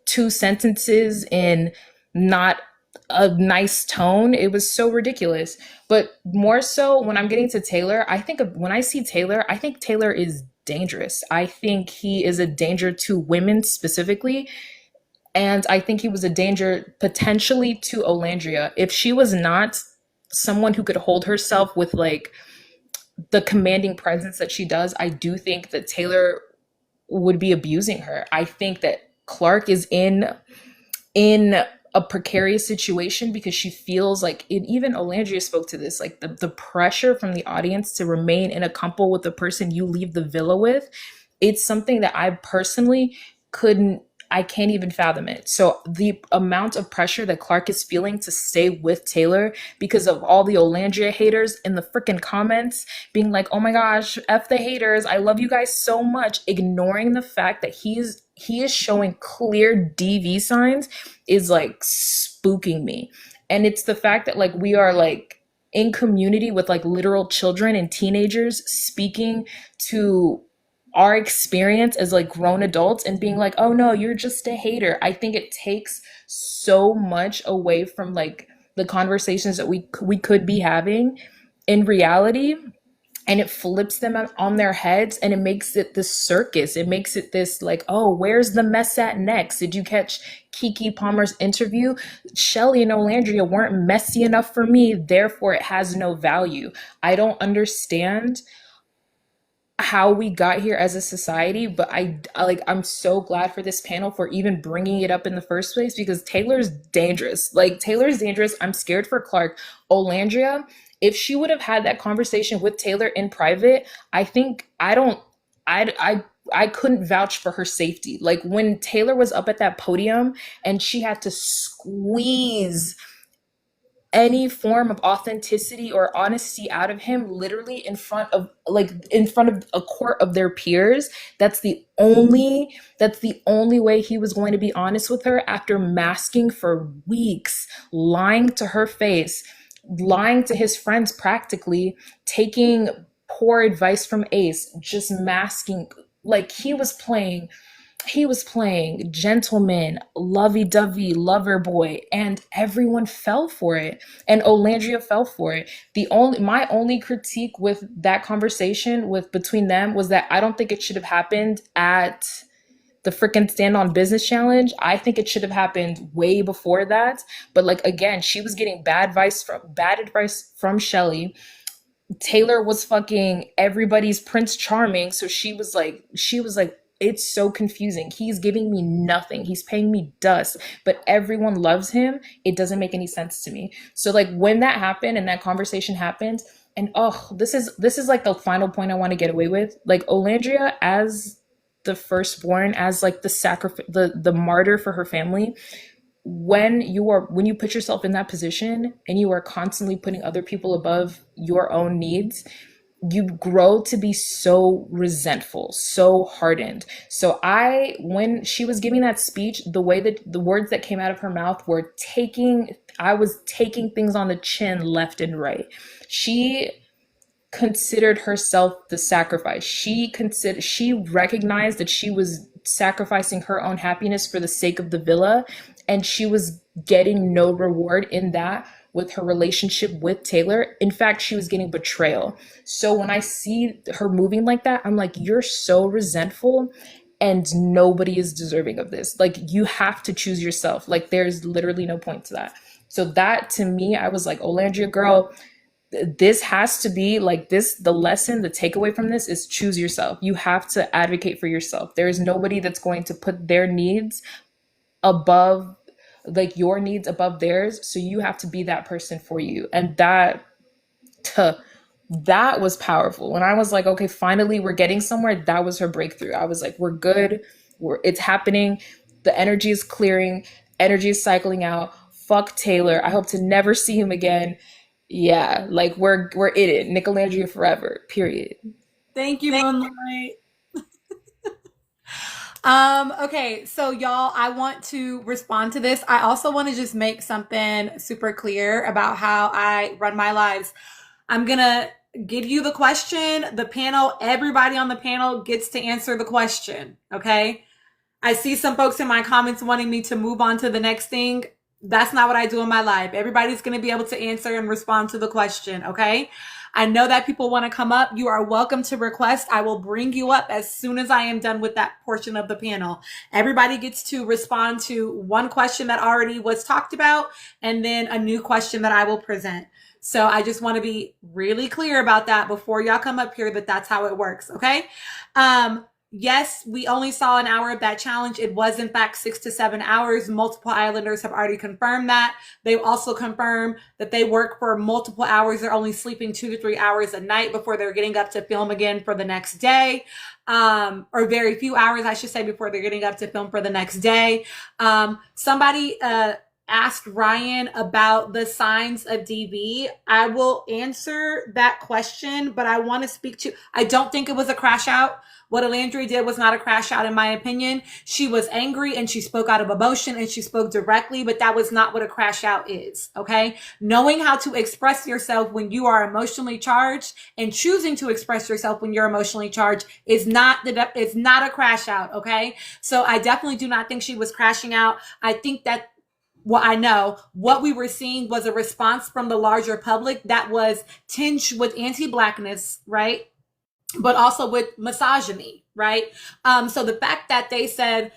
two sentences in not a nice tone. It was so ridiculous. But more so when I'm getting to Taylor, when I see Taylor, I think Taylor is dangerous. I think he is a danger to women specifically. And I think he was a danger potentially to Olandria. If she was not someone who could hold herself with like the commanding presence that she does, I do think that Taylor would be abusing her. I think that Clarke is in a precarious situation because she feels like even Olandria spoke to this, like the pressure from the audience to remain in a couple with the person you leave the villa with. It's something that I personally I can't even fathom it. So the amount of pressure that Clarke is feeling to stay with Taylor because of all the Olandria haters in the freaking comments being like, oh my gosh, F the haters, I love you guys so much, ignoring the fact that he is showing clear DV signs is like spooking me. And it's the fact that like we are like in community with like literal children and teenagers speaking to our experience as like grown adults and being like, oh no, you're just a hater. I think it takes so much away from like the conversations that we could be having in reality, and it flips them on their heads and it makes it this circus. It makes it this like, oh, where's the mess at next? Did you catch Keke Palmer's interview? Shelley and Olandria weren't messy enough for me, therefore it has no value. I don't understand how we got here as a society, but I'm so glad for this panel for even bringing it up in the first place because Taylor's dangerous. Like Taylor's dangerous. I'm scared for Clarke. Olandria, if she would have had that conversation with Taylor in private, I couldn't vouch for her safety. Like when Taylor was up at that podium and she had to squeeze any form of authenticity or honesty out of him literally in front of a court of their peers, that's the only way he was going to be honest with her after masking for weeks, lying to her face, lying to his friends, practically taking poor advice from Ace, just masking. Like he was playing gentleman, lovey-dovey, lover boy, and everyone fell for it. And Olandria fell for it. My only critique with that conversation between them was that I don't think it should have happened at the freaking Stand on Business challenge. I think it should have happened way before that. But like again, she was getting bad advice from Shelley. Taylor was fucking everybody's Prince Charming, so she was like, it's so confusing. He's giving me nothing. He's paying me dust, but everyone loves him. It doesn't make any sense to me. So like when that happened and that conversation happened, and this is like the final point I want to get away with. Like Olandria as the firstborn, as like the martyr for her family. When you put yourself in that position and you are constantly putting other people above your own needs, you grow to be so resentful, so hardened. So when she was giving that speech, the way that the words that came out of her mouth were I was taking things on the chin left and right. considered herself the sacrifice. She recognized that she was sacrificing her own happiness for the sake of the villa, and she was getting no reward in that with her relationship with Taylor. In fact, she was getting betrayal. So when I see her moving like that, I'm like, you're so resentful and nobody is deserving of this. Like, you have to choose yourself. Like, there's literally no point to that. So that, to me, I was like, Olandria, girl, this has to be like this. The lesson, the takeaway from this is choose yourself. You have to advocate for yourself. There is nobody that's going to put their needs above, like your needs above theirs. So you have to be that person for you. And that was powerful. When I was like, okay, finally we're getting somewhere, that was her breakthrough. I was like, we're good. It's happening. The energy is clearing. Energy is cycling out. Fuck Taylor. I hope to never see him again. Yeah, like we're in it. Nick Olandria forever. Period. Thank you, Moonlight. Okay, so y'all, I want to respond to this. I also want to just make something super clear about how I run my lives. I'm gonna give you the question, the panel, everybody on the panel gets to answer the question, okay? I see some folks in my comments wanting me to move on to the next thing. That's not what I do in my life. Everybody's going to be able to answer and respond to the question, okay? I know that people want to come up. You are welcome to request. I will bring you up as soon as I am done with that portion of the panel. Everybody gets to respond to one question that already was talked about and then a new question that I will present. So I just want to be really clear about that before y'all come up here, that that's how it works, okay? Yes, we only saw an hour of that challenge. It was in fact 6 to 7 hours. Multiple Islanders have already confirmed that. They've also confirmed that they work for multiple hours. They're only sleeping 2 to 3 hours a night before they're getting up to film again for the next day. Or very few hours, I should say, before they're getting up to film for the next day. Somebody asked Ryan about the signs of DV. I will answer that question, but I want to speak to, I don't think it was a crash out. What Olandria did was not a crash out, in my opinion. She was angry and she spoke out of emotion and she spoke directly, but that was not what a crash out is, okay? Knowing how to express yourself when you are emotionally charged and choosing to express yourself when you're emotionally charged is not a crash out, okay? So I definitely do not think she was crashing out. I think that I know what we were seeing was a response from the larger public that was tinged with anti-Blackness, right? But also with misogyny, right? So the fact that they said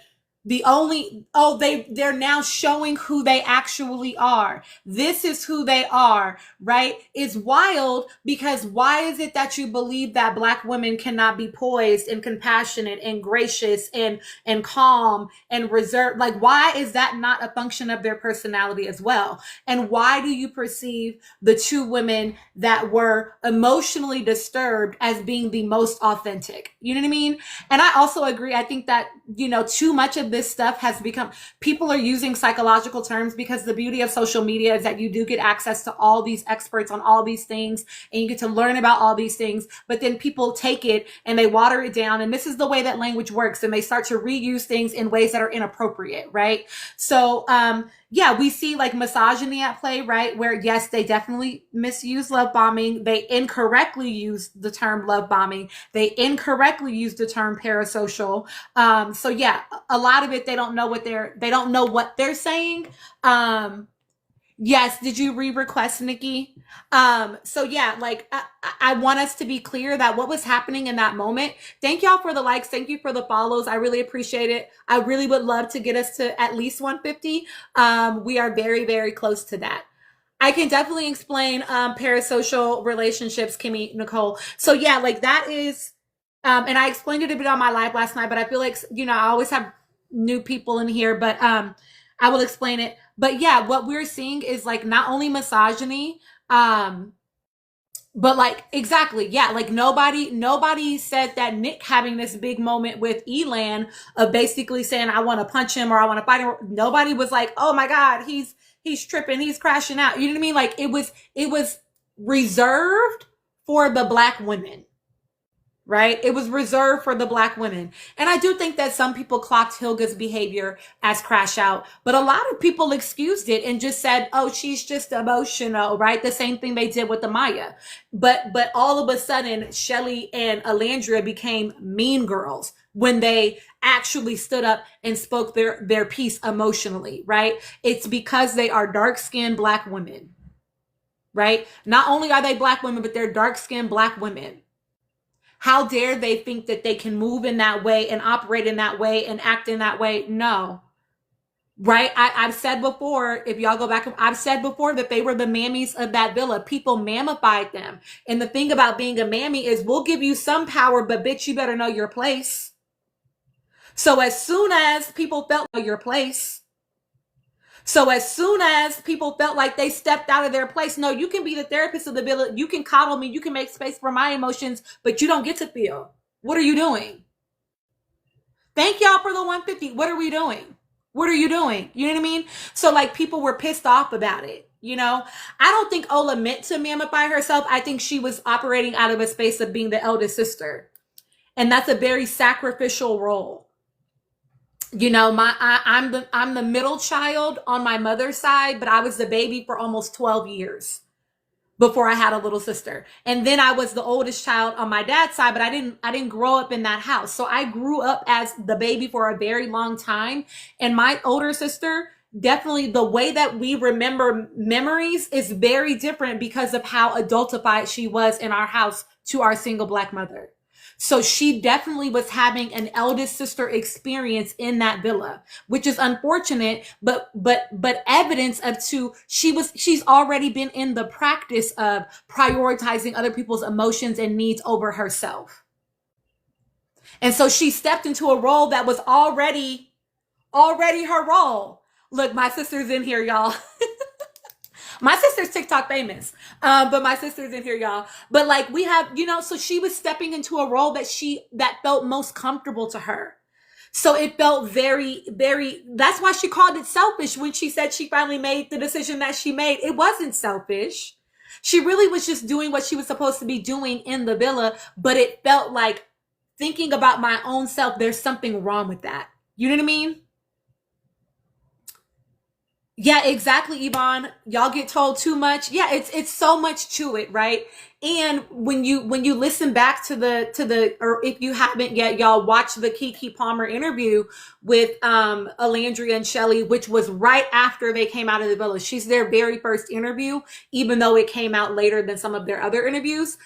they're now showing who they actually are. This is who they are, right? It's wild, because why is it that you believe that Black women cannot be poised and compassionate and gracious and calm and reserved? Like, why is that not a function of their personality as well? And why do you perceive the two women that were emotionally disturbed as being the most authentic? You know what I mean? And I also agree. I think that, too much of this stuff has become, people are using psychological terms, because the beauty of social media is that you do get access to all these experts on all these things and you get to learn about all these things, but then people take it and they water it down. And this is the way that language works. And they start to reuse things in ways that are inappropriate, right? So, yeah, we see like misogyny at play, right? Where yes, they definitely misuse love bombing. They incorrectly use the term love bombing. They incorrectly use the term parasocial. So yeah, a lot of it, they don't know what they're saying. Yes, did you re-request, Nikki? So yeah, like I want us to be clear that what was happening in that moment. Thank y'all for the likes. Thank you for the follows. I really appreciate it. I really would love to get us to at least 150. We are very, very close to that. I can definitely explain parasocial relationships, Kimmy, Nicole. So yeah, like that is, and I explained it a bit on my live last night, but I feel like, I always have new people in here, but I will explain it. But yeah, what we're seeing is like not only misogyny, but like, exactly. Yeah. Like nobody said that Nick having this big moment with Elan of basically saying, I want to punch him or I want to fight him. Nobody was like, oh my God, he's tripping. He's crashing out. You know what I mean? Like it was reserved for the Black women. right? It was reserved for the Black women. And I do think that some people clocked Hilga's behavior as crash out, but a lot of people excused it and just said, oh, she's just emotional, right? The same thing they did with the Maya. But all of a sudden, Shelly and Alandria became mean girls when they actually stood up and spoke their piece emotionally, right? It's because they are dark-skinned Black women, right? Not only are they Black women, but they're dark-skinned Black women. How dare they think that they can move in that way and operate in that way and act in that way? No. Right? I've said before, if y'all go back, I've said before that they were the mammies of that villa. People mammified them. And the thing about being a mammy is we'll give you some power, but bitch, you better know your place. So as soon as people felt like your place, so as soon as people felt like they stepped out of their place, no, you can be the therapist of the village. You can coddle me. You can make space for my emotions, but you don't get to feel. What are you doing? Thank y'all for the 150. What are we doing? What are you doing? You know what I mean? So like people were pissed off about it. You know, I don't think Ola meant to mammify herself. I think she was operating out of a space of being the eldest sister. And that's a very sacrificial role. You know, I'm the middle child on my mother's side, but I was the baby for almost 12 years before I had a little sister. And then I was the oldest child on my dad's side, but I didn't grow up in that house. So I grew up as the baby for a very long time. And my older sister, definitely the way that we remember memories is very different because of how adultified she was in our house to our single Black mother. So she definitely was having an eldest sister experience in that villa, which is unfortunate, but evidence of she's already been in the practice of prioritizing other people's emotions and needs over herself. And so she stepped into a role that was already her role. Look, my sister's in here, y'all. My sister's TikTok famous, but my sister's in here, y'all. But like we have, you know, so she was stepping into a role that felt most comfortable to her. So it felt very, very, that's why she called it selfish when she said she finally made the decision that she made. It wasn't selfish. She really was just doing what she was supposed to be doing in the villa, but it felt like thinking about my own self, there's something wrong with that. You know what I mean? Yeah, exactly, Yvonne. Y'all get told too much. Yeah, it's so much to it, right? And when you listen back to the or if you haven't yet, y'all watch the Keke Palmer interview with Alandria and Shelly, which was right after they came out of the villa. She's their very first interview, even though it came out later than some of their other interviews.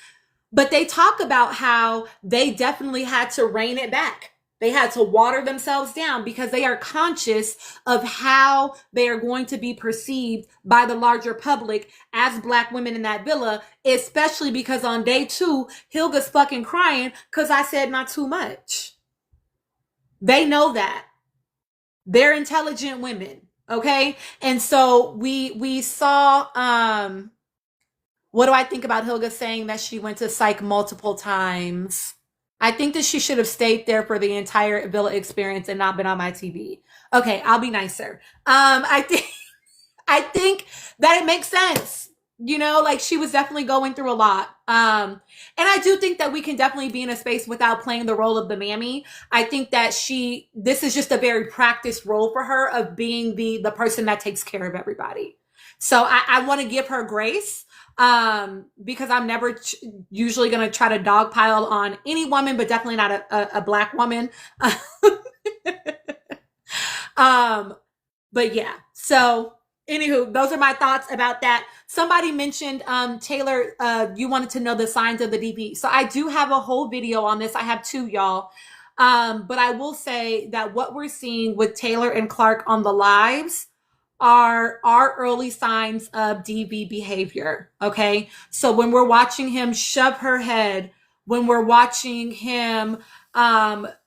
But they talk about how they definitely had to rein it back. They had to water themselves down because they are conscious of how they are going to be perceived by the larger public as Black women in that villa, especially because on day 2, Hilga's fucking crying because I said not too much. They know that. They're intelligent women, okay? And so we saw, what do I think about Hilga saying that she went to psych multiple times? I think that she should have stayed there for the entire villa experience and not been on my TV. Okay, I'll be nicer. I think that it makes sense. You know, like she was definitely going through a lot. And I do think that we can definitely be in a space without playing the role of the mammy. I think that this is just a very practiced role for her of being the person that takes care of everybody. So I want to give her grace. Because I'm never usually going to try to dogpile on any woman, but definitely not a Black woman. But yeah, so anywho, those are my thoughts about that. Somebody mentioned, Taylor, you wanted to know the signs of the DP. So I do have a whole video on this. I have 2, y'all. But I will say that what we're seeing with Taylor and Clark on the lives are early signs of DV behavior, okay? So when we're watching him shove her head, when we're watching him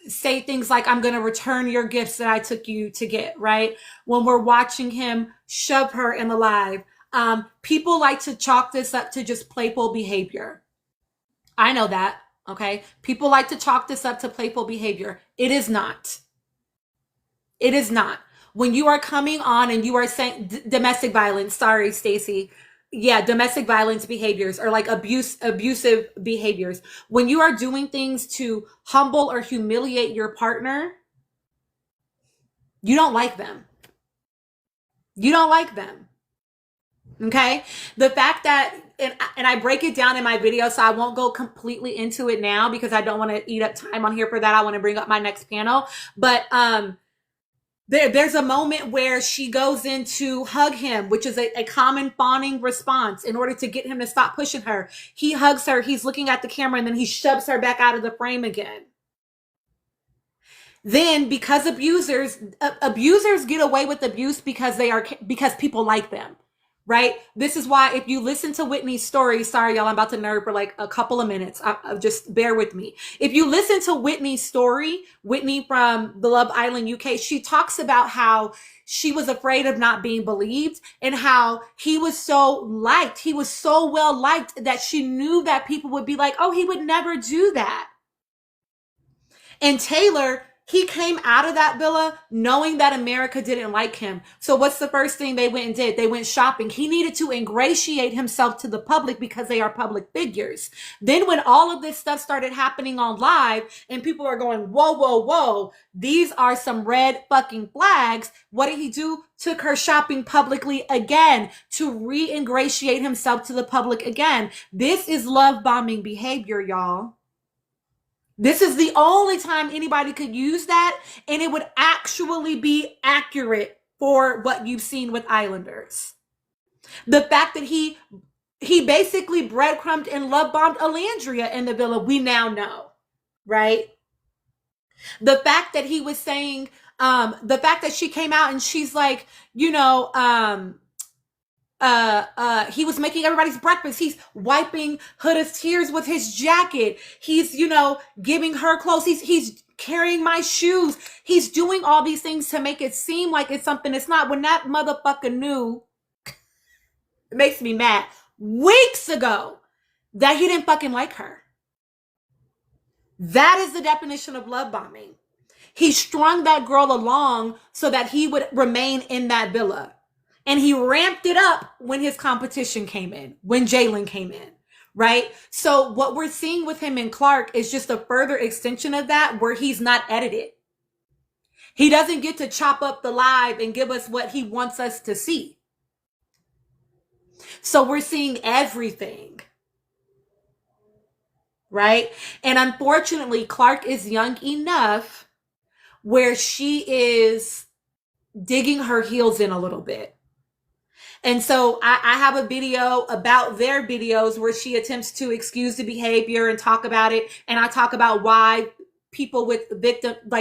say things like, I'm going to return your gifts that I took you to get, right? When we're watching him shove her in the live, people like to chalk this up to just playful behavior. I know that, okay? People like to chalk this up to playful behavior. It is not. It is not. When you are coming on and you are saying domestic violence, sorry, Stacy, yeah, domestic violence behaviors or like abusive behaviors. When you are doing things to humble or humiliate your partner, you don't like them. You don't like them. Okay? The fact that and I break it down in my video, so I won't go completely into it now because I don't want to eat up time on here for that. I want to bring up my next panel. But there's a moment where she goes in to hug him, which is a common fawning response in order to get him to stop pushing her. He hugs her, he's looking at the camera, and then he shoves her back out of the frame again. Then, because abusers get away with abuse because people like them, right? This is why if you listen to Whitney's story, sorry y'all, I'm about to nerd for like a couple of minutes. Just bear with me. If you listen to Whitney's story, Whitney from the Love Island UK, she talks about how she was afraid of not being believed and how he was so liked. He was so well liked that she knew that people would be like, oh, he would never do that. And Taylor, he came out of that villa knowing that America didn't like him. So what's the first thing they went and did? They went shopping. He needed to ingratiate himself to the public because they are public figures. Then when all of this stuff started happening on live and people are going, whoa, whoa, whoa, these are some red fucking flags. What did he do? Took her shopping publicly again to re-ingratiate himself to the public again. This is love bombing behavior, y'all. This is the only time anybody could use that, and it would actually be accurate for what you've seen with Islanders. The fact that he basically breadcrumbed and love bombed Alandria in the villa, we now know, right? The fact that he was saying, the fact that she came out and she's like, you know, he was making everybody's breakfast. He's wiping Huda's tears with his jacket. He's, you know, giving her clothes. He's carrying my shoes. He's doing all these things to make it seem like it's something it's not. When that motherfucker knew, it makes me mad, weeks ago, that he didn't fucking like her. That is the definition of love bombing. He strung that girl along so that he would remain in that villa. And he ramped it up when his competition came in, when Jalen came in, right? So what we're seeing with him and Clark is just a further extension of that, where he's not edited. He doesn't get to chop up the live and give us what he wants us to see. So we're seeing everything, right? And unfortunately, Clark is young enough where she is digging her heels in a little bit. And so I have a video about their videos where she attempts to excuse the behavior and talk about it. And I talk about why people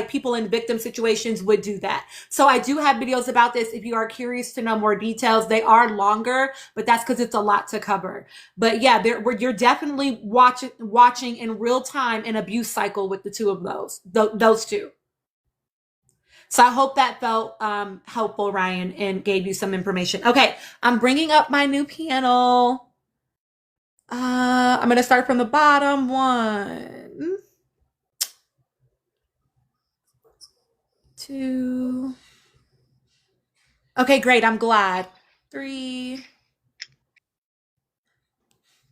people in victim situations would do that. So I do have videos about this. If you are curious to know more details, they are longer, but that's because it's a lot to cover. But yeah, you're definitely watching in real time an abuse cycle with the two of those two. So I hope that felt helpful, Ryan, and gave you some information. Okay, I'm bringing up my new panel. I'm going to start from the bottom. 1, 2. Okay, great. I'm glad. 3.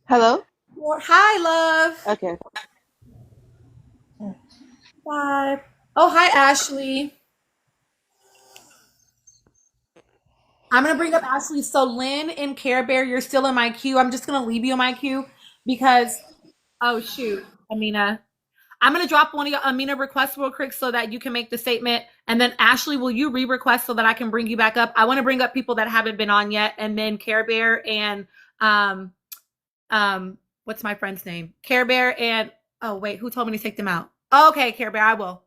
Hello? 4. Hi, love. Okay. 5. Oh, hi, Ashley. I'm going to bring up Ashley. So Lynn and Care Bear, you're still in my queue. I'm just going to leave you in my queue because, oh, shoot, Amina. I'm going to drop one of your Amina requests real quick so that you can make the statement. And then Ashley, will you re-request so that I can bring you back up? I want to bring up people that haven't been on yet. And then Care Bear and, what's my friend's name? Care Bear and, oh, wait, who told me to take them out? Okay, Care Bear, I will.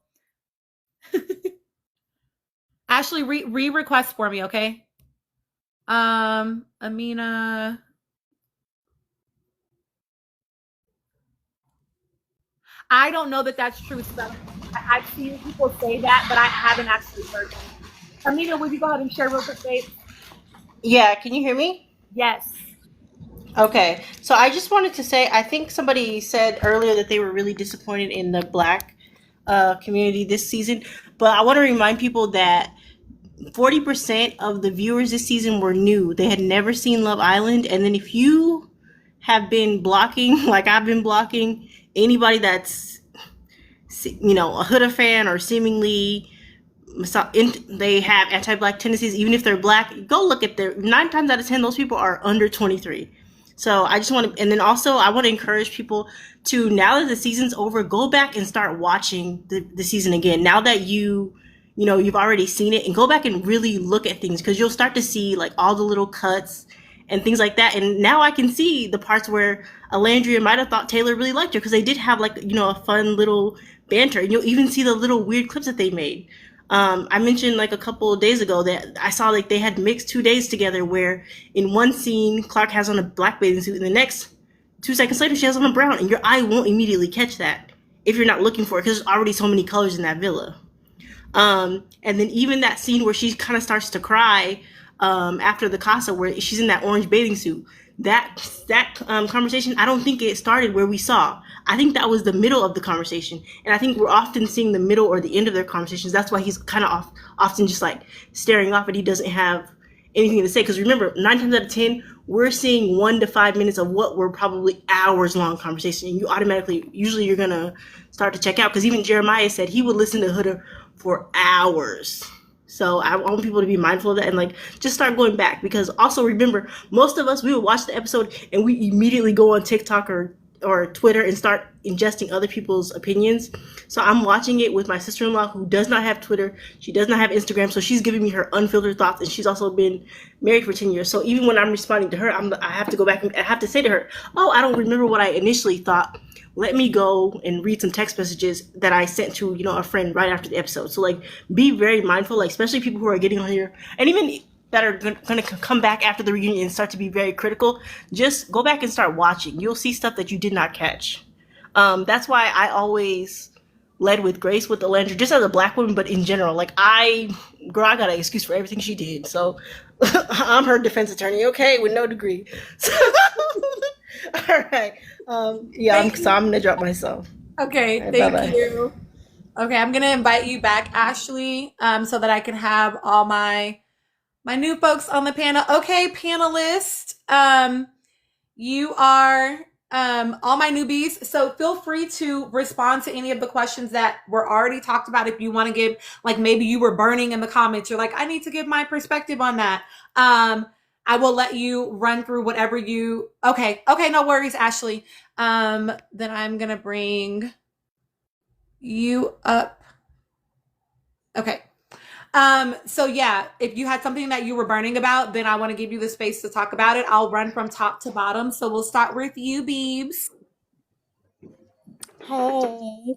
Ashley, re-request for me, okay? Amina. I don't know that that's true. So I've seen people say that, but I haven't actually heard it. Amina, would you go ahead and share real quick, babe? Yeah, can you hear me? Yes. Okay, so I just wanted to say, I think somebody said earlier that they were really disappointed in the Black community this season, but I want to remind people that 40% of the viewers this season were new. They had never seen Love Island. And then if you have been blocking, like I've been blocking, anybody that's, you know, a Huda fan or seemingly they have anti-black tendencies, even if they're black, go look at their 9 times out of 10, those people are under 23. So I just want to, and then also I want to encourage people to, now that the season's over, go back and start watching the season again. Now that you know, you've already seen it, and go back and really look at things, because you'll start to see like all the little cuts and things like that. And now I can see the parts where Alandria might have thought Taylor really liked her, because they did have like, you know, a fun little banter, and you'll even see the little weird clips that they made. I mentioned like a couple of days ago that I saw like they had mixed 2 days together, where in one scene Clark has on a black bathing suit, and the next 2 seconds later she has on a brown, and your eye won't immediately catch that if you're not looking for it, because there's already so many colors in that villa. And then even that scene where she kind of starts to cry after the casa, where she's in that orange bathing suit, that conversation, I don't think it started where we saw. I think that was the middle of the conversation, and I think we're often seeing the middle or the end of their conversations. That's why he's kind of often just like staring off, and he doesn't have anything to say. Because remember, 9 times out of 10, we're seeing 1 to 5 minutes of what were probably hours long conversation, and you automatically, usually you're gonna start to check out. Because even Jeremiah said he would listen to Huda for hours. So I want people to be mindful of that and like just start going back, because also remember, most of us, we would watch the episode and we immediately go on TikTok or Twitter and start ingesting other people's opinions. So I'm watching it with my sister-in-law, who does not have Twitter. She does not have Instagram. So she's giving me her unfiltered thoughts, and she's also been married for 10 years. So even when I'm responding to her, I have to go back and I have to say to her, oh, I don't remember what I initially thought. Let me go and read some text messages that I sent to, you know, a friend right after the episode. So like, be very mindful, like especially people who are getting on here, and even that are going to come back after the reunion and start to be very critical. Just go back and start watching. You'll see stuff that you did not catch. That's why I always led with Grace with Alandria, just as a black woman, but in general, like I got an excuse for everything she did. So I'm her defense attorney, okay, with no degree. So, all right. Yeah, I'm gonna drop myself. Okay, All right, thank bye-bye. you. Okay, I'm gonna invite you back, Ashley, so that I can have all my new folks on the panel. Okay, panelists, you are all my newbies, so feel free to respond to any of the questions that were already talked about. If you want to give, like maybe you were burning in the comments, you're like, I need to give my perspective on that. I will let you run through whatever you. Okay, no worries, Ashley. Then I'm gonna bring you up. Okay. So yeah, if you had something that you were burning about, then I want to give you the space to talk about it. I'll run from top to bottom. So we'll start with you, Beebs. Hey.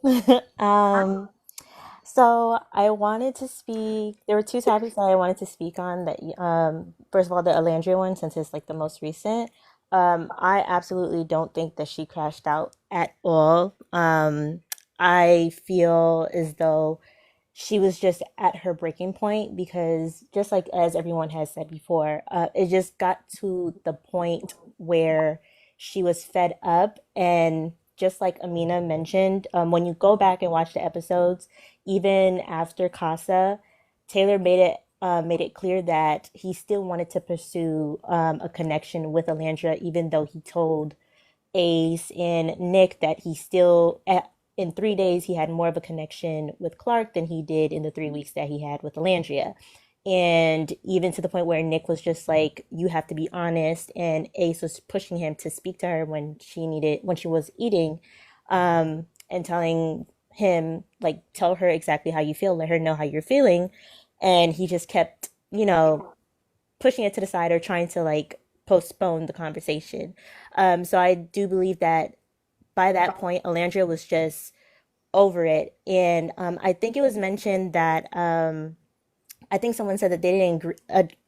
So I wanted to speak. There were 2 topics that I wanted to speak on. That first of all, the Alandria one, since it's like the most recent. I absolutely don't think that she crashed out at all. I feel as though she was just at her breaking point, because just like as everyone has said before, it just got to the point where she was fed up. And just like Amina mentioned, when you go back and watch the episodes, even after Casa, Taylor made it clear that he still wanted to pursue a connection with Alandria, even though he told Ace and Nick that he still, in 3 days, he had more of a connection with Clark than he did in the 3 weeks that he had with Alandria. And even to the point where Nick was just like, you have to be honest, and Ace was pushing him to speak to her when she was eating, and telling him, like, tell her exactly how you feel, let her know how you're feeling. And he just kept, pushing it to the side or trying to like postpone the conversation. So I do believe that by that point, Alandria was just over it. And I think it was mentioned that I think someone said that they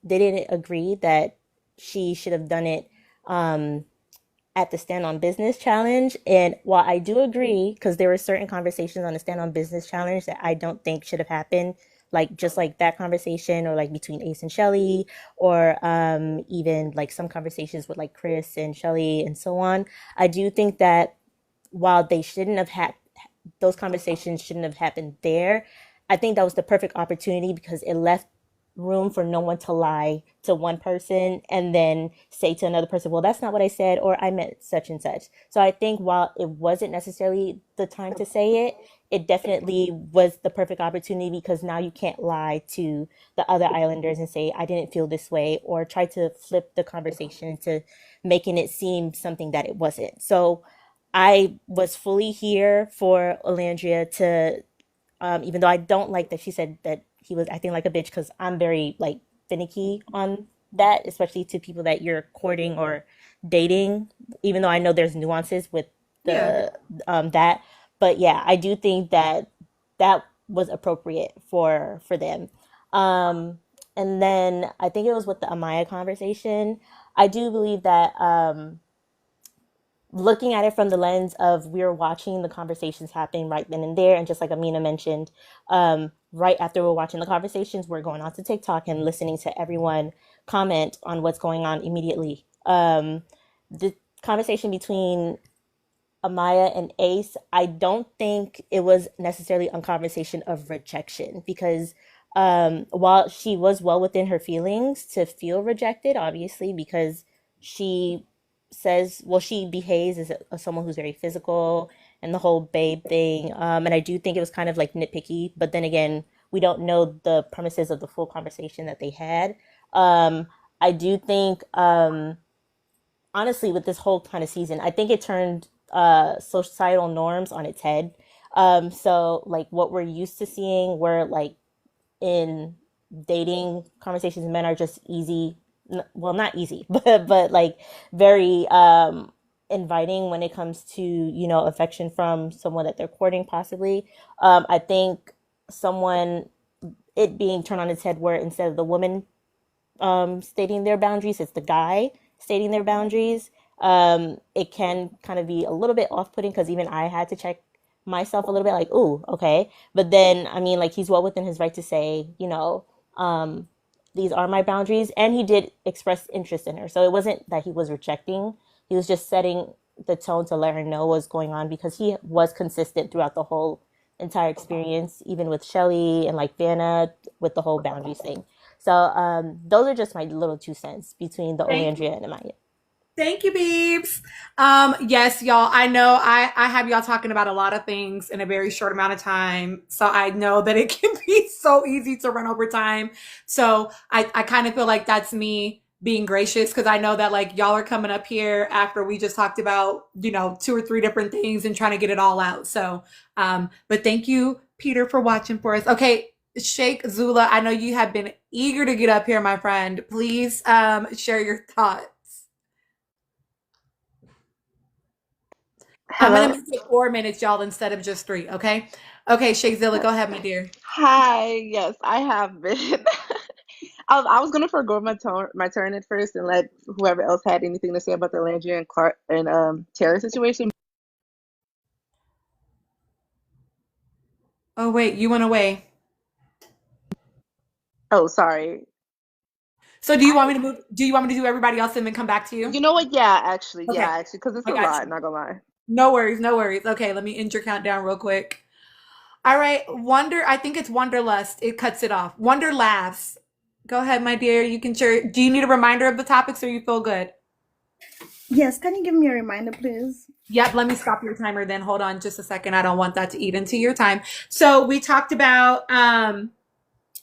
didn't agree that she should have done it at the Stand on Business challenge. And while I do agree, because there were certain conversations on the Stand on Business challenge that I don't think should have happened, like just like that conversation, or like between Ace and Shelly, or even like some conversations with like Chris and Shelly and so on. I do think that while they shouldn't have had those conversations shouldn't have happened there, I think that was the perfect opportunity, because it left room for no one to lie to one person and then say to another person, well, that's not what I said, or I meant such and such. So I think while it wasn't necessarily the time to say it, it definitely was the perfect opportunity, because now you can't lie to the other islanders and say, I didn't feel this way, or try to flip the conversation to making it seem something that it wasn't. So I was fully here for Olandria to, even though I don't like that she said that he was acting like a bitch, because I'm very like finicky on that, especially to people that you're courting or dating, even though I know there's nuances with Yeah. the that. But yeah, I do think that that was appropriate for them. And then I think it was with the Amaya conversation. I do believe that looking at it from the lens of we're watching the conversations happening right then and there, and just like Amina mentioned, right after we're watching the conversations, we're going on to TikTok and listening to everyone comment on what's going on immediately. The conversation between Amaya and Ace, I don't think it was necessarily a conversation of rejection, because while she was well within her feelings to feel rejected, obviously, because she says, well, she behaves as someone who's very physical and the whole babe thing. And I do think it was kind of like nitpicky, but then again, we don't know the premises of the full conversation that they had. I do think, honestly, with this whole kind of season, I think it turned societal norms on its head. So like what we're used to seeing, where like in dating conversations, men are just easy, well, not easy, but like very inviting when it comes to, you know, affection from someone that they're courting possibly. I think someone, it being turned on its head, where instead of the woman stating their boundaries, it's the guy stating their boundaries. It can kind of be a little bit off-putting, because even I had to check myself a little bit, like, ooh, okay. But then, I mean, like, he's well within his right to say, you know, these are my boundaries. And he did express interest in her. So it wasn't that he was rejecting. He was just setting the tone to let her know what's going on, because he was consistent throughout the whole entire experience, even with Shelly and like Vanna with the whole boundaries thing. So those are just my little 2 cents between the Thank you. Olandria and Amaya. Thank you, Beebs. Yes, y'all, I know I have y'all talking about a lot of things in a very short amount of time. So I know that it can be so easy to run over time. So I kind of feel like that's me being gracious, because I know that like y'all are coming up here after we just talked about, you know, 2 or 3 different things and trying to get it all out. So, but thank you, Peter, for watching for us. Okay, Sheikh Zula, I know you have been eager to get up here, my friend. Please share your thoughts. I'm Hello. gonna make it 4 minutes, y'all, instead of just 3. Okay. Okay, Sheikh Zilla, go ahead, my dear. Hi. Yes, I have been. I was gonna forgo my turn at first and let whoever else had anything to say about the Landry and Clark and Tara situation. Oh wait, you went away. Oh, sorry. So do you want me to move? Do you want me to do everybody else and then come back to you? You know what? Yeah, actually, Okay, because it's I a got lot. you. Not gonna lie. No worries, no worries. Okay, let me end your countdown real quick. All right, Wonder. I think it's Wonderlust. It cuts it off. Wonder laughs. Go ahead, my dear. You can share. Do you need a reminder of the topics, or you feel good? Yes, can you give me a reminder, please? Yep, let me stop your timer then. Hold on just a second. I don't want that to eat into your time. So we talked about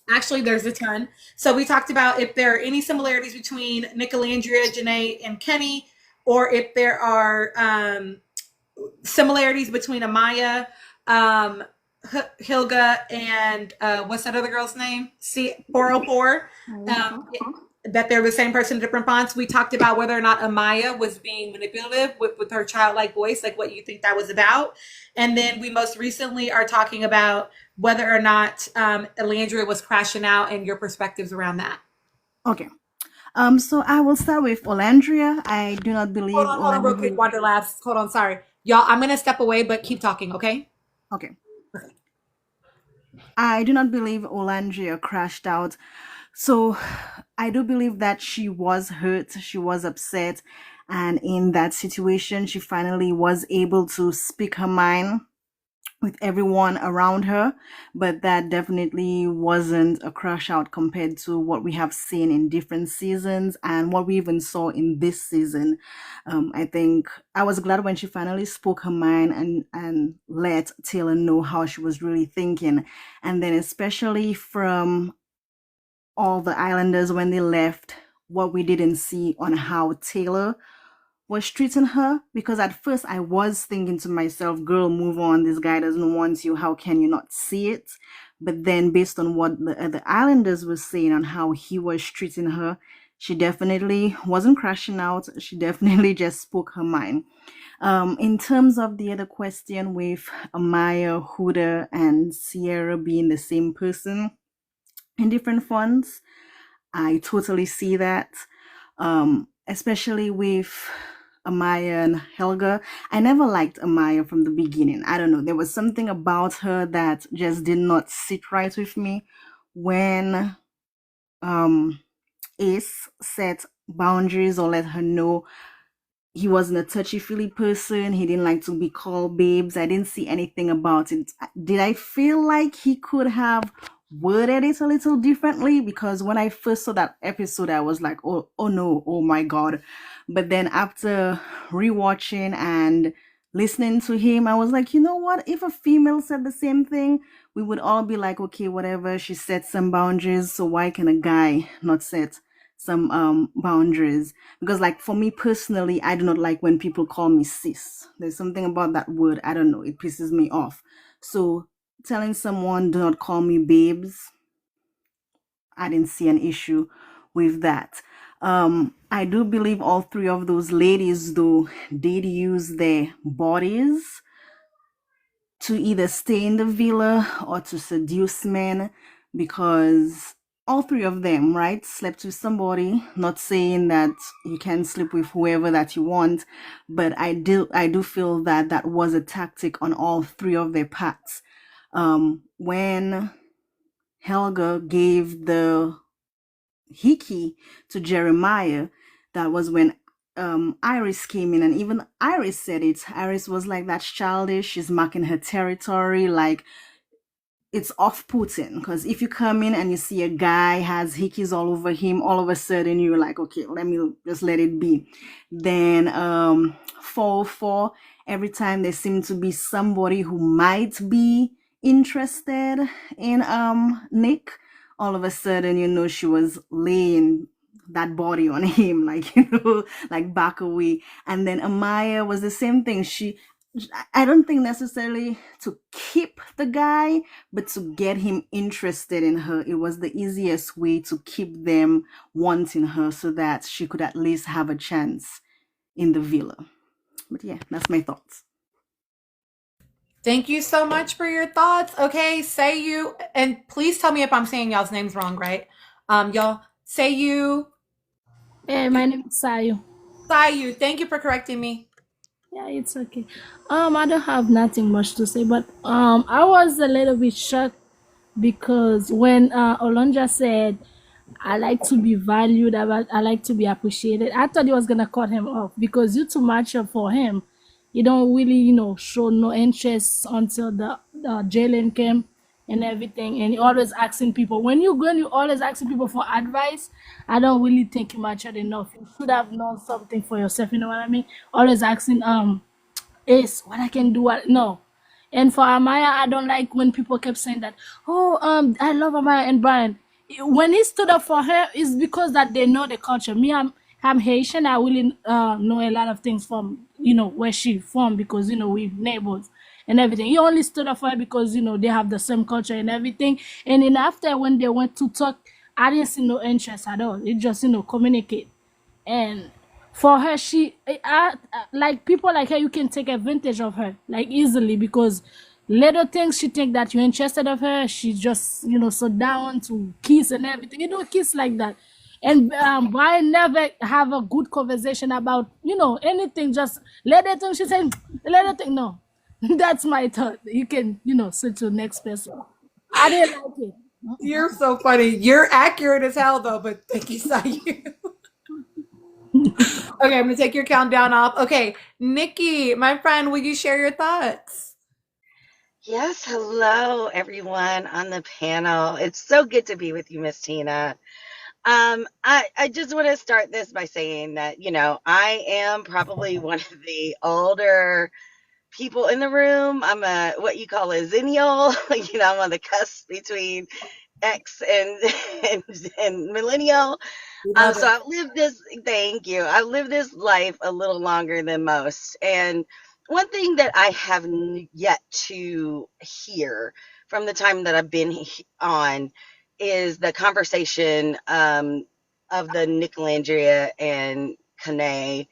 actually there's a ton. So we talked about if there are any similarities between Nicolandria, Janae, and Kenny, or if there are similarities between Amaya, Hilga, and what's that other girl's name? See, 404. That they're the same person, different fonts. We talked about whether or not Amaya was being manipulative with her childlike voice, like what you think that was about. And then we most recently are talking about whether or not Elandria was crashing out and your perspectives around that. Okay. So I will start with Olandria. I do not believe Hold on real quick, Wonder Labs. Hold on, sorry. Y'all, I'm gonna step away, but keep talking, okay? Okay. I do not believe Olandria crashed out. So I do believe that she was hurt, she was upset, and in that situation, she finally was able to speak her mind with everyone around her, but that definitely wasn't a crush out compared to what we have seen in different seasons and what we even saw in this season. I think I was glad when she finally spoke her mind and let Taylor know how she was really thinking. And then, especially from all the Islanders when they left, what we didn't see on how Taylor was treating her, because at first I was thinking to myself, girl, move on, this guy doesn't want you, how can you not see it? But then based on what the Islanders were saying on how he was treating her, she definitely wasn't crashing out, she definitely just spoke her mind. In terms of the other question with Amaya, Huda, and Sierra being the same person in different fonts, I totally see that. Especially with Amaya and Helga. I never liked Amaya from the beginning. I don't know. There was something about her that just did not sit right with me. When Ace set boundaries or let her know he wasn't a touchy-feely person, he didn't like to be called babes, I didn't see anything about it. Did I feel like he could have worded it a little differently? Because when I first saw that episode, I was like, oh no, oh my god. But then after rewatching and listening to him, I was like, you know what, if a female said the same thing, we would all be like, okay, whatever, she set some boundaries, so why can a guy not set some boundaries? Because like for me personally, I do not like when people call me sis. There's something about that word, I don't know, it pisses me off. So telling someone do not call me babes, I didn't see an issue with that. I do believe all three of those ladies though did use their bodies to either stay in the villa or to seduce men, because all three of them, right, slept with somebody. Not saying that you can sleep with whoever that you want, but I do feel that that was a tactic on all three of their parts. When Helga gave the hickey to Jeremiah, that was when Iris came in, and even Iris said it. Iris was like, that's childish, she's marking her territory, like it's off-putting, because if you come in and you see a guy has hickeys all over him, all of a sudden you're like, okay, let me just let it be. Then 404, every time there seemed to be somebody who might be interested in Nick, all of a sudden, you know, she was laying that body on him, like, you know, like back away. And then Amaya was the same thing. I don't think necessarily to keep the guy, but to get him interested in her. It was the easiest way to keep them wanting her so that she could at least have a chance in the villa. But yeah, that's my thoughts. Thank you so much for your thoughts. Okay, say you, and please tell me if I'm saying y'all's names wrong, right? Y'all, say you. Hey, my name is Sayu. Sayu, thank you for correcting me. Yeah, it's okay. I don't have nothing much to say, but I was a little bit shocked because when Olonja said, I like to be valued, I like to be appreciated, I thought he was gonna cut him off because you're too much for him. You don't really, you know, show no interest until the Jalen came and everything, and you always asking people. When you go and you always asking people for advice, I don't really think you matured enough. You should have known something for yourself. You know what I mean? Always asking Ace what I can do. What no. And for Amaya, I don't like when people kept saying that. Oh, I love Amaya and Brian. When he stood up for her, it's because that they know the culture. Me, I'm Haitian. I really know a lot of things from, you know, where she from, because, you know, we neighbors and everything. He only stood up for her because, you know, they have the same culture and everything. And then after, when they went to talk, I didn't see no interest at all. It just, you know, communicate. And for her, like people like her, you can take advantage of her like easily, because little things she think that you're interested of her, she just, you know, so down to kiss and everything. You don't kiss like that. And Brian never have a good conversation about, you know, anything. Just little thing she said, little thing. No, that's my thought. You can, you know, switch to the next person. I didn't like it. You're so funny. You're accurate as hell, though. But thank you, Sayu. Okay, I'm gonna take your countdown off. Okay, Nikki, my friend, will you share your thoughts? Yes, hello everyone on the panel. It's so good to be with you, Miss Tina. I just want to start this by saying that, I am probably one of the older people in the room. I'm a what you call a zennial. I'm on the cusp between X and and millennial. We love So it. I've lived this, thank you. I've lived this life a little longer than most. And one thing that I have yet to hear from the time that I've been on is the conversation of the Nicolandria and Kane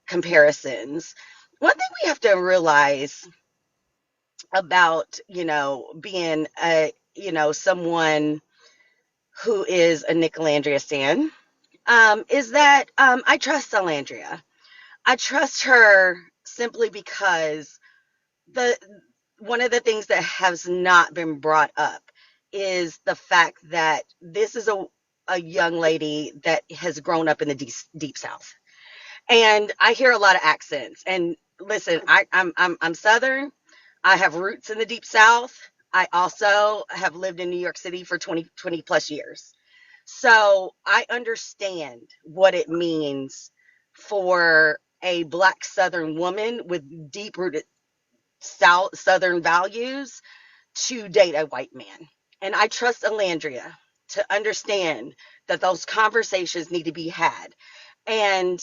comparisons. One thing we have to realize about, being someone who is a Nicolandria stan, is that I trust Alandria. I trust her simply because the one of the things that has not been brought up is the fact that this is a young lady that has grown up in the deep South, and I hear a lot of accents. And listen, I'm Southern. I have roots in the deep South. I also have lived in New York City for 20 plus years. So I understand what it means for a Black Southern woman with deep rooted Southern values to date a white man. And I trust Alandria to understand that those conversations need to be had. And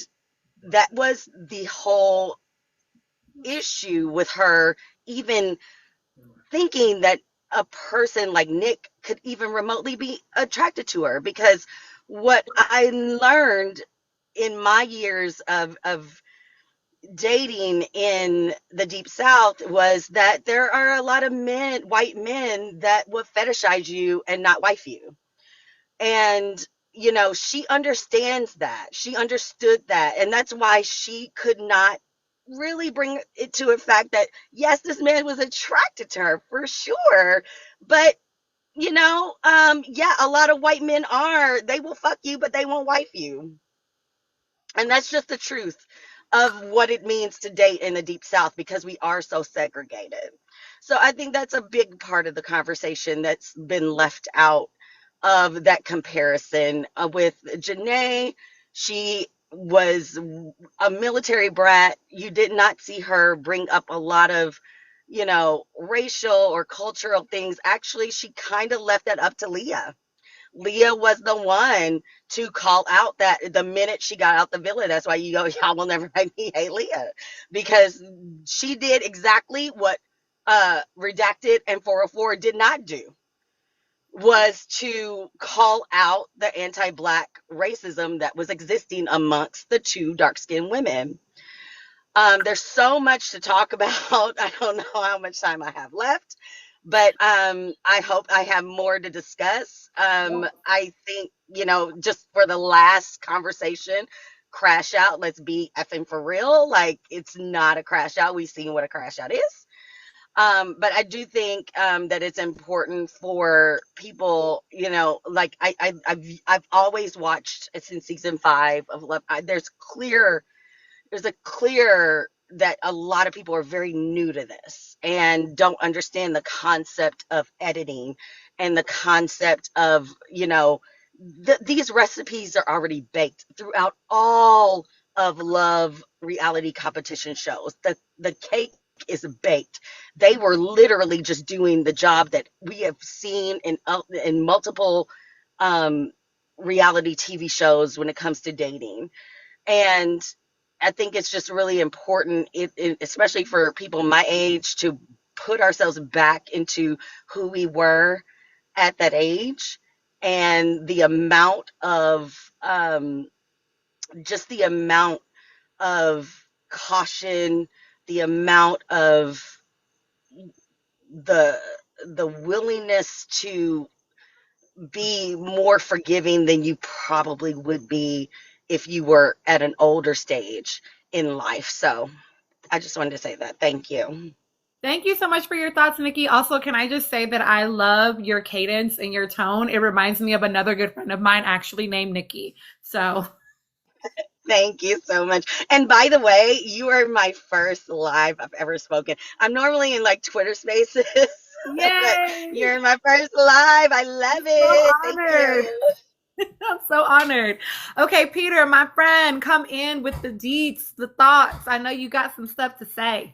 that was the whole issue with her even thinking that a person like Nick could even remotely be attracted to her, because what I learned in my years of dating in the deep South was that there are a lot of white men that will fetishize you and not wife you. And she understands that. She understood that. And that's why she could not really bring it to a fact that, yes, this man was attracted to her for sure. But, yeah, a lot of white men they will fuck you, but they won't wife you. And that's just the truth of what it means to date in the deep South, because we are so segregated. So I think that's a big part of the conversation that's been left out of that comparison. With Janae, she was a military brat. You did not see her bring up a lot of, racial or cultural things. Actually, she kind of left that up to Leah. Leah was the one to call out that the minute she got out the villa. That's why you go, y'all will never make me hate Leah, because she did exactly what Redacted and 404 did not do, was to call out the anti-Black racism that was existing amongst the two dark-skinned women. There's so much to talk about. I don't know how much time I have left, but I hope I have more to discuss. I think, just for the last conversation, crash out, let's be effing for real. Like, it's not a crash out. We've seen what a crash out is. But I do think that it's important for people, like I've always watched since season 5 of Love. There's a clear that a lot of people are very new to this and don't understand the concept of editing and the concept of, these recipes are already baked throughout all of Love reality competition shows. The cake is baked. They were literally just doing the job that we have seen in multiple reality TV shows when it comes to dating. And I think it's just really important, especially for people my age, to put ourselves back into who we were at that age, and the amount of just the amount of caution, the amount of the willingness to be more forgiving than you probably would be if you were at an older stage in life. So I just wanted to say that. Thank you. Thank you so much for your thoughts, Nikki. Also, can I just say that I love your cadence and your tone? It reminds me of another good friend of mine, actually named Nikki. So Thank you so much. And by the way, you are my first live I've ever spoken. I'm normally in like Twitter spaces, but Yay! you're my first live. I I'm love so it. Thank honored. you. I'm so honored. Okay, Peter, my friend, come in with the deets, the thoughts. I know you got some stuff to say.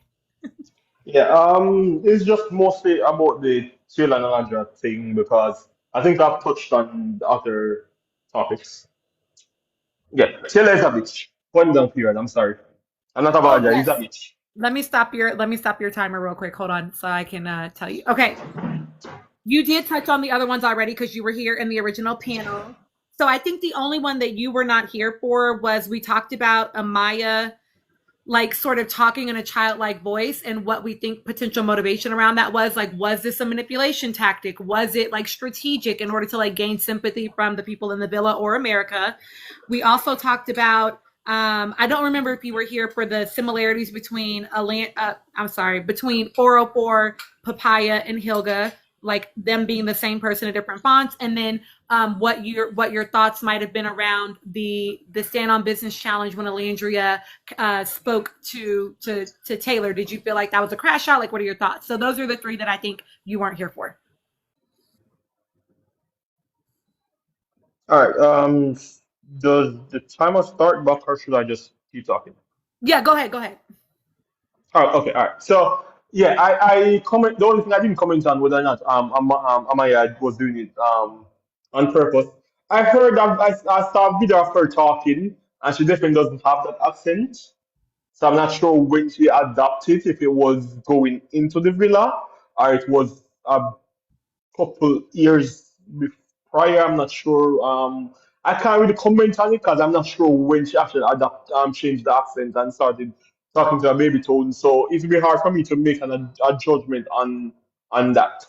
Yeah, it's just mostly about the chill and Alondra thing because I think I've touched on the other topics. Yeah, chill is a bitch. Point down period. I'm sorry. I'm not Oh, apologizing. He's a yes. bitch. Let me stop your timer real quick. Hold on, so I can tell you. Okay, you did touch on the other ones already because you were here in the original panel. So I think the only one that you were not here for was we talked about Amaya, like sort of talking in a childlike voice and what we think potential motivation around that was. Like, was this a manipulation tactic? Was it like strategic in order to like gain sympathy from the people in the villa or America? We also talked about I don't remember if you were here for the similarities between between 404, Papaya, and Hilga, like them being the same person in different fonts, and then what your thoughts might have been around the stand on business challenge when Alandria spoke to Taylor. Did you feel like that was a crash out? Like, what are your thoughts? So those are the three that I think you weren't here for. All right. Does the timer start back or should I just keep talking? Yeah, go ahead. Oh, okay, all right. So yeah, I comment. The only thing I didn't comment on whether or not Amaya was doing it on purpose. I heard that I saw a video of her talking, and she definitely doesn't have that accent. So I'm not sure when she adopted, if it was going into the villa or it was a couple years prior. I'm not sure. I can't really comment on it because I'm not sure when she actually changed the accent and started talking to a baby tone. So it would be hard for me to make a judgment on that.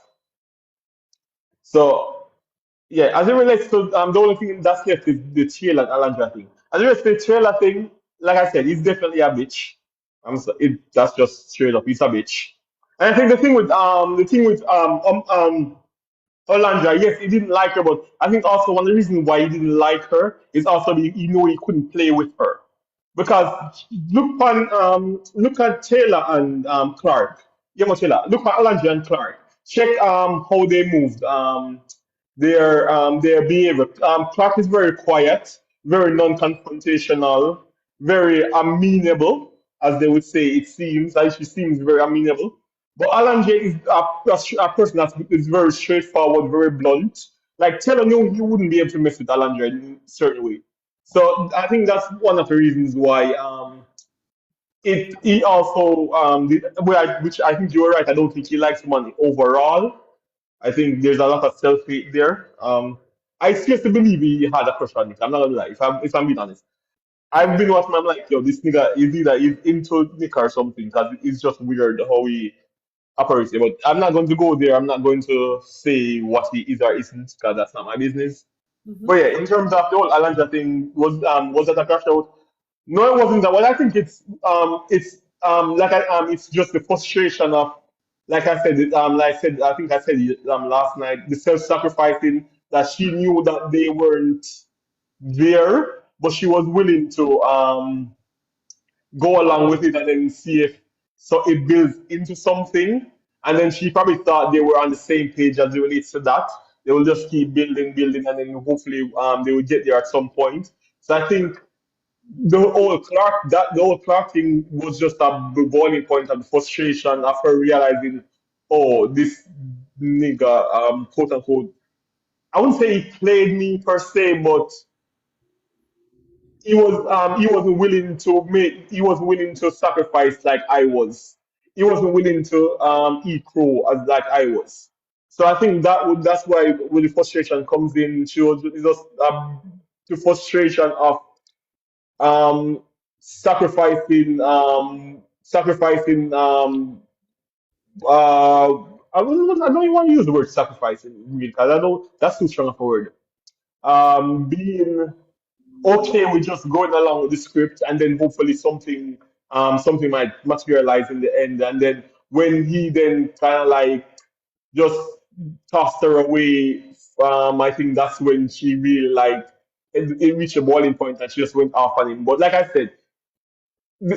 So yeah, as it relates to the only thing that's left is the Taylor and Alandra thing. As it relates to the Taylor thing, like I said, he's definitely a bitch. That's just straight up, he's a bitch. And I think the thing with Orlando, yes, he didn't like her, but I think also one of the reasons why he didn't like her is also he knew he couldn't play with her. Because look at Taylor and Clark. Yeah, but Taylor. Look at Orlando and Clark. Check how they moved. Their behavior. Clark is very quiet, very non-confrontational, very amenable, as they would say. It seems like she seems very amenable. But Alan J is a person that is very straightforward, very blunt. Like Taylor knew he wouldn't be able to mess with Alan J in a certain way. So I think that's one of the reasons why it he also which I think you were right. I don't think he likes money overall. I think there's a lot of self hate there. I seriously believe he had a crush on Nick. I'm not gonna lie. If I'm being honest, I've been watching. I'm like, yo, this nigga is either he's into Nick or something because it's just weird how he operates. But I'm not going to go there. I'm not going to say what he is or isn't because that's not my business. But yeah, in terms of the whole Alanja thing, was that a crash out? No, it wasn't that. Well, I think it's just the frustration of like I said I think I said it last night, the self-sacrificing that she knew that they weren't there, but she was willing to go along with it and then see if so it builds into something. And then she probably thought they were on the same page as it relates to that. They will just keep building, and then hopefully they will get there at some point. So I think the whole Clark thing was just a boiling point of the frustration of her realizing, oh, this nigga, quote unquote. I wouldn't say he played me per se, but he wasn't willing to sacrifice like I was. He wasn't willing to eat crow as like I was. So I think that's why when the frustration comes in, she was it's just the frustration of sacrificing I don't even want to use the word sacrificing because I don't that's too strong of a word. Being okay with just going along with the script and then hopefully something might materialize in the end, and then when he then kind of like just tossed her away, I think that's when she really like it reached a boiling point and she just went off on him. But like I said,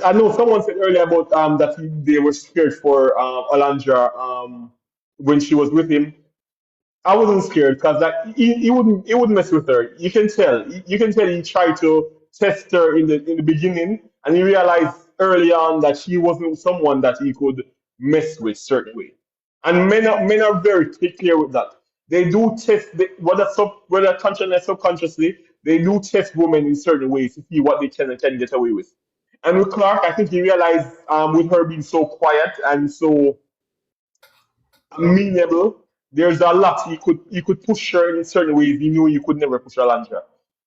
I know someone said earlier about that they were scared for Alandra when she was with him. I wasn't scared because like he wouldn't mess with her. You can tell he tried to test her in the beginning, and he realized early on that she wasn't someone that he could mess with certain way. And men are very clear with that. They do test whether consciously or subconsciously. They do test women in certain ways to see what they can and can get away with. And with Clark, I think he realized with her being so quiet and so amenable. There's a lot he could push her in certain ways he knew you could never push Alandra.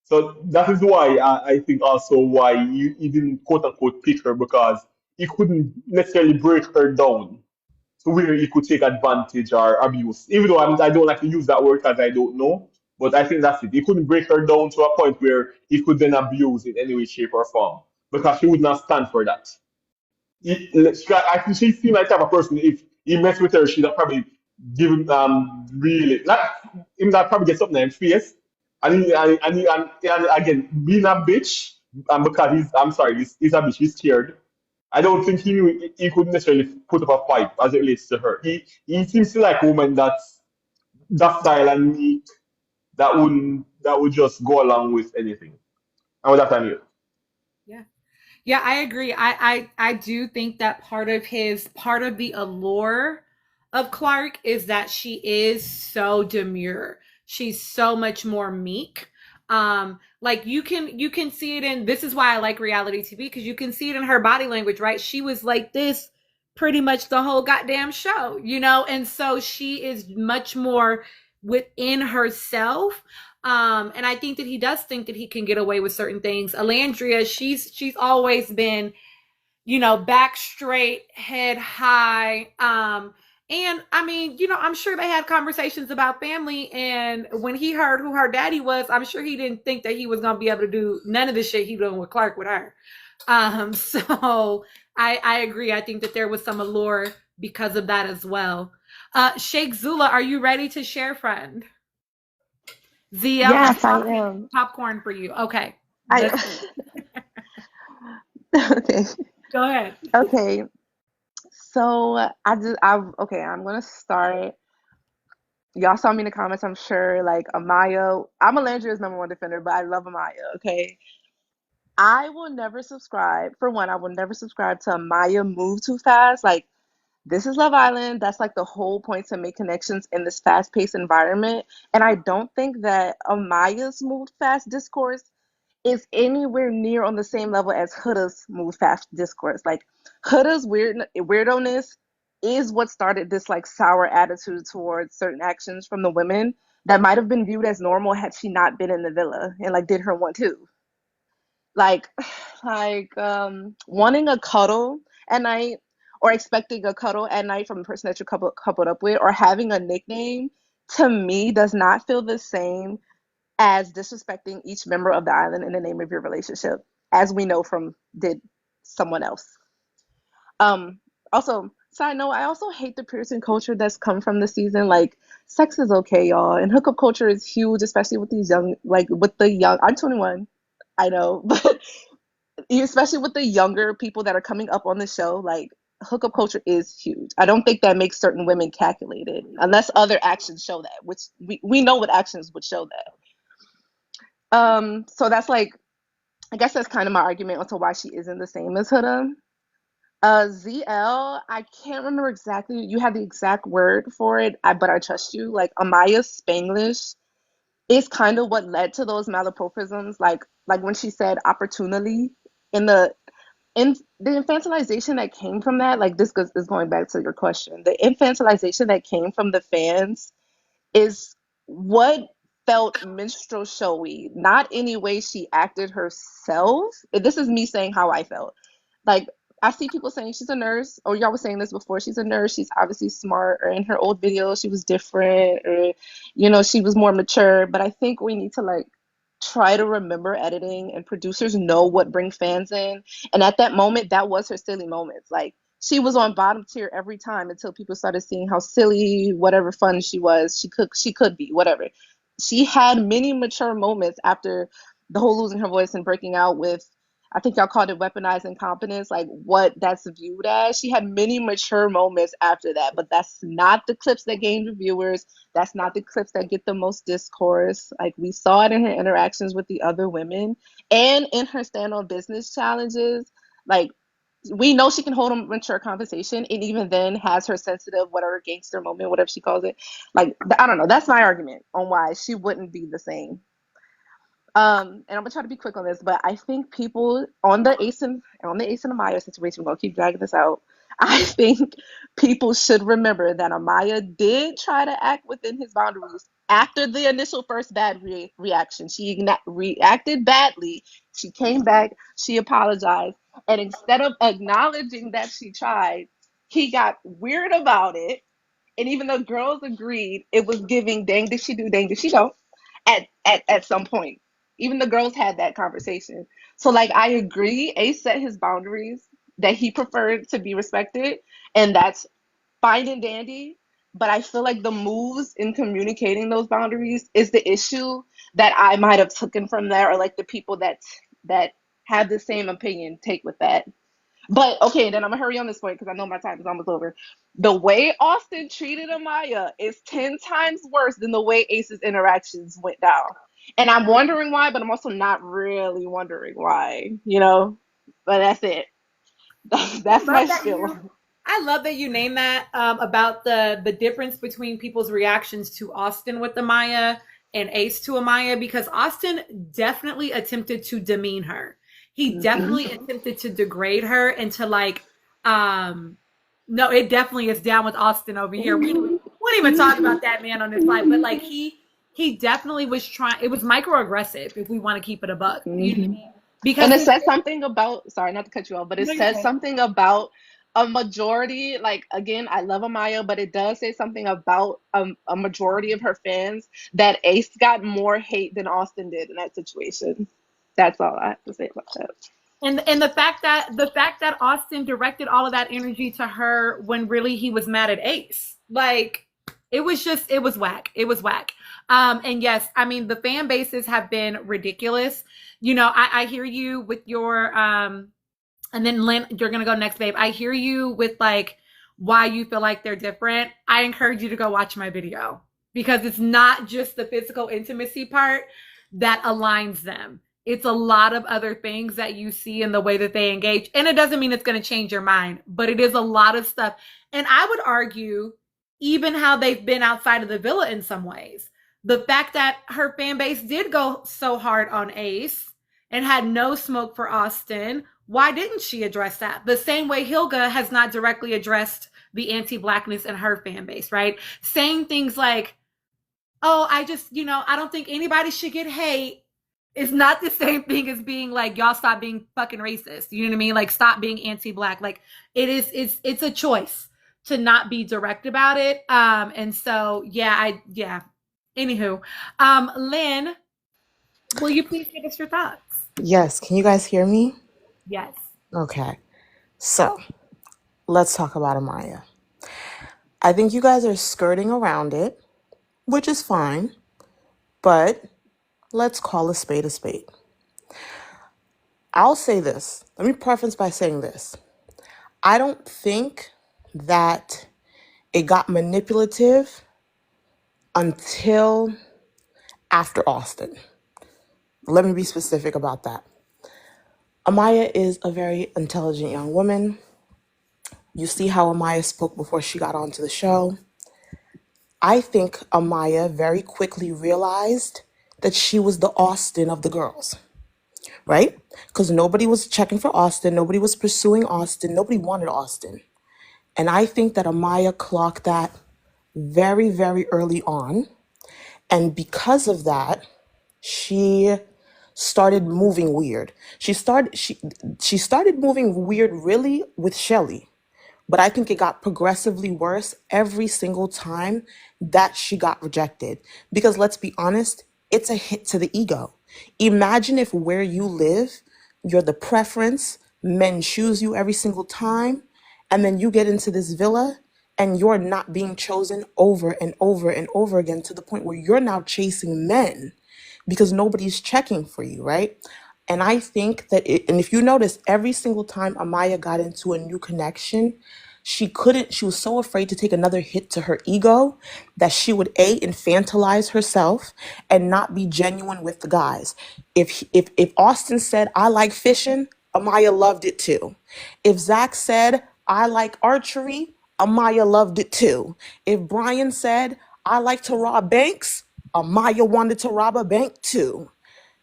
So that is why I think also why he didn't quote unquote pick her because he couldn't necessarily break her down to where he could take advantage or abuse. Even though I don't like to use that word because I don't know, but I think that's it. He couldn't break her down to a point where he could then abuse in any way, shape, or form because she would not stand for that. I think she seemed like the type of person if he messed with her, she'd have probably give him really not him that probably get something in his face. And again, being a bitch, because I'm sorry, he's a bitch, he's scared. I don't think he knew he could necessarily put up a fight as it relates to her. He seems to like a woman that's docile and meek that would just go along with anything. And with that time here. Yeah. Yeah, I agree. I do think that part of the allure of Clark is that she is so demure. She's so much more meek. Like you can see it in, this is why I like reality TV, because you can see it in her body language, right? She was like this pretty much the whole goddamn show, and so she is much more within herself. And I think that he does think that he can get away with certain things. Alandria, she's always been, back straight, head high. And I mean, I'm sure they had conversations about family. And when he heard who her daddy was, I'm sure he didn't think that he was going to be able to do none of the shit he doing with Clark with her. So I agree. I think that there was some allure because of that as well. Sheikh Zula, are you ready to share, friend? ZL, Yes, I am. popcorn for you. Okay. I okay. Go ahead. Okay. So okay, I'm gonna start. Y'all saw me in the comments, I'm sure. Like Amaya, I'm Alandria's number one defender, but I love Amaya. Okay. I will never subscribe. For one, I will never subscribe to Amaya move too fast. Like, this is Love Island. That's like the whole point, to make connections in this fast-paced environment. And I don't think that Amaya's move fast discourse is anywhere near on the same level as Huda's move fast discourse. Like, Huda's weirdo-ness is what started this like sour attitude towards certain actions from the women that might have been viewed as normal had she not been in the villa and like did her one too. Like wanting a cuddle at night, or expecting a cuddle at night from the person that you're coupled up with, or having a nickname, to me does not feel the same as disrespecting each member of the island in the name of your relationship, as we know from did someone else. Also, side note, I also hate the piercing culture that's come from the season. Like, sex is okay, y'all, and hookup culture is huge, especially with these young, I'm 21, I know, but especially with the younger people that are coming up on the show, like, hookup culture is huge. I don't think that makes certain women calculated, unless other actions show that, which we know what actions would show that. So that's like, I guess that's kind of my argument onto why she isn't the same as Huda. ZL, I can't remember exactly. You had the exact word for it, but I trust you. Like, Amaya's Spanglish is kind of what led to those malapropisms. Like when she said opportunity in the infantilization that came from that. Like, this is going back to your question. The infantilization that came from the fans is what felt minstrel showy, not any way she acted herself. This is me saying how I felt. Like, I see people saying she's a nurse, or y'all were saying this before, she's a nurse, she's obviously smart, or in her old videos she was different, or she was more mature. But I think we need to like try to remember editing, and producers know what brings fans in. And at that moment, that was her silly moments. Like, she was on bottom tier every time until people started seeing how silly, whatever fun she was, she could be, whatever. She had many mature moments after the whole losing her voice and breaking out with, I think y'all called it weaponized incompetence, like what that's viewed as. She had many mature moments after that, but that's not the clips that gain reviewers. That's not the clips that get the most discourse. Like we saw it in her interactions with the other women and in her stand on business challenges. Like we know she can hold a mature conversation, and even then has her sensitive, whatever gangster moment, whatever she calls it. Like I don't know. That's my argument on why she wouldn't be the same. And I'm gonna try to be quick on this, but I think people on the Ace and Amaya situation, we're gonna keep dragging this out. I think people should remember that Amaya did try to act within his boundaries after the initial first bad reaction. She reacted badly. She came back. She apologized, and instead of acknowledging that she tried, he got weird about it. And even though girls agreed, it was giving dang did she do, dang did she don't at some point. Even the girls had that conversation. So like I agree, Ace set his boundaries that he preferred to be respected, and that's fine and dandy. But I feel like the moves in communicating those boundaries is the issue that I might have taken from there, or like the people that have the same opinion take with that. But okay, then I'm gonna hurry on this point because I know my time is almost over. The way Austin treated Amaya is 10 times worse than the way Ace's interactions went down. And I'm wondering why, but I'm also not really wondering why, you know? But that's it. That's my spiel. I love that you named that about the difference between people's reactions to Austin with Amaya and Ace to Amaya, because Austin definitely attempted to demean her. He definitely attempted to degrade her and to like, no, it definitely is down with Austin over here. We wouldn't even talk about that man on this live, but like he definitely was trying. It was microaggressive, if we want to keep it a buck. You know what I mean? Because And it says something about, sorry, not to cut you off, but it No, you're says okay. something about a majority, like, again, I love Amaya, but it does say something about a majority of her fans that Ace got more hate than Austin did in that situation. That's all I have to say about that. And the fact that Austin directed all of that energy to her when really he was mad at Ace, like it was whack. It was whack. And yes, I mean the fan bases have been ridiculous. You know, I hear you with your and then Lynn, you're gonna go next, babe. I hear you with like why you feel like they're different. I encourage you to go watch my video because it's not just the physical intimacy part that aligns them. It's a lot of other things that you see in the way that they engage. And it doesn't mean it's going to change your mind, but it is a lot of stuff. And I would argue even how they've been outside of the villa in some ways. The fact that her fan base did go so hard on Ace and had no smoke for Austin, why didn't she address that? The same way Hilga has not directly addressed the anti-Blackness in her fan base, right? Saying things like, oh, I don't think anybody should get hate. It's not the same thing as being like, y'all stop being fucking racist. You know what I mean? Like, stop being anti-Black. Like, it's a choice to not be direct about it. And so, Anywho, Lynn, will you please give us your thoughts? Yes, can you guys hear me? Yes. Okay, so let's talk about Amaya. I think you guys are skirting around it, which is fine, but let's call a spade a spade. I'll say this. Let me preface by saying this. I don't think that it got manipulative until after Austin. Let me be specific about that. Amaya is a very intelligent young woman. You see how Amaya spoke before she got onto the show. I think Amaya very quickly realized that she was the Austin of the girls, right? Because nobody was checking for Austin. Nobody was pursuing Austin. Nobody wanted Austin. And I think that Amaya clocked that very, very early on. And because of that, she started moving weird. She started moving weird really with Shelly. But I think it got progressively worse every single time that she got rejected. Because let's be honest, it's a hit to the ego. Imagine if where you live, you're the preference, men choose you every single time, and then you get into this villa and you're not being chosen over and over and over again to the point where you're now chasing men because nobody's checking for you, right? And I think that and if you notice, every single time Amaya got into a new connection, she was so afraid to take another hit to her ego that she would infantilize herself and not be genuine with the guys. If Austin said, I like fishing, Amaya loved it too. If Zach said, I like archery, Amaya loved it too. If Brian said, I like to rob banks, Amaya wanted to rob a bank too.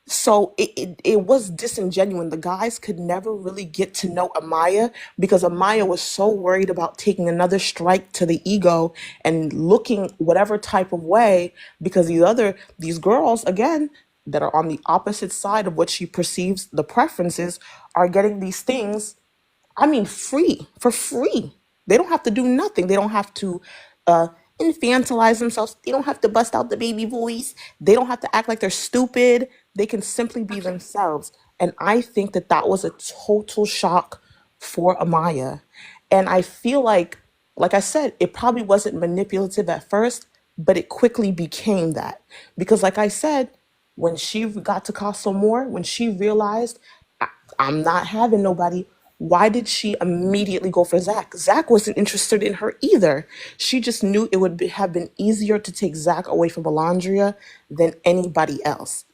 So it was disingenuous. The guys could never really get to know Amaya because Amaya was so worried about taking another strike to the ego and looking whatever type of way, because these girls, again, that are on the opposite side of what she perceives the preferences, are getting these things, I mean, for free. They don't have to do nothing. They don't have to uh, infantilize themselves. They don't have to bust out the baby voice. They don't have to act like they're stupid. They can simply be themselves. And I think that that was a total shock for Amaya. And I feel like I said, it probably wasn't manipulative at first, but it quickly became that. Because, like I said, when she got to Casa More, when she realized I'm not having nobody, why did she immediately go for Zach? Zach wasn't interested in her either. She just knew it would have been easier to take Zach away from Alondria than anybody else.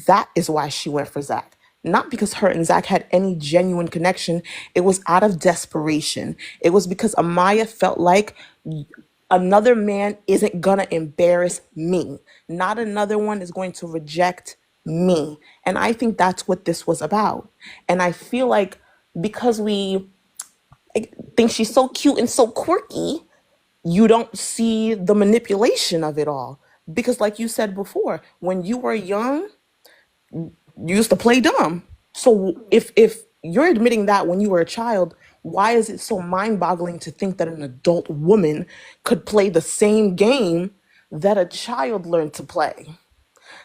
That is why she went for Zach. Not because her and Zach had any genuine connection. It was out of desperation. It was because Amaya felt like another man isn't gonna embarrass me. Not another one is going to reject me. And I think that's what this was about. And I feel like because we think she's so cute and so quirky, you don't see the manipulation of it all. Because like you said before, when you were young, you used to play dumb. So if you're admitting that when you were a child, why is it so mind-boggling to think that an adult woman could play the same game that a child learned to play?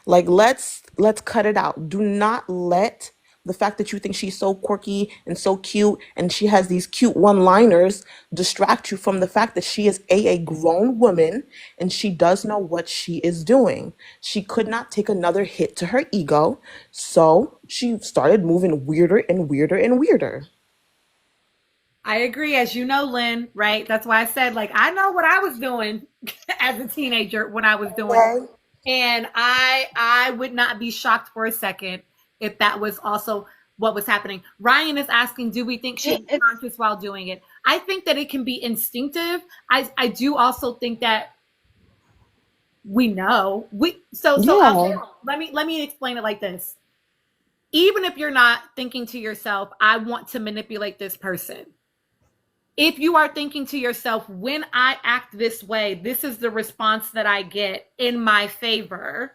Like let's cut it out. Do not let the fact that you think she's so quirky and so cute and she has these cute one-liners distract you from the fact that she is a grown woman and she does know what she is doing. She could not take another hit to her ego, so she started moving weirder and weirder and weirder. I agree, as you know, Lynn, right? That's why I said, like, I know what I was doing as a teenager when I was doing it. And I would not be shocked for a second if that was also what was happening. Ryan is asking, do we think she was conscious while doing it? I think that it can be instinctive. I do also think that we know. Let me explain it like this. Even if you're not thinking to yourself, I want to manipulate this person. If you are thinking to yourself, when I act this way, this is the response that I get in my favor.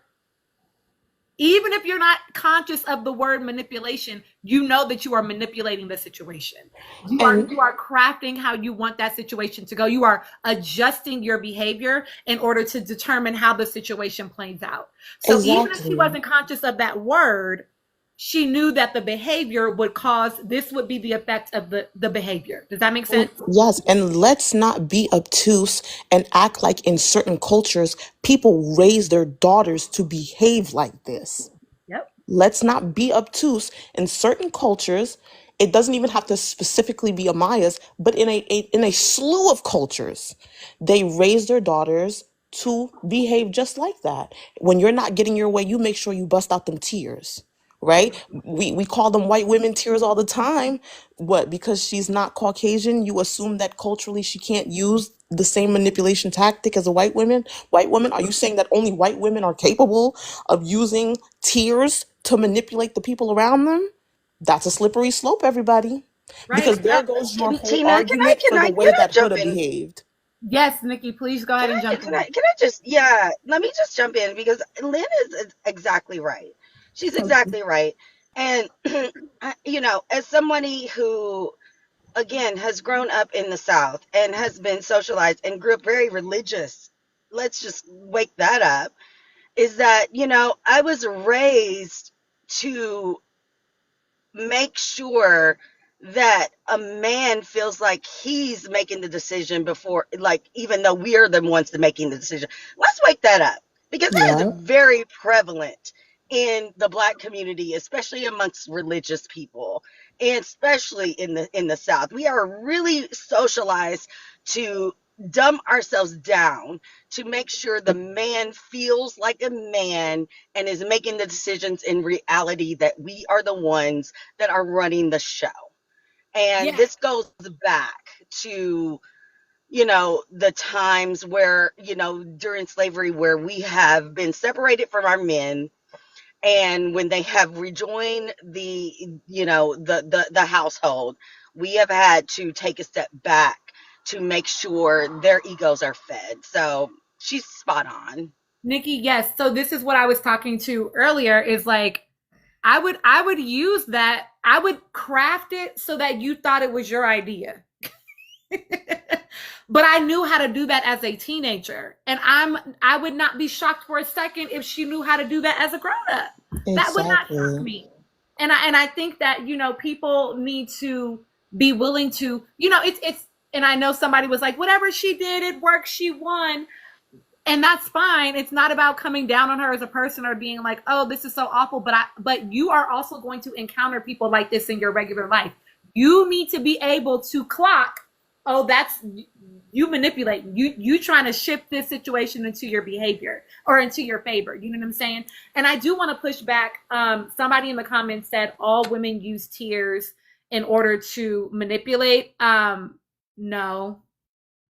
Even if you're not conscious of the word manipulation, you know that you are manipulating the situation. You are crafting how you want that situation to go. You are adjusting your behavior in order to determine how the situation plays out. So even if she wasn't conscious of that word, she knew that the behavior would this would be the effect of the behavior. Does that make sense? Yes, and let's not be obtuse and act like in certain cultures, people raise their daughters to behave like this. Yep. Let's not be obtuse. In certain cultures, it doesn't even have to specifically be Amaya's, but in a slew of cultures, they raise their daughters to behave just like that. When you're not getting your way, you make sure you bust out them tears. Right? We call them white women tears all the time. What? Because she's not Caucasian, you assume that culturally she can't use the same manipulation tactic as a white woman? White woman? Are you saying that only white women are capable of using tears to manipulate the people around them? That's a slippery slope, everybody. Right. Because there goes your whole Tina, argument for the way that jump Huda in? behaved. Yes, Nikki, please go ahead and jump in. Let me just jump in because Lynn is exactly right. She's exactly right. And, as somebody who, again, has grown up in the South and has been socialized and grew up very religious, let's just wake that up, is that, I was raised to make sure that a man feels like he's making the decision before, like, even though we are the ones making the decision. Let's wake that up because that is very prevalent in the Black community, especially amongst religious people, and especially in the South. We are really socialized to dumb ourselves down to make sure the man feels like a man and is making the decisions in reality, that we are the ones that are running the show. And Yeah. this goes back to, the times where, during slavery, where we have been separated from our men, and when they have rejoined the household, we have had to take a step back to make sure their egos are fed. So she's spot on. Nikki, yes. So this is what I was talking to earlier, is like I would use that. I would craft it so that you thought it was your idea. But I knew how to do that as a teenager, and I would not be shocked for a second if she knew how to do that as a grown up. That would not shock Exactly. me. And I think that, people need to be willing to, it's and I know somebody was like, whatever she did, it worked, she won. And that's fine. It's not about coming down on her as a person or being like, oh, this is so awful. But you are also going to encounter people like this in your regular life. You need to be able to clock, oh, that's you manipulating. You trying to shift this situation into your behavior or into your favor. You know what I'm saying? And I do want to push back. Somebody in the comments said all women use tears in order to manipulate. No,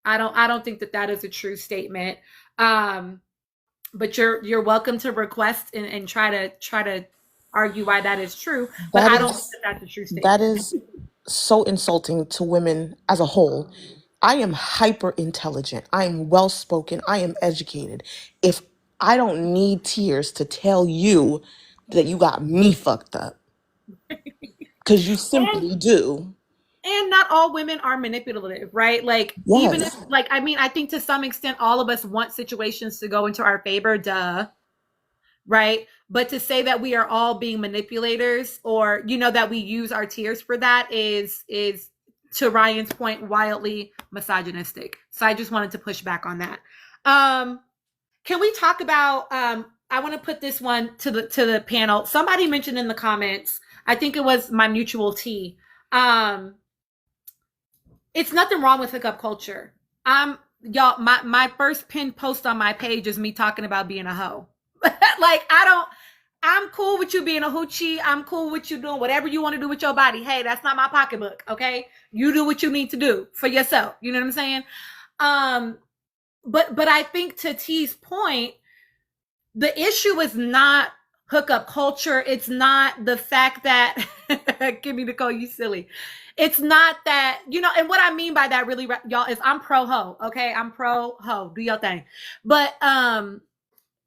I don't think that is a true statement. But you're welcome to request and try to argue why that is true. But That I don't think is that that's a true that statement. is so insulting to women as a whole. I am hyper intelligent. I am well spoken. I am educated. If I don't need tears to tell you that you got me fucked up, because you And simply do. and not all women are manipulative, right? Like, even if, Yes. like, I mean, I think to some extent all of us want situations to go into our favor, duh, right? But to say that we are all being manipulators, or that we use our tears for that, is to Ryan's point, wildly misogynistic. So I just wanted to push back on that. Can we talk about I want to put this one to the panel. Somebody mentioned in the comments, I think it was my mutual T. It's nothing wrong with hookup culture. Y'all, my first pinned post on my page is me talking about being a hoe. Like, I'm cool with you being a hoochie. I'm cool with you doing whatever you want to do with your body. Hey, that's not my pocketbook, okay? You do what you need to do for yourself. You know what I'm saying? But I think, to T's point, the issue is not hookup culture. It's not the fact that Kimmy Nicole, you silly. It's not that, and what I mean by that, really, y'all, is I'm pro ho. Okay, I'm pro ho. Do your thing. But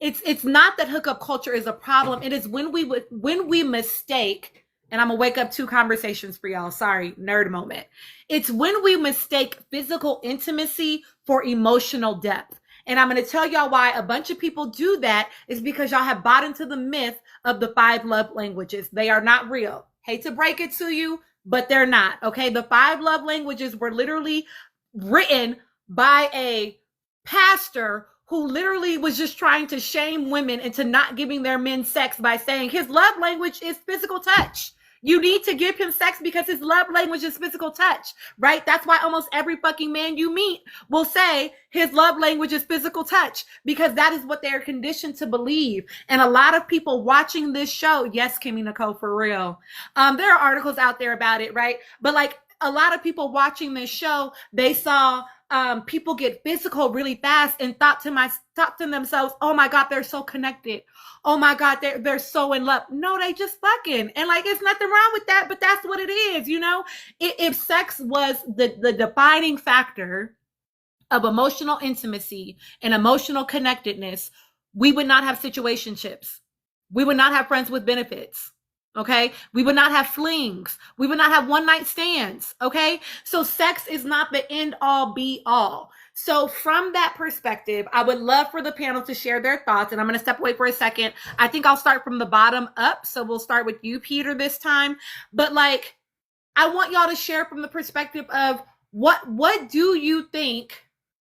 it's not that hookup culture is a problem. It is when we mistake. And I'm gonna wake up 2 conversations for y'all. Sorry, nerd moment. It's when we mistake physical intimacy for emotional depth. And I'm going to tell y'all why a bunch of people do that is because y'all have bought into the myth of the 5 love languages. They are not real. Hate to break it to you, but they're not. Okay. The 5 love languages were literally written by a pastor who literally was just trying to shame women into not giving their men sex by saying his love language is physical touch. You need to give him sex because his love language is physical touch, right? That's why almost every fucking man you meet will say his love language is physical touch, because that is what they're conditioned to believe. And a lot of people watching this show, yes, Kimmy Nicole, for real. There are articles out there about it, right? But like, a lot of people watching this show, they saw people get physical really fast and thought to themselves, oh my God, they're so connected. Oh my God, they're so in love. No, they just fucking. And like, it's nothing wrong with that, but that's what it is, If sex was the defining factor of emotional intimacy and emotional connectedness, we would not have situationships. We would not have friends with benefits. Okay. We would not have flings. We would not have one night stands. Okay. So sex is not the end all be all. So from that perspective, I would love for the panel to share their thoughts, and I'm going to step away for a second. I think I'll start from the bottom up. So we'll start with you, Peter, this time. But like, I want y'all to share from the perspective of what do you think?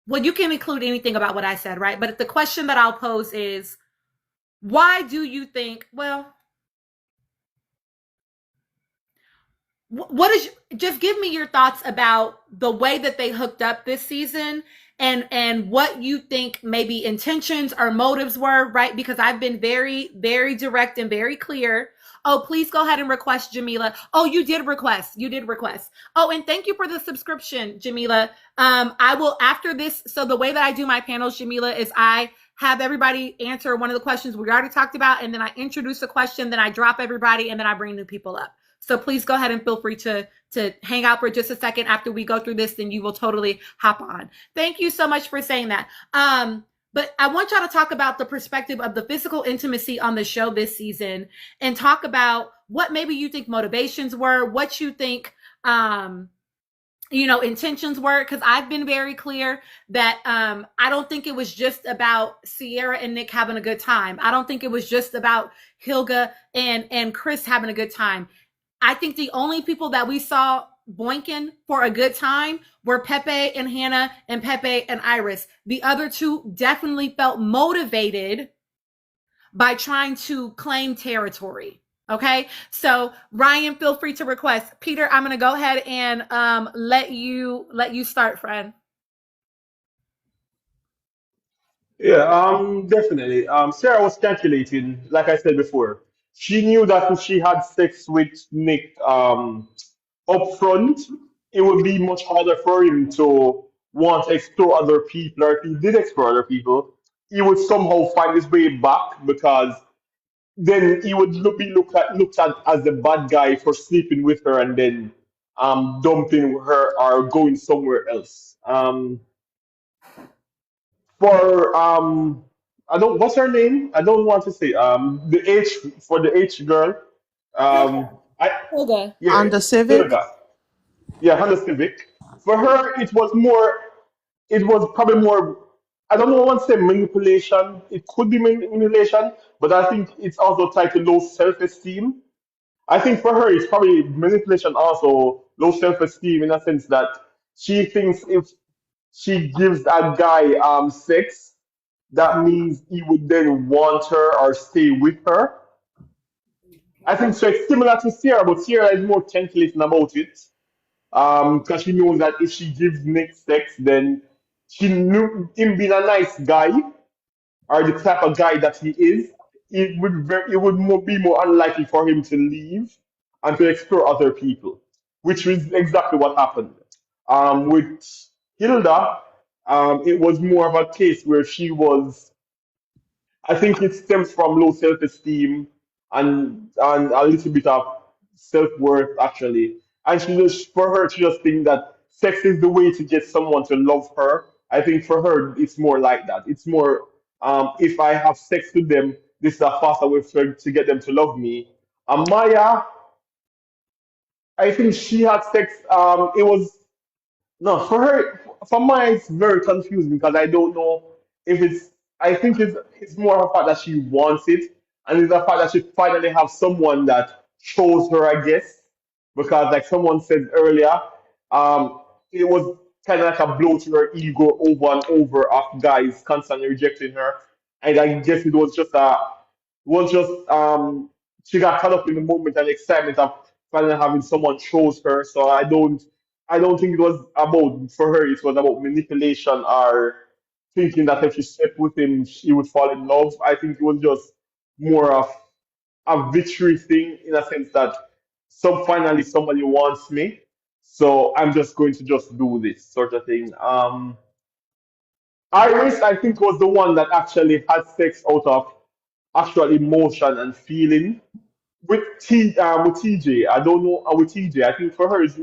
Well, you can include anything about what I said, right? But the question that I'll pose is, why do you think, well, what is, just give me your thoughts about the way that they hooked up this season, and what you think maybe intentions or motives were, right? Because I've been very, very direct and very clear. Oh, please go ahead and request, Jamila. Oh, you did request. Oh, and thank you for the subscription, Jamila. I will, after this, so the way that I do my panels, Jamila, is I have everybody answer one of the questions we already talked about, and then I introduce a question, then I drop everybody, and then I bring new people up. So please go ahead and feel free to hang out for just a second after we go through this, then you will totally hop on. Thank you so much for saying that. But I want y'all to talk about the perspective of the physical intimacy on the show this season, and talk about what maybe you think motivations were, what you think, intentions were. Because I've been very clear that I don't think it was just about Sierra and Nick having a good time. I don't think it was just about Hilga and Chris having a good time. I think the only people that we saw boinking for a good time were Pepe and Hannah, and Pepe and Iris. The other two definitely felt motivated by trying to claim territory. Okay, so Ryan, feel free to request. Peter, I'm gonna go ahead and let you start, friend. Yeah, definitely. Sarah was calculating, like I said before. She knew that if she had sex with Nick, up front, it would be much harder for him to want to explore other people, or if he did explore other people, he would somehow find his way back, because then he would looked at as the bad guy for sleeping with her and then dumping her or going somewhere else. For I don't, what's her name? I don't want to say the H, for the H girl. Um I Hilda. yeah, Honda Civic. Hilda. Yeah, Honda Civic. For her, it was more. It was probably more. I don't know. I want to say manipulation. It could be manipulation, but I think it's also tied to low self-esteem. I think for her, it's probably manipulation, also low self-esteem, in a sense that she thinks if she gives that guy sex, that means he would then want her or stay with her. I think so. It's similar to Sierra, but Sierra is more calculating about it, because she knows that if she gives Nick sex, then she knew him being a nice guy, or the type of guy that he is, it would be more unlikely for him to leave and to explore other people, which is exactly what happened. With Hilda, it was more of a case where she was. I think it stems from low self-esteem and a little bit of self-worth, actually. And she just, for her, she just think that sex is the way to get someone to love her. I think for her it's more like that. It's more, if I have sex with them, this is a faster way to get them to love me. Maya, I think she had sex. It was no, for her, for mine, it's very confusing, because I don't know if it's. I think it's more of a fact that she wants it, and it's a fact that she finally have someone that chose her, I guess, because like someone said earlier, it was kind of like a blow to her ego over and over of guys constantly rejecting her, and I guess it was just she got caught up in the moment and excitement of finally having someone chose her. So I don't think it was about, for her it was about manipulation or thinking that if she slept with him she would fall in love. I think it was just more of a victory thing, in a sense that finally somebody wants me, so I'm just going to just do this sort of thing. Iris, I think, was the one that actually had sex out of actual emotion and feeling. With TJ, I don't know, with TJ, I think for her it's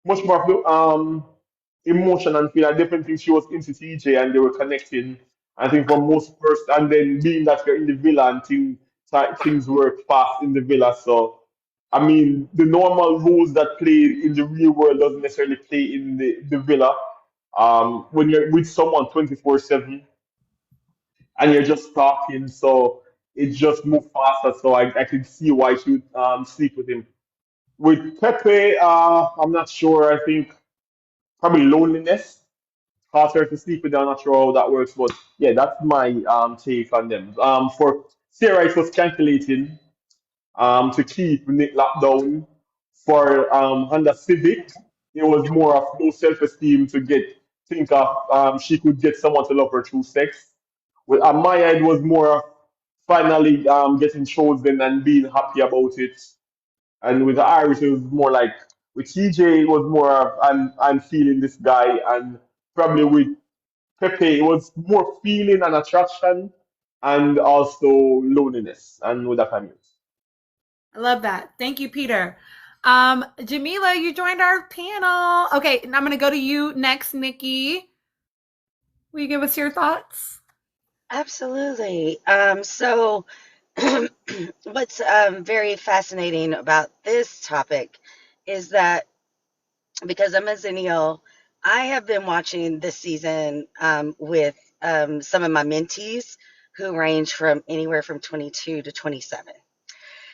much more of the emotion and feel. I definitely think she was into TJ and they were connecting. I think for most first, and then being that you're in the villa and things work fast in the villa. So I mean, the normal rules that play in the real world doesn't necessarily play in the villa. When you're with someone 24/7 and you're just talking, so it just moved faster. So I can see why she would sleep with him. With Pepe, I'm not sure. I think probably loneliness caused her to sleep with them. I'm not sure how that works, but yeah, that's my take on them. For Sarah was calculating to keep Nick locked down. For Honda Civic, it was more of low self-esteem to think of she could get someone to love her through sex. With Amaya, it was more of finally getting chosen and being happy about it. And with the Irish, it was more like with TJ, it was more of I'm feeling this guy, and probably with Pepe, it was more feeling and attraction, and also loneliness. And with that, I mean. I love that. Thank you, Peter. Jamila, you joined our panel. Okay, and I'm going to go to you next, Nikki. Will you give us your thoughts? Absolutely. So, what's very fascinating about this topic is that because I'm a Zennial, I have been watching this season with some of my mentees who range from anywhere from 22 to 27.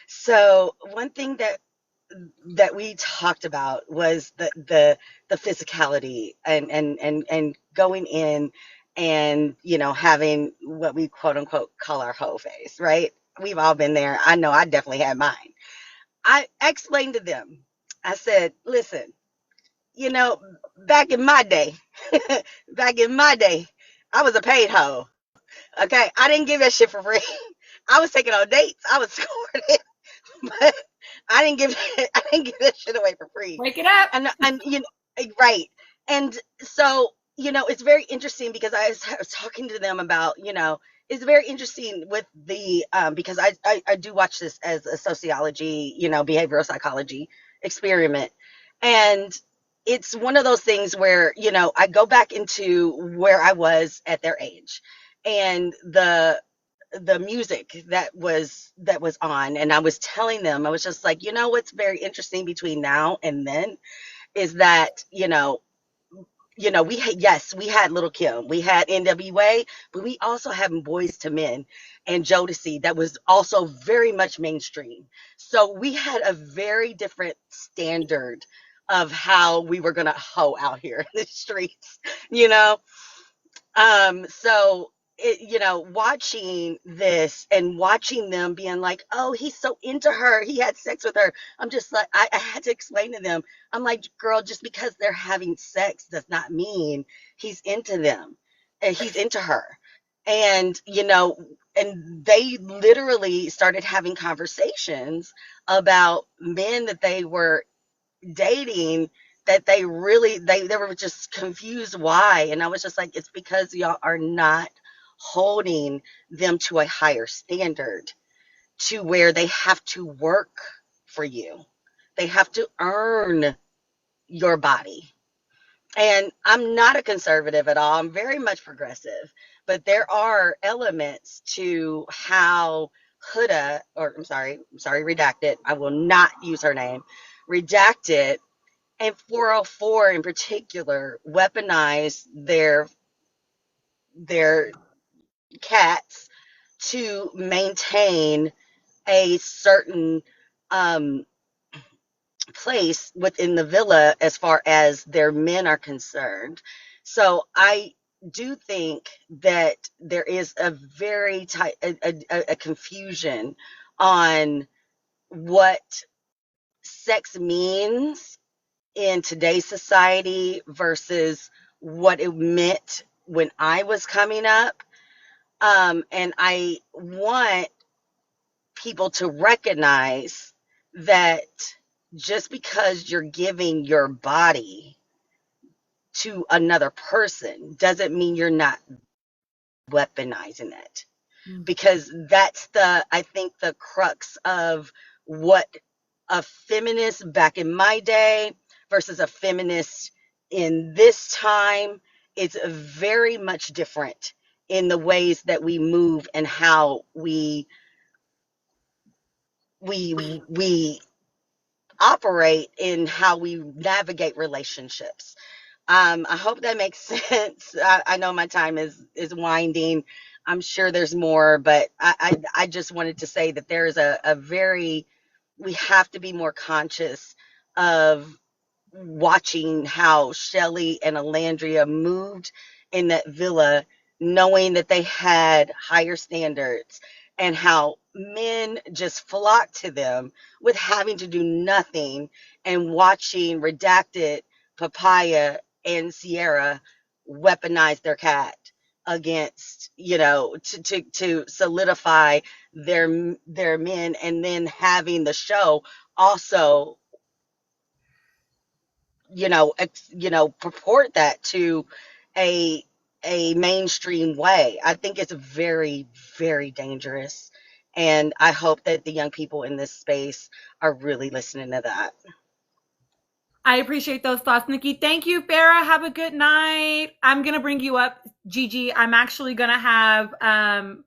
So, one thing that we talked about was the physicality and going in and having what we quote unquote call our hoe face, right? We've all been there. I know I definitely had mine. I explained to them, I said, listen, you know, back in my day, back in my day, I was a paid hoe. Okay. I didn't give that shit for free. I was taking on dates. I was scoring, but I didn't give that shit away for free. Wake it up. And right. And so, it's very interesting because I was talking to them about, it's very interesting with the because I do watch this as a sociology, behavioral psychology experiment. And it's one of those things where, I go back into where I was at their age and the music that was on, and I was telling them, I was just like, what's very interesting between now and then is that we had Little Kim, we had NWA, but we also had Boys to Men and Jodeci that was also very much mainstream. So we had a very different standard of how we were gonna hoe out here in the streets, you know. So watching this and watching them being like, oh, he's so into her, he had sex with her. I'm just like, I had to explain to them, I'm like, girl, just because they're having sex does not mean he's into them. He's into her. And and they literally started having conversations about men that they were dating, that they really they were just confused why. And I was just like, it's because y'all are not holding them to a higher standard, to where they have to work for you, they have to earn your body. And I'm not a conservative at all, I'm very much progressive, but there are elements to how Huda, or I'm sorry, Redacted, I will not use her name, Redacted, and 404 in particular weaponize their cats to maintain a certain um, place within the villa as far as their men are concerned. So I do think that there is a very tight a confusion on what sex means in today's society versus what it meant when I was coming up. And I want people to recognize that just because you're giving your body to another person doesn't mean you're not weaponizing it. Because that's I think the crux of what a feminist back in my day versus a feminist in this time, it's very much different in the ways that we move and how we operate, in how we navigate relationships. I hope that makes sense. I know my time is winding. I'm sure there's more, but I just wanted to say that there is a very, we have to be more conscious of watching how Shelley and Alandria moved in that villa, knowing that they had higher standards, and how men just flock to them with having to do nothing and watching Redacted, Papaya, and Sierra weaponize their cat against, to solidify their men, and then having the show also, purport that to a mainstream way. I think it's very, very dangerous. And I hope that the young people in this space are really listening to that. I appreciate those thoughts, Nikki. Thank you, Farah. Have a good night. I'm gonna bring you up, Gigi. I'm actually gonna have I'm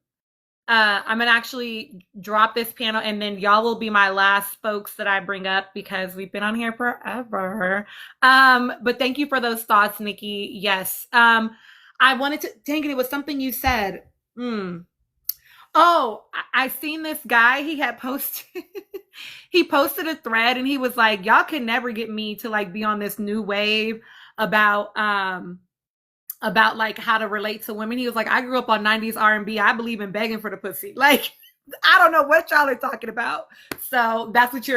gonna actually drop this panel, and then y'all will be my last folks that I bring up because we've been on here forever. But thank you for those thoughts, Nikki. Yes. I wanted to, dang it was something you said. Oh, I seen this guy. He had posted he posted a thread, and he was like, y'all can never get me to like be on this new wave about like how to relate to women. He was like, I grew up on 90s R&B. I believe in begging for the pussy. Like, I don't know what y'all are talking about. So that's what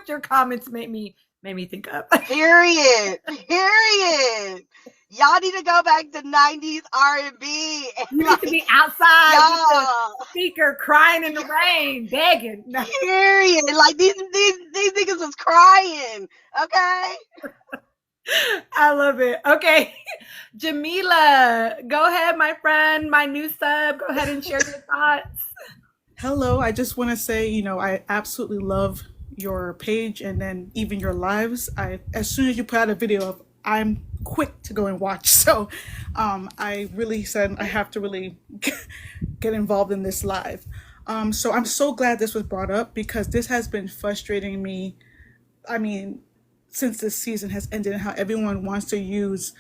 your comments made me think of. Period. Y'all need to go back to 90s R&B. You need to be outside with the speaker crying in the rain, begging. No. Period. Like these niggas was crying. Okay. I love it. Okay. Jamila, go ahead, my friend, my new sub. Go ahead and share your thoughts. Hello. I just want to say, I absolutely love your page and then even your lives. As soon as you put out a video of, I'm quick to go and watch. So I really said I have to really get involved in this live. So I'm so glad this was brought up because this has been frustrating me. I mean, since this season has ended and how everyone wants to use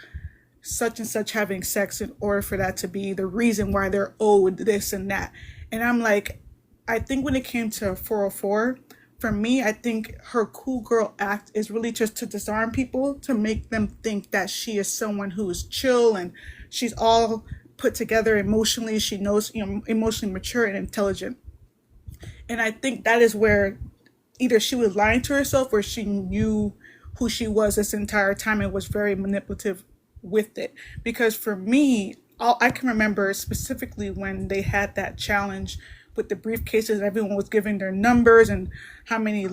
such and such having sex in order for that to be the reason why they're owed this and that. And I'm like, I think when it came to 404, for me, I think her cool girl act is really just to disarm people, to make them think that she is someone who is chill and she's all put together emotionally. She knows, emotionally mature and intelligent. And I think that is where either she was lying to herself or she knew who she was this entire time and was very manipulative with it. Because for me, all I can remember specifically when they had that challenge with the briefcases, everyone was giving their numbers and how many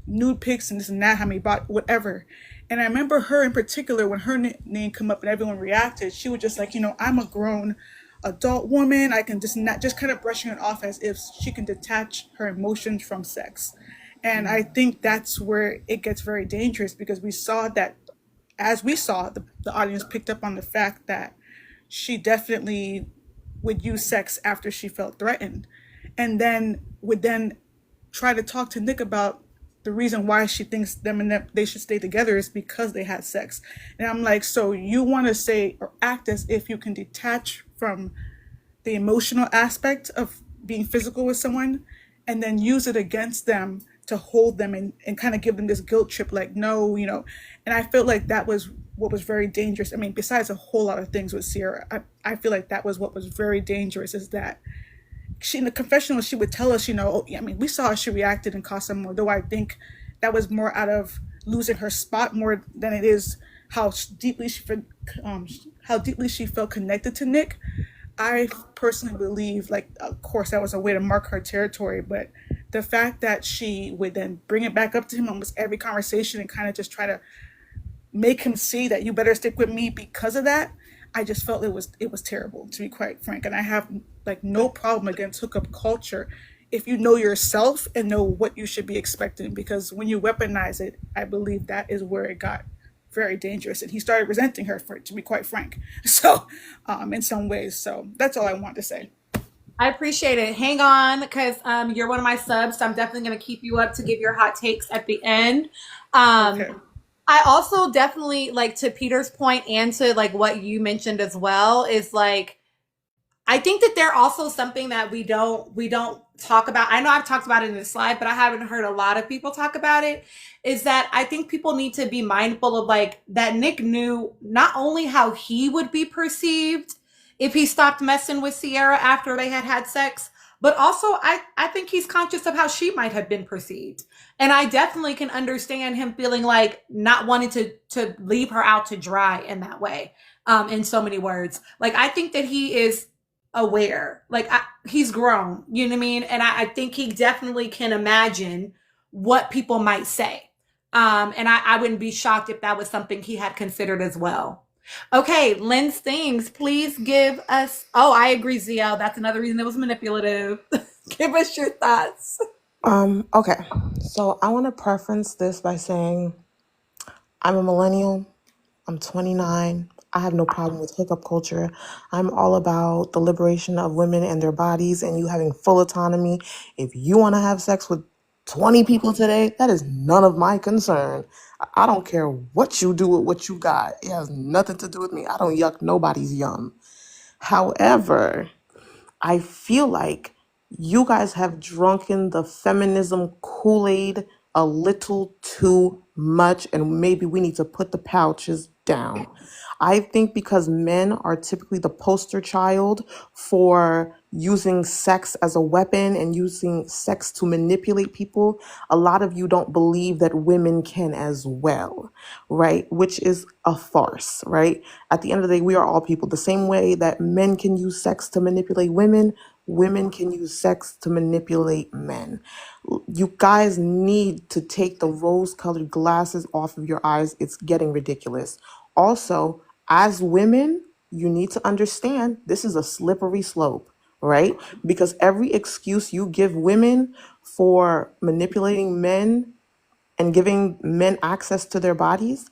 nude pics and this and that, how many bought whatever. And I remember her in particular, when her name come up and everyone reacted, she was just like, I'm a grown adult woman. I can just not, just kind of brushing it off as if she can detach her emotions from sex. And I think that's where it gets very dangerous because we saw that, as we saw, the audience picked up on the fact that she definitely would use sex after she felt threatened, and then would then try to talk to Nick about the reason why she thinks them and they should stay together is because they had sex. And I'm like, so you want to say or act as if you can detach from the emotional aspect of being physical with someone and then use it against them to hold them and kind of give them this guilt trip, like, no, and I felt like that was what was very dangerous. I mean, besides a whole lot of things with Sierra, I feel like that was what was very dangerous, is that she, in the confessional, she would tell us, we saw how she reacted in Casa Amor, though I think that was more out of losing her spot more than it is how deeply she felt connected to Nick. I personally believe, like, of course, that was a way to mark her territory, but the fact that she would then bring it back up to him almost every conversation and kind of just try to make him see that you better stick with me because of that, I just felt it was terrible, to be quite frank. And I have like no problem against hookup culture if you know yourself and know what you should be expecting, because when you weaponize it, I believe that is where it got very dangerous, and he started resenting her for it, to be quite frank. So in some ways, so that's all I want to say. I appreciate it. Hang on, because you're one of my subs, so I'm definitely going to keep you up to give your hot takes at the end. Okay. I also definitely, like, to Peter's point and to like what you mentioned as well, is like, I think that they're also something that we don't talk about. I know I've talked about it in this slide, but I haven't heard a lot of people talk about it, is that I think people need to be mindful of, like, that Nick knew not only how he would be perceived if he stopped messing with Sierra after they had sex, but also I think he's conscious of how she might have been perceived. And I definitely can understand him feeling like not wanting to leave her out to dry in that way, in so many words. Like, I think that he is aware. Like, he's grown, you know what I mean? And I think he definitely can imagine what people might say. And I wouldn't be shocked if that was something he had considered as well. Okay, Lynn Stings, please give us. Oh, I agree, Zio. That's another reason it was manipulative. Give us your thoughts. Okay. So I want to preference this by saying I'm a millennial. I'm 29. I have no problem with hookup culture. I'm all about the liberation of women and their bodies and you having full autonomy. If you want to have sex with 20 people today, that is none of my concern. I don't care what you do with what you got. It has nothing to do with me. I don't yuck nobody's yum. However, I feel like you guys have drunken the feminism Kool-Aid a little too much, and maybe we need to put the pouches down. I think because men are typically the poster child for using sex as a weapon and using sex to manipulate people, a lot of you don't believe that women can as well, right? Which is a farce, right? At the end of the day, we are all people. The same way that men can use sex to manipulate women, women can use sex to manipulate men. You guys need to take the rose-colored glasses off of your eyes. It's getting ridiculous. Also, as women, you need to understand this is a slippery slope, right? Because every excuse you give women for manipulating men and giving men access to their bodies,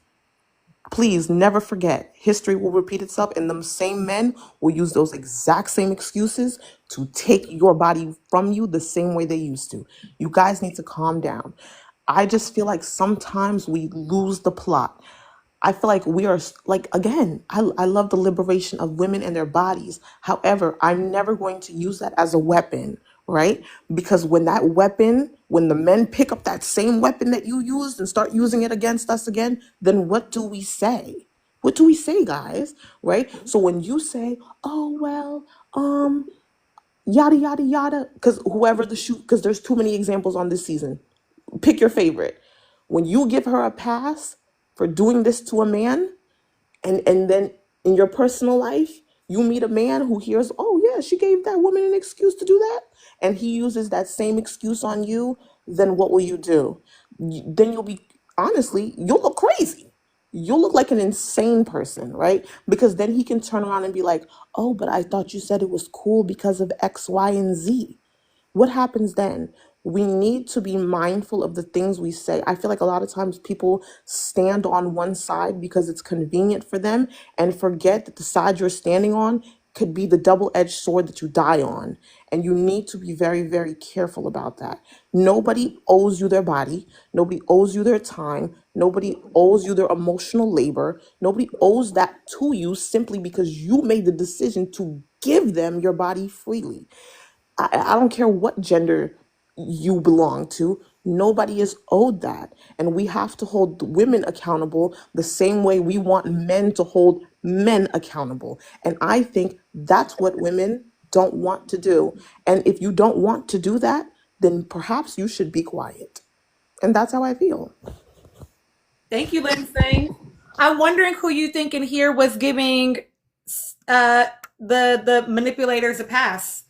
please never forget, history will repeat itself, and them same men will use those exact same excuses to take your body from you the same way they used to. You guys need to calm down. I just feel like sometimes we lose the plot. I feel like we are, like, again, I love the liberation of women and their bodies. However, I'm never going to use that as a weapon, right? Because when the men pick up that same weapon that you used and start using it against us again, then what do we say? What do we say, guys? Right? So when you say, oh, well, yada, yada, yada, because because there's too many examples on this season. Pick your favorite. When you give her a pass for doing this to a man, and then in your personal life, you meet a man who hears, oh yeah, she gave that woman an excuse to do that, and he uses that same excuse on you, then what will you do? Then you'll look crazy. You'll look like an insane person, right? Because then he can turn around and be like, oh, but I thought you said it was cool because of X, Y, and Z. What happens then? We need to be mindful of the things we say. I feel like a lot of times people stand on one side because it's convenient for them and forget that the side you're standing on could be the double-edged sword that you die on. And you need to be very, very careful about that. Nobody owes you their body. Nobody owes you their time. Nobody owes you their emotional labor. Nobody owes that to you simply because you made the decision to give them your body freely. I don't care what gender you belong to. Nobody is owed that. And we have to hold women accountable the same way we want men to hold men accountable. And I think that's what women don't want to do. And if you don't want to do that, then perhaps you should be quiet. And that's how I feel. Thank you, Lindsay. I'm wondering who you think in here was giving the manipulators a pass.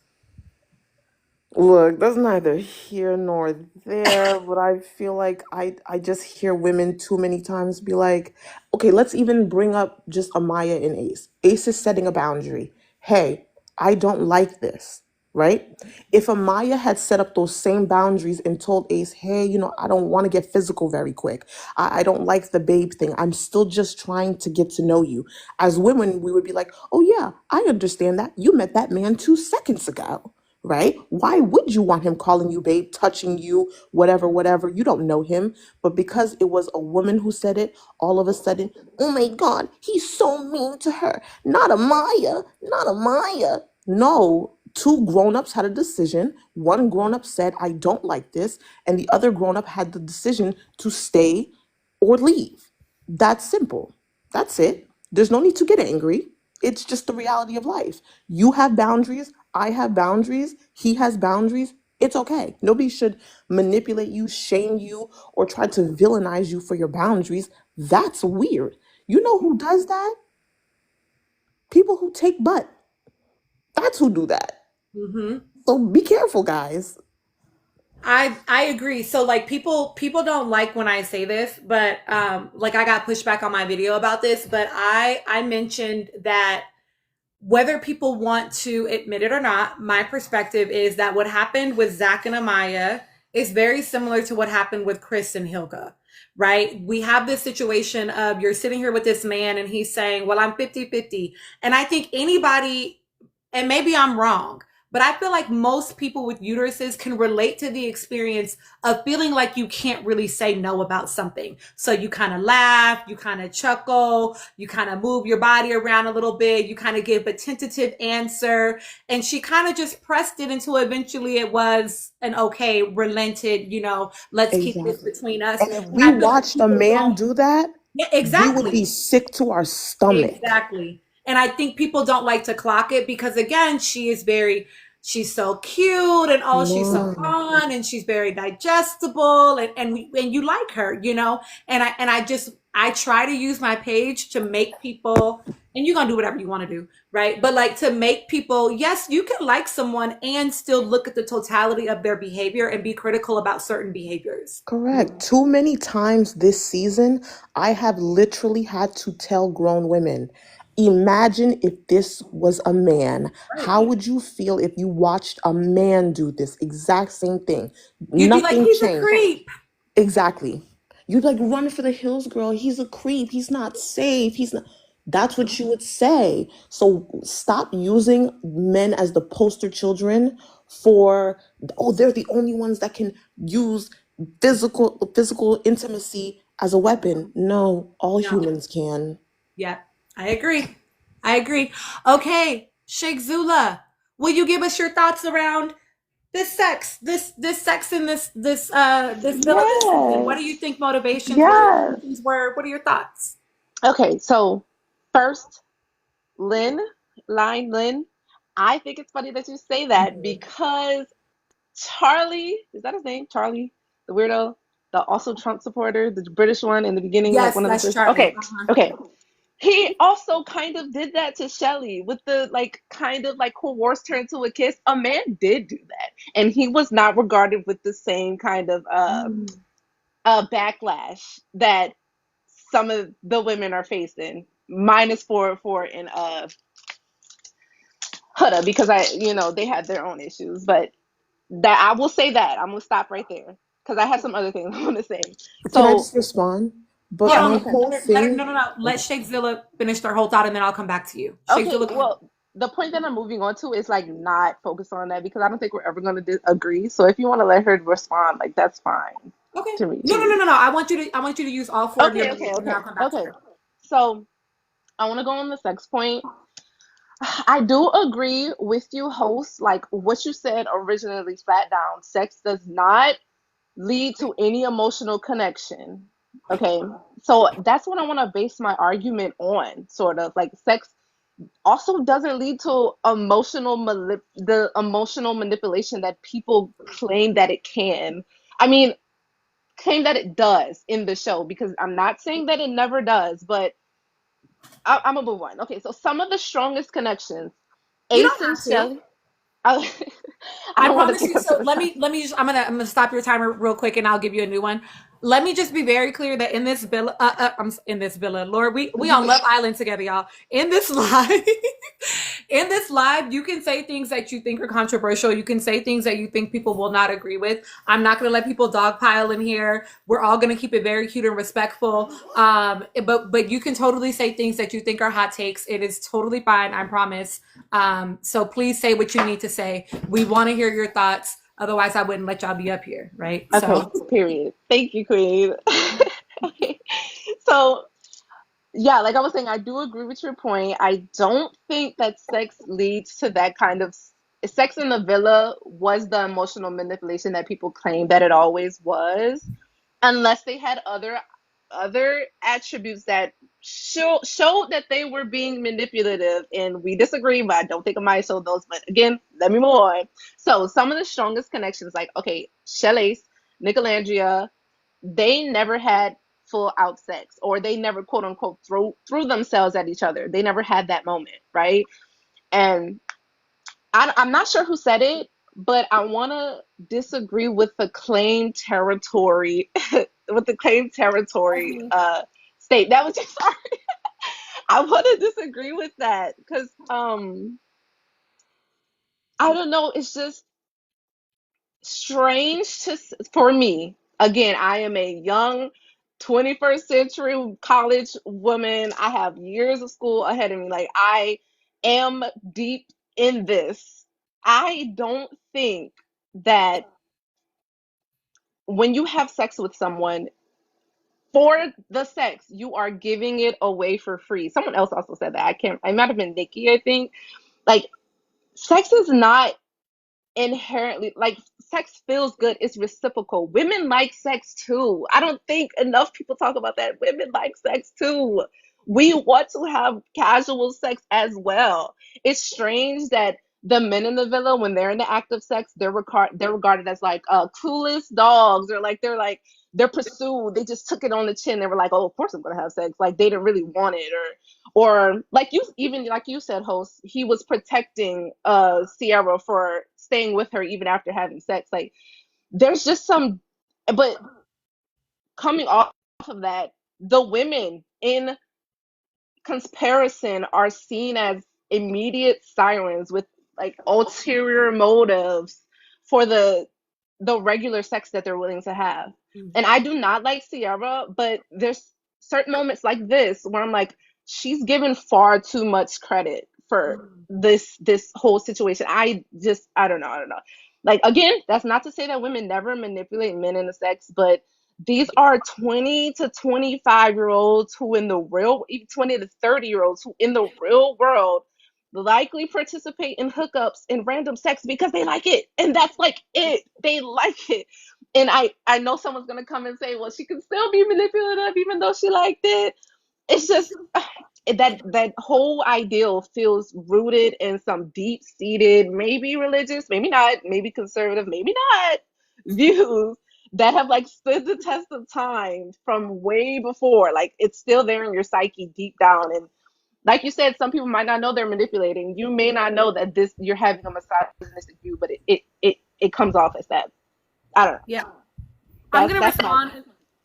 Look, that's neither here nor there, but I feel like I just hear women too many times be like, okay, let's even bring up just Amaya and Ace. Ace is setting a boundary. Hey, I don't like this, right? If Amaya had set up those same boundaries and told Ace, hey, I don't want to get physical very quick. I don't like the babe thing. I'm still just trying to get to know you. As women, we would be like, oh yeah, I understand that. You met that man 2 seconds ago. Right? Why would you want him calling you babe, touching you, whatever, whatever? You don't know him. But because it was a woman who said it, all of a sudden, oh my God, he's so mean to her. Not Amaya, not Amaya. No, 2 grown-ups had a decision. One grown-up said, I don't like this. And the other grown-up had the decision to stay or leave. That's simple. That's it. There's no need to get angry. It's just the reality of life. You have boundaries. I have boundaries. He has boundaries. It's okay. Nobody should manipulate you, shame you, or try to villainize you for your boundaries. That's weird. You know who does that? People who take butt. That's who do that. Mm-hmm. So be careful, guys. I agree. So like people don't like when I say this, but like I got pushback on my video about this, but I mentioned that whether people want to admit it or not, my perspective is that what happened with Zach and Amaya is very similar to what happened with Chris and Hilka, right? We have this situation of you're sitting here with this man and he's saying, well, I'm 50-50. And I think anybody, and maybe I'm wrong, but I feel like most people with uteruses can relate to the experience of feeling like you can't really say no about something. So you kind of laugh, you kind of chuckle, you kind of move your body around a little bit, you kind of give a tentative answer. And she kind of just pressed it until eventually it was an okay, relented, let's keep this Exactly. between us. And if And we I feel like watched a people man don't, do that, yeah, we would exactly. be sick to our stomach. Exactly. And I think people don't like to clock it because again, she's so cute and oh, she's so No. fun and she's very digestible and you like her, and I try to use my page to make people, and you're gonna do whatever you want to do, right? But like to make people, yes, you can like someone and still look at the totality of their behavior and be critical about certain behaviors. Correct. Too many times this season, I have literally had to tell grown women, imagine if this was a man. How would you feel if you watched a man do this exact same thing? You'd be like, Nothing he's a changed. creep. Exactly. You'd like run for the hills, girl. He's a creep. He's not safe. He's not. That's what you would say. So stop using men as the poster children for, oh, they're the only ones that can use physical intimacy as a weapon. No, all No. humans can. Yeah, I agree. Okay, Sheikh Zula, will you give us your thoughts around this sex in this villa this season? What do you think motivations were? Yes. Intentions were? What are your thoughts? Okay, so first, Lynn, I think it's funny that you say that because Charlie, is that his name? Charlie, the weirdo, the also Trump supporter, the British one in the beginning, like Yes, one of the that's first. Charlie. Okay. He also kind of did that to Shelly with the kind of coerced her into a kiss. A man did do that, and he was not regarded with the same kind of backlash that some of the women are facing, minus for in Huda, because they had their own issues. But that I will say that I'm gonna stop right there because I have some other things I want to say. Can I So just respond? But Hold my on, whole no, thing. no. Let Sheikh Zilla finish their whole thought, and then I'll come back to you. Sheikh okay, Zilla, well, the point that I'm moving on to is not focus on that because I don't think we're ever gonna agree. So if you want to let her respond, that's fine okay. to me. No. I want you to use all four of your minutes, and then I'll come back to Okay. her. So I want to go on the sex point. I do agree with you, host. What you said originally, flat down, sex does not lead to any emotional connection. Okay, so that's what I want to base my argument on. Sort of sex also doesn't lead to the emotional manipulation that people claim that it can. I mean, claim that it does in the show, because I'm not saying that it never does, but I'm gonna move on. Okay, so some of the strongest connections, You Ace don't and have to. Shelly. I I don't want to promise take you. up too So much let time. me just. I'm gonna stop your timer real quick, and I'll give you a new one. Let me just be very clear that in this villa, in this villa, Lord, we on Love Island together, y'all. In this live, you can say things that you think are controversial. You can say things that you think people will not agree with. I'm not gonna let people dogpile in here. We're all gonna keep it very cute and respectful. But you can totally say things that you think are hot takes. It is totally fine. I promise. So please say what you need to say. We want to hear your thoughts. Otherwise, I wouldn't let y'all be up here, right? Okay, period. Thank you, Queen. Okay. So, yeah, like I was saying, I do agree with your point. I don't think that sex leads to that kind of sex in the villa was the emotional manipulation that people claim that it always was, unless they had other attributes that showed that they were being manipulative, and we disagree, but I don't think I might show those. But again, let me move on. So some of the strongest connections, like, okay, Shalace, Nicolandria, they never had full out sex, or they never quote unquote threw themselves at each other. They never had that moment, right? And I'm not sure who said it, but I want to disagree with the claim territory, with the claim territory state. That was just sorry. I want to disagree with that because I don't know. It's just strange for me. Again, I am a young 21st century college woman. I have years of school ahead of me. Like, I am deep in this. I don't think that when you have sex with someone for the sex, you are giving it away for free. Someone else also said that. I might have been Nikki, I think. Like, sex is not inherently, like, sex feels good. It's reciprocal. Women like sex too. I don't think enough people talk about that. Women like sex too. We want to have casual sex as well. It's strange that the men in the villa, when they're in the act of sex, they're regarded as like clueless dogs, or like they're pursued. They just took it on the chin. They were like, oh, of course I'm gonna have sex. Like, they didn't really want it, or like you said, host, he was protecting Sierra for staying with her even after having sex. Like, there's just some, but coming off of that, the women in comparison are seen as immediate sirens with like ulterior motives for the regular sex that they're willing to have. And I do not like Sierra, but there's certain moments like this where I'm like, she's given far too much credit for this whole situation. I don't know. Like, again, that's not to say that women never manipulate men into sex, but these are 20 to 25-year-olds who in the real, even 20 to 30-year-olds who in the real world likely participate in hookups and random sex because they like it. And that's like it. They like it. And I know someone's going to come and say, well, she can still be manipulative even though she liked it. It's just that whole ideal feels rooted in some deep-seated, maybe religious, maybe not, maybe conservative, maybe not, views that have like stood the test of time from way before. Like, it's still there in your psyche deep down. And like you said, some people might not know they're manipulating. You may not know that you're having a misogynistic view, but it comes off as that. I don't know. Yeah. I'm gonna respond,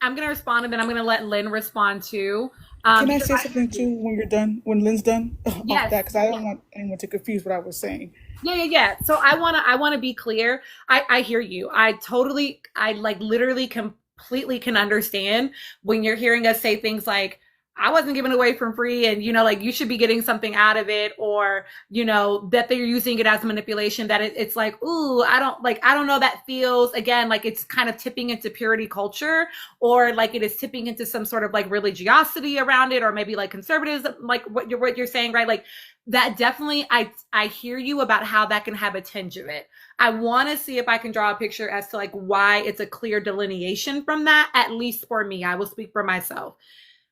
and then I'm gonna let Lynn respond too. Can I say something too when you're done? When Lynn's done? Yes. Off that, because I don't want anyone to confuse what I was saying. Yeah. So I wanna be clear. I hear you. I like literally completely can understand when you're hearing us say things like, I wasn't giving away for free, and like you should be getting something out of it, or that they're using it as manipulation, that it's like, ooh, I don't know, that feels, again, like it's kind of tipping into purity culture, or like it is tipping into some sort of like religiosity around it, or maybe like conservatism, like what you're saying, right? Like, that definitely, I hear you about how that can have a tinge of it. I want to see if I can draw a picture as to like why it's a clear delineation from that, at least for me. I will speak for myself.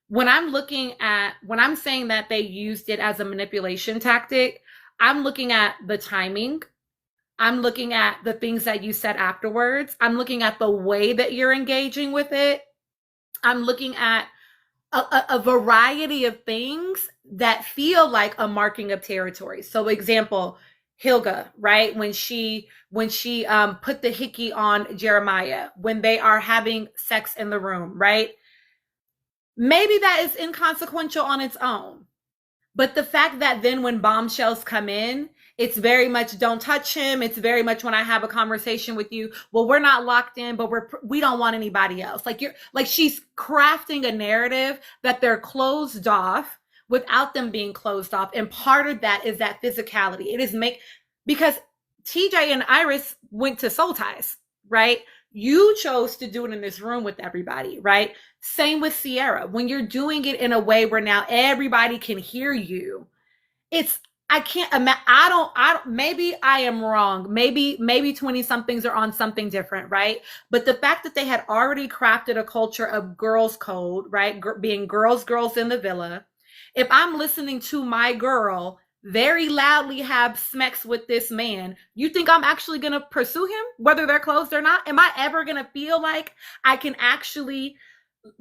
When I'm saying that they used it as a manipulation tactic, I'm looking at the timing. I'm looking at the things that you said afterwards. I'm looking at the way that you're engaging with it. I'm looking at a variety of things that feel like a marking of territory. So, example, Hilga, right? When she put the hickey on Jeremiah, when they are having sex in the room, right? Maybe that is inconsequential on its own. But the fact that then when bombshells come in, it's very much don't touch him. It's very much when I have a conversation with you, well, we're not locked in, but we don't want anybody else. Like, she's crafting a narrative that they're closed off without them being closed off. And part of that is that physicality. It is because TJ and Iris went to Soul Ties, right? You chose to do it in this room with everybody, right? Same with Sierra. When you're doing it in a way where now everybody can hear you, it's I can't imagine. I don't, maybe I am wrong. Maybe 20 somethings are on something different, right? But the fact that they had already crafted a culture of girls code, right? Being girls in the villa. If I'm listening to my girl very loudly have sex with this man, you think I'm actually going to pursue him, whether they're closed or not? Am I ever going to feel like I can actually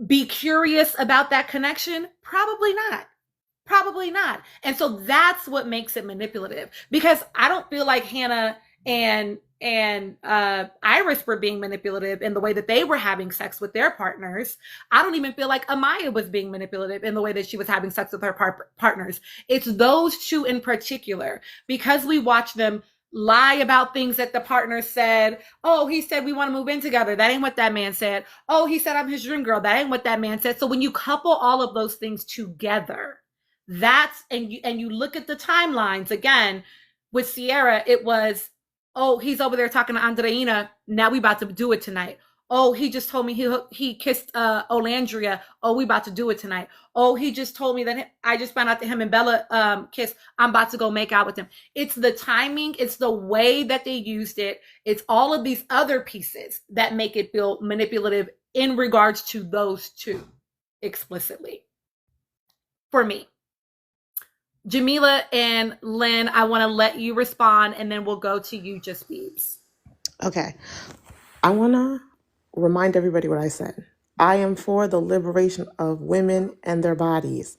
be curious about that connection? Probably not. Probably not. And so that's what makes it manipulative, because I don't feel like Hannah and Iris were being manipulative in the way that they were having sex with their partners. I don't even feel like Amaya was being manipulative in the way that she was having sex with her partners. It's those two in particular, because we watch them lie about things that the partner said. Oh, he said we want to move in together. That ain't what that man said. Oh, he said I'm his dream girl. That ain't what that man said. So when you couple all of those things together, that's, and you look at the timelines again with Sierra, it was, oh, he's over there talking to Andreina. Now we about to do it tonight. Oh, he just told me he kissed Olandria. Oh, we about to do it tonight. Oh, he just told me that I just found out that him and Bella kissed. I'm about to go make out with him. It's the timing. It's the way that they used it. It's all of these other pieces that make it feel manipulative in regards to those two explicitly. For me. Jamila and Lynn, I want to let you respond, and then we'll go to you, Just Beebs. Okay. I want to remind everybody what I said. I am for the liberation of women and their bodies.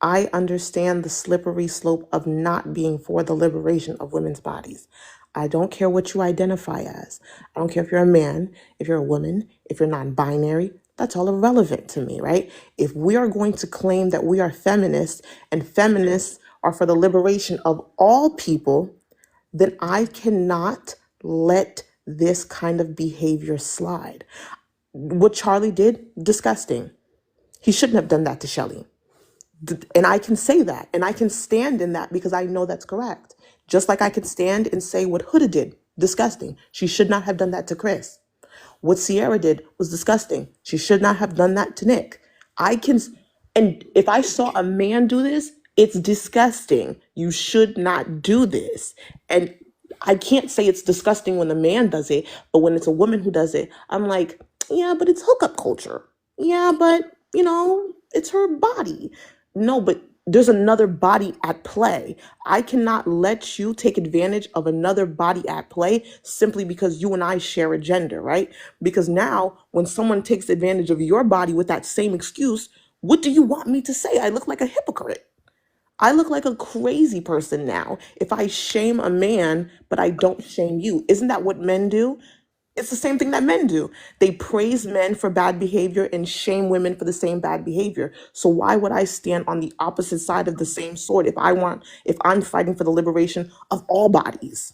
I understand the slippery slope of not being for the liberation of women's bodies. I don't care what you identify as. I don't care if you're a man, if you're a woman, if you're non-binary. That's all irrelevant to me, right? If we are going to claim that we are feminists and feminists are for the liberation of all people, then I cannot let this kind of behavior slide. What Charlie did, disgusting. He shouldn't have done that to Shelly. And I can say that, and I can stand in that because I know that's correct. Just like I can stand and say what Huda did, disgusting. She should not have done that to Chris. What Sierra did was disgusting. She should not have done that to Nick. And if I saw a man do this, it's disgusting. You should not do this. And I can't say it's disgusting when the man does it, but when it's a woman who does it, I'm like, yeah, but it's hookup culture. Yeah, but, it's her body. No, but there's another body at play. I cannot let you take advantage of another body at play simply because you and I share a gender, right? Because now when someone takes advantage of your body with that same excuse, what do you want me to say? I look like a hypocrite. I look like a crazy person now if I shame a man, but I don't shame you. Isn't that what men do? It's the same thing that men do. They praise men for bad behavior and shame women for the same bad behavior. So why would I stand on the opposite side of the same sword if I'm fighting for the liberation of all bodies?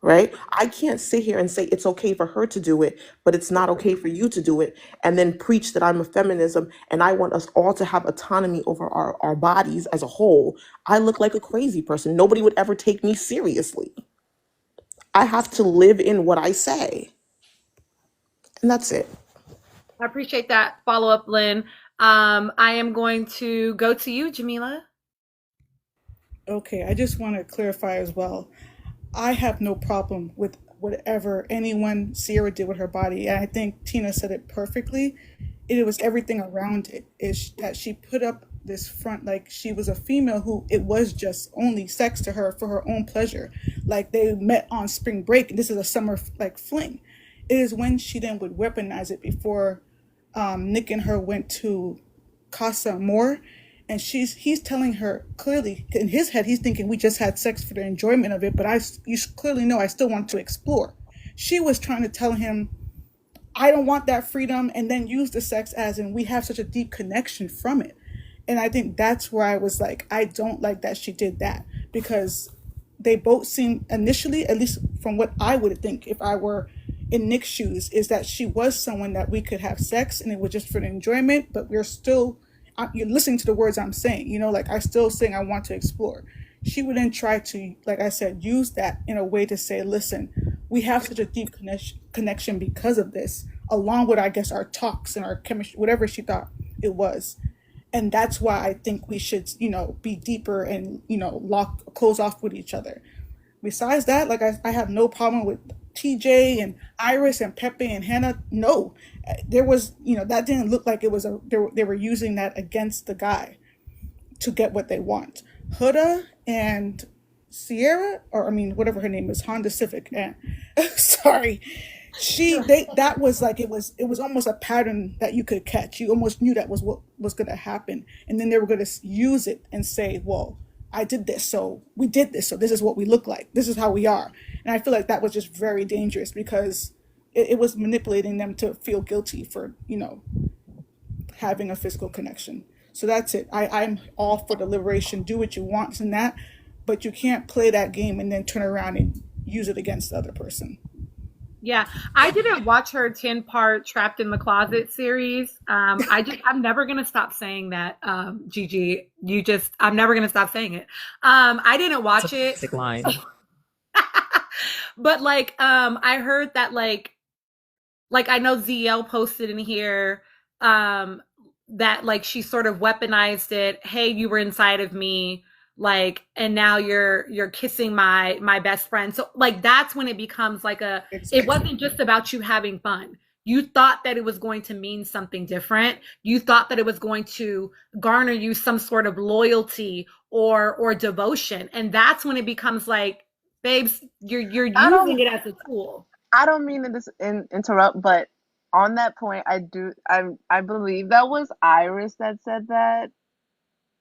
Right? I can't sit here and say it's okay for her to do it, but it's not okay for you to do it, and then preach that I'm a feminism and I want us all to have autonomy over our bodies as a whole. I look like a crazy person. Nobody would ever take me seriously. I have to live in what I say. And that's it. I appreciate that follow-up, Lynn. I am going to go to you, Jamila. Okay, I just want to clarify as well. I have no problem with whatever Sierra did with her body. And I think Tina said it perfectly. It was everything around it. Is that she put up this front like she was a female who it was just only sex to her for her own pleasure. Like they met on spring break and this is a summer fling. It is when she then would weaponize it before Nick and her went to Casa Amor. And he's telling her clearly in his head, he's thinking we just had sex for the enjoyment of it. But you clearly know I still want to explore. She was trying to tell him, I don't want that freedom, and then use the sex as in we have such a deep connection from it. And I think that's where I was like, I don't like that she did that, because they both seem initially, at least from what I would think if I were in Nick's shoes, is that she was someone that we could have sex and it was just for the enjoyment, but we're still, you're listening to the words I'm saying, like I still saying I want to explore. She would then try to, like I said, use that in a way to say, listen, we have such a deep connection because of this, along with, I guess, our talks and our chemistry, whatever she thought it was. And that's why I think we should, be deeper and, close off with each other. Besides that, like I have no problem with TJ and Iris and Pepe and Hannah. No, there was, that didn't look like it was they were using that against the guy to get what they want. Huda and Sierra, or I mean, whatever her name is, Honda Civic. Sorry, that was like it was almost a pattern that you could catch. You almost knew that was what was going to happen, and then they were going to use it and say, "Well, I did this, so we did this, so this is what we look like. This is how we are." And I feel like that was just very dangerous because it was manipulating them to feel guilty for having a physical connection. So that's it. I'm all for the liberation. Do what you want and that, but you can't play that game and then turn around and use it against the other person. Yeah, I didn't watch her 10-part Trapped in the Closet series. I'm never gonna stop saying that. Gigi, I'm never gonna stop saying it. I didn't watch it. Classic line. But I heard that like I know ZL posted in here that like she sort of weaponized it. Hey, you were inside of me, and now you're kissing my best friend. So that's when it becomes it wasn't just about you having fun. You thought that it was going to mean something different. You thought that it was going to garner you some sort of loyalty or devotion. And that's when it becomes babes, you're using it as a tool. I don't mean to interrupt, but on that point, I believe that was Iris that said that.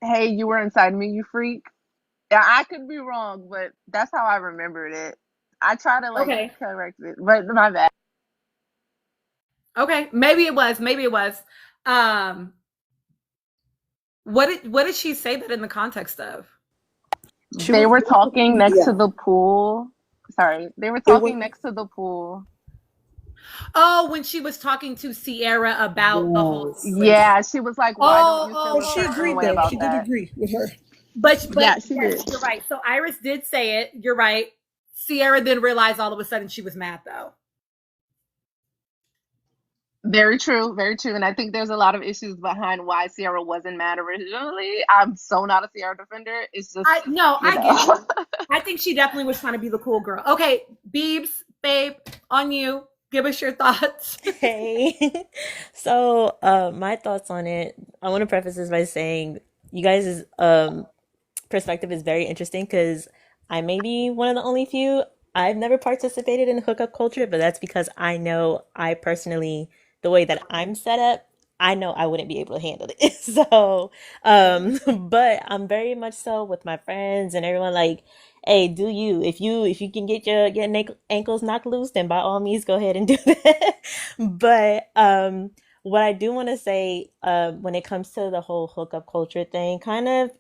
Hey, you were inside me, you freak. Yeah, I could be wrong, but that's how I remembered it. I try to correct it, but my bad. Okay, maybe it was. What did she say that in the context of? They were talking next to the pool. Sorry, they were talking next to the pool. Oh, when she was talking to Sierra about the whole situation. Yeah, she was like, "Why don't you feel she agreed way about she that?" did agree with her. But yeah, yes, she did. You're right. So Iris did say it. You're right. Sierra then realized all of a sudden she was mad though. Very true, very true. And I think there's a lot of issues behind why Sierra wasn't mad originally. I'm so not a Sierra defender. It's just I get it. I think she definitely was trying to be the cool girl. Okay, Beebs, babe, on you. Give us your thoughts. Hey. So, my thoughts on it, I want to preface this by saying you guys' perspective is very interesting because I may be one of the only few. I've never participated in hookup culture, but that's because I know I personally, the way that I'm set up, I know I wouldn't be able to handle it. So, but I'm very much so with my friends and everyone hey, do you? If you can get your ankles knocked loose, then by all means go ahead and do that. But what I do want to say when it comes to the whole hookup culture thing, kind of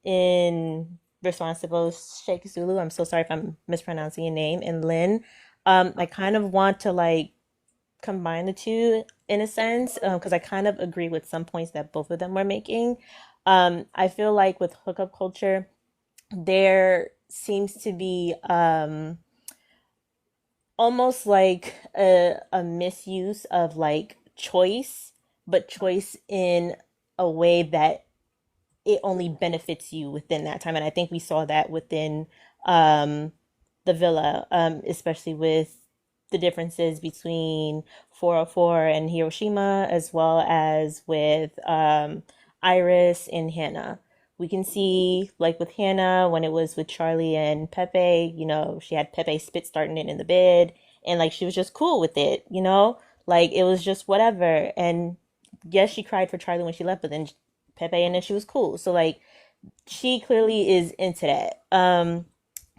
in response to both Sheikh Zulu, I'm so sorry if I'm mispronouncing your name, and Lynn, I kind of want to combine the two in a sense because I kind of agree with some points that both of them were making. I feel like with hookup culture, there seems to be almost like a misuse of choice, but choice in a way that it only benefits you within that time. And I think we saw that within the villa, especially with the differences between 404 and Hiroshima, as well as with Iris and Hannah. We can see, with Hannah, when it was with Charlie and Pepe, she had Pepe spit starting it in the bed, and she was just cool with it, it was just whatever. And yes, she cried for Charlie when she left, but then Pepe, and then she was cool. So she clearly is into that.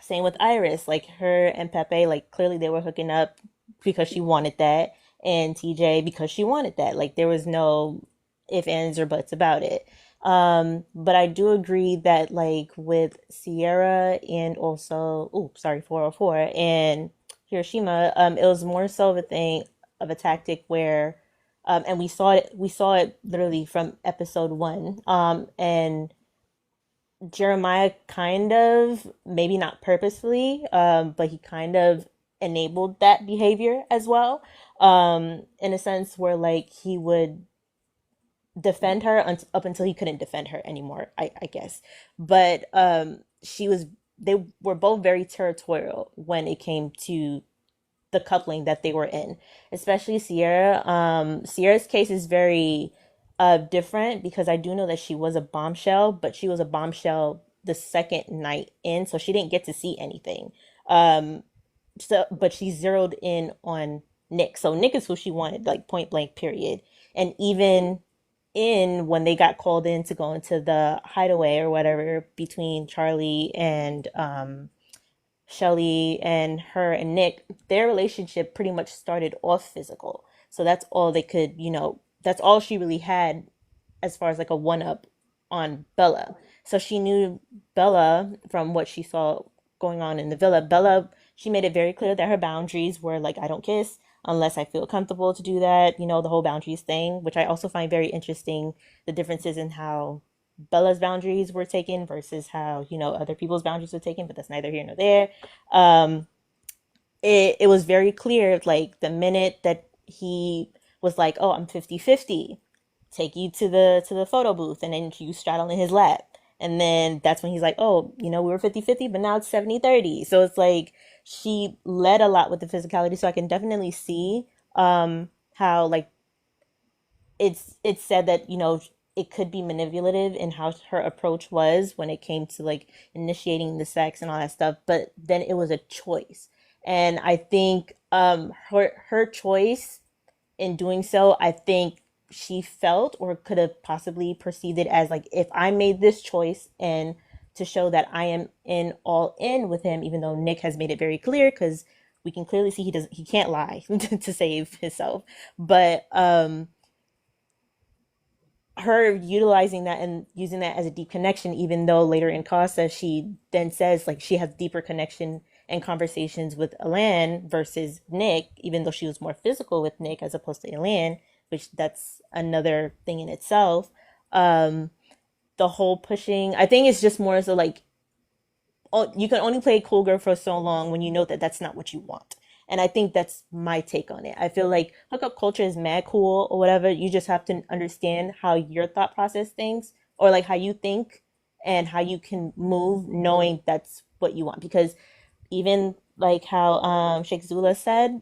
Same with Iris, her and Pepe, clearly they were hooking up because she wanted that, and TJ because she wanted that. There was no ifs, ands, or buts about it. But I do agree that with Sierra and also 404 and Hiroshima, it was more so of a tactic where and we saw it literally from episode 1. And Jeremiah kind of, maybe not purposefully, but he kind of enabled that behavior as well, in a sense where he would defend her up until he couldn't defend her anymore, I guess. But they were both very territorial when it came to the coupling that they were in, especially Sierra. Sierra's case is very different because I do know that she was a bombshell, but she was a bombshell the second night in, so she didn't get to see anything. But she zeroed in on Nick. So Nick is who she wanted, like point blank, period. And even when they got called in to go into the hideaway or whatever between Charlie and Shelly and her and Nick, their relationship pretty much started off physical. So that's all they could, that's all she really had as far as like a one up on Bella. So she knew Bella from what she saw going on in the villa. Bella, she made it very clear that her boundaries were like, I don't kiss unless I feel comfortable to do that, the whole boundaries thing, which I also find very interesting, the differences in how Bella's boundaries were taken versus how, other people's boundaries were taken, but that's neither here nor there. It was very clear, like the minute that he was like, oh, I'm 50-50, take you to the photo booth, and then you straddle in his lap. And then that's when he's like, oh, we were 50-50, but now it's 70-30. So it's like she led a lot with the physicality. So I can definitely see how like it's said that, it could be manipulative in how her approach was when it came to like initiating the sex and all that stuff. But then it was a choice. And I think her choice in doing so, I think she felt or could have possibly perceived it as like, if I made this choice and to show that I am all in with him, even though Nick has made it very clear, because we can clearly see he can't lie to save himself. But her utilizing that and using that as a deep connection, even though later in Casa she then says like she has deeper connection and conversations with Elan versus Nick, even though she was more physical with Nick as opposed to Elan, which that's another thing in itself. The whole pushing, I think it's just more so like, oh, you can only play cool girl for so long when you know that that's not what you want. And I think that's my take on it. I feel like hookup culture is mad cool or whatever. You just have to understand how your thought process thinks, or like how you think and how you can move knowing that's what you want. Because even like how Sheikh Zula said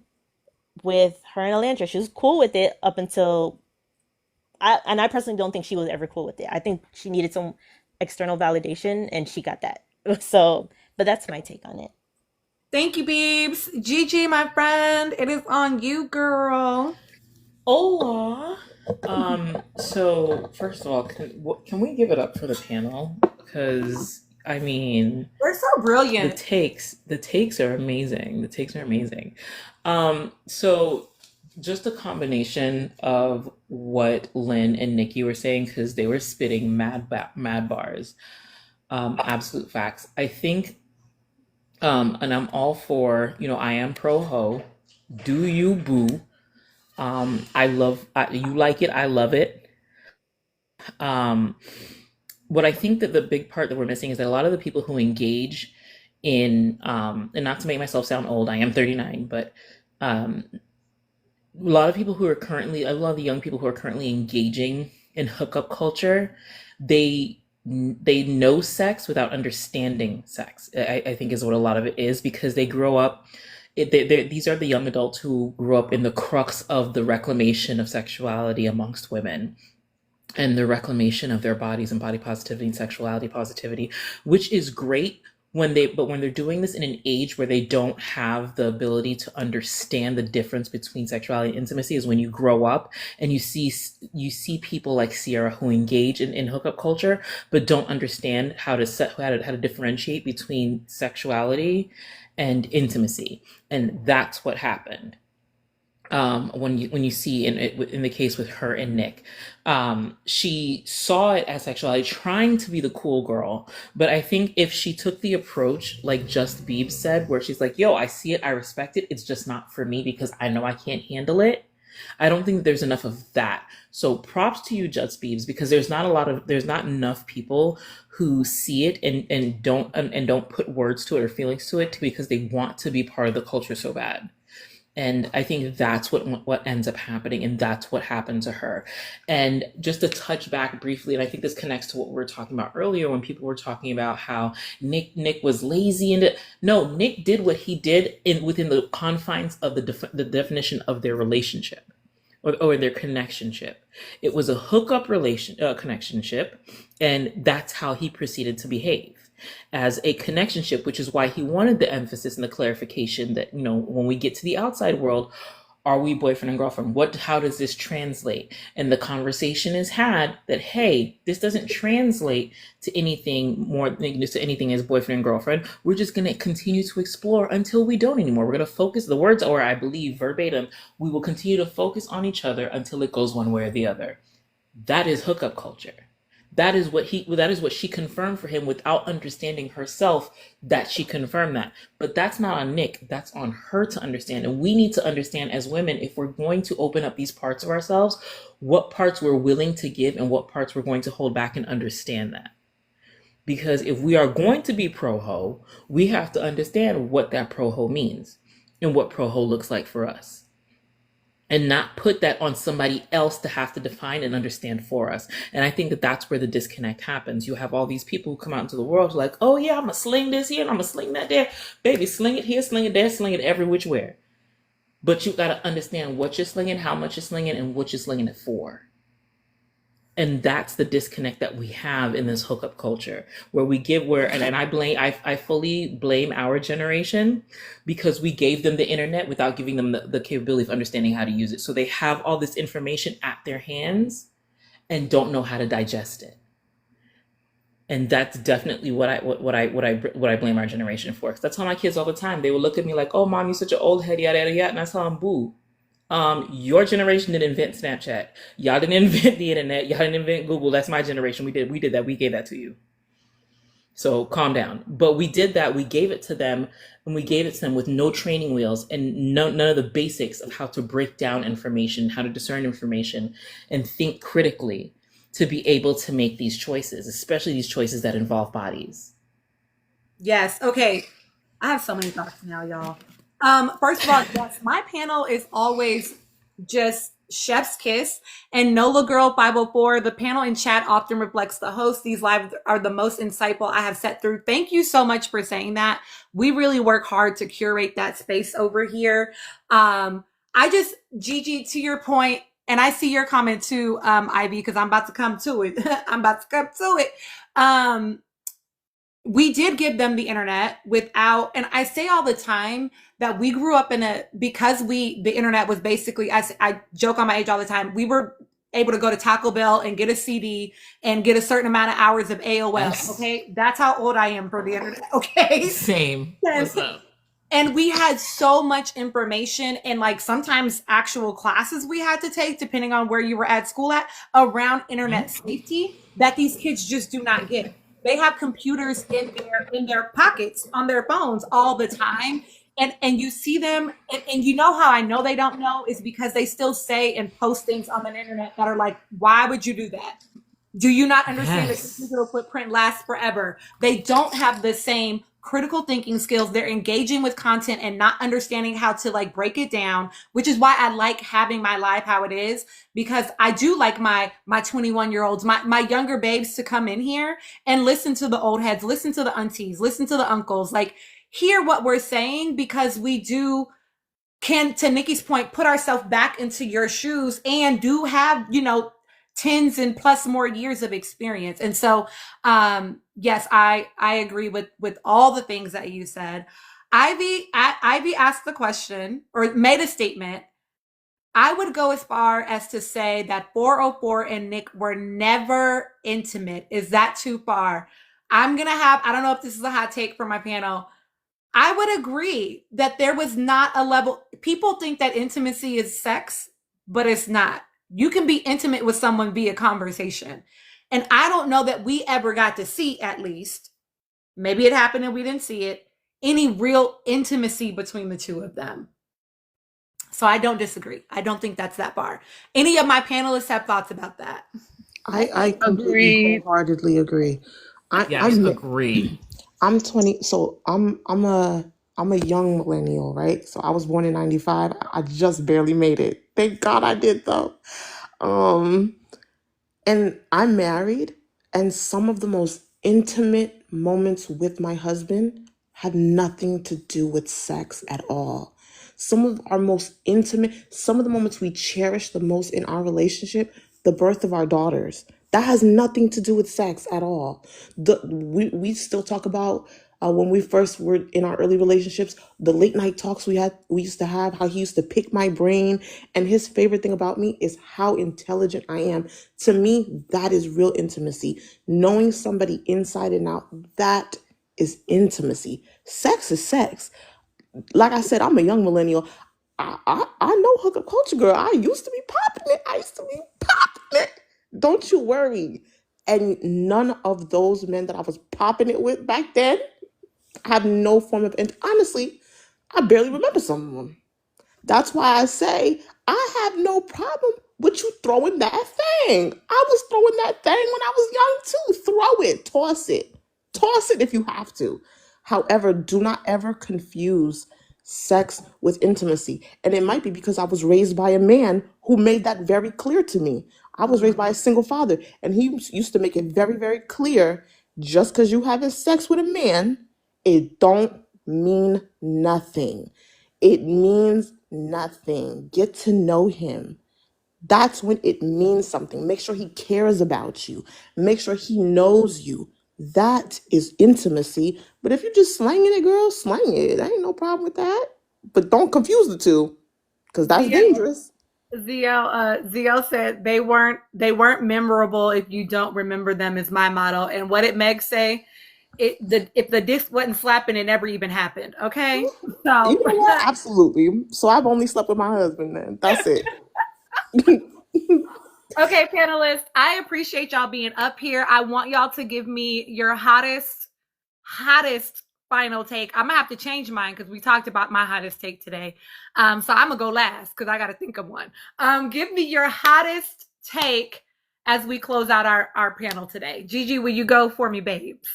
with her and Alandra, she was cool with it up until I personally don't think she was ever cool with it. I think she needed some external validation and she got that. So, but that's my take on it. Thank you, Beebs. Gigi, my friend, it is on you, girl. Hola. So first of all, can we give it up for the panel? Because I mean, we're so brilliant. The takes are amazing. The takes are amazing. So just a combination of what Lynn and Nikki were saying, because they were spitting mad bars. Absolute facts. I think, and I'm all for, I am pro ho. Do you, boo? You like it, I love it. What I think that the big part that we're missing is that a lot of the people who engage in, and not to make myself sound old, I am 39, but a lot of the young people who are currently engaging in hookup culture, they know sex without understanding sex. I think is what a lot of it is, because they grow up. These are the young adults who grew up in the crux of the reclamation of sexuality amongst women, and the reclamation of their bodies and body positivity and sexuality positivity, which is great but when they're doing this in an age where they don't have the ability to understand the difference between sexuality and intimacy, is when you grow up and you see people like Sierra who engage in hookup culture but don't understand how to differentiate between sexuality and intimacy. And that's what happened. When you see in the case with her and Nick, she saw it as sexuality, trying to be the cool girl. But I think if she took the approach like Just Beebs said, where she's like, yo, I see it, I respect it, it's just not for me because I know I can't handle it. I don't think there's enough of that. So props to you, Just Beebs, because there's not enough people who see it and don't put words to it or feelings to it because they want to be part of the culture so bad. And I think that's what ends up happening, and that's what happened to her. And just to touch back briefly, and I think this connects to what we were talking about earlier when people were talking about how Nick was lazy, and no, Nick did what he did within the confines of the definition of their relationship or their connectionship. It was a hookup connectionship, and that's how he proceeded to behave as a connectionship, which is why he wanted the emphasis and the clarification that, when we get to the outside world, are we boyfriend and girlfriend? How does this translate? And the conversation is had that, hey, this doesn't translate to anything more than just to anything as boyfriend and girlfriend. We're just going to continue to explore until we don't anymore. We're going to focus, the words, or I believe verbatim, we will continue to focus on each other until it goes one way or the other. That is hookup culture. That is what she confirmed for him without understanding herself that she confirmed that. But that's not on Nick. That's on her to understand. And we need to understand as women, if we're going to open up these parts of ourselves, what parts we're willing to give and what parts we're going to hold back, and understand that. Because if we are going to be pro-ho, we have to understand what that pro-ho means and what pro-ho looks like for us. And not put that on somebody else to have to define and understand for us. And I think that that's where the disconnect happens. You have all these people who come out into the world like, oh yeah, I'm going to sling this here and I'm going to sling that there. Baby, sling it here, sling it there, sling it every which way. But you got to understand what you're slinging, how much you're slinging, and what you're slinging it for. And that's the disconnect that we have in this hookup culture, where we give and I fully blame our generation, because we gave them the internet without giving them the capability of understanding how to use it. So they have all this information at their hands and don't know how to digest it. And that's definitely what I blame our generation for. Because I tell my kids all the time, they will look at me like, "Oh, mom, you're such an old head, yada yada yada," and I tell them, "Boo. Your generation didn't invent Snapchat. Y'all didn't invent the internet. Y'all didn't invent Google. That's my generation. We did that. We gave that to you. So calm down." But we did that. We gave it to them, and we gave it to them with no training wheels and none of the basics of how to break down information, how to discern information, and think critically to be able to make these choices, especially these choices that involve bodies. Yes. Okay. I have so many thoughts now, y'all. First of all, yes, my panel is always just chef's kiss, and Nola Girl 504. The panel in chat often reflects the host. These lives are the most insightful I have sat through. Thank you so much for saying that. We really work hard to curate that space over here. Gigi, to your point, and I see your comment too, Ivy, because I'm about to come to it. We did give them the internet without, and I say all the time that we grew up because the internet was basically, I joke on my age all the time, we were able to go to Taco Bell and get a CD and get a certain amount of hours of AOL. Yes. Okay. That's how old I am for the internet. Okay. Same. What's up? And we had so much information, and like sometimes actual classes we had to take, depending on where you were at school around internet safety, that these kids just do not get. They have computers in their pockets on their phones all the time. And you see them, and you know how I know they don't know is because they still say and post things on the internet that are like, why would you do that? Do you not understand that the digital footprint lasts forever? They don't have the same critical thinking skills. They're engaging with content and not understanding how to like break it down, which is why I like having my life how it is, because I do like my 21-year-olds, my younger babes to come in here and listen to the old heads, listen to the aunties, listen to the uncles, like hear what we're saying, because we can, to Nikki's point, put ourselves back into your shoes and do have, 10s and plus more years of experience. And so, yes, I agree with all the things that you said. Ivy asked the question or made a statement. I would go as far as to say that 404 and Nick were never intimate. Is that too far? I don't know if this is a hot take for my panel. I would agree that there was not a level. People think that intimacy is sex, but it's not. You can be intimate with someone via conversation. And I don't know that we ever got to see, at least, maybe it happened and we didn't see it, any real intimacy between the two of them. So I don't disagree. I don't think that's that far. Any of my panelists have thoughts about that? I completely wholeheartedly agree. Agree. I'm 20, so I'm a I'm a young millennial, right? So I was born in 95. I just barely made it. Thank God I did though. Um, and I'm married, and some of the most intimate moments with my husband had nothing to do with sex at all. Some of our most intimate, some of the moments we cherish the most in our relationship, the birth of our daughters, that has nothing to do with sex at all. We still talk about when we first were in our early relationships, the late night talks we used to have, how he used to pick my brain, and his favorite thing about me is how intelligent I am. To me, that is real intimacy. Knowing somebody inside and out, that is intimacy. Sex is sex. Like I said, I'm a young millennial. I know hookup culture, girl. I used to be popping it. I used to be popping it. Don't you worry. And none of those men that I was popping it with back then have no form of, and honestly, I barely remember some of them. That's why I say I have no problem with you throwing that thing. I was throwing that thing when I was young too. Throw it, toss it if you have to. However, do not ever confuse sex with intimacy. And it might be because I was raised by a man who made that very clear to me. I was raised by a single father, and he used to make it very, very clear just because you having sex with a man, it don't mean nothing. It means nothing. Get to know him. That's when it means something. Make sure he cares about you. Make sure he knows you. That is intimacy. But if you're just slanging it, girl, slang it. There ain't no problem with that. But don't confuse the two, because that's dangerous. Zio said they weren't memorable if you don't remember them is my motto. And what did Meg say? If the disc wasn't slapping, it never even happened. Okay, so You know what? Absolutely. So I've only slept with my husband then. That's it. Okay, panelists, I appreciate y'all being up here. I want y'all to give me your hottest final take. I'm gonna have to change mine because we talked about my hottest take today. So I'm gonna go last because I gotta think of one. Give me your hottest take as we close out our panel today. Gigi, will you go for me, babes?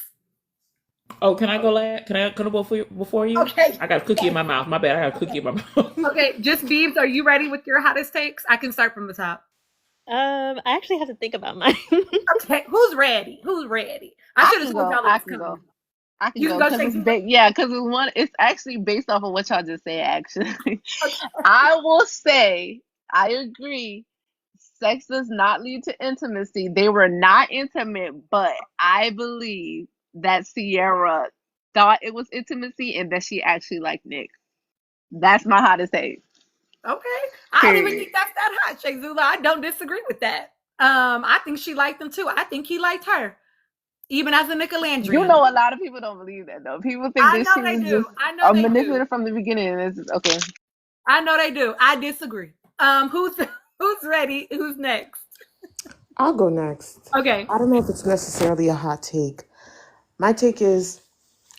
Oh, can I go last? Can I go before you? Okay. I got a cookie in my mouth. My bad. I got a cookie in my mouth. Okay, just Beebs, are you ready with your hottest takes? I can start from the top. I actually have to think about mine. Okay, who's ready? I should have told y'all I it's can go. coming. I can You go can go because straight because it's actually based off of what y'all just said. Actually, I will say I agree. Sex does not lead to intimacy. They were not intimate, but I believe that Sierra thought it was intimacy and that she actually liked Nick. That's my hottest take. Okay. I don't even Period. think that's that hot, Sheikh Zula. I don't disagree with that. I think she liked him too. I think he liked her, even as a Nicolandrian. You know, a lot of people don't believe that though. People think I that know she they was do. just I know a they do. manipulator from the beginning. And it's okay. I know they do. I disagree. Who's ready? Who's next? I'll go next. Okay. I don't know if it's necessarily a hot take. My take is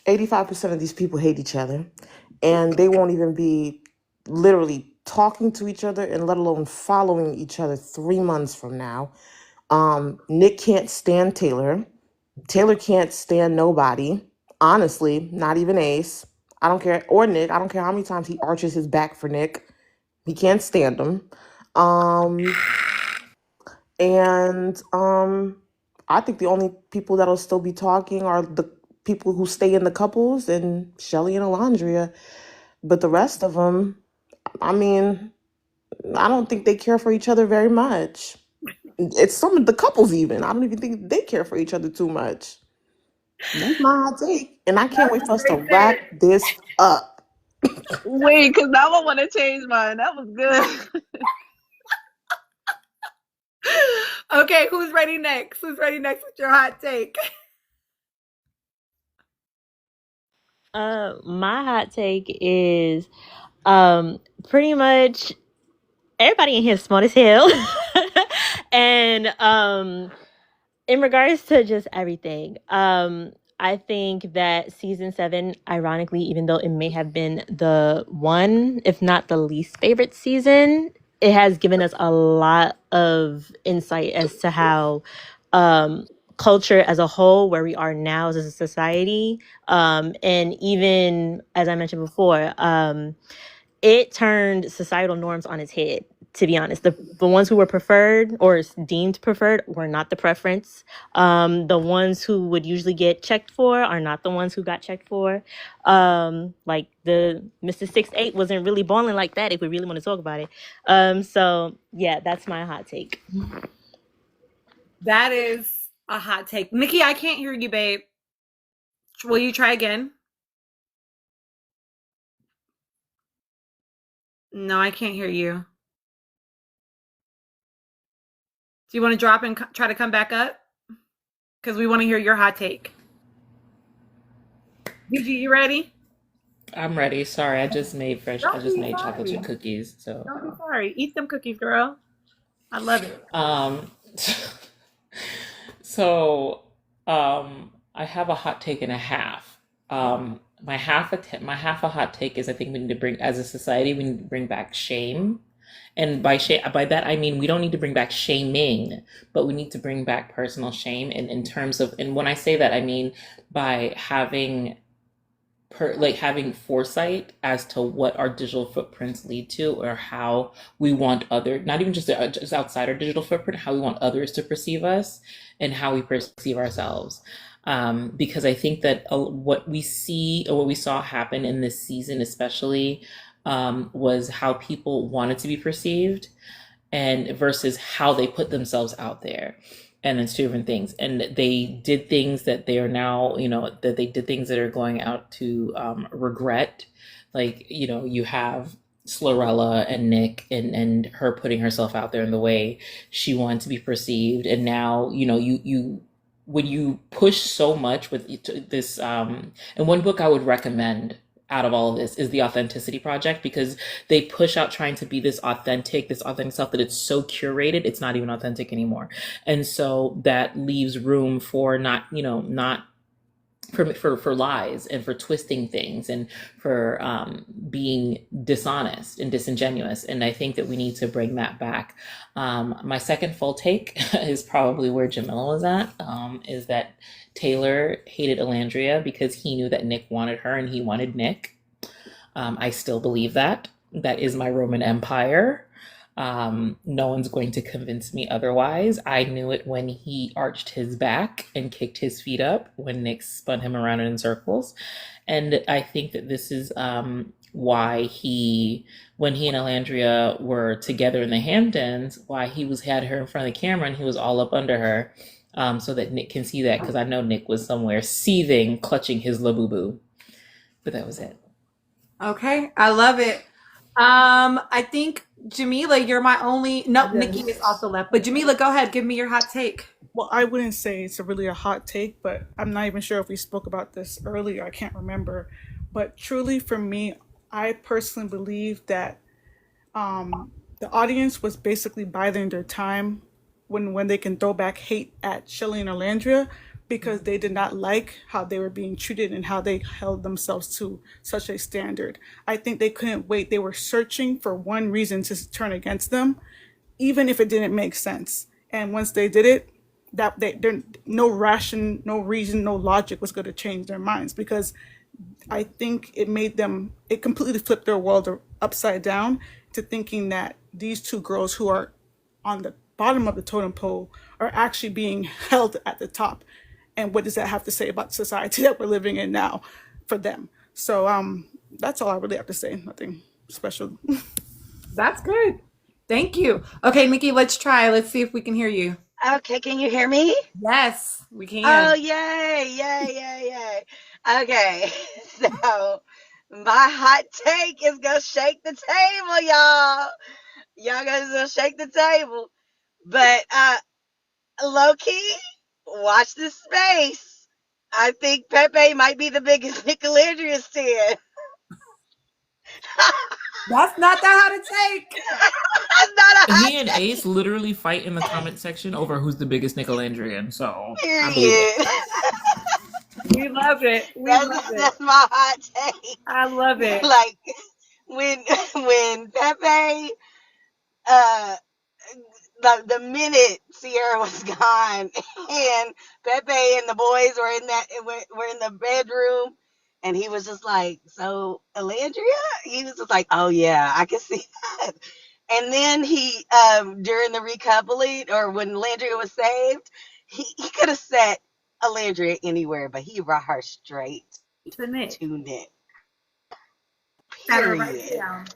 85% of these people hate each other, and they won't even be literally talking to each other and let alone following each other 3 months from now. Nick can't stand Taylor. Taylor can't stand nobody. Honestly, not even Ace. I don't care. Or Nick. I don't care how many times he arches his back for Nick. He can't stand him. And I think the only people that'll still be talking are the people who stay in the couples and Shelly and Alondria. But the rest of them, I mean, I don't think they care for each other very much. It's some of the couples even. I don't even think they care for each other too much. That's my hot take. And I can't wait for us to wrap this up. Wait, because now I want to change mine. That was good. Okay, who's ready next? Who's ready next with your hot take? My hot take is pretty much everybody in here is smart as hell. And in regards to just everything, I think that season 7, ironically, even though it may have been the one, if not the least favorite season, it has given us a lot of insight as to how culture as a whole, where we are now as a society, and even as I mentioned before, it turned societal norms on its head. To be honest, the ones who were preferred or deemed preferred were not the preference. The ones who would usually get checked for are not the ones who got checked for. Like the Mr. 6'8" wasn't really balling like that if we really want to talk about it. So yeah, that's my hot take. That is a hot take. Nikki, I can't hear you, babe. Will you try again? No, I can't hear you. Do you want to drop and try to come back up? Because we want to hear your hot take. Gigi, you ready? I'm ready. Sorry, I just made chocolate chip cookies. So Don't be sorry. Eat them cookies, girl. I love it. I have a hot take and a half. My half a hot take is I think we need to bring, as a society, we need to bring back shame. And by that I mean we don't need to bring back shaming, but we need to bring back personal shame. And in terms of, and when I say that, I mean by having having foresight as to what our digital footprints lead to, or how we want not even just outside our digital footprint, how we want others to perceive us and how we perceive ourselves. Because I think that what we see, or what we saw happen in this season especially, was how people wanted to be perceived and versus how they put themselves out there. And it's two different things. And they did things that they are now, that they did things that are going out to regret. Like, you have Slorella and Nick and her putting herself out there in the way she wanted to be perceived. And now, you when you push so much with this, and one book I would recommend out of all of this is The Authenticity Project, because they push out trying to be this authentic self that it's so curated, it's not even authentic anymore. And so that leaves room for for lies and for twisting things and for being dishonest and disingenuous. And I think that we need to bring that back. My second full take is probably where Jamila was at, is that Taylor hated Alandria because he knew that Nick wanted her and he wanted Nick. I still believe that. That is my Roman Empire. No one's going to convince me otherwise. I knew it when he arched his back and kicked his feet up when Nick spun him around in circles. And I think that this is why when he and Alandria were together in the Hamptons, why he had her in front of the camera and he was all up under her, so that Nick can see that, because I know Nick was somewhere seething, clutching his labubu. But that was it. Okay, I love it. I think Jamila, you're my only. No, Nikki is also left. But Jamila, go ahead. Give me your hot take. Well, I wouldn't say it's really a hot take, but I'm not even sure if we spoke about this earlier. I can't remember. But truly, for me, I personally believe that the audience was basically biding their time when they can throw back hate at Shelley and Alandria, because they did not like how they were being treated and how they held themselves to such a standard. I think they couldn't wait. They were searching for one reason to turn against them, even if it didn't make sense. And once they did it, no reason, no logic was going to change their minds, because I think it completely flipped their world upside down to thinking that these two girls who are on the bottom of the totem pole are actually being held at the top. And what does that have to say about society that we're living in now for them? So that's all I really have to say. Nothing special. That's good. Thank you. Okay, Nikki, let's try. Let's see if we can hear you. Okay, can you hear me? Yes, we can. Oh, yay. Okay, so my hot take is gonna shake the table, y'all. Y'all gonna shake the table. But low key, watch this space. I think Pepe might be the biggest Nicolandria stan. That's not the hot take. That's not a hot He and Ace literally fight in the comment section over who's the biggest Nicolandrian. So I believe period. it. We love it. That's my hot take. I love it. Like when Pepe the minute Sierra was gone and Pepe and the boys were in the bedroom, and he was just like, "So Alandria?" He was just like, "Oh yeah, I can see that." And then he during the recoupling, or when Alandria was saved, he could have set Alandria anywhere, but he brought her straight To Nick. to Nick. Got her right Period. down.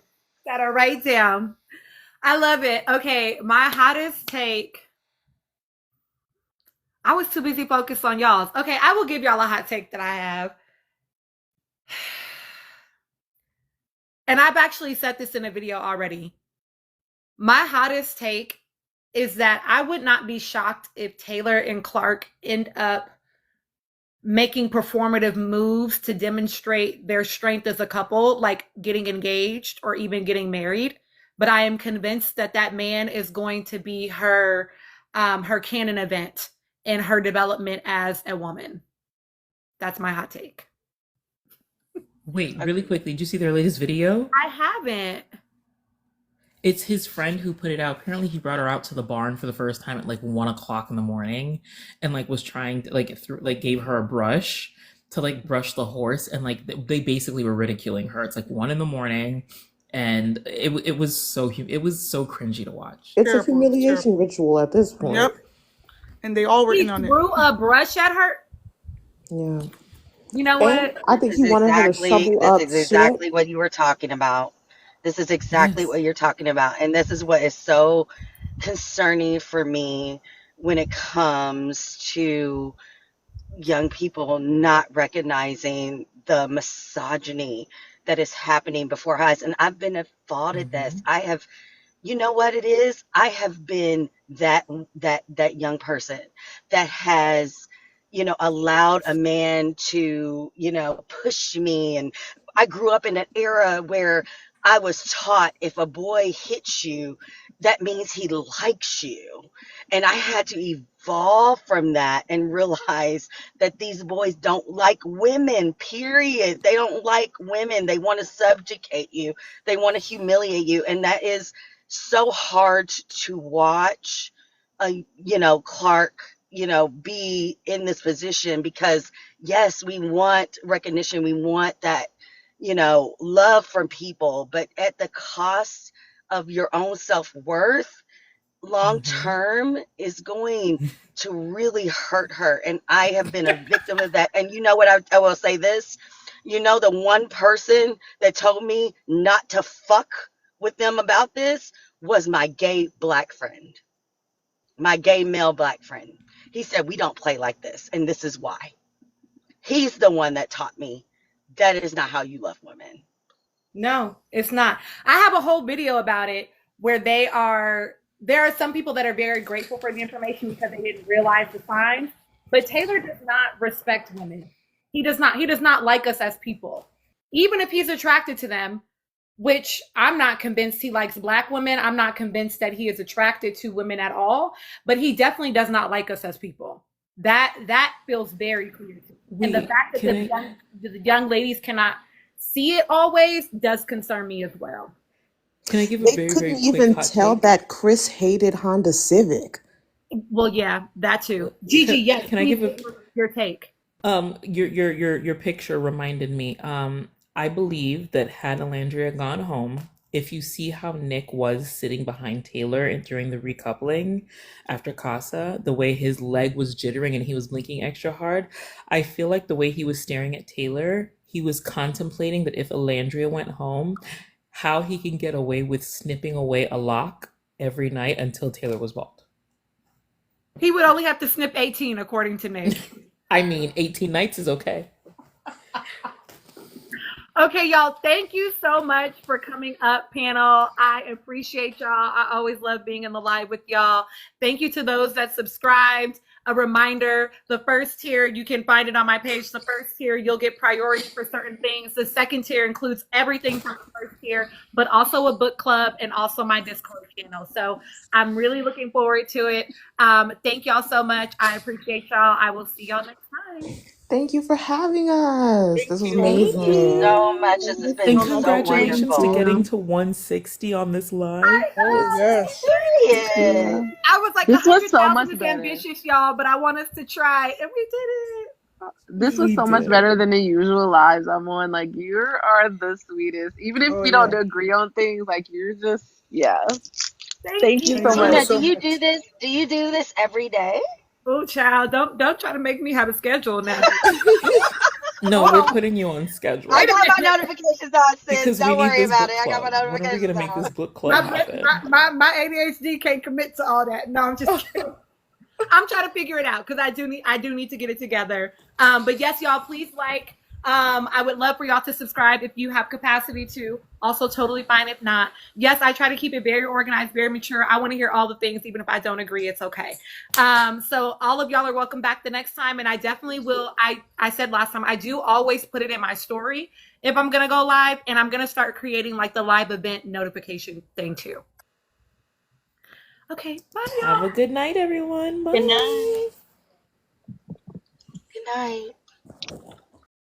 Got her right down. I love it. Okay, my hottest take. I was too busy focused on y'all's. Okay, I will give y'all a hot take that I have. And I've actually said this in a video already. My hottest take is that I would not be shocked if Taylor and Clark end up making performative moves to demonstrate their strength as a couple, like getting engaged or even getting married. But I am convinced that that man is going to be her canon event in her development as a woman. That's my hot take. Wait, really quickly, did you see their latest video? I haven't. It's his friend who put it out. Apparently, he brought her out to the barn for the first time at like 1 o'clock in the morning, and like was trying to gave her a brush to like brush the horse, and like they basically were ridiculing her. It's like 1 in the morning, and it was so cringy to watch. It's a Terrible, humiliation terrible. ritual at this point. Yep. And they all were He in on it. threw a brush at her. Yeah. You know And what? I think he wanted her to shovel up This is shit. exactly what you were talking about. This is exactly what you're talking about. And this is what is so concerning for me when it comes to young people not recognizing the misogyny that is happening before our eyes. And I've been at fault at this. I have, you know what it is? I have been that young person that has, allowed a man to, push me. And I grew up in an era where I was taught if a boy hits you, that means he likes you. And I had to evolve from that and realize that these boys don't like women, period. They don't like women. They want to subjugate you. They want to humiliate you. And that is so hard to watch, Clark, be in this position, because yes, we want recognition. We want that, love from people, but at the cost of your own self-worth, long term is going to really hurt her. And I have been a victim of that. And you know what? I will say this, the one person that told me not to fuck with them about this was my gay black friend, my gay male black friend. He said, we don't play like this, and this is why. He's the one that taught me that is not how you love women. No, it's not. I have a whole video about it where there are some people that are very grateful for the information because they didn't realize the signs. But Taylor does not respect women. He does not like us as people. Even if he's attracted to them, which I'm not convinced he likes black women. I'm not convinced that he is attracted to women at all, but he definitely does not like us as people. That feels very clear to me. And the fact that the young ladies cannot see it always does concern me as well. Can I give a They very, very couldn't quick even hot tell take? that Chris hated Honda Civic. Well, yeah, that too. Gigi, yes. Can I give please your take? Your picture reminded me. I believe that had Alandria gone home, if you see how Nick was sitting behind Taylor and during the recoupling after Casa, the way his leg was jittering and he was blinking extra hard, I feel like the way he was staring at Taylor, he was contemplating that if Alandria went home, how he can get away with snipping away a lock every night until Taylor was bald. He would only have to snip 18, according to Nick. I mean, 18 nights is okay. Okay, y'all, thank you so much for coming up, panel. I appreciate y'all. I always love being in the live with y'all. Thank you to those that subscribed. A reminder, the first tier, you can find it on my page. The first tier, you'll get priority for certain things. The second tier includes everything from the first tier, but also a book club and also my Discord channel. So I'm really looking forward to it. Thank y'all so much. I appreciate y'all. I will see y'all next time. Thank you for having us. This was Thank amazing. you so much. This has been And so congratulations to wonderful. getting to 160 on this live. Oh, yes. Period. I was like, This was so 100,000 much is better. ambitious, y'all, but I want us to try, and we did it. This was We so much did. better than the usual lives I'm on. Like, you are the sweetest. Even if Oh we yeah. don't agree on things, like, you're just, yeah. Thank Thank you you. so Thank you Tina, much. so do you much. do this? Do you do this every day? Oh, child, don't try to make me have a schedule now. No, Hold we're on. putting you on schedule I Wait a got my minute. notifications on, sis. because we Don't need worry this about book it. I got my club. When are we gonna notifications make this on. book club happen? My ADHD can't commit to all that. No, I'm just kidding. I'm trying to figure it out because I do need to get it together. But yes, y'all, please like. I would love for y'all to subscribe if you have capacity to. Also, totally fine if not. Yes, I try to keep it very organized, very mature. I want to hear all the things, even if I don't agree. It's okay. So all of y'all are welcome back the next time, and I definitely will. I said last time I do always put it in my story if I'm gonna go live, and I'm gonna start creating like the live event notification thing too. Okay, bye y'all. Have a good night, everyone. Bye. Good night. Good night.